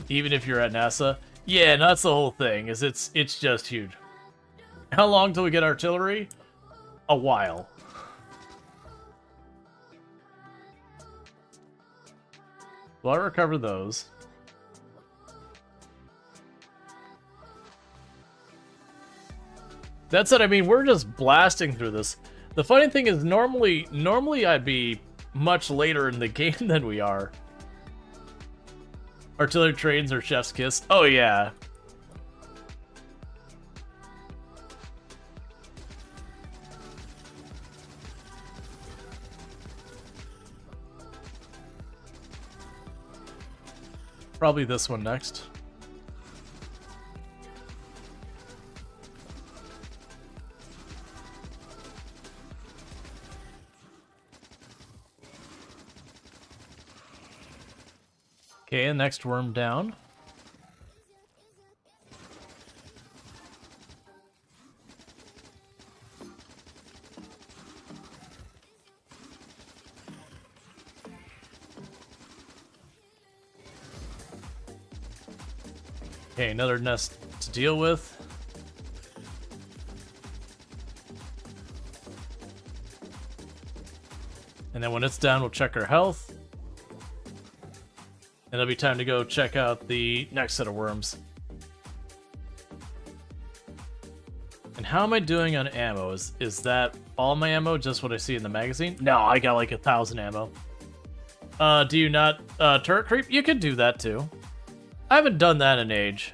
Speaker 1: Even if you're at NASA. Yeah, no, that's the whole thing, is it's just huge. How long till we get artillery? A while. Will I recover those? That said, I mean, we're just blasting through this. The funny thing is, normally I'd be much later in the game than we are. Artillery trains or chef's kiss. Oh, yeah. Probably this one next. Okay, next worm down. Okay, another nest to deal with. And then when it's down, we'll check our health. And it'll be time to go check out the next set of worms. And how am I doing on ammo? Is that all my ammo, just what I see in the magazine? No, I got like 1,000 ammo. Do you not turret creep? You could do that too. I haven't done that in age.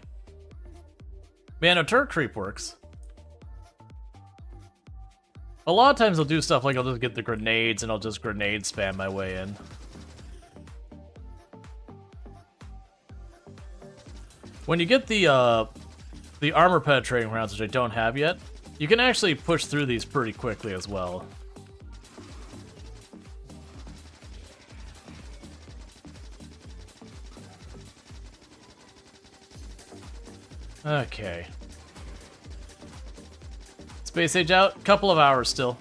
Speaker 1: Man, a turret creep works. A lot of times I'll do stuff like I'll just get the grenades and I'll just grenade spam my way in. When you get the armor penetrating rounds, which I don't have yet, you can actually push through these pretty quickly as well. Okay. Space age out, couple of hours still.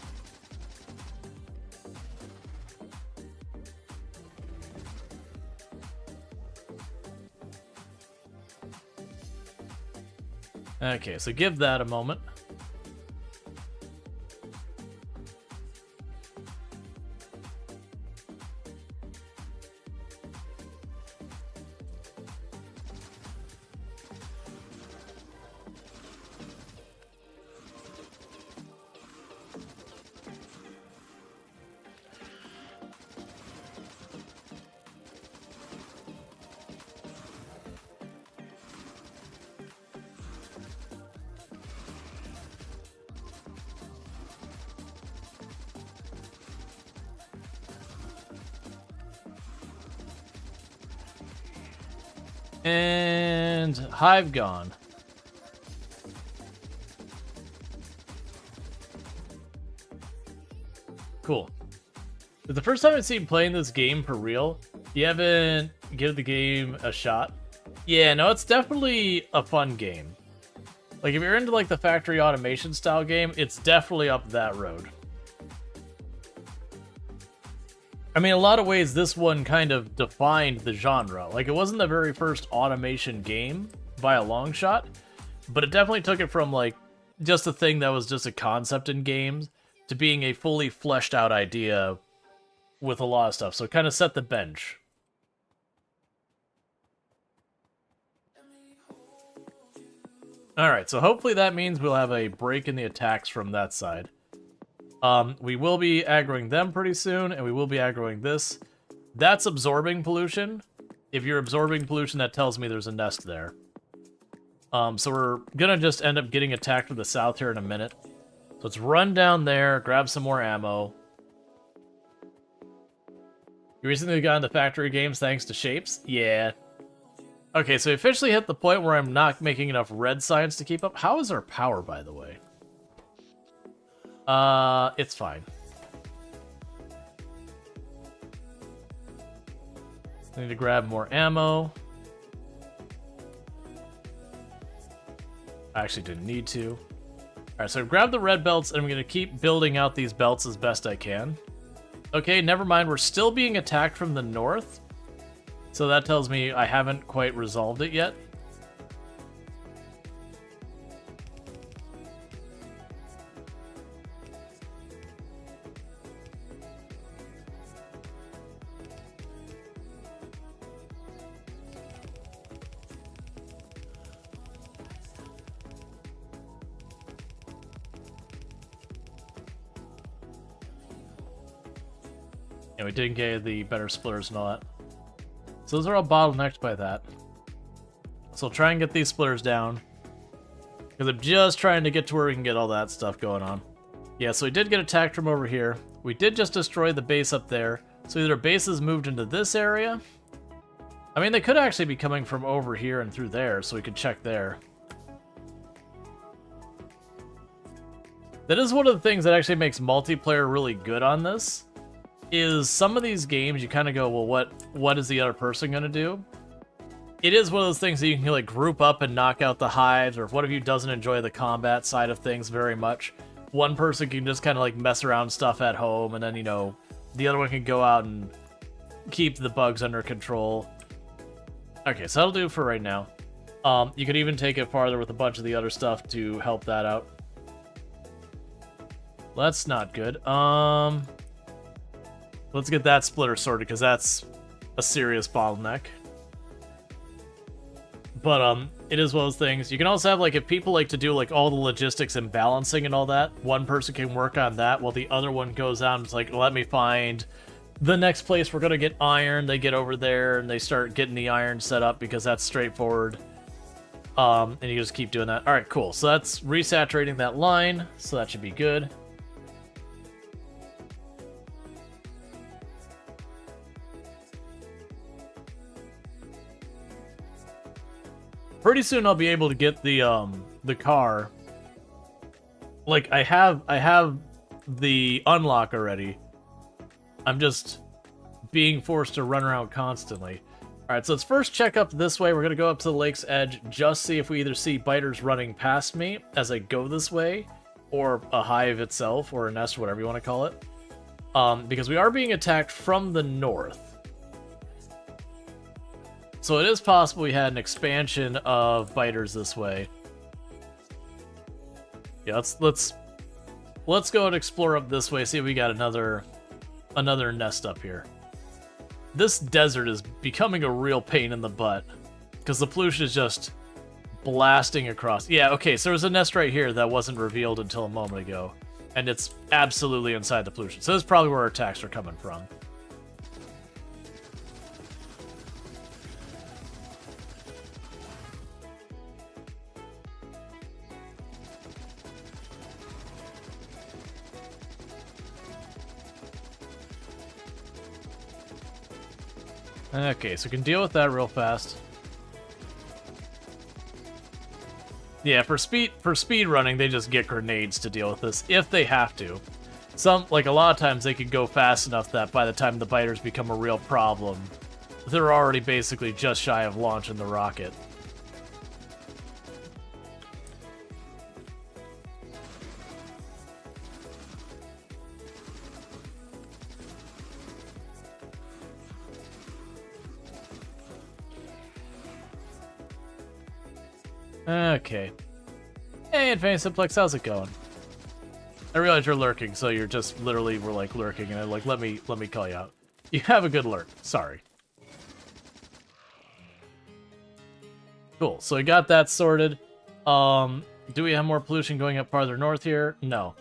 Speaker 1: Okay, so give that a moment. And Hive gone. Cool. It's the first time I've seen playing this game for real. You haven't given the game a shot? Yeah, no, it's definitely a fun game. Like, if you're into, like, the factory automation style game, it's definitely up that road. I mean, in a lot of ways, this one kind of defined the genre. Like, it wasn't the very first automation game by a long shot, but it definitely took it from, like, just a thing that was just a concept in games to being a fully fleshed out idea with a lot of stuff. So it kind of set the bench. Alright, so hopefully that means we'll have a break in the attacks from that side. We will be aggroing them pretty soon, and we will be aggroing this. That's absorbing pollution. If you're absorbing pollution, that tells me there's a nest there. So we're gonna just end up getting attacked from the south here in a minute. So let's run down there, grab some more ammo. You recently got into factory games thanks to Shapes? Yeah. Okay, so we officially hit the point where I'm not making enough red signs to keep up. How is our power, by the way? It's fine. I need to grab more ammo. I actually didn't need to. Alright, so I've grabbed the red belts, and I'm going to keep building out these belts as best I can. Okay, never mind. We're still being attacked from the north. So that tells me I haven't quite resolved it yet. Yeah, we didn't get the better splitters and all that. So those are all bottlenecked by that. So I'll try and get these splitters down. Because I'm just trying to get to where we can get all that stuff going on. Yeah, so we did get attacked from over here. We did just destroy the base up there. So either bases moved into this area. I mean, they could actually be coming from over here and through there, so we could check there. That is one of the things that actually makes multiplayer really good on this. Is some of these games you kind of go, well, what is the other person going to do? It is one of those things that you can like group up and knock out the hives, or if one of you doesn't enjoy the combat side of things very much, one person can just kind of like mess around stuff at home, and then, you know, the other one can go out and keep the bugs under control. Okay, so that'll do for right now. You could even take it farther with a bunch of the other stuff to help that out. Well, that's not good. Let's get that splitter sorted, because that's a serious bottleneck. But, it is one of those things. You can also have, like, if people like to do, like, all the logistics and balancing and all that, one person can work on that while the other one goes out and is like, let me find the next place we're gonna get iron. They get over there, and they start getting the iron set up, because that's straightforward. And you just keep doing that. Alright, cool. So that's resaturating that line, so that should be good. pretty soon I'll be able to get the car. Like, I have the unlock already. I'm just being forced to run around constantly. Alright, so let's first check up this way. We're going to go up to the lake's edge, just see if we either see biters running past me as I go this way, or a hive itself, or a nest, whatever you want to call it. Because we are being attacked from the north. So it is possible we had an expansion of biters this way. Yeah, let's go and explore up this way, see if we got another nest up here. This desert is becoming a real pain in the butt, because the pollution is just blasting across. Yeah, okay, so there's a nest right here that wasn't revealed until a moment ago, and it's absolutely inside the pollution. So this is probably where our attacks are coming from. Okay, so we can deal with that real fast. Yeah, for speed running, they just get grenades to deal with this if they have to. Like a lot of times they can go fast enough that by the time the biters become a real problem, they're already basically just shy of launching the rocket. Okay. Hey, Advanced Simplex, how's it going? I realize you're lurking, so you're just literally were like lurking, and I'm like, let me call you out. You have a good lurk. Sorry. Cool. So we got that sorted. Do we have more pollution going up farther north here? No.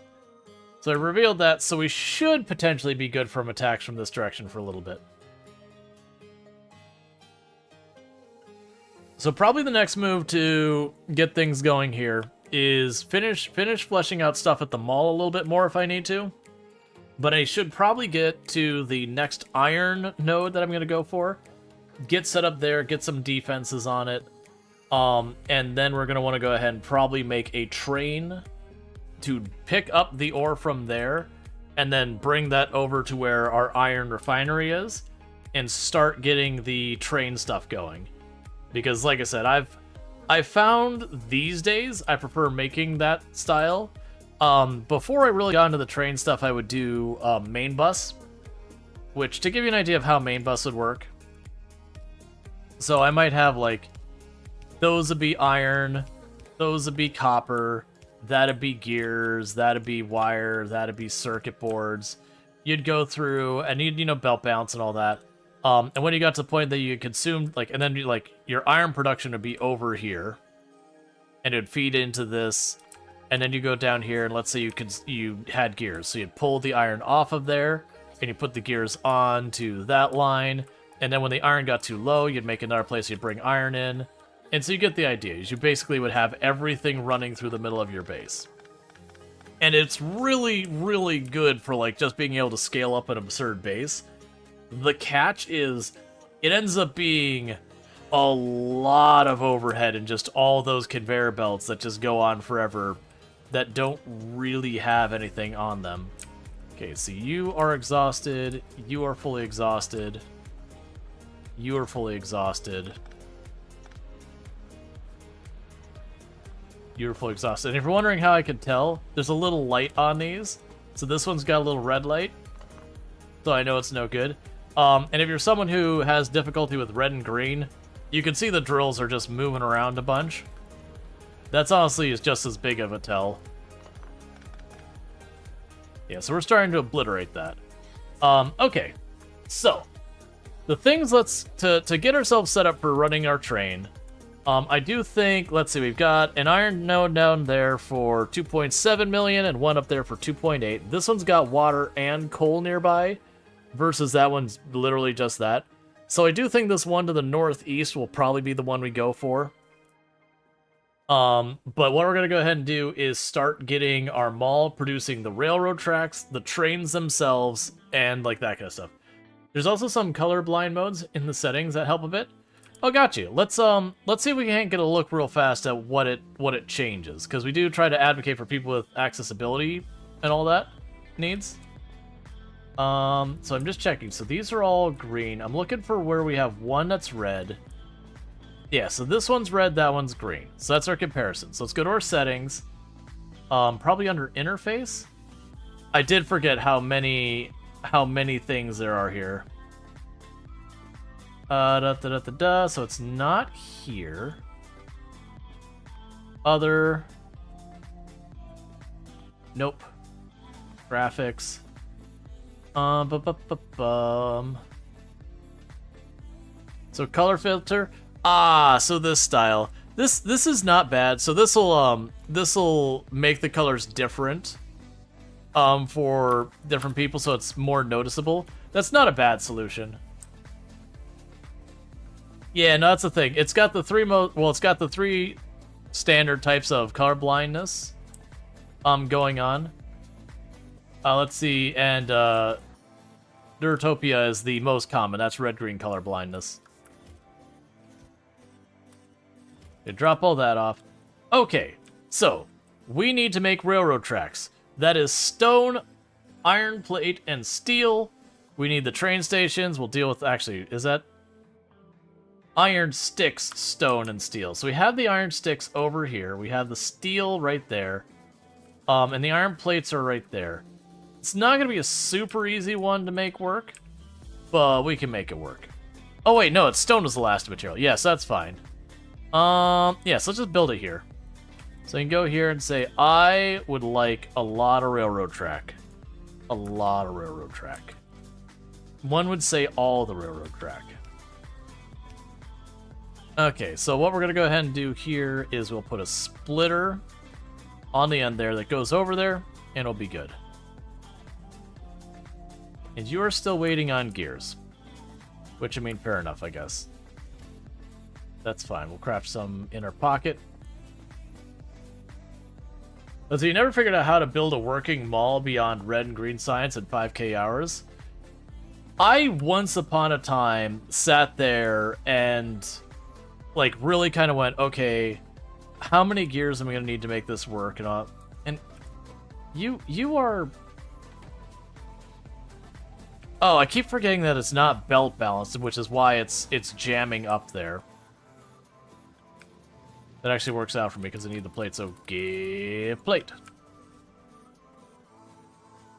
Speaker 1: So I revealed that, so we should potentially be good from attacks from this direction for a little bit. So probably the next move to get things going here is finish fleshing out stuff at the mall a little bit more if I need to. But I should probably get to the next iron node that I'm going to go for. Get set up there, get some defenses on it. And then we're going to want to go ahead and probably make a train to pick up the ore from there and then bring that over to where our iron refinery is and start getting the train stuff going. Because, like I said, I've found these days I prefer making that style. Before I really got into the train stuff, I would do main bus, which, to give you an idea of how main bus would work, so I might have, like, those would be iron, those would be copper, that'd be gears, that'd be wire, that'd be circuit boards. You'd go through, and you'd, you know, belt balance and all that. And when you got to the point that you consumed, like, and then you, like, your iron production would be over here, and it would feed into this, and then you go down here, and let's say you had gears, so you'd pull the iron off of there, and you put the gears on to that line, and then when the iron got too low, you'd make another place you'd bring iron in, and so you get the idea. You basically would have everything running through the middle of your base. And it's really, really good for, like, just being able to scale up an absurd base. The catch is, it ends up being a lot of overhead and just all those conveyor belts that just go on forever that don't really have anything on them. Okay, so you are exhausted, you are fully exhausted, you are fully exhausted, you are fully exhausted. And if you're wondering how I could tell, there's a little light on these. So this one's got a little red light, so I know it's no good. And if you're someone who has difficulty with red and green, you can see the drills are just moving around a bunch. That's honestly is just as big of a tell. Yeah, so we're starting to obliterate that. Okay, so the things to get ourselves set up for running our train. I do think, let's see, we've got an iron node down there for 2.7 million and one up there for 2.8. This one's got water and coal nearby, versus that one's literally just that. So I do think this one to the northeast will probably be the one we go for. But what we're going to go ahead and do is start getting our mall producing the railroad tracks, the trains themselves, and like that kind of stuff. There's also some colorblind modes in the settings that help a bit. Oh, got you. Let's see if we can't get a look real fast at what it changes, because we do try to advocate for people with accessibility and all that needs. So I'm just checking. So these are all green. I'm looking for where we have one that's red. Yeah, so this one's red, that one's green. So that's our comparison. So let's go to our settings. Probably under interface. I did forget how many things there are here. So it's not here. Other. Nope. Graphics. So color filter. So this style. This is not bad. So this'll make the colors different for different people, so it's more noticeable. That's not a bad solution. Yeah, no, that's the thing. It's got the three standard types of color blindness going on. Let's see, and Neurotopia is the most common. That's red-green color blindness. You drop all that off. Okay, so we need to make railroad tracks. That is stone, iron plate, and steel. We need the train stations. We'll deal with, actually, is that iron sticks, stone, and steel? So we have the iron sticks over here. We have the steel right there. And the iron plates are right there. It's not going to be a super easy one to make work, but we can make it work. Oh, wait, no, stone was the last material. Yes, that's fine. Yeah, so let's just build it here. So you can go here and say, I would like a lot of railroad track. A lot of railroad track. One would say all the railroad track. Okay, so what we're going to go ahead and do here is we'll put a splitter on the end there that goes over there, and it'll be good. And you are still waiting on gears. Which, I mean, fair enough, I guess. That's fine. We'll craft some in our pocket. But so you never figured out how to build a working mall beyond red and green science in 5k hours? I, once upon a time, sat there and, like, really kind of went, okay, how many gears am I going to need to make this work? And all? And you are... Oh, I keep forgetting that it's not belt balanced, which is why it's jamming up there. That actually works out for me because I need the plate, so give plate.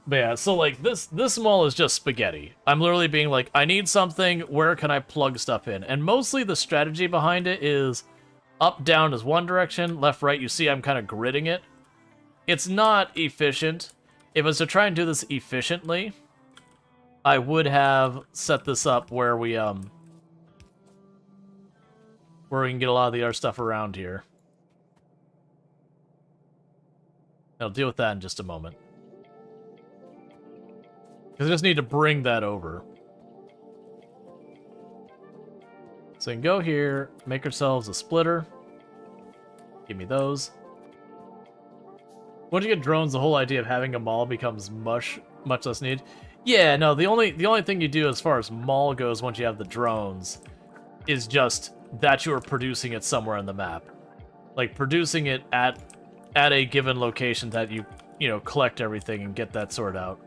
Speaker 1: But yeah, so like this mall is just spaghetti. I'm literally being like, I need something, where can I plug stuff in? And mostly the strategy behind it is up, down is one direction, left, right. You see I'm kind of gridding it. It's not efficient. If I was to try and do this efficiently, I would have set this up where we can get a lot of the other stuff around here. I'll deal with that in just a moment. Because I just need to bring that over. So we can go here, make ourselves a splitter. Give me those. Once you get drones, the whole idea of having a mall becomes much less needed. Yeah, no, the only thing you do as far as mall goes once you have the drones is just that you are producing it somewhere on the map. Like, producing it at a given location that you know, collect everything and get that sorted out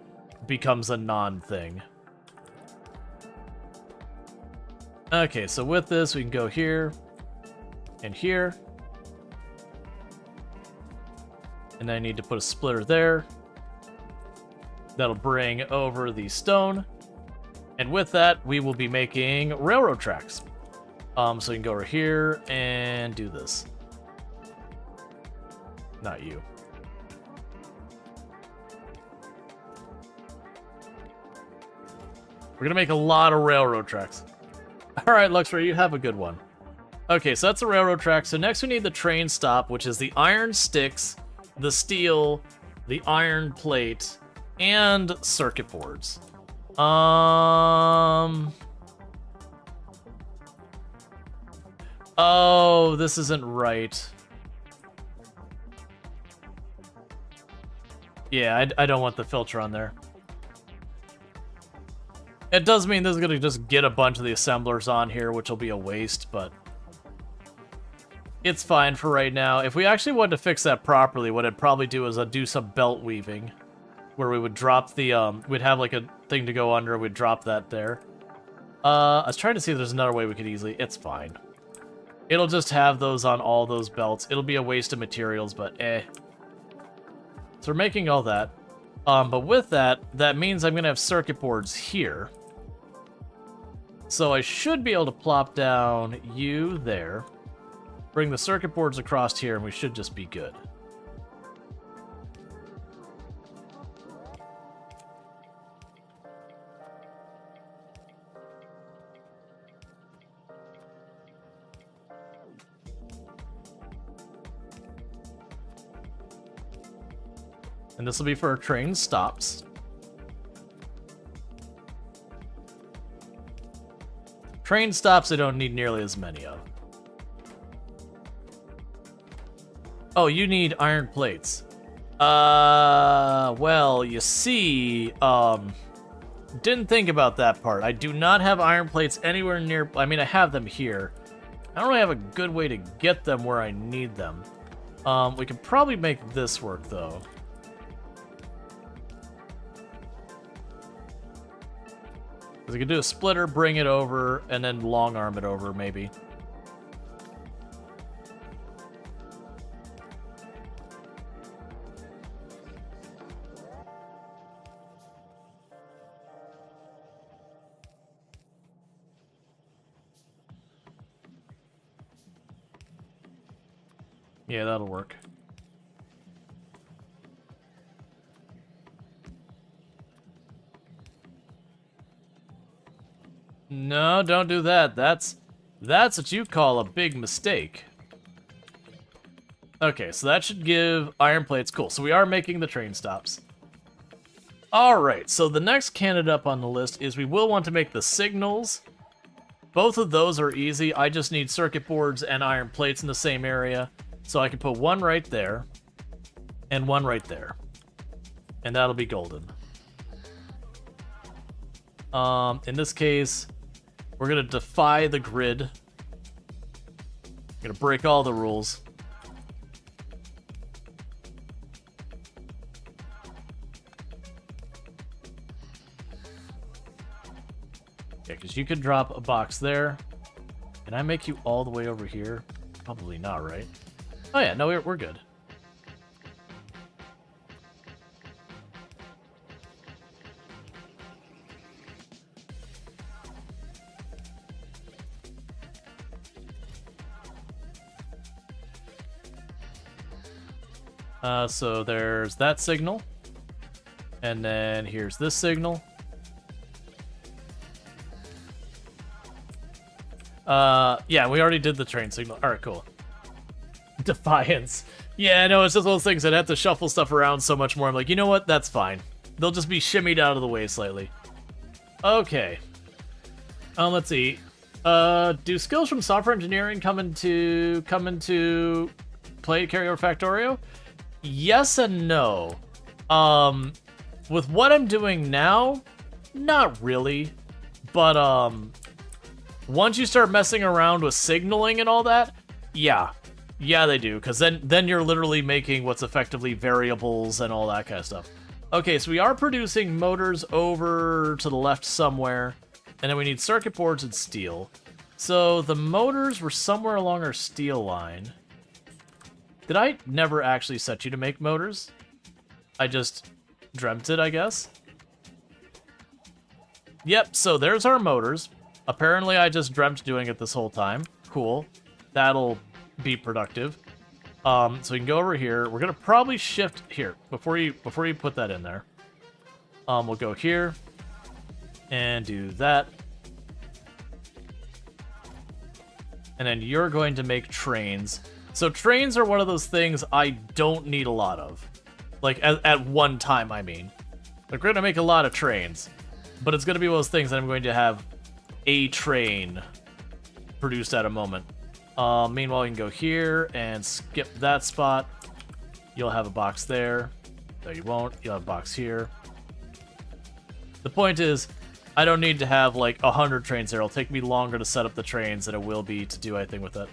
Speaker 1: becomes a non-thing. Okay, so with this, we can go here and here. And I need to put a splitter there. That'll bring over the stone. And with that, we will be making railroad tracks. So you can go over here and do this. Not you. We're gonna make a lot of railroad tracks. Alright, Luxray, you have a good one. Okay, so that's the railroad track. So next we need the train stop, which is the iron sticks, the steel, the iron plate, and circuit boards. Oh, this isn't right. Yeah, I don't want the filter on there. It does mean this is going to just get a bunch of the assemblers on here, which will be a waste, but it's fine for right now. If we actually wanted to fix that properly, what I'd probably do is I'd do some belt weaving, where we would drop the, we'd have like a thing to go under, we'd drop that there. I was trying to see if there's another way we could easily, it's fine. It'll just have those on all those belts. It'll be a waste of materials, but eh. So we're making all that. But with that, that means I'm going to have circuit boards here. So I should be able to plop down you there. Bring the circuit boards across here, and we should just be good. And this will be for our train stops. Train stops I don't need nearly as many of. Oh, you need iron plates. Well, you see, didn't think about that part. I do not have iron plates anywhere near, I mean, I have them here. I don't really have a good way to get them where I need them. We could probably make this work, though. Because we could do a splitter, bring it over, and then long arm it over, maybe. Yeah, that'll work. No, don't do that. That's what you call a big mistake. Okay, so that should give iron plates. Cool. So we are making the train stops. Alright, so the next candidate up on the list is we will want to make the signals. Both of those are easy. I just need circuit boards and iron plates in the same area. So I can put one right there and one right there. And that'll be golden. In this case, we're going to defy the grid. Going to break all the rules. Yeah, because you could drop a box there. Can I make you all the way over here? Probably not, right? Oh yeah, no, we're good. So there's that signal. And then here's this signal. Yeah, we already did the train signal. Alright, cool. Defiance. Yeah, no, it's just one of those things. I'd have to shuffle stuff around so much more. I'm like, you know what? That's fine. They'll just be shimmied out of the way slightly. Okay. Let's see. Do skills from software engineering come into carry over Factorio? Yes and no. With what I'm doing now, not really. But once you start messing around with signaling and all that, yeah. Yeah, they do, because then you're literally making what's effectively variables and all that kind of stuff. Okay, so we are producing motors over to the left somewhere, and then we need circuit boards and steel. So the motors were somewhere along our steel line. Did I never actually set you to make motors? I just dreamt it, I guess. Yep, so there's our motors. Apparently I just dreamt doing it this whole time. Cool. That'll be productive. So we can go over here. We're gonna probably shift here before you put that in there. We'll go here and do that. And then you're going to make trains. So trains are one of those things I don't need a lot of. Like, at one time, I mean. Like, we're gonna make a lot of trains. But it's gonna be one of those things that I'm going to have a train produced at a moment. Meanwhile, you can go here and skip that spot. You'll have a box there. No, you won't. You'll have a box here. The point is, I don't need to have like 100 trains there. It'll take me longer to set up the trains than it will be to do anything with it.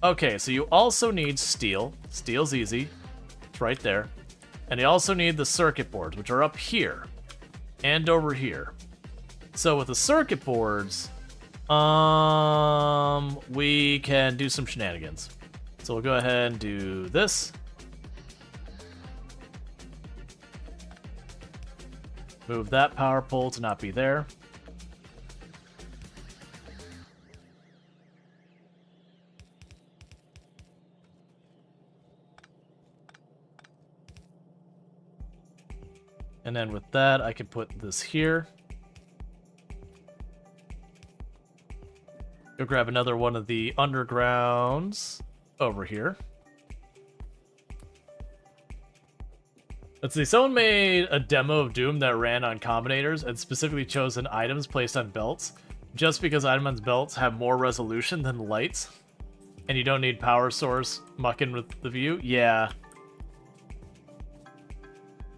Speaker 1: Okay, so you also need steel. Steel's easy. It's right there. And you also need the circuit boards, which are up here and over here. So with the circuit boards, we can do some shenanigans. So we'll go ahead and do this. Move that power pole to not be there. And then with that, I can put this here. Go grab another one of the undergrounds over here. Let's see, someone made a demo of Doom that ran on combinators and specifically chosen items placed on belts just because items on belts have more resolution than lights and you don't need power source mucking with the view. Yeah.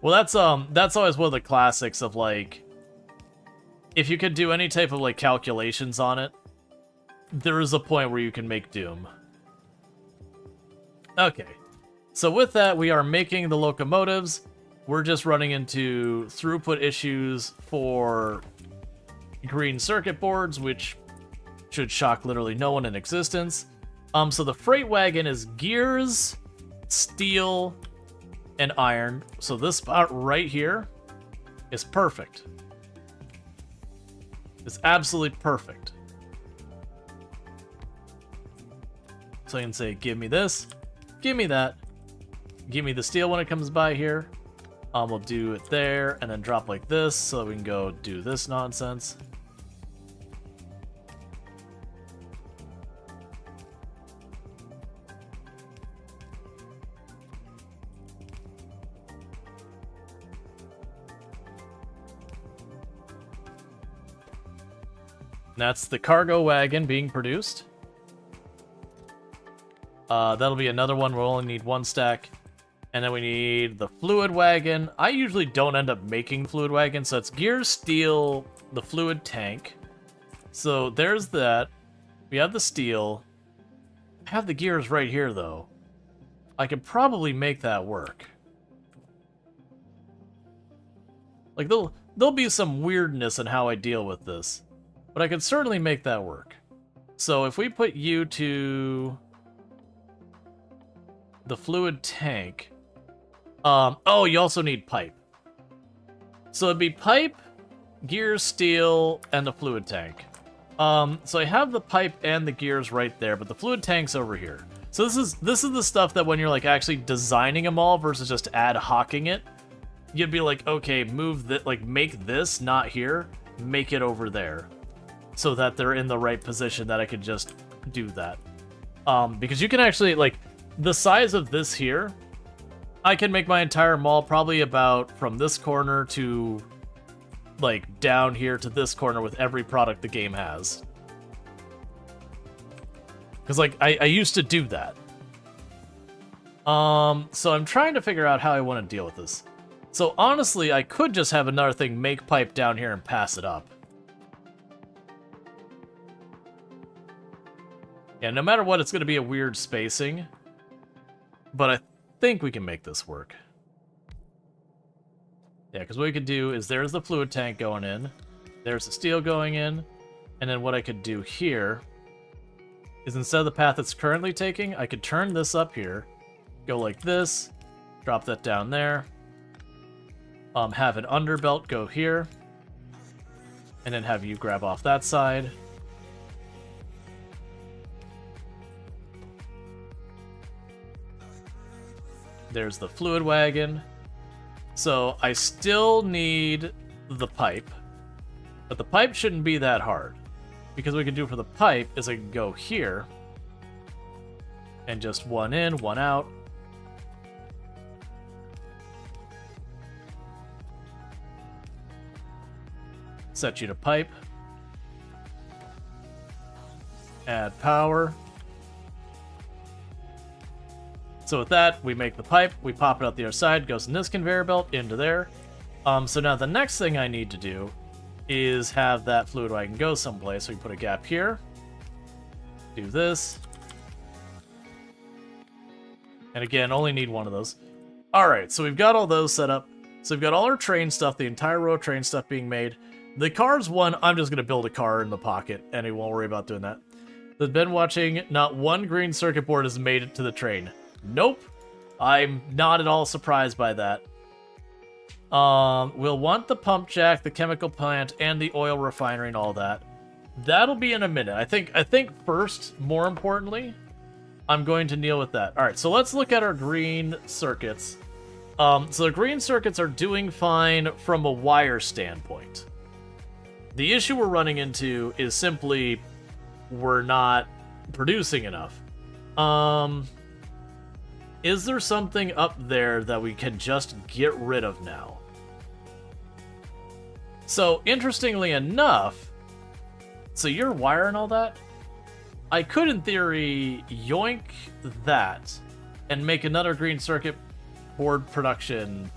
Speaker 1: Well, that's always one of the classics of, like, if you could do any type of, like, calculations on it, there is a point where you can make Doom. Okay. So with that, we are making the locomotives. We're just running into throughput issues for green circuit boards, which should shock literally no one in existence. So the freight wagon is gears, steel, and iron. So this spot right here is perfect. It's absolutely perfect. So I can say, give me this, give me that, give me the steel when it comes by here. We'll do it there, and then drop like this, so we can go do this nonsense. That's the cargo wagon being produced. That'll be another one. We'll only need one stack. And then we need the fluid wagon. I usually don't end up making fluid wagon, so it's gears, steel, the fluid tank. So there's that. We have the steel. I have the gears right here, though. I could probably make that work. Like, there'll be some weirdness in how I deal with this. But I could certainly make that work. So if we put you to the fluid tank. Oh, you also need pipe. So it'd be pipe, gears, steel, and the fluid tank. So I have the pipe and the gears right there, but the fluid tank's over here. So this is the stuff that when you're like actually designing them all versus just ad hocing it, you'd be like, okay, move that, like make this not here, make it over there, so that they're in the right position that I could just do that. Because you can actually, like, the size of this here, I can make my entire mall probably about from this corner to, like, down here to this corner with every product the game has. Because, like, I used to do that. So I'm trying to figure out how I want to deal with this. So, honestly, I could just have another thing make pipe down here and pass it up. Yeah, no matter what, it's going to be a weird spacing. But I think we can make this work. Yeah, because what we could do is there's the fluid tank going in. There's the steel going in. And then what I could do here is instead of the path it's currently taking, I could turn this up here, go like this, drop that down there, have an underbelt go here, and then have you grab off that side. There's the fluid wagon. So I still need the pipe, but the pipe shouldn't be that hard. Because what we can do for the pipe is I can go here and just one in, one out. Set you to pipe. Add power. So with that, we make the pipe, we pop it out the other side, goes in this conveyor belt, into there. So now the next thing I need to do is have that fluid wagon go someplace. So we can put a gap here. Do this. And again, only need one of those. Alright, so we've got all those set up. So we've got all our train stuff, the entire row of train stuff being made. The cars one, I'm just going to build a car in the pocket, and I won't worry about doing that. I've been watching, not one green circuit board has made it to the train. Nope. I'm not at all surprised by that. We'll want the pump jack, the chemical plant, and the oil refinery and all that. That'll be in a minute. I think first, more importantly, I'm going to deal with that. Alright, so let's look at our green circuits. So the green circuits are doing fine from a wire standpoint. The issue we're running into is simply we're not producing enough. Is there something up there that we can just get rid of now? So, interestingly enough, so you're wire and all that? I could, in theory, yoink that and make another green circuit board production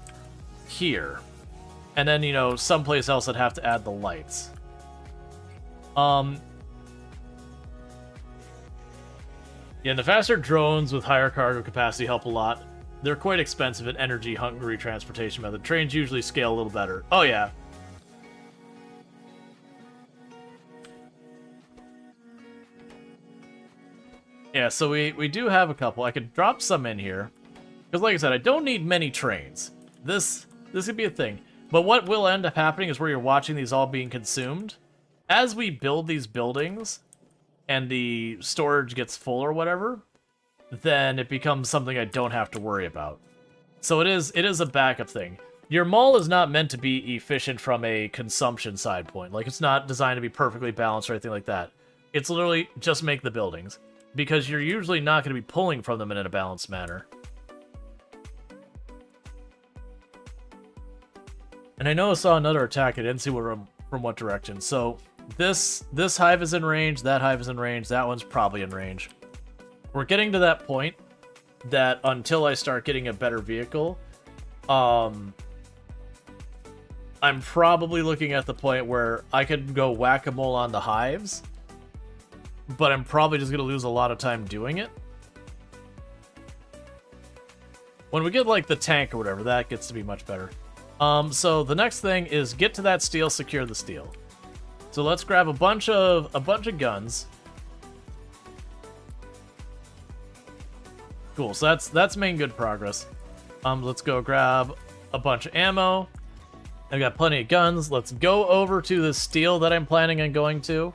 Speaker 1: here. And then, you know, someplace else I'd have to add the lights. Yeah, the faster drones with higher cargo capacity help a lot. They're quite expensive and energy-hungry transportation method. Trains usually scale a little better. Oh, yeah. Yeah, so we do have a couple. I could drop some in here. Because like I said, I don't need many trains. This could be a thing. But what will end up happening is where you're watching these all being consumed. As we build these buildings, and the storage gets full or whatever, then it becomes something I don't have to worry about. So it is a backup thing. Your mall is not meant to be efficient from a consumption side point. Like, it's not designed to be perfectly balanced or anything like that. It's literally just make the buildings. Because you're usually not going to be pulling from them in a balanced manner. And I know I saw another attack. I didn't see from what direction. So this hive is in range. That hive is in range. That one's probably in range. We're getting to that point that until I start getting a better vehicle, I'm probably looking at the point where I could go whack-a-mole on the hives, but I'm probably just going to lose a lot of time doing it. When we get, like, the tank or whatever, that gets to be much better. So the next thing is get to that steel, secure the steel. So let's grab a bunch of guns. Cool, so that's making good progress. Let's go grab a bunch of ammo. I've got plenty of guns. Let's go over to the steel that I'm planning on going to.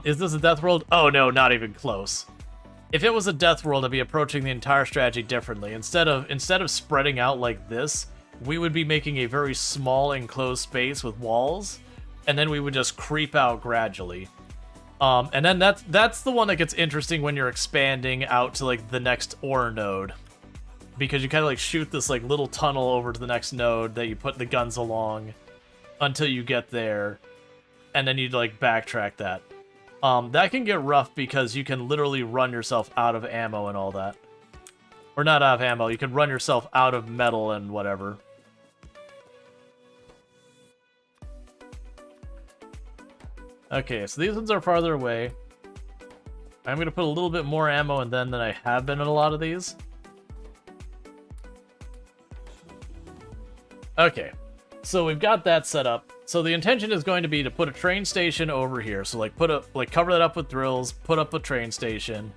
Speaker 1: Is this a death world? Oh no, not even close. If it was a death world, I'd be approaching the entire strategy differently. Instead of spreading out like this, we would be making a very small enclosed space with walls, and then we would just creep out gradually. And then that's the one that gets interesting when you're expanding out to like the next ore node, because you kind of like shoot this like little tunnel over to the next node that you put the guns along until you get there, and then you'd like backtrack that. That can get rough because you can literally run yourself out of ammo and all that. Or not out of ammo, you can run yourself out of metal and whatever. Okay, so these ones are farther away. I'm going to put a little bit more ammo in them than I have been in a lot of these. Okay, so we've got that set up. So the intention is going to be to put a train station over here. So like cover that up with drills, put up a train station,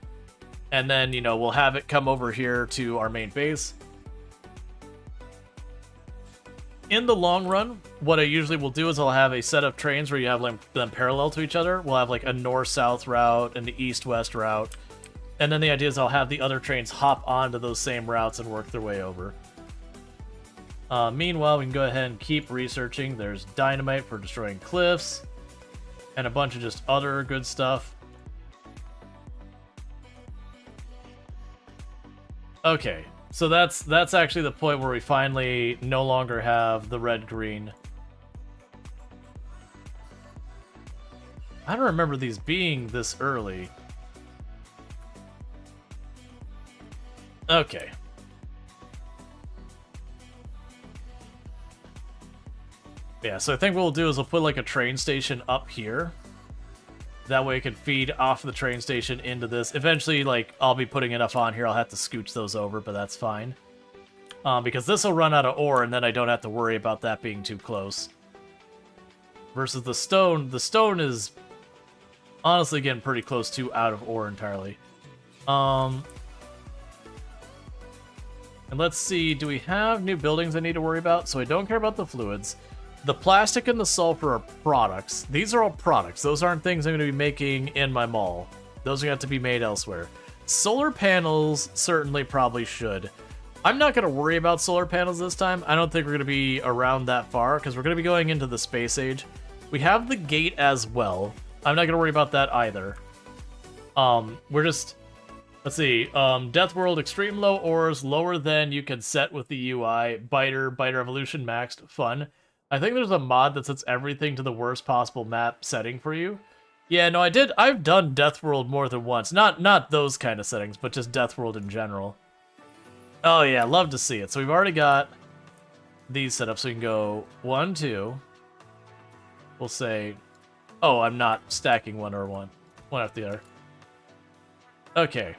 Speaker 1: and then, you know, we'll have it come over here to our main base. In the long run, what I usually will do is I'll have a set of trains where you have like them parallel to each other. We'll have like a north-south route and the east-west route. And then the idea is I'll have the other trains hop onto those same routes and work their way over. Meanwhile, we can go ahead and keep researching. There's dynamite for destroying cliffs, and a bunch of just other good stuff. Okay, so that's actually the point where we finally no longer have the red-green. I don't remember these being this early. Okay. Yeah, so I think what we'll do is we'll put like a train station up here. That way it can feed off the train station into this. Eventually, like, I'll be putting enough on here, I'll have to scooch those over, but that's fine. Because this will run out of ore, and then I don't have to worry about that being too close. Versus the stone is honestly getting pretty close to out of ore entirely. And let's see, do we have new buildings I need to worry about? So I don't care about the fluids. The plastic and the sulfur are products. These are all products. Those aren't things I'm going to be making in my mall. Those are going to have to be made elsewhere. Solar panels certainly probably should. I'm not going to worry about solar panels this time. I don't think we're going to be around that far because we're going to be going into the space age. We have the gate as well. I'm not going to worry about that either. We're just... Let's see. Death World, extreme low ores, lower than you can set with the UI. Biter evolution maxed. Fun. I think there's a mod that sets everything to the worst possible map setting for you. Yeah, no, I've done Death World more than once. Not those kind of settings, but just Death World in general. Oh yeah, love to see it. So we've already got these set up, so we can go 1, 2. We'll say, oh, I'm not stacking one after the other. Okay.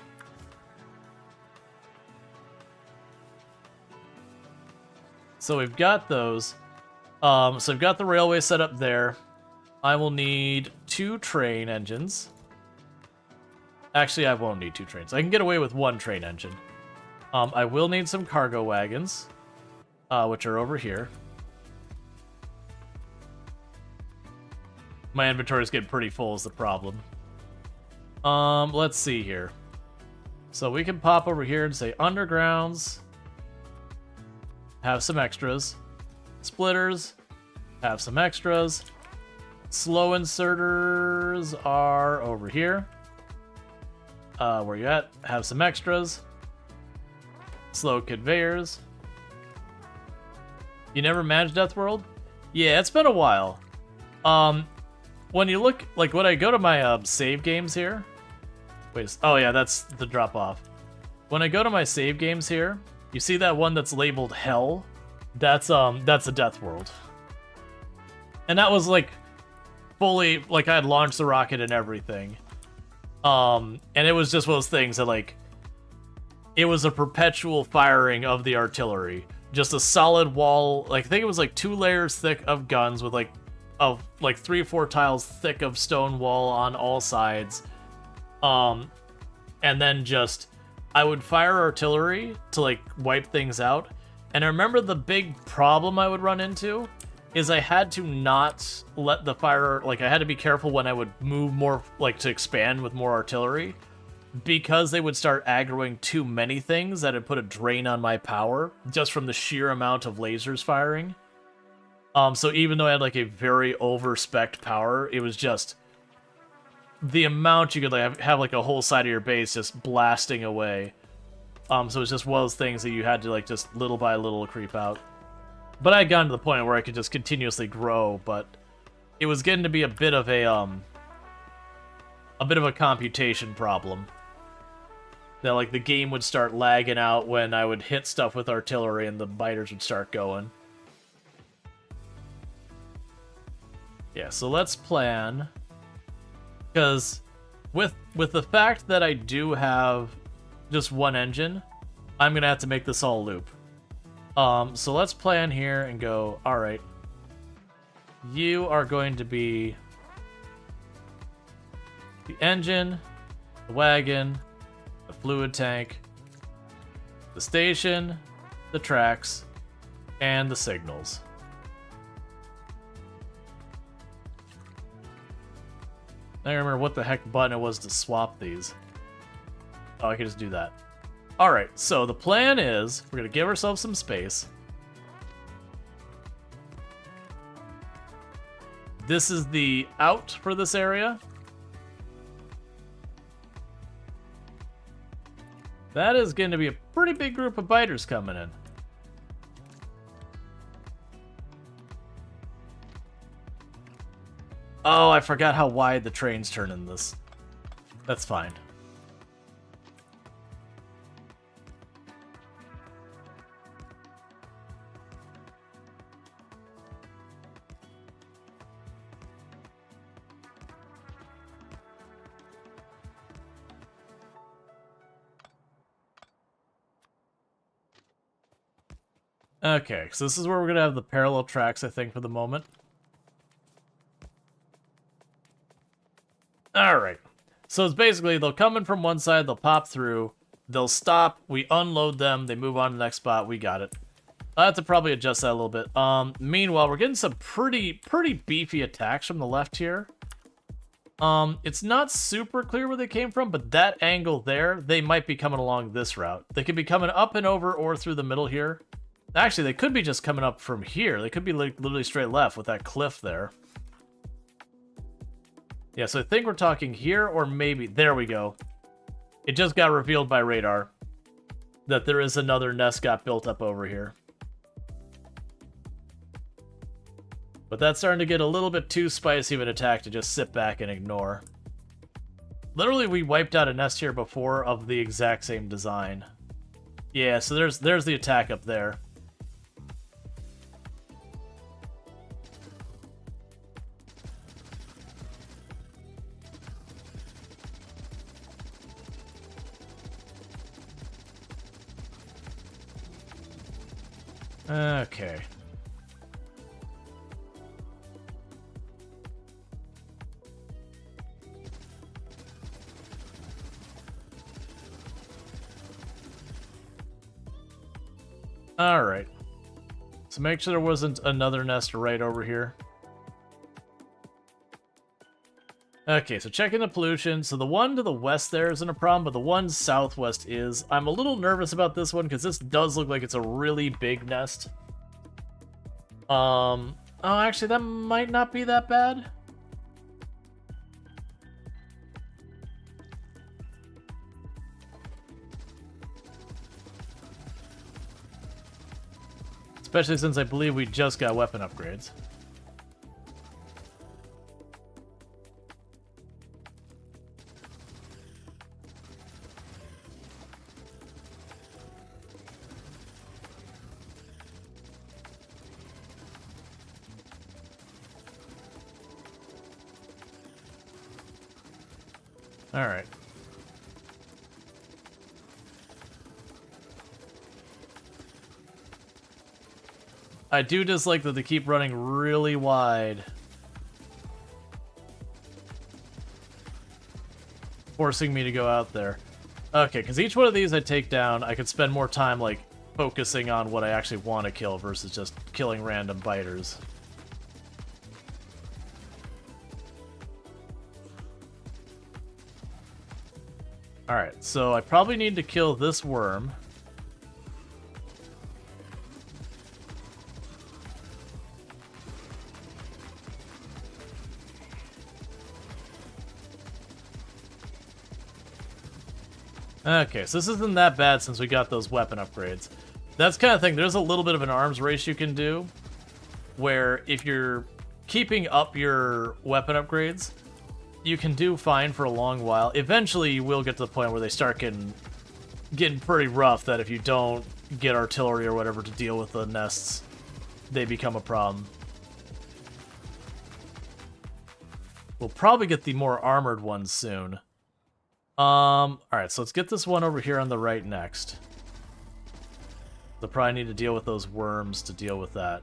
Speaker 1: So we've got those. So I've got the railway set up there. I will need 2 train engines. Actually, I won't need 2 trains. I can get away with 1 train engine. I will need some cargo wagons, which are over here. My inventory is getting pretty full is the problem. Let's see here. So we can pop over here and say undergrounds. Have some extras. Splitters. Have some extras. Slow inserters are over here. Where you at? Have some extras. Slow conveyors. You never managed Death World? Yeah, it's been a while. When you look, like when I go to my save games here. Wait, oh yeah, that's the drop off. When I go to my save games here, you see that one that's labeled Hell? That's a Death World. And that was like fully, like I had launched the rocket and everything. And it was just one of those things that like, it was a perpetual firing of the artillery. Just a solid wall, like I think it was like 2 layers thick of guns with like 3 or 4 tiles thick of stone wall on all sides. And then just, I would fire artillery to like wipe things out. And I remember the big problem I would run into is I had to not let the fire, like I had to be careful when I would move more, like to expand with more artillery, because they would start aggroing too many things that had put a drain on my power just from the sheer amount of lasers firing. So even though I had like a very over-spec'd power, it was just the amount you could like have like a whole side of your base just blasting away. So it's just one of those things that you had to like just little by little creep out. But I had gotten to the point where I could just continuously grow, but it was getting to be a bit of a computation problem. That like the game would start lagging out when I would hit stuff with artillery and the biters would start going. Yeah, so let's plan, because with the fact that I do have just 1 engine, I'm gonna have to make this all loop. So let's plan here and go, alright, you are going to be the engine, the wagon, the fluid tank, the station, the tracks, and the signals. I don't remember what the heck button it was to swap these. Oh, I can just do that. Alright, so the plan is, we're going to give ourselves some space. This is the out for this area. That is going to be a pretty big group of biters coming in. Oh, I forgot how wide the trains turn in this. That's fine. Okay, so this is where we're going to have the parallel tracks, I think, for the moment. Alright. So it's basically, they'll come in from one side, they'll pop through, they'll stop, we unload them, they move on to the next spot, we got it. I have to probably adjust that a little bit. Meanwhile, we're getting some pretty beefy attacks from the left here. It's not super clear where they came from, but that angle there, they might be coming along this route. They could be coming up and over or through the middle here. Actually, they could be just coming up from here. They could be like literally straight left with that cliff there. Yeah, so I think we're talking here or maybe... There we go. It just got revealed by radar that there is another nest got built up over here. But that's starting to get a little bit too spicy of an attack to just sit back and ignore. Literally, we wiped out a nest here before of the exact same design. Yeah, so there's the attack up there. Okay. Alright. So make sure there wasn't another nest right over here. Okay, so checking the pollution. So the one to the west there isn't a problem, but the one southwest is. I'm a little nervous about this one because this does look like it's a really big nest. Oh, actually, that might not be that bad. Especially since I believe we just got weapon upgrades. Alright. I do dislike that they keep running really wide. Forcing me to go out there. Okay, because each one of these I take down, I could spend more time, like, focusing on what I actually want to kill versus just killing random biters. Alright, so I probably need to kill this worm. Okay, so this isn't that bad since we got those weapon upgrades. That's kind of thing, there's a little bit of an arms race you can do, where if you're keeping up your weapon upgrades, you can do fine for a long while. Eventually, you will get to the point where they start getting pretty rough, that if you don't get artillery or whatever to deal with the nests, they become a problem. We'll probably get the more armored ones soon. Alright, so let's get this one over here on the right next. They'll probably need to deal with those worms to deal with that.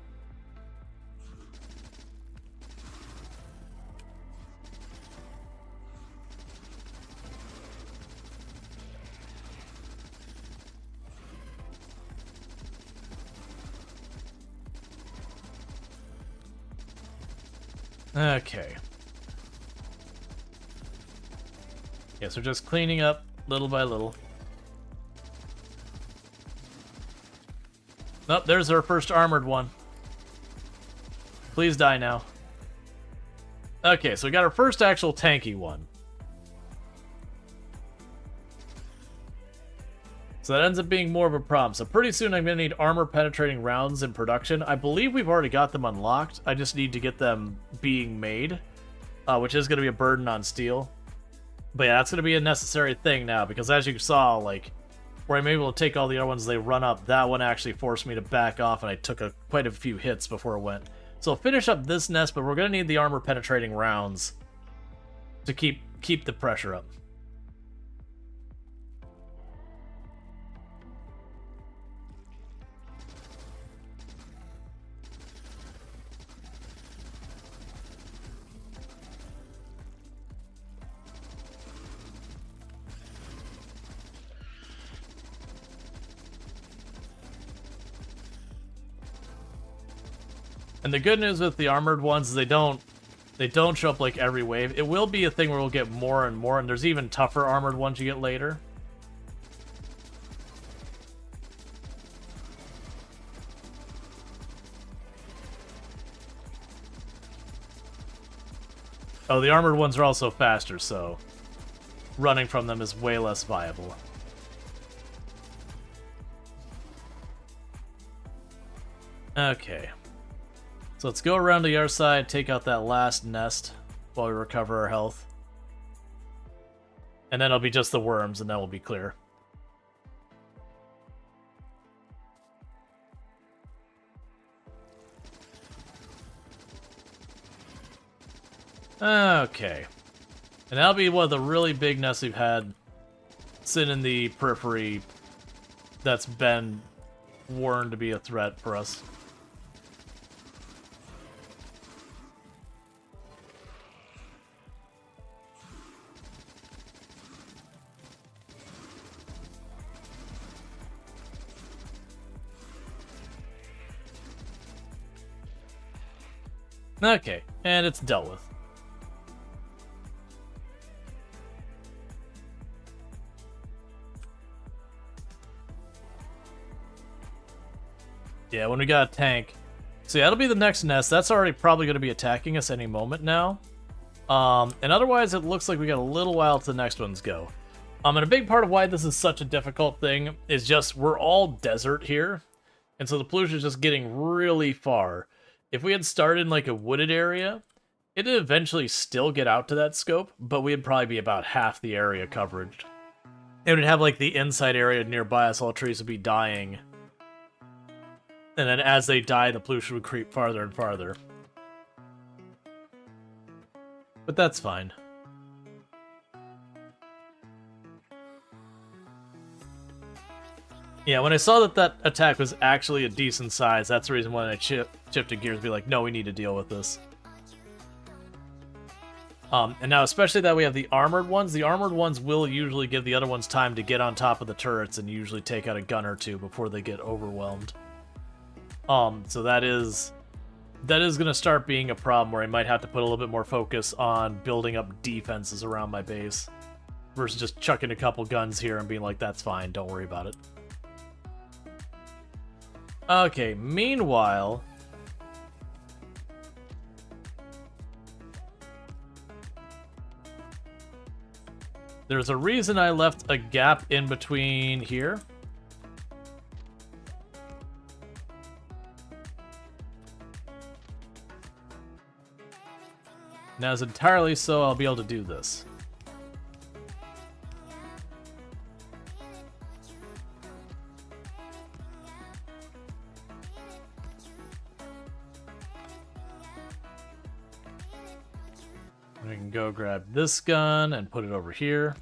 Speaker 1: Okay. Yeah, so just cleaning up little by little. Nope, there's our first armored one. Please die now. Okay, so we got our first actual tanky one. So that ends up being more of a problem. So pretty soon I'm going to need armor-penetrating rounds in production. I believe we've already got them unlocked. I just need to get them being made, which is going to be a burden on steel. But yeah, that's going to be a necessary thing now, because as you saw, like, where I'm able to take all the other ones, they run up, that one actually forced me to back off, and I took quite a few hits before it went. So I'll finish up this nest, but we're going to need the armor-penetrating rounds to keep the pressure up. And the good news with the armored ones is they don't show up like every wave. It will be a thing where we'll get more and more, and there's even tougher armored ones you get later. Oh, the armored ones are also faster, so running from them is way less viable. Okay. So let's go around to your side, take out that last nest while we recover our health. And then it'll be just the worms, and then we'll be clear. Okay. And that'll be one of the really big nests we've had sitting in the periphery that's been warned to be a threat for us. Okay, and it's dealt with. Yeah, when we got a tank. So yeah, that'll be the next nest. That's already probably going to be attacking us any moment now. And otherwise, it looks like we got a little while till the next ones go. And a big part of why this is such a difficult thing is just we're all desert here. And so the pollution is just getting really far. If we had started in like a wooded area, it'd eventually still get out to that scope, but we'd probably be about half the area coverage. It would have like the inside area nearby us, all trees would be dying. And then as they die, the pollution would creep farther and farther. But that's fine. Yeah, when I saw that that attack was actually a decent size, that's the reason why I shifted gears to be like, no, we need to deal with this. And now, especially that we have the armored ones will usually give the other ones time to get on top of the turrets and usually take out a gun or two before they get overwhelmed. So that is going to start being a problem where I might have to put a little bit more focus on building up defenses around my base versus just chucking a couple guns here and being like, that's fine, don't worry about it. Okay, meanwhile... there's a reason I left a gap in between here. Now, as entirely so, I'll be able to do this. We can go grab this gun and put it over here.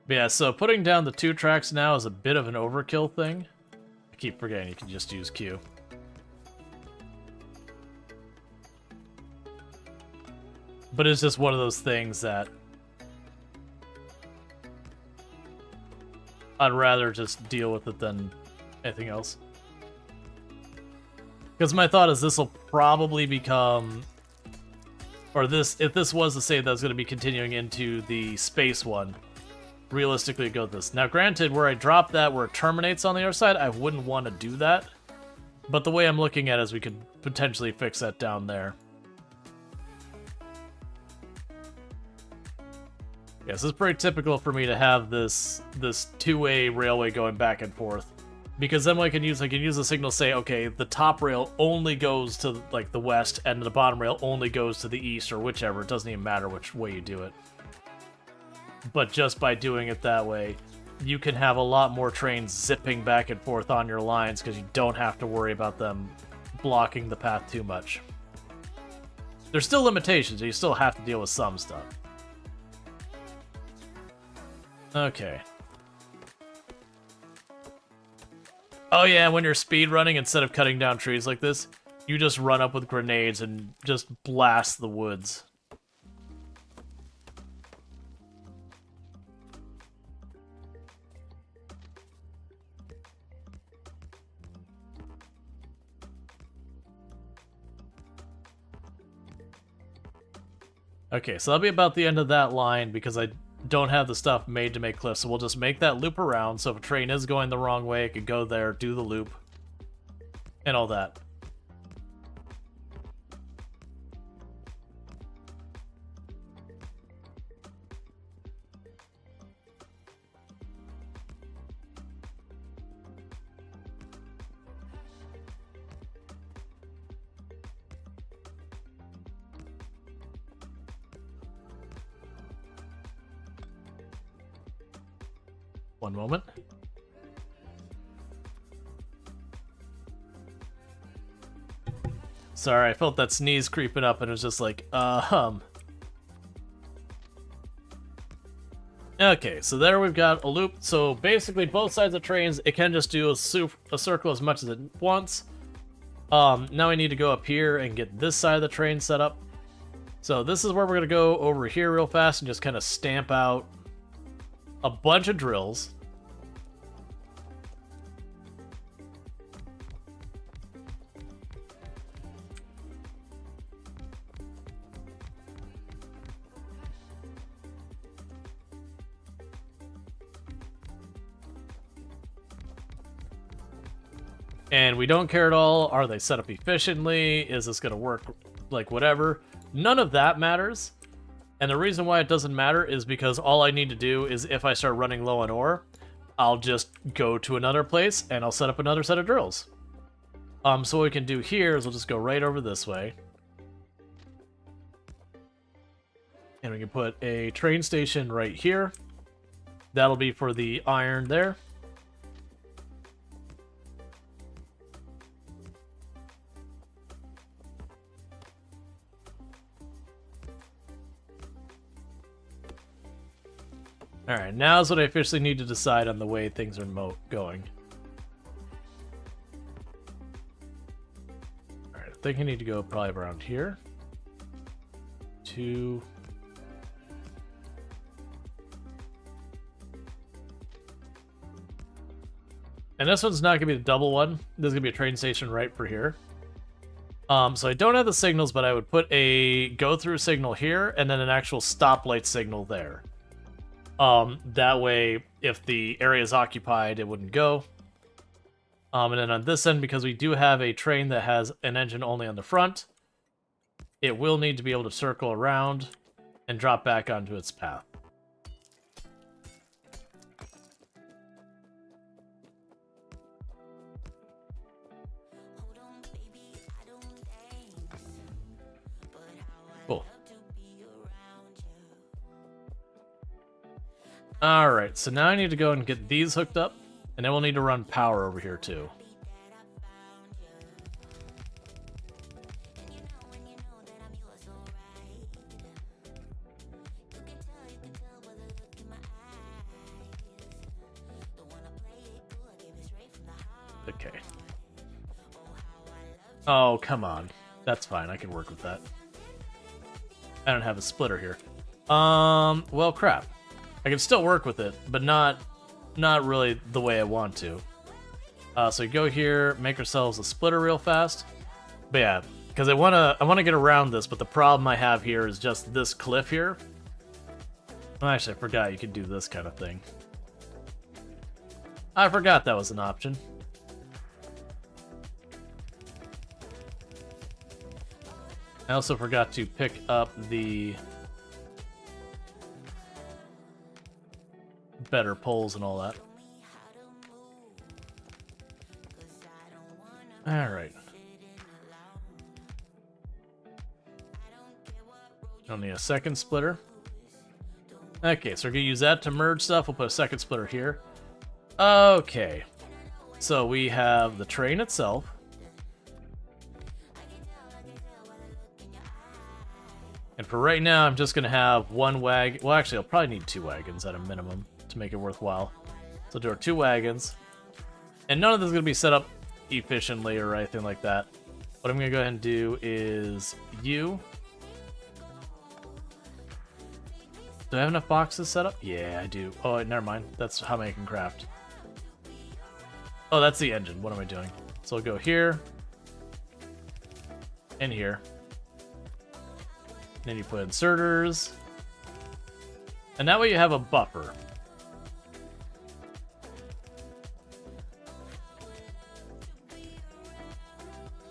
Speaker 1: But yeah, so putting down the 2 tracks now is a bit of an overkill thing. I keep forgetting you can just use Q. But it's just one of those things that I'd rather just deal with it than anything else. Because my thought is this will probably become... or this, if this was the save that was going to be continuing into the space one, realistically go with this. Now granted, where I drop that where it terminates on the other side, I wouldn't want to do that. But the way I'm looking at it is we could potentially fix that down there. Yes, this is pretty typical for me to have this two-way railway going back and forth. Because then what I can use the signal to say, okay, the top rail only goes to like the west and the bottom rail only goes to the east or whichever. It doesn't even matter which way you do it. But just by doing it that way, you can have a lot more trains zipping back and forth on your lines because you don't have to worry about them blocking the path too much. There's still limitations, you still have to deal with some stuff. Okay. Oh yeah, when you're speed running, instead of cutting down trees like this, you just run up with grenades and just blast the woods. Okay, so that'll be about the end of that line because I don't have the stuff made to make cliffs. So we'll just make that loop around. So if a train is going the wrong way, it could go there, do the loop, and all that. One moment. Sorry, I felt that sneeze creeping up and it was just like, Okay, so there we've got a loop. So basically both sides of trains, it can just do a circle as much as it wants. Now I need to go up here and get this side of the train set up. So this is where we're going to go over here real fast and just kind of stamp out a bunch of drills. And we don't care at all, are they set up efficiently? Is this going to work like whatever? None of that matters. And the reason why it doesn't matter is because all I need to do is if I start running low on ore, I'll just go to another place and I'll set up another set of drills. So what we can do here is we'll just go right over this way. And we can put a train station right here. That'll be for the iron there. Alright, now is what I officially need to decide on the way things are going. Alright, I think I need to go probably around here. 2. And this one's not going to be the double one. There's going to be a train station right for here. So I don't have the signals, but I would put a go-through signal here and then an actual stoplight signal there. That way, if the area is occupied, it wouldn't go. And then on this end, because we do have a train that has an engine only on the front, it will need to be able to circle around and drop back onto its path. Cool. Alright, so now I need to go and get these hooked up, and then we'll need to run power over here too. Okay. Oh, come on. That's fine, I can work with that. I don't have a splitter here. Well, crap. I can still work with it, but not really the way I want to. So we go here, make ourselves a splitter real fast. But yeah, because I wanna get around this, but the problem I have here is just this cliff here. Oh, actually, I forgot you could do this kind of thing. I forgot that was an option. I also forgot to pick up the better poles and all that. Alright. Don't need a second splitter. Okay, so we're gonna use that to merge stuff. We'll put a second splitter here. Okay. So we have the train itself. And for right now, I'm just gonna have one wagon. Well, actually, I'll probably need 2 wagons at a minimum to make it worthwhile. So do our 2 wagons. And none of this is going to be set up efficiently or anything like that. What I'm going to go ahead and do is you. Do I have enough boxes set up? Yeah, I do. Oh, never mind. That's how many I can craft. Oh, that's the engine. What am I doing? So I'll go here. And here. Then you put inserters. And that way you have a buffer.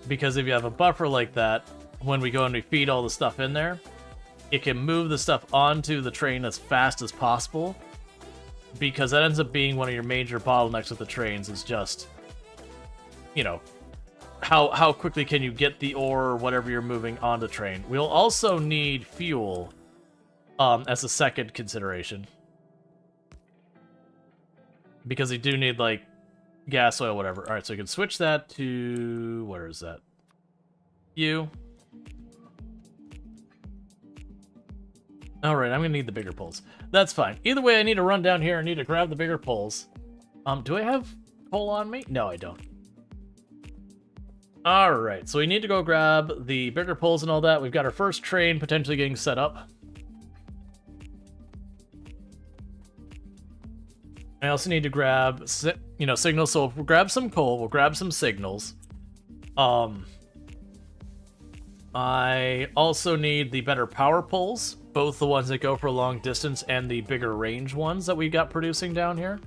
Speaker 1: Because if you have a buffer like that, when we go and we feed all the stuff in there, it can move the stuff onto the train as fast as possible. Because that ends up being one of your major bottlenecks with the trains is just, you know, how quickly can you get the ore or whatever you're moving on the train. We'll also need fuel as a second consideration. Because you do need, like, gas, oil, whatever. Alright, so you can switch that to... where is that? You. Alright, I'm gonna need the bigger poles. That's fine. Either way, I need to run down here. I need to grab the bigger poles. Do I have coal on me? No, I don't. Alright, so we need to go grab the bigger poles and all that. We've got our first train potentially getting set up. I also need to grab, signals. So we'll grab some coal. We'll grab some signals. I also need the better power poles. Both the ones that go for long distance and the bigger range ones that we got producing down here.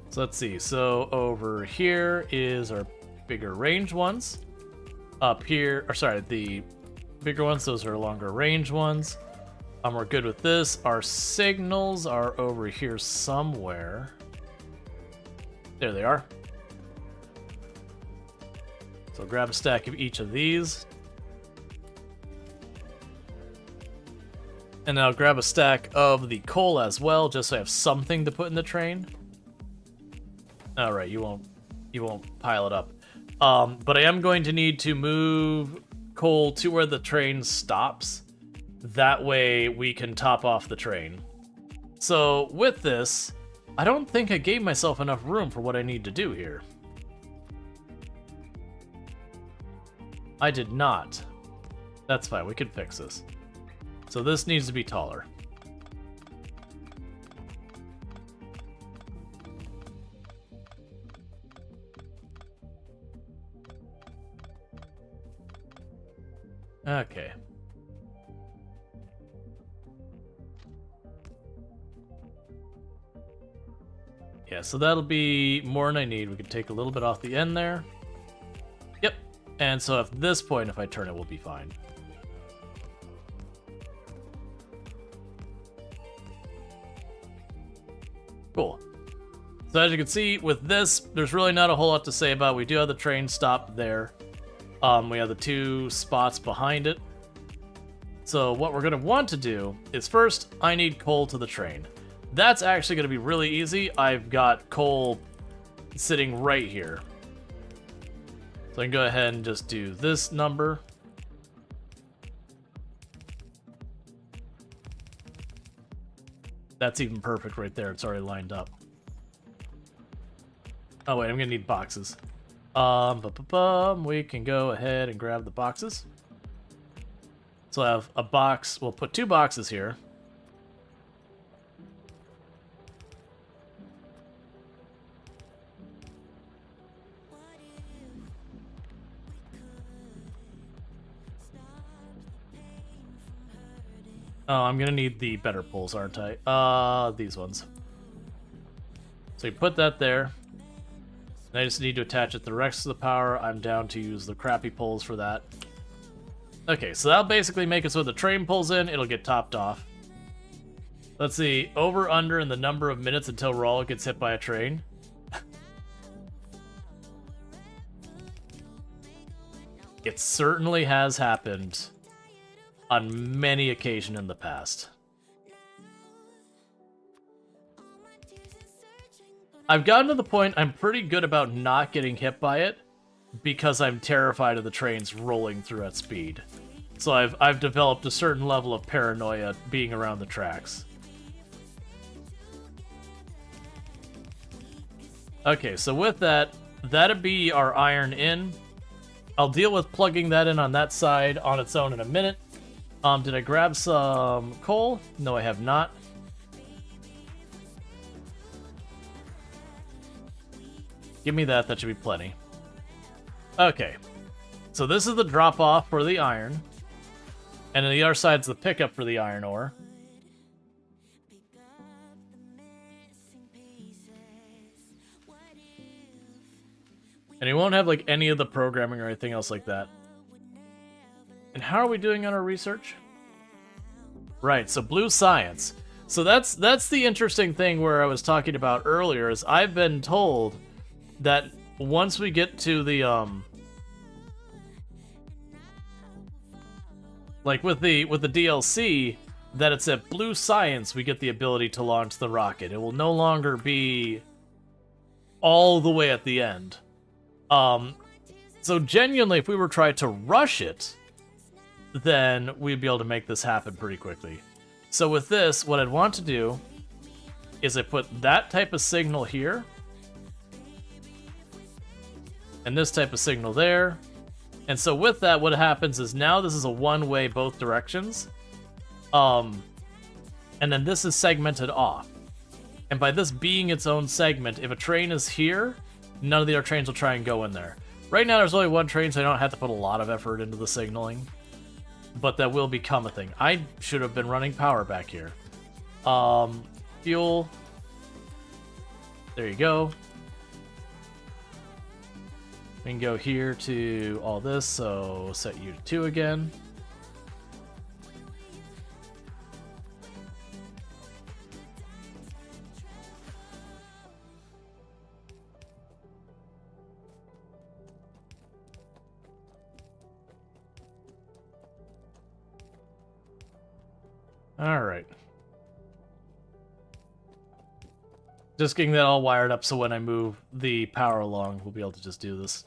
Speaker 1: So let's see. So over here is our bigger range ones. Up here, or sorry, the bigger ones, those are longer range ones. We're good with this. Our signals are over here somewhere. There they are. So grab a stack of each of these. And I'll grab a stack of the coal as well, just so I have something to put in the train. Alright, you won't pile it up. But I am going to need to move coal to where the train stops. That way we can top off the train. So with this, I don't think I gave myself enough room for what I need to do here. I did not. That's fine, we can fix this. So this needs to be taller. Okay. Yeah, so that'll be more than I need. We can take a little bit off the end there. Yep. And so at this point, if I turn it, we'll be fine. Cool. So as you can see, with this, there's really not a whole lot to say about. We do have the train stop there. We have the two spots behind it. So what we're going to want to do is first, I need coal to the train. That's actually going to be really easy. I've got coal sitting right here. So I can go ahead and just do this number. That's even perfect right there. It's already lined up. Oh wait, I'm going to need boxes. We can go ahead and grab the boxes. So I have a box. We'll put two boxes here. Oh, I'm gonna need the better poles, aren't I? These ones. So you put that there. And I just need to attach it to the rest of the power. I'm down to use the crappy poles for that. Okay, so that'll basically make it so the train pulls in, it'll get topped off. Let's see, over, under, and the number of minutes until Rual gets hit by a train. It certainly has happened on many occasions in the past. I've gotten to the point I'm pretty good about not getting hit by it because I'm terrified of the trains rolling through at speed. So I've developed a certain level of paranoia being around the tracks. Okay, so with that, that'd be our iron in. I'll deal with plugging that in on that side on its own in a minute. Did I grab some coal? No, I have not. Give me that, that should be plenty. Okay, So this is the drop-off for the iron. And then the other side's the pickup for the iron ore. And it won't have like any of the programming or anything else like that. And how are we doing on our research? Right, so blue science. So that's the interesting thing where I was talking about earlier is I've been told that once we get to the like with the DLC, that it's at blue science we get the ability to launch the rocket. It will no longer be all the way at the end. So genuinely, if we were trying to rush it, then we'd be able to make this happen pretty quickly. So with this, what I'd want to do is I put that type of signal here, and this type of signal there. And so with that, what happens is now this is a one-way both directions. And then this is segmented off. And by this being its own segment, if a train is here, none of the other trains will try and go in there. Right now there's only one train, so I don't have to put a lot of effort into the signaling. But that will become a thing. I should have been running power back here. Fuel. There you go. We can go here to all this, so set you to 2 again. Alright. Just getting that all wired up so when I move the power along, we'll be able to just do this.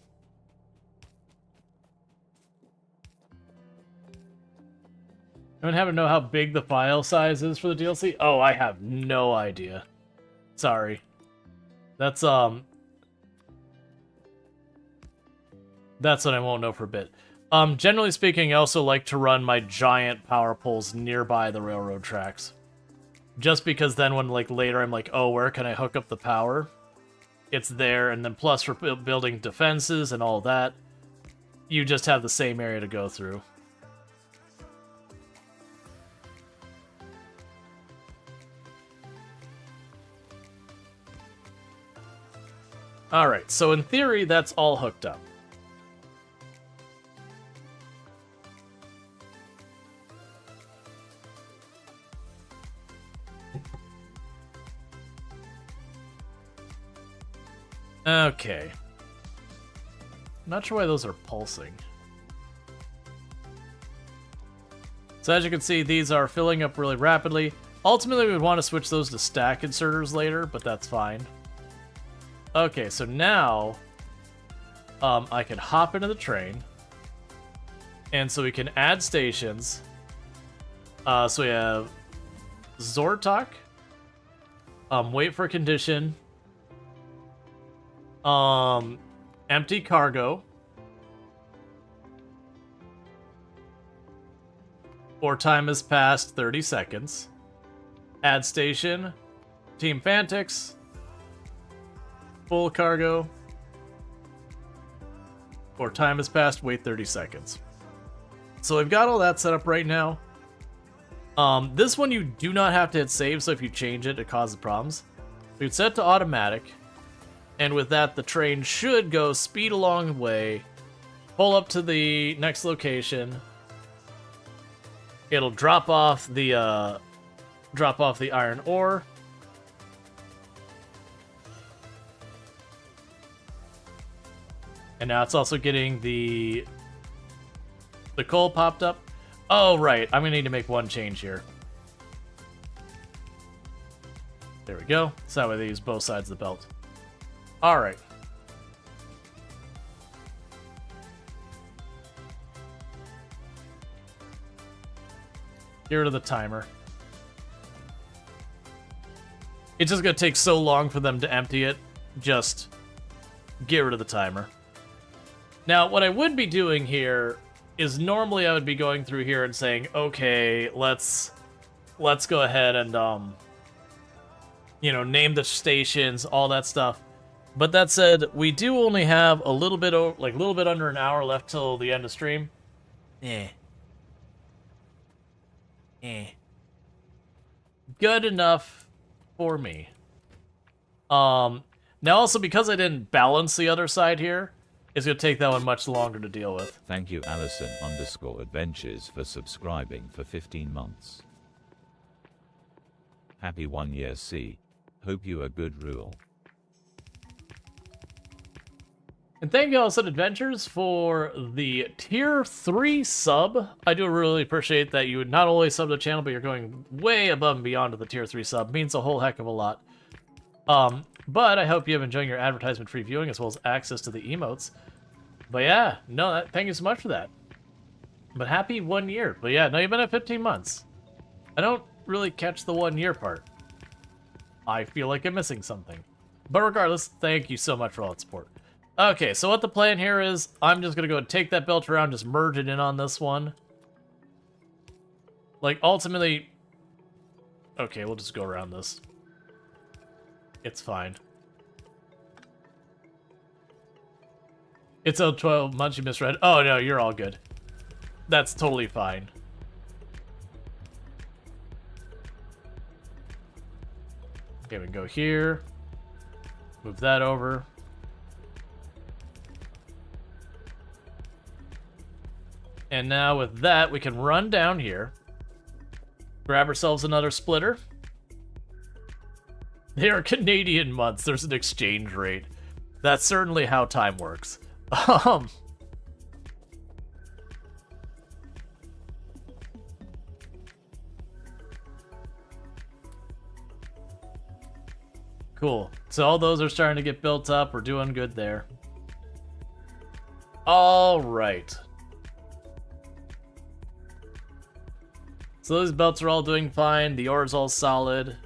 Speaker 1: Anyone happen to know how big the file size is for the DLC? Oh, I have no idea. Sorry. That's what I won't know for a bit. Generally speaking, I also like to run my giant power poles nearby the railroad tracks. Just because then when, like, later I'm like, oh, where can I hook up the power? It's there, and then plus for building defenses and all that, you just have the same area to go through. Alright, so in theory, that's all hooked up. Okay. Not sure why those are pulsing. So as you can see, these are filling up really rapidly. Ultimately, we would want to switch those to stack inserters later, but that's fine. Okay, so now I can hop into the train. And so we can add stations. So we have Zortok. Wait for condition. Empty cargo. Or time has passed 30 seconds. Add station. Team Fantix. Full cargo. Or time has passed, wait 30 seconds. So we've got all that set up right now. This one you do not have to hit save, so if you change it, it causes problems. We'd set to automatic. And with that, the train should go speed along the way, pull up to the next location. It'll drop off the iron ore. And now it's also getting the coal popped up. Oh, right. I'm going to need to make one change here. There we go. So that way they use both sides of the belt. Alright. Get rid of the timer. It's just going to take so long for them to empty it. Just get rid of the timer. Now, what I would be doing here is normally I would be going through here and saying, okay, let's go ahead and, you know, name the stations, all that stuff. But that said, we do only have a little bit, like a little bit under an hour left till the end of stream. Good enough for me. Now also because I didn't balance the other side here, it's gonna take that one much longer to deal with.
Speaker 3: Thank you Allison_Adventures for subscribing for 15 months. Happy 1 year C. Hope you are good Rual.
Speaker 1: And thank you Allison Adventures for the tier 3 sub. I do really appreciate that you would not only sub the channel, but you're going way above and beyond to the tier 3 sub. It means a whole heck of a lot. But I hope you have enjoyed your advertisement-free viewing as well as access to the emotes. But yeah, no, thank you so much for that. But happy 1 year. But yeah, no, you've been at 15 months. I don't really catch the 1 year part. I feel like I'm missing something. But regardless, thank you so much for all that support. Okay, so what the plan here is, I'm just gonna go and take that belt around, just merge it in on this one. Like, ultimately... Okay, we'll just go around this. It's fine. It's 12 months you misread. Oh, no, you're all good. That's totally fine. Okay, we can go here. Move that over. And now with that, we can run down here. Grab ourselves another splitter. They are Canadian months. There's an exchange rate. That's certainly how time works. Cool. So all those are starting to get built up. We're doing good there. All right. So those belts are all doing fine. The ore is all solid.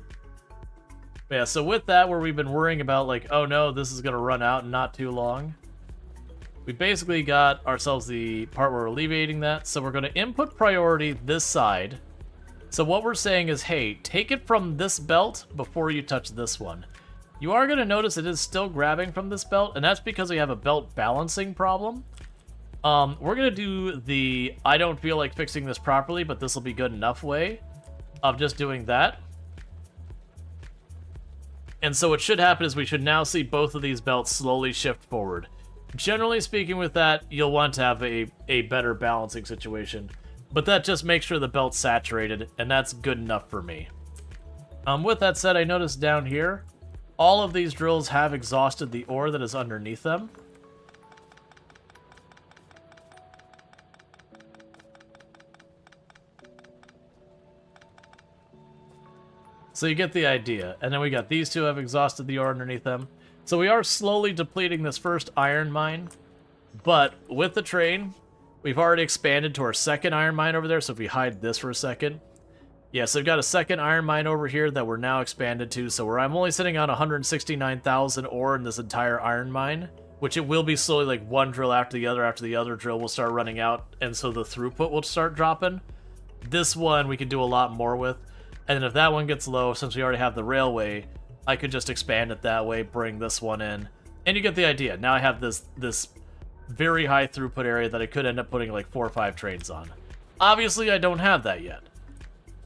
Speaker 1: Yeah, so with that, where we've been worrying about, like, oh no, this is going to run out in not too long, we basically got ourselves the part where we're alleviating that. So we're going to input priority this side. So what we're saying is, hey, take it from this belt before you touch this one. You are going to notice it is still grabbing from this belt, and that's because we have a belt balancing problem. We're going to do the I don't feel like fixing this properly, but this will be good enough way of just doing that. And so what should happen is we should now see both of these belts slowly shift forward. Generally speaking with that, you'll want to have a better balancing situation. But that just makes sure the belt's saturated, and that's good enough for me. With that said, I noticed down here, all of these drills have exhausted the ore that is underneath them. So you get the idea. And then we got these two have exhausted the ore underneath them. So we are slowly depleting this first iron mine. But with the train, we've already expanded to our second iron mine over there. So if we hide this for a second. Yeah, so we've got a second iron mine over here that we're now expanded to. So I'm only sitting on 169,000 ore in this entire iron mine. Which it will be slowly, like one drill after the other drill will start running out. And so the throughput will start dropping. This one we can do a lot more with. And then if that one gets low, since we already have the railway, I could just expand it that way, bring this one in. And you get the idea. Now I have this very high throughput area that I could end up putting like 4 or 5 trains on. Obviously, I don't have that yet.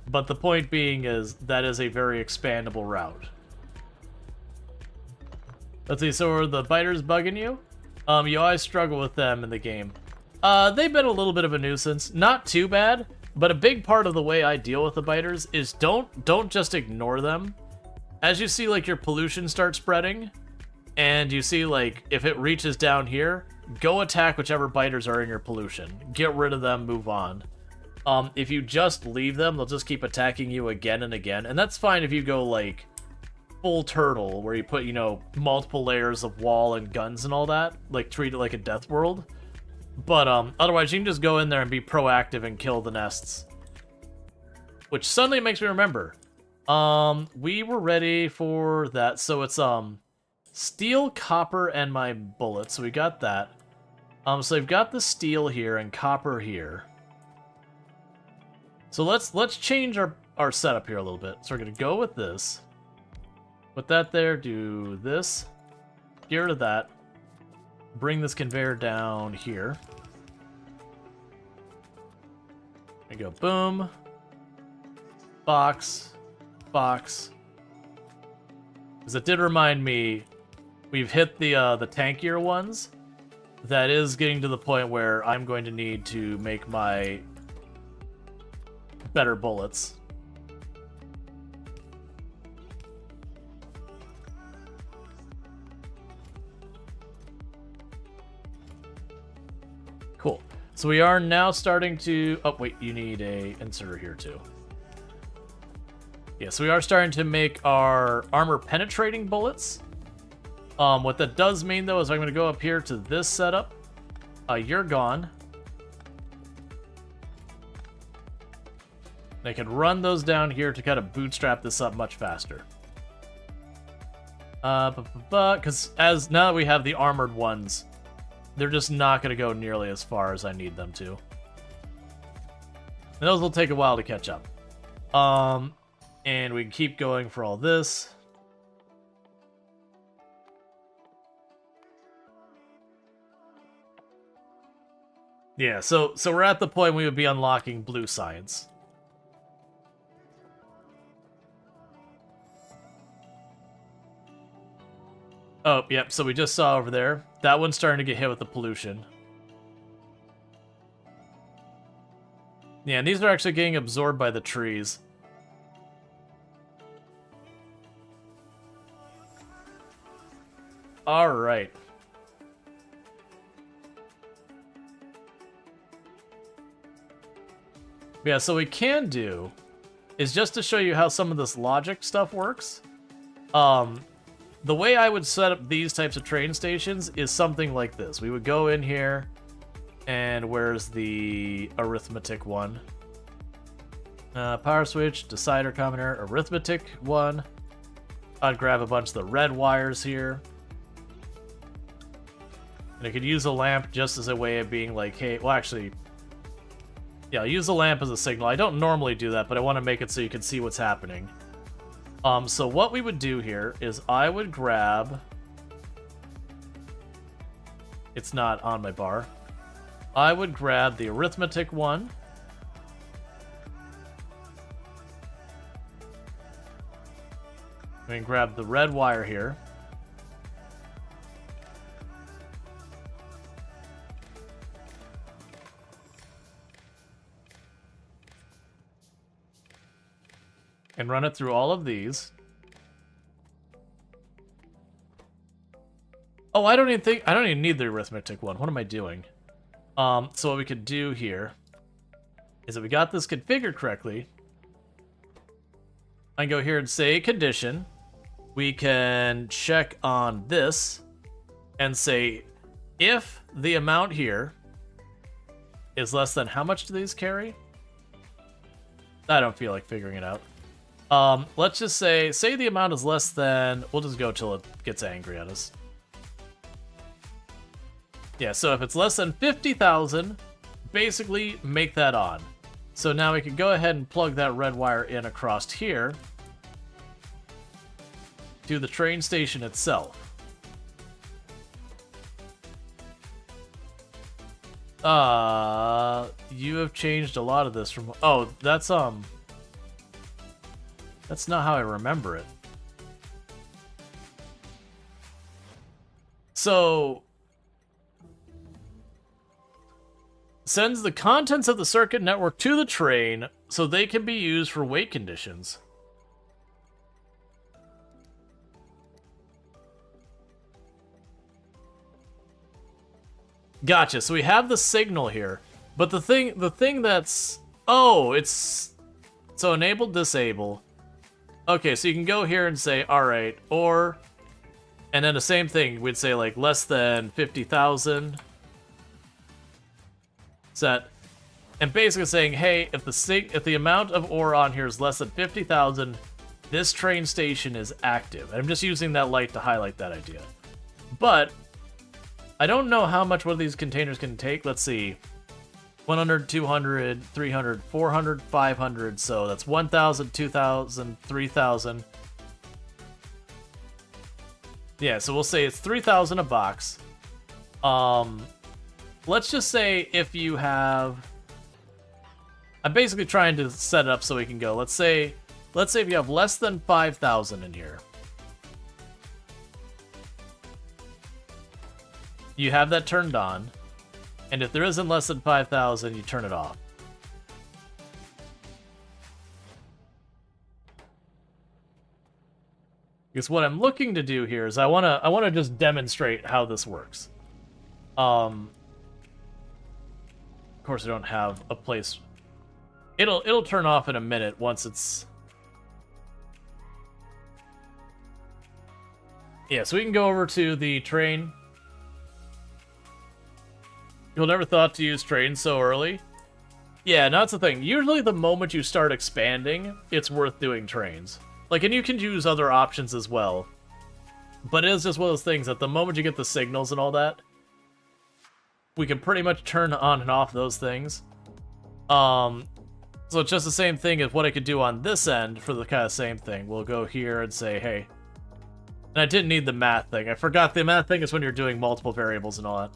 Speaker 1: But the point being is that is a very expandable route. Let's see, so are the biters bugging you? You always struggle with them in the game. They've been a little bit of a nuisance. Not too bad. But a big part of the way I deal with the biters is don't just ignore them. As you see, like, your pollution start spreading, and you see, like, if it reaches down here, go attack whichever biters are in your pollution. Get rid of them, move on. If you just leave them, they'll just keep attacking you again and again, and that's fine if you go, like, full turtle, where you put, you know, multiple layers of wall and guns and all that, like, treat it like a death world. But otherwise, you can just go in there and be proactive and kill the nests. Which suddenly makes me remember. We were ready for that. So it's steel, copper, and my bullets. So we got that. So we've got the steel here and copper here. So let's change our setup here a little bit. So we're gonna go with this. Put that there. Do this. get rid of that. Bring this conveyor down here. There you go. Boom. Box. Box. Because it did remind me, we've hit the tankier ones. That is getting to the point where I'm going to need to make my better bullets. Cool. So we are now starting to... Oh, wait, you need a inserter here too. Yeah, so we are starting to make our armor-penetrating bullets. What that does mean, though, is I'm going to go up here to this setup. You're gone. And I can run those down here to kind of bootstrap this up much faster. Because now that we have the armored ones, they're just not going to go nearly as far as I need them to. And those will take a while to catch up. And we can keep going for all this. Yeah, so we're at the point we would be unlocking blue science. Oh, yep, so we just saw over there. That one's starting to get hit with the pollution. Yeah, and these are actually getting absorbed by the trees. Alright. Yeah, so what we can do is just to show you how some of this logic stuff works. The way I would set up these types of train stations is something like this. We would go in here, and where's the arithmetic one? Power switch, decider, combiner, arithmetic one. I'd grab a bunch of the red wires here. And I could use a lamp just as a way of being like, hey, well actually, yeah, I'll use the lamp as a signal. I don't normally do that, but I want to make it so you can see what's happening. So what we would do here is I would grab... It's not on my bar. I would grab the arithmetic one. And grab the red wire here. And run it through all of these. Oh, I don't even need the arithmetic one. What am I doing? So what we could do here is that we got this configured correctly. I can go here and say condition. We can check on this and say if the amount here is less than how much do these carry? I don't feel like figuring it out. Let's just say the amount is less than, we'll just go till it gets angry at us. Yeah, so if it's less than 50,000, basically make that on. So now we can go ahead and plug that red wire in across here to the train station itself. You have changed a lot of this from, oh, that's not how I remember it. So, sends the contents of the circuit network to the train so they can be used for wait conditions. Gotcha. So we have the signal here, but the thing that's, oh, it's so enable, disable. Okay, so you can go here and say, all right, or, and then the same thing, we'd say like less than 50,000. Set, and basically saying, hey, if the amount of ore on here is less than 50,000, this train station is active. I'm just using that light to highlight that idea. But I don't know how much one of these containers can take. Let's see. 100, 200, 300, 400, 500. So that's 1,000, 2,000, 3,000. Yeah, so we'll say it's 3,000 a box. Let's just say if you have... I'm basically trying to set it up so we can go. Let's say if you have less than 5,000 in here. You have that turned on. And if there isn't less than 5,000, you turn it off. Because what I'm looking to do here is I wanna just demonstrate how this works. Of course, I don't have a place. It'll turn off in a minute once it's. Yeah, so we can go over to the train. You'll never thought to use trains so early. Yeah, no, that's the thing. Usually the moment you start expanding, it's worth doing trains. Like, and you can use other options as well. But it is just one of those things that the moment you get the signals and all that, we can pretty much turn on and off those things. So it's just the same thing as what I could do on this end for the kind of same thing. We'll go here and say, hey. And I didn't need the math thing. I forgot the math thing is when you're doing multiple variables and all that.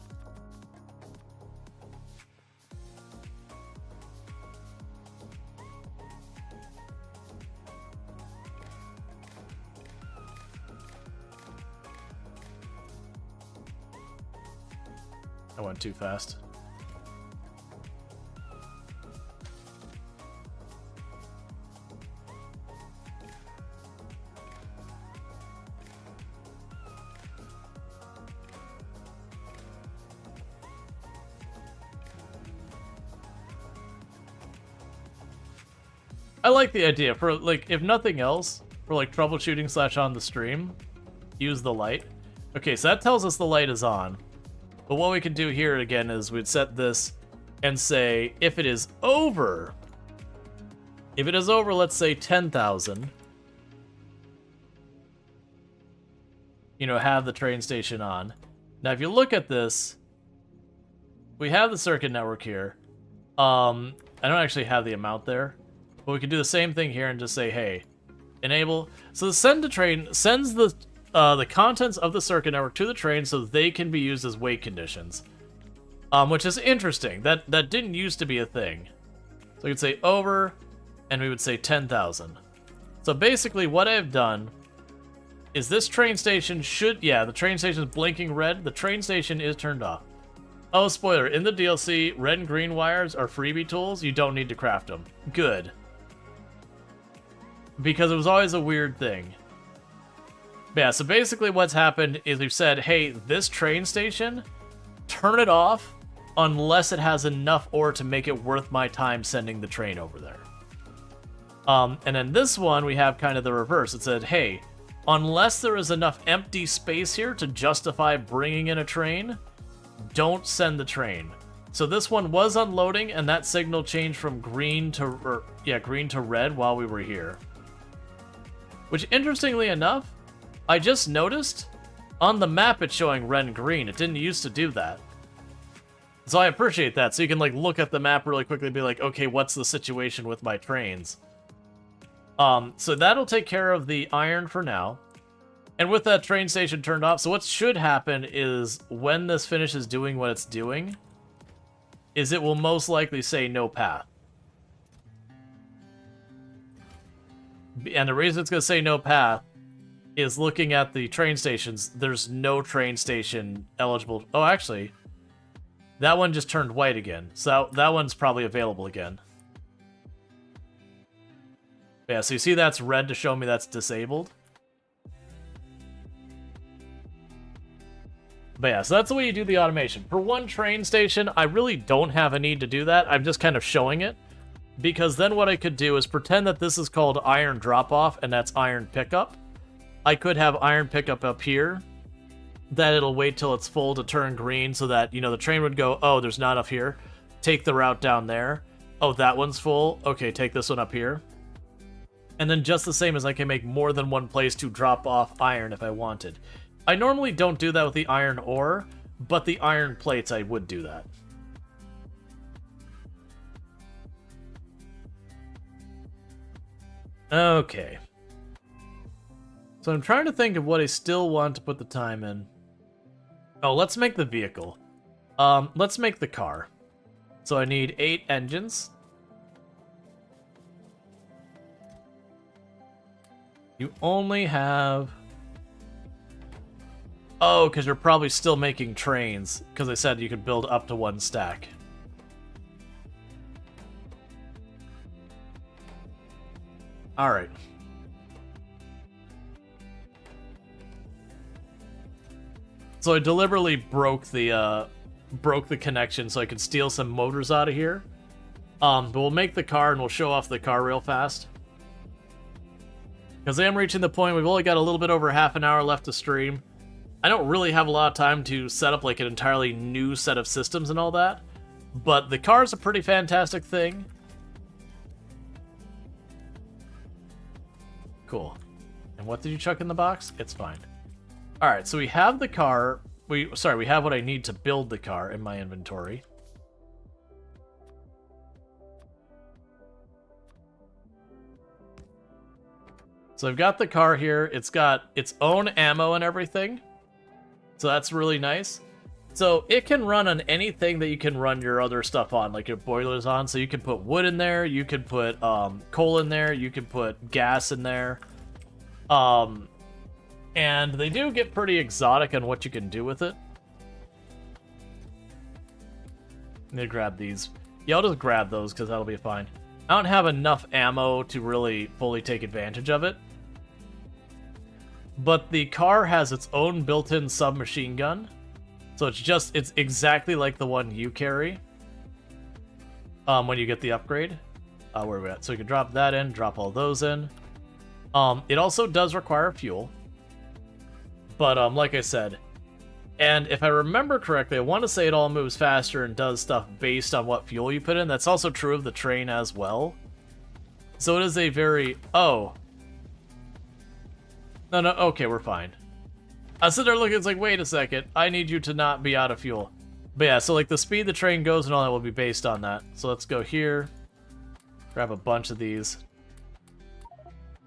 Speaker 1: I went too fast. I like the idea for, like, if nothing else, for like troubleshooting / on the stream, use the light. Okay, so that tells us the light is on. But what we can do here again is we'd set this and say if it is over, let's say 10,000, you know, have the train station on. Now, if you look at this, we have the circuit network here. I don't actually have the amount there, but we can do the same thing here and just say, hey, enable. So the send to train sends the contents of the circuit network to the train so they can be used as wait conditions. Which is interesting. That didn't used to be a thing. So we could say over, and we would say 10,000. So basically what I've done is this train station should... Yeah, the train station is blinking red. The train station is turned off. Oh, spoiler. In the DLC, red and green wires are freebie tools. You don't need to craft them. Good. Because it was always a weird thing. Yeah, so basically what's happened is we've said, hey, this train station, turn it off unless it has enough ore to make it worth my time sending the train over there. And then this one, we have kind of the reverse. It said, hey, unless there is enough empty space here to justify bringing in a train, don't send the train. So this one was unloading, and that signal changed from green to red while we were here. Which, interestingly enough, I just noticed on the map it's showing red and green. It didn't used to do that. So I appreciate that. So you can like look at the map really quickly and be like, okay, what's the situation with my trains? So that'll take care of the iron for now. And with that train station turned off, so what should happen is when this finishes doing what it's doing, is it will most likely say no path. And the reason it's going to say no path is looking at the train stations, there's no train station eligible. Oh, actually, that one just turned white again. So that one's probably available again. Yeah, so you see that's red to show me that's disabled. But yeah, so that's the way you do the automation. For one train station, I really don't have a need to do that. I'm just kind of showing it. Because then what I could do is pretend that this is called iron drop-off, and that's iron pickup. I could have iron pickup up here, that it'll wait till it's full to turn green so that, you know, the train would go, oh, there's not enough here. Take the route down there. Oh, that one's full. Okay, take this one up here. And then just the same as I can make more than one place to drop off iron if I wanted. I normally don't do that with the iron ore, but the iron plates I would do that. Okay. So I'm trying to think of what I still want to put the time in. Oh, let's make the vehicle. Let's make the car. So I need 8 engines. You only have... Oh, because you're probably still making trains, because I said you could build up to 1 stack. Alright. So I deliberately broke the connection so I could steal some motors out of here. But we'll make the car and we'll show off the car real fast. Because I am reaching the point, we've only got a little bit over half an hour left to stream. I don't really have a lot of time to set up like an entirely new set of systems and all that. But the car's a pretty fantastic thing. Cool. And what did you chuck in the box? It's fine. Alright, so we have the car. We have what I need to build the car in my inventory. So I've got the car here. It's got its own ammo and everything. So that's really nice. So it can run on anything that you can run your other stuff on, like your boilers on. So you can put wood in there, you can put coal in there, you can put gas in there. And they do get pretty exotic on what you can do with it. I'm gonna grab these. Yeah, I'll just grab those because that'll be fine. I don't have enough ammo to really fully take advantage of it. But the car has its own built-in submachine gun. So it's exactly like the one you carry. When you get the upgrade. Where are we at? So you can drop that in, drop all those in. It also does require fuel. But like I said, and if I remember correctly, I want to say it all moves faster and does stuff based on what fuel you put in. That's also true of the train as well. So it is a very... Oh. No, okay, we're fine. I sit there looking, it's like, wait a second, I need you to not be out of fuel. But yeah, so like the speed the train goes and all that will be based on that. So let's go here, grab a bunch of these.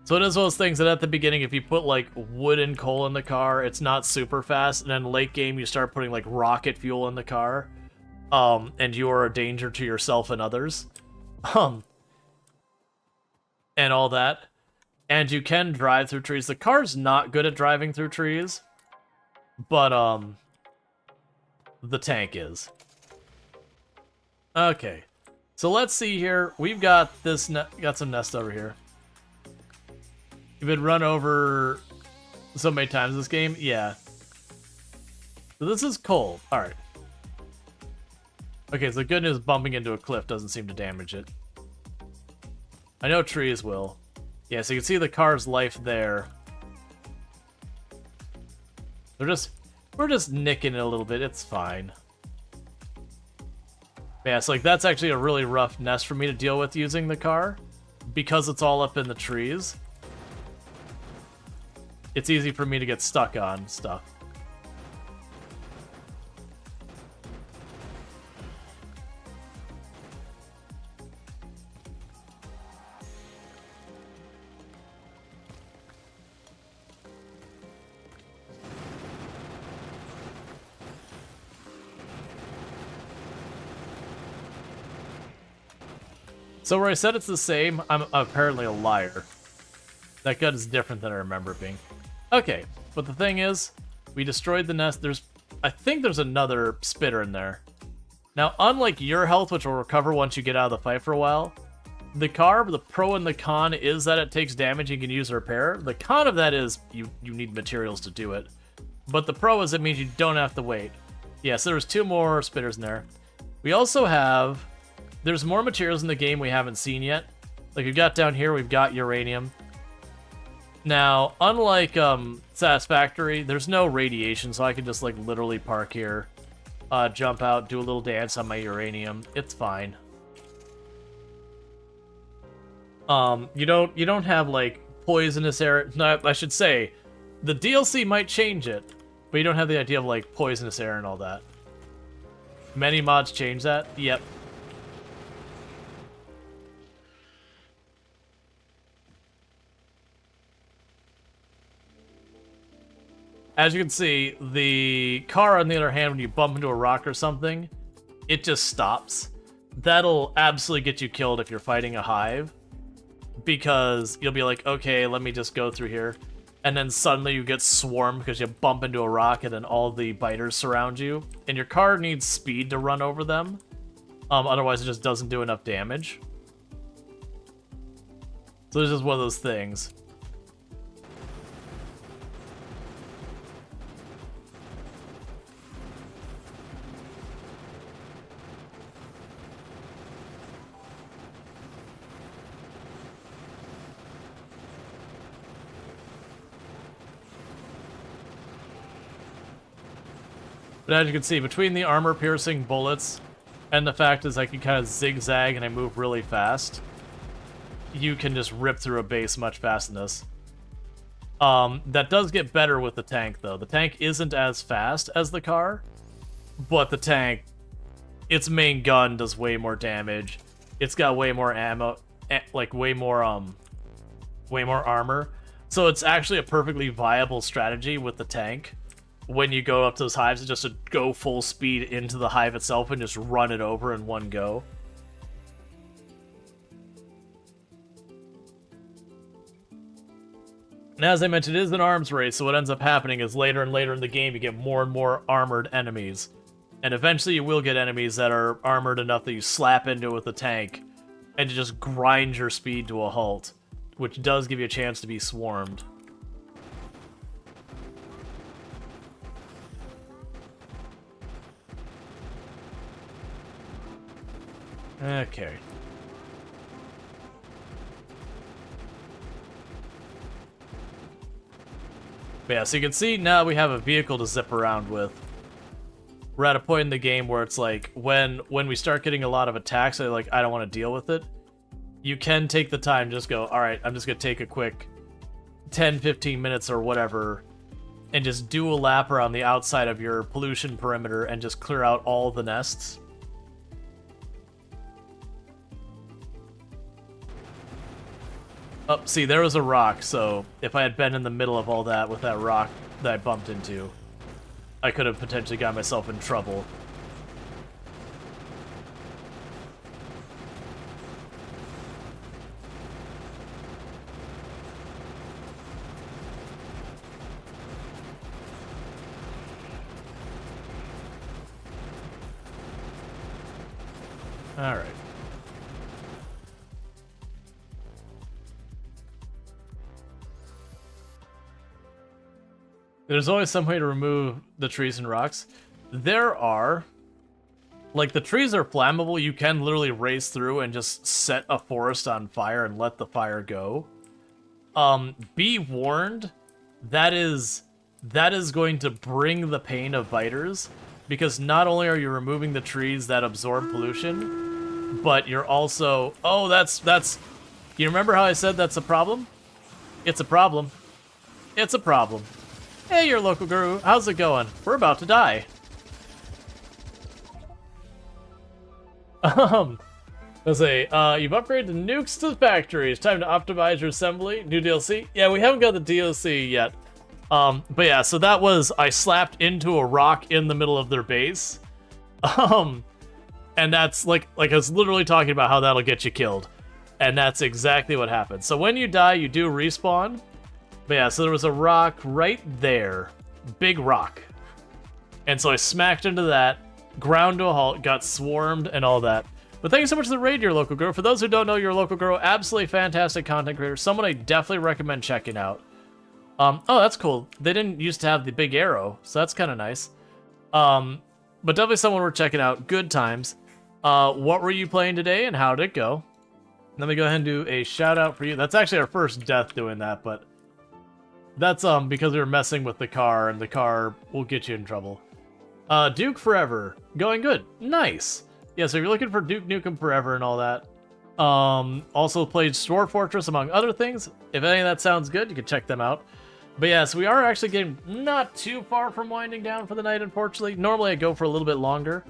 Speaker 1: So it is one of those things that at the beginning, if you put like wood and coal in the car, it's not super fast. And then late game, you start putting like rocket fuel in the car. And you are a danger to yourself and others. And all that. And you can drive through trees. The car's not good at driving through trees. But, the tank is. Okay. So let's see here. We've got this, got some nest over here. You've been run over so many times this game? Yeah. So this is coal. Alright. Okay, so the good news, bumping into a cliff doesn't seem to damage it. I know trees will. Yeah, so you can see the car's life there. We're just nicking it a little bit. It's fine. Yeah, so like that's actually a really rough nest for me to deal with using the car. Because it's all up in the trees. It's easy for me to get stuck on stuff. So where I said it's the same, I'm apparently a liar. That gun is different than I remember it being. Okay, but the thing is, we destroyed the nest. I think there's another spitter in there. Now, unlike your health, which will recover once you get out of the fight for a while, the pro and the con is that it takes damage and you can use a repair. The con of that is you need materials to do it. But the pro is it means you don't have to wait. Yeah, so there's 2 more spitters in there. We also have... There's more materials in the game we haven't seen yet. Like we've got down here, we've got uranium. Now, unlike Satisfactory, there's no radiation, so I can just like literally park here, jump out, do a little dance on my uranium. It's fine. You don't have like poisonous air. No, I should say, the DLC might change it, but you don't have the idea of like poisonous air and all that. Many mods change that. Yep. As you can see, the car, on the other hand, when you bump into a rock or something, it just stops. That'll absolutely get you killed if you're fighting a hive, because you'll be like, okay, let me just go through here, and then suddenly you get swarmed because you bump into a rock and then all the biters surround you, and your car needs speed to run over them. Otherwise it just doesn't do enough damage. So this is one of those things. But as you can see, between the armor-piercing bullets and the fact is I can kind of zigzag and I move really fast, you can just rip through a base much faster than this. That does get better with the tank, though. The tank isn't as fast as the car, but the tank, its main gun does way more damage. It's got way more ammo, like way more armor. So it's actually a perfectly viable strategy with the tank when you go up to those hives, just to go full speed into the hive itself and just run it over in one go. And as I mentioned, it is an arms race, so what ends up happening is later and later in the game you get more and more armored enemies. And eventually you will get enemies that are armored enough that you slap into with the tank and to just grind your speed to a halt, which does give you a chance to be swarmed. Okay. But yeah, so you can see now we have a vehicle to zip around with. We're at a point in the game where it's like, when we start getting a lot of attacks, I don't want to deal with it. You can take the time, just go, alright, I'm just going to take a quick 10-15 minutes or whatever, and just do a lap around the outside of your pollution perimeter and just clear out all the nests. Oh, see, there was a rock, so if I had been in the middle of all that with that rock that I bumped into, I could have potentially got myself in trouble. All right. There's always some way to remove the trees and rocks. There are. Like, the trees are flammable. You can literally race through and just set a forest on fire and let the fire go. Be warned, that is going to bring the pain of biters, because not only are you removing the trees that absorb pollution, but you're also... Oh, that's... You remember how I said that's a problem? It's a problem. It's a problem. Hey, your local guru, how's it going? We're about to die. Let's say, you've upgraded the nukes to the factory. It's time to optimize your assembly. New DLC? Yeah, we haven't got the DLC yet. But yeah, so that was, I slapped into a rock in the middle of their base. And that's, like I was literally talking about how that'll get you killed. And that's exactly what happened. So when you die, you do respawn. But yeah, so there was a rock right there. Big rock. And so I smacked into that, ground to a halt, got swarmed, and all that. But thank you so much for the raid, your local girl. For those who don't know, your local girl, absolutely fantastic content creator. Someone I definitely recommend checking out. Oh, that's cool. They didn't used to have the big arrow, so that's kind of nice. But definitely someone we're checking out. Good times. What were you playing today, and how did it go? Let me go ahead and do a shout out for you. That's actually our first death doing that, but that's because we were messing with the car, and the car will get you in trouble. Duke Forever. Going good. Nice. Yeah, so if you're looking for Duke Nukem Forever and all that. Also played Store Fortress, among other things. If any of that sounds good, you can check them out. But yeah, so we are actually getting not too far from winding down for the night, unfortunately. Normally I go for a little bit longer.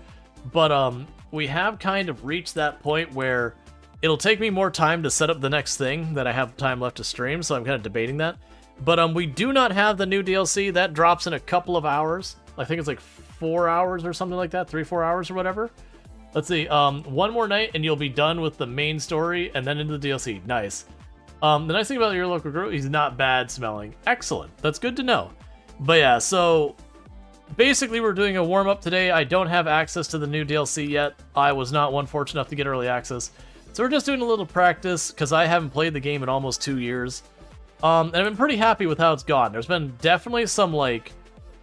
Speaker 1: But we have kind of reached that point where it'll take me more time to set up the next thing that I have time left to stream, so I'm kind of debating that. But we do not have the new DLC. That drops in a couple of hours. I think it's like 4 hours or something like that, 3-4 hours or whatever. Let's see, one more night and you'll be done with the main story and then into the DLC. Nice. The nice thing about your local group, he's not bad smelling. Excellent. That's good to know. But yeah, so basically we're doing a warm-up today. I don't have access to the new DLC yet. I was not one fortunate enough to get early access. So we're just doing a little practice because I haven't played the game in almost 2 years. And I've been pretty happy with how it's gone. There's been definitely some, like,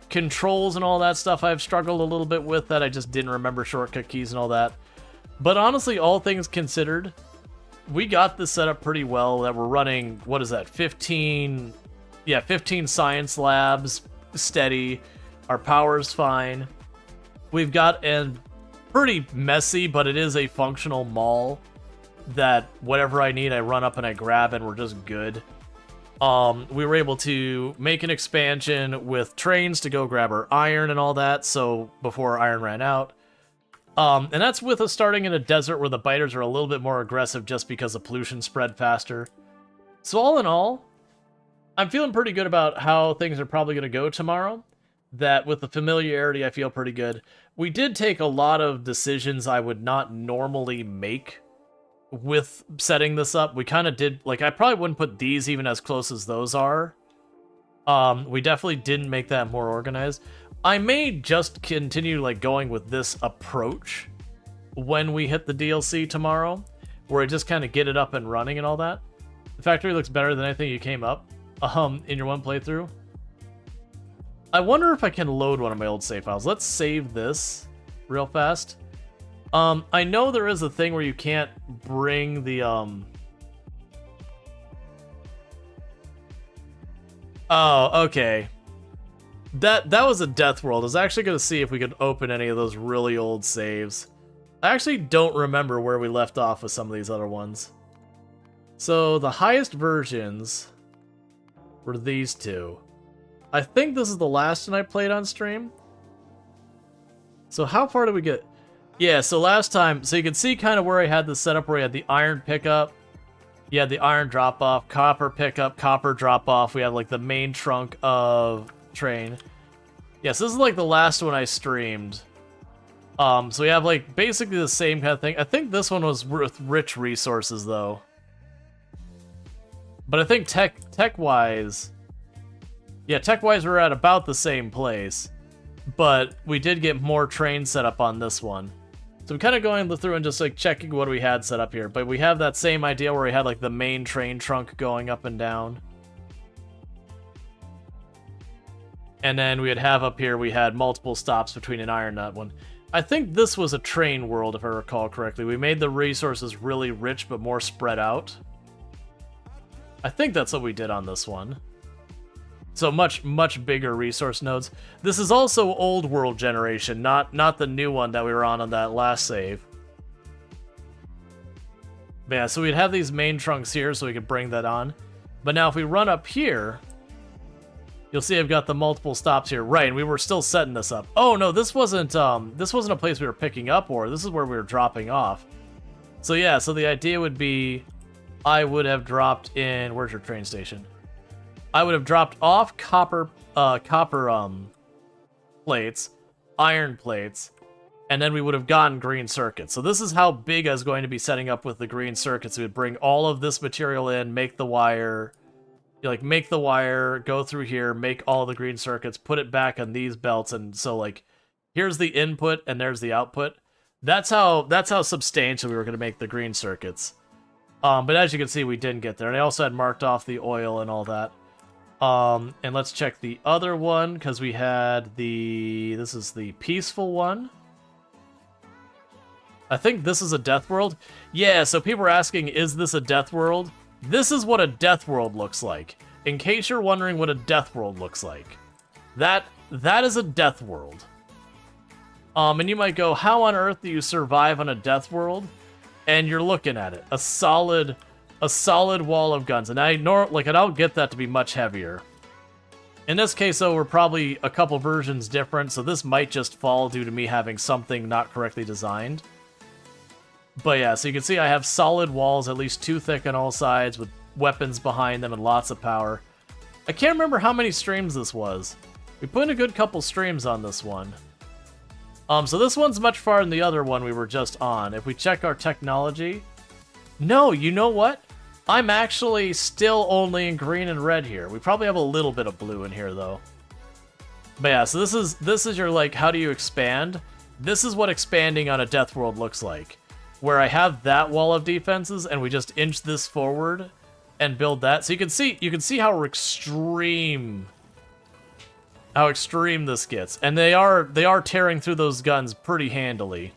Speaker 1: controls and all that stuff I've struggled a little bit with that I just didn't remember shortcut keys and all that. But honestly, all things considered, we got this set up pretty well. That we're running, what is that, 15 science labs, steady. Our power's fine. We've got a pretty messy, but it is a functional mall that whatever I need, I run up and I grab and we're just good. We were able to make an expansion with trains to go grab our iron and all that, so before iron ran out. And that's with us starting in a desert where the biters are a little bit more aggressive just because the pollution spread faster. So all in all, I'm feeling pretty good about how things are probably going to go tomorrow. That with the familiarity, I feel pretty good. We did take a lot of decisions I would not normally make with setting this up. We kind of did, like, I probably wouldn't put these even as close as those are. We definitely didn't make that more organized. I may just continue, like, going with this approach when we hit the DLC tomorrow, where I just kind of get it up and running and all that. The factory looks better than anything you came up in your one playthrough. I wonder if I can load one of my old save files. Let's save this real fast. I know there is a thing where you can't bring the, Oh, okay. That was a death world. I was actually going to see if we could open any of those really old saves. I actually don't remember where we left off with some of these other ones. So, the highest versions were these two. I think this is the last one I played on stream. So how far did we get? Yeah, so last time, so you can see kind of where I had this set up where I had the iron pickup, you had the iron drop off, copper pickup, copper drop off, we have like the main trunk of train. Yes, this is like the last one I streamed. So we have like basically the same kind of thing. I think this one was with rich resources though. But I think tech-wise, yeah, tech-wise we're at about the same place. But we did get more trains set up on this one. So I'm kind of going through and just like checking what we had set up here. But we have that same idea where we had like the main train trunk going up and down. And then we'd have up here, we had multiple stops between an iron nut one. I think this was a train world, if I recall correctly. We made the resources really rich, but more spread out. I think that's what we did on this one. So much bigger resource nodes. This is also old world generation, not the new one that we were on that last save. But yeah, so we'd have these main trunks here so we could bring that on. But now if we run up here, you'll see I've got the multiple stops here. Right, and we were still setting this up. Oh no, this wasn't a place we were picking up, or this is where we were dropping off. So yeah, so the idea would be I would have dropped in, where's your train station? I would have dropped off copper plates, iron plates, and then we would have gotten green circuits. So this is how big I was going to be setting up with the green circuits. We would bring all of this material in, make the wire, make the wire, go through here, make all the green circuits, put it back on these belts, and so like, here's the input and there's the output. That's how substantial we were going to make the green circuits. But as you can see, we didn't get there. And I also had marked off the oil and all that. And let's check the other one, because we had this is the peaceful one. I think this is a death world. Yeah, so people are asking, is this a death world? This is what a death world looks like. In case you're wondering what a death world looks like. That is a death world. And you might go, how on earth do you survive on a death world? And you're looking at it. A solid wall of guns. And I'll get that to be much heavier. In this case, though, we're probably a couple versions different, so this might just fall due to me having something not correctly designed. But yeah, so you can see I have solid walls, at least 2 thick on all sides, with weapons behind them and lots of power. I can't remember how many streams this was. We put in a good couple streams on this one. So this one's much farther than the other one we were just on. If we check our technology... No, you know what? I'm actually still only in green and red here. We probably have a little bit of blue in here, though. But yeah, so this is your, like, how do you expand? This is what expanding on a Death World looks like. Where I have that wall of defenses, and we just inch this forward and build that. So you can see how extreme this gets. And they are tearing through those guns pretty handily.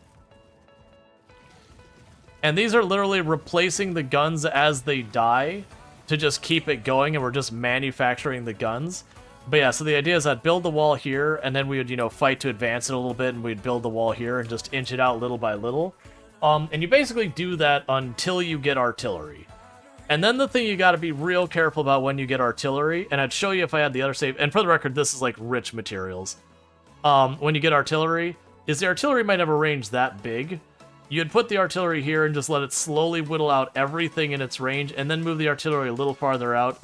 Speaker 1: And these are literally replacing the guns as they die to just keep it going, and we're just manufacturing the guns. But yeah, so the idea is I'd build the wall here, and then we would, you know, fight to advance it a little bit, and we'd build the wall here and just inch it out little by little. And you basically do that until you get artillery. And then the thing you gotta be real careful about when you get artillery, and I'd show you if I had the other save, and for the record, this is like rich materials. When you get artillery, is the artillery might have a range that big. You'd put the artillery here and just let it slowly whittle out everything in its range, and then move the artillery a little farther out.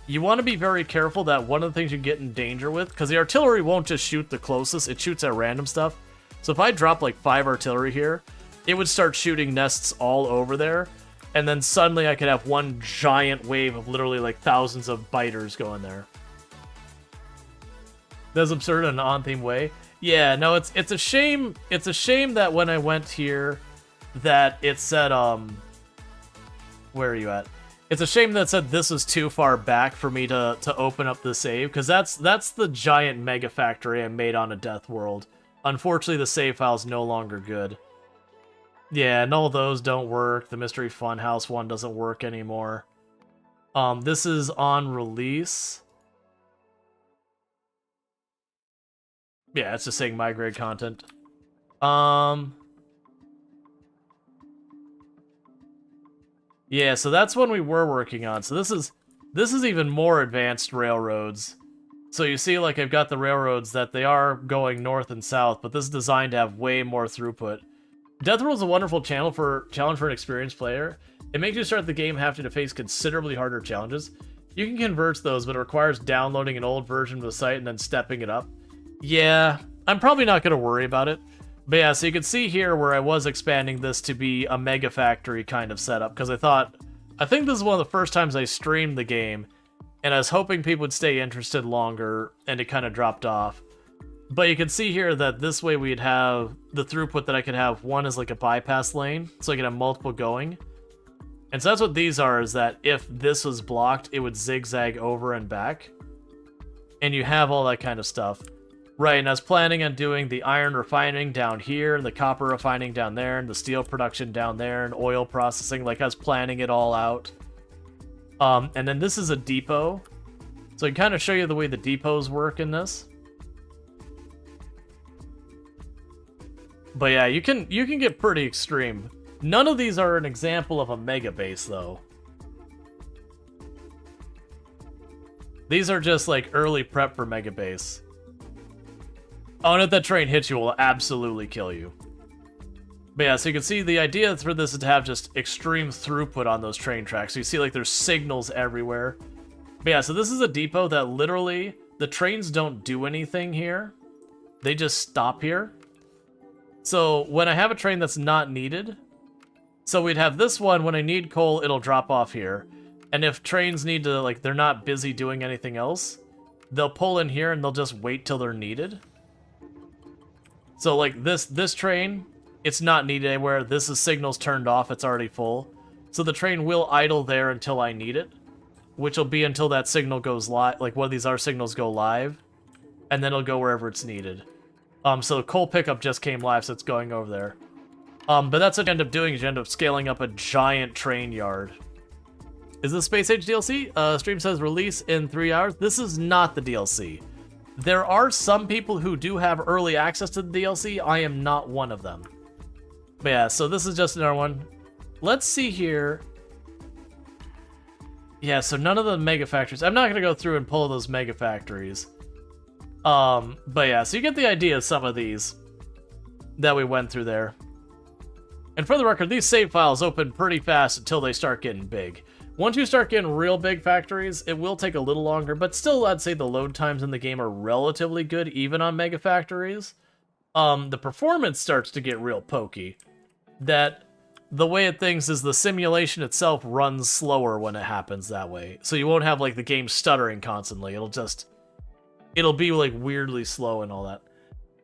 Speaker 1: You want to be very careful that one of the things you get in danger with, because the artillery won't just shoot the closest, it shoots at random stuff. So if I drop like 5 artillery here, it would start shooting nests all over there, and then suddenly I could have one giant wave of literally like thousands of biters going there. That's absurd in an on-theme way. Yeah, no, it's a shame. It's a shame that when I went here, that it said where are you at? It's a shame that it said this was too far back for me to open up the save, because that's the giant mega factory I made on a Death World. Unfortunately, the save file's no longer good. Yeah, and all those don't work. The Mystery Funhouse one doesn't work anymore. This is on release. Yeah, it's just saying migrate content. Yeah, so that's one we were working on. So this is even more advanced railroads. So you see, like, I've got the railroads that they are going north and south, but this is designed to have way more throughput. Death World is a wonderful challenge for an experienced player. It makes you start the game having to face considerably harder challenges. You can convert those, but it requires downloading an old version of the site and then stepping it up. Yeah, I'm probably not going to worry about it. But yeah, so you can see here where I was expanding this to be a mega factory kind of setup, because I think this is one of the first times I streamed the game, and I was hoping people would stay interested longer, and it kind of dropped off. But you can see here that this way we'd have the throughput that I could have. One is like a bypass lane, so I can have multiple going. And so that's what these are, is that if this was blocked, it would zigzag over and back. And you have all that kind of stuff. Right, and I was planning on doing the iron refining down here, and the copper refining down there, and the steel production down there, and oil processing. Like, I was planning it all out. And then this is a depot. So I can kind of show you the way the depots work in this. But yeah, you can get pretty extreme. None of these are an example of a mega base, though. These are just like early prep for mega base. Oh, and if that train hits you, it will absolutely kill you. But yeah, so you can see the idea for this is to have just extreme throughput on those train tracks. So you see like there's signals everywhere. But yeah, so this is a depot that literally, the trains don't do anything here. They just stop here. So when I have a train that's not needed, so we'd have this one, when I need coal, it'll drop off here. And if trains need to, like, they're not busy doing anything else, they'll pull in here and they'll just wait till they're needed. So like this train, it's not needed anywhere. This is signals turned off, it's already full. So the train will idle there until I need it, which will be until that signal goes live, like one of these R signals go live, and then it'll go wherever it's needed. So the coal pickup just came live, so it's going over there. But that's what you end up doing, is you end up scaling up a giant train yard. Is this Space Age DLC? Stream says release in 3 hours. This is not the DLC. There are some people who do have early access to the DLC. I am not one of them. But yeah, so this is just another one. Let's see here. Yeah, so none of the mega factories. I'm not going to go through and pull those mega factories. But yeah, so you get the idea of some of these that we went through there. And for the record, these save files open pretty fast until they start getting big. Once you start getting real big factories, it will take a little longer, but still I'd say the load times in the game are relatively good, even on mega factories. The performance starts to get real pokey. That the way it thinks is the simulation itself runs slower when it happens that way. So you won't have like the game stuttering constantly. It'll be like weirdly slow and all that.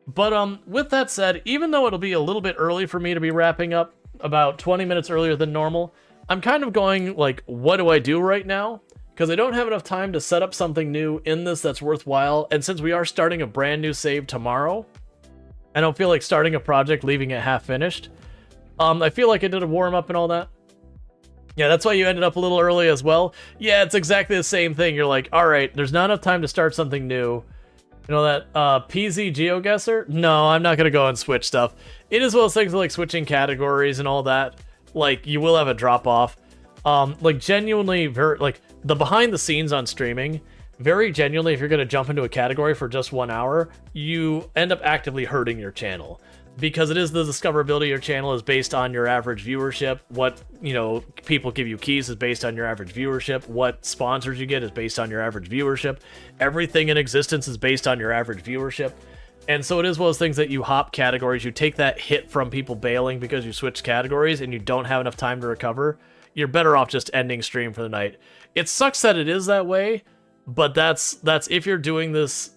Speaker 1: But with that said, even though it'll be a little bit early for me to be wrapping up, about 20 minutes earlier than normal, I'm kind of going like, what do I do right now? Because I don't have enough time to set up something new in this that's worthwhile, and since we are starting a brand new save tomorrow, I don't feel like starting a project, leaving it half finished. I feel like I did a warm-up and all that. Yeah, that's why you ended up a little early as well. Yeah, it's exactly the same thing. You're like, alright, there's not enough time to start something new. You know that PZ GeoGuessr? No, I'm not going to go and switch stuff. It is one of those things like switching categories and all that. Like, you will have a drop-off. Like, genuinely, like, the behind-the-scenes on streaming, very genuinely, if you're going to jump into a category for just 1 hour, you end up actively hurting your channel. Because it is the discoverability of your channel is based on your average viewership. What, you know, people give you keys is based on your average viewership. What sponsors you get is based on your average viewership. Everything in existence is based on your average viewership. And so it is one of those things that you hop categories, you take that hit from people bailing because you switch categories and you don't have enough time to recover. You're better off just ending stream for the night. It sucks that it is that way, but that's if you're doing this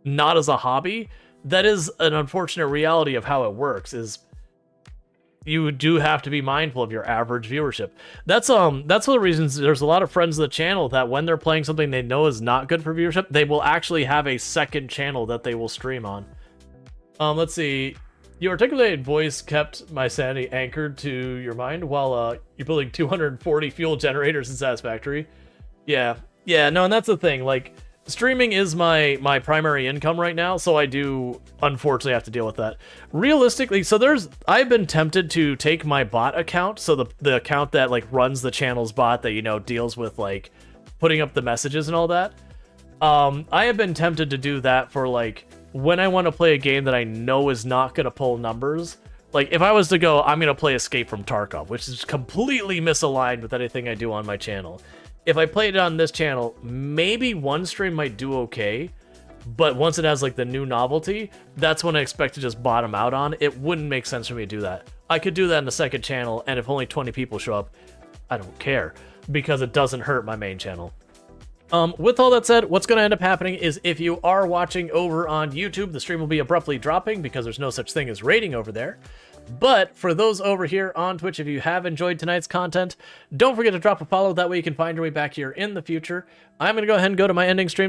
Speaker 1: not as a hobby, that is an unfortunate reality of how it works, is you do have to be mindful of your average viewership. That's one of the reasons there's a lot of friends of the channel that when they're playing something they know is not good for viewership, they will actually have a second channel that they will stream on. Let's see. Your articulated voice kept my sanity anchored to your mind while you're building 240 fuel generators in Satisfactory. Yeah, no, and that's the thing, like, streaming is my primary income right now, so I do unfortunately have to deal with that. Realistically, so I've been tempted to take my bot account, so the account that like runs the channel's bot that, you know, deals with like putting up the messages and all that. I have been tempted to do that for like when I want to play a game that I know is not going to pull numbers. Like if I was to go, I'm going to play Escape from Tarkov, which is completely misaligned with anything I do on my channel. If I played it on this channel, maybe one stream might do okay, but once it has like the new novelty, that's when I expect to just bottom out on. It wouldn't make sense for me to do that. I could do that in the second channel, and if only 20 people show up, I don't care, because it doesn't hurt my main channel. With all that said, what's going to end up happening is if you are watching over on YouTube, the stream will be abruptly dropping because there's no such thing as rating over there. But for those over here on Twitch, if you have enjoyed tonight's content, don't forget to drop a follow. That way you can find your way back here in the future. I'm going to go ahead and go to my ending stream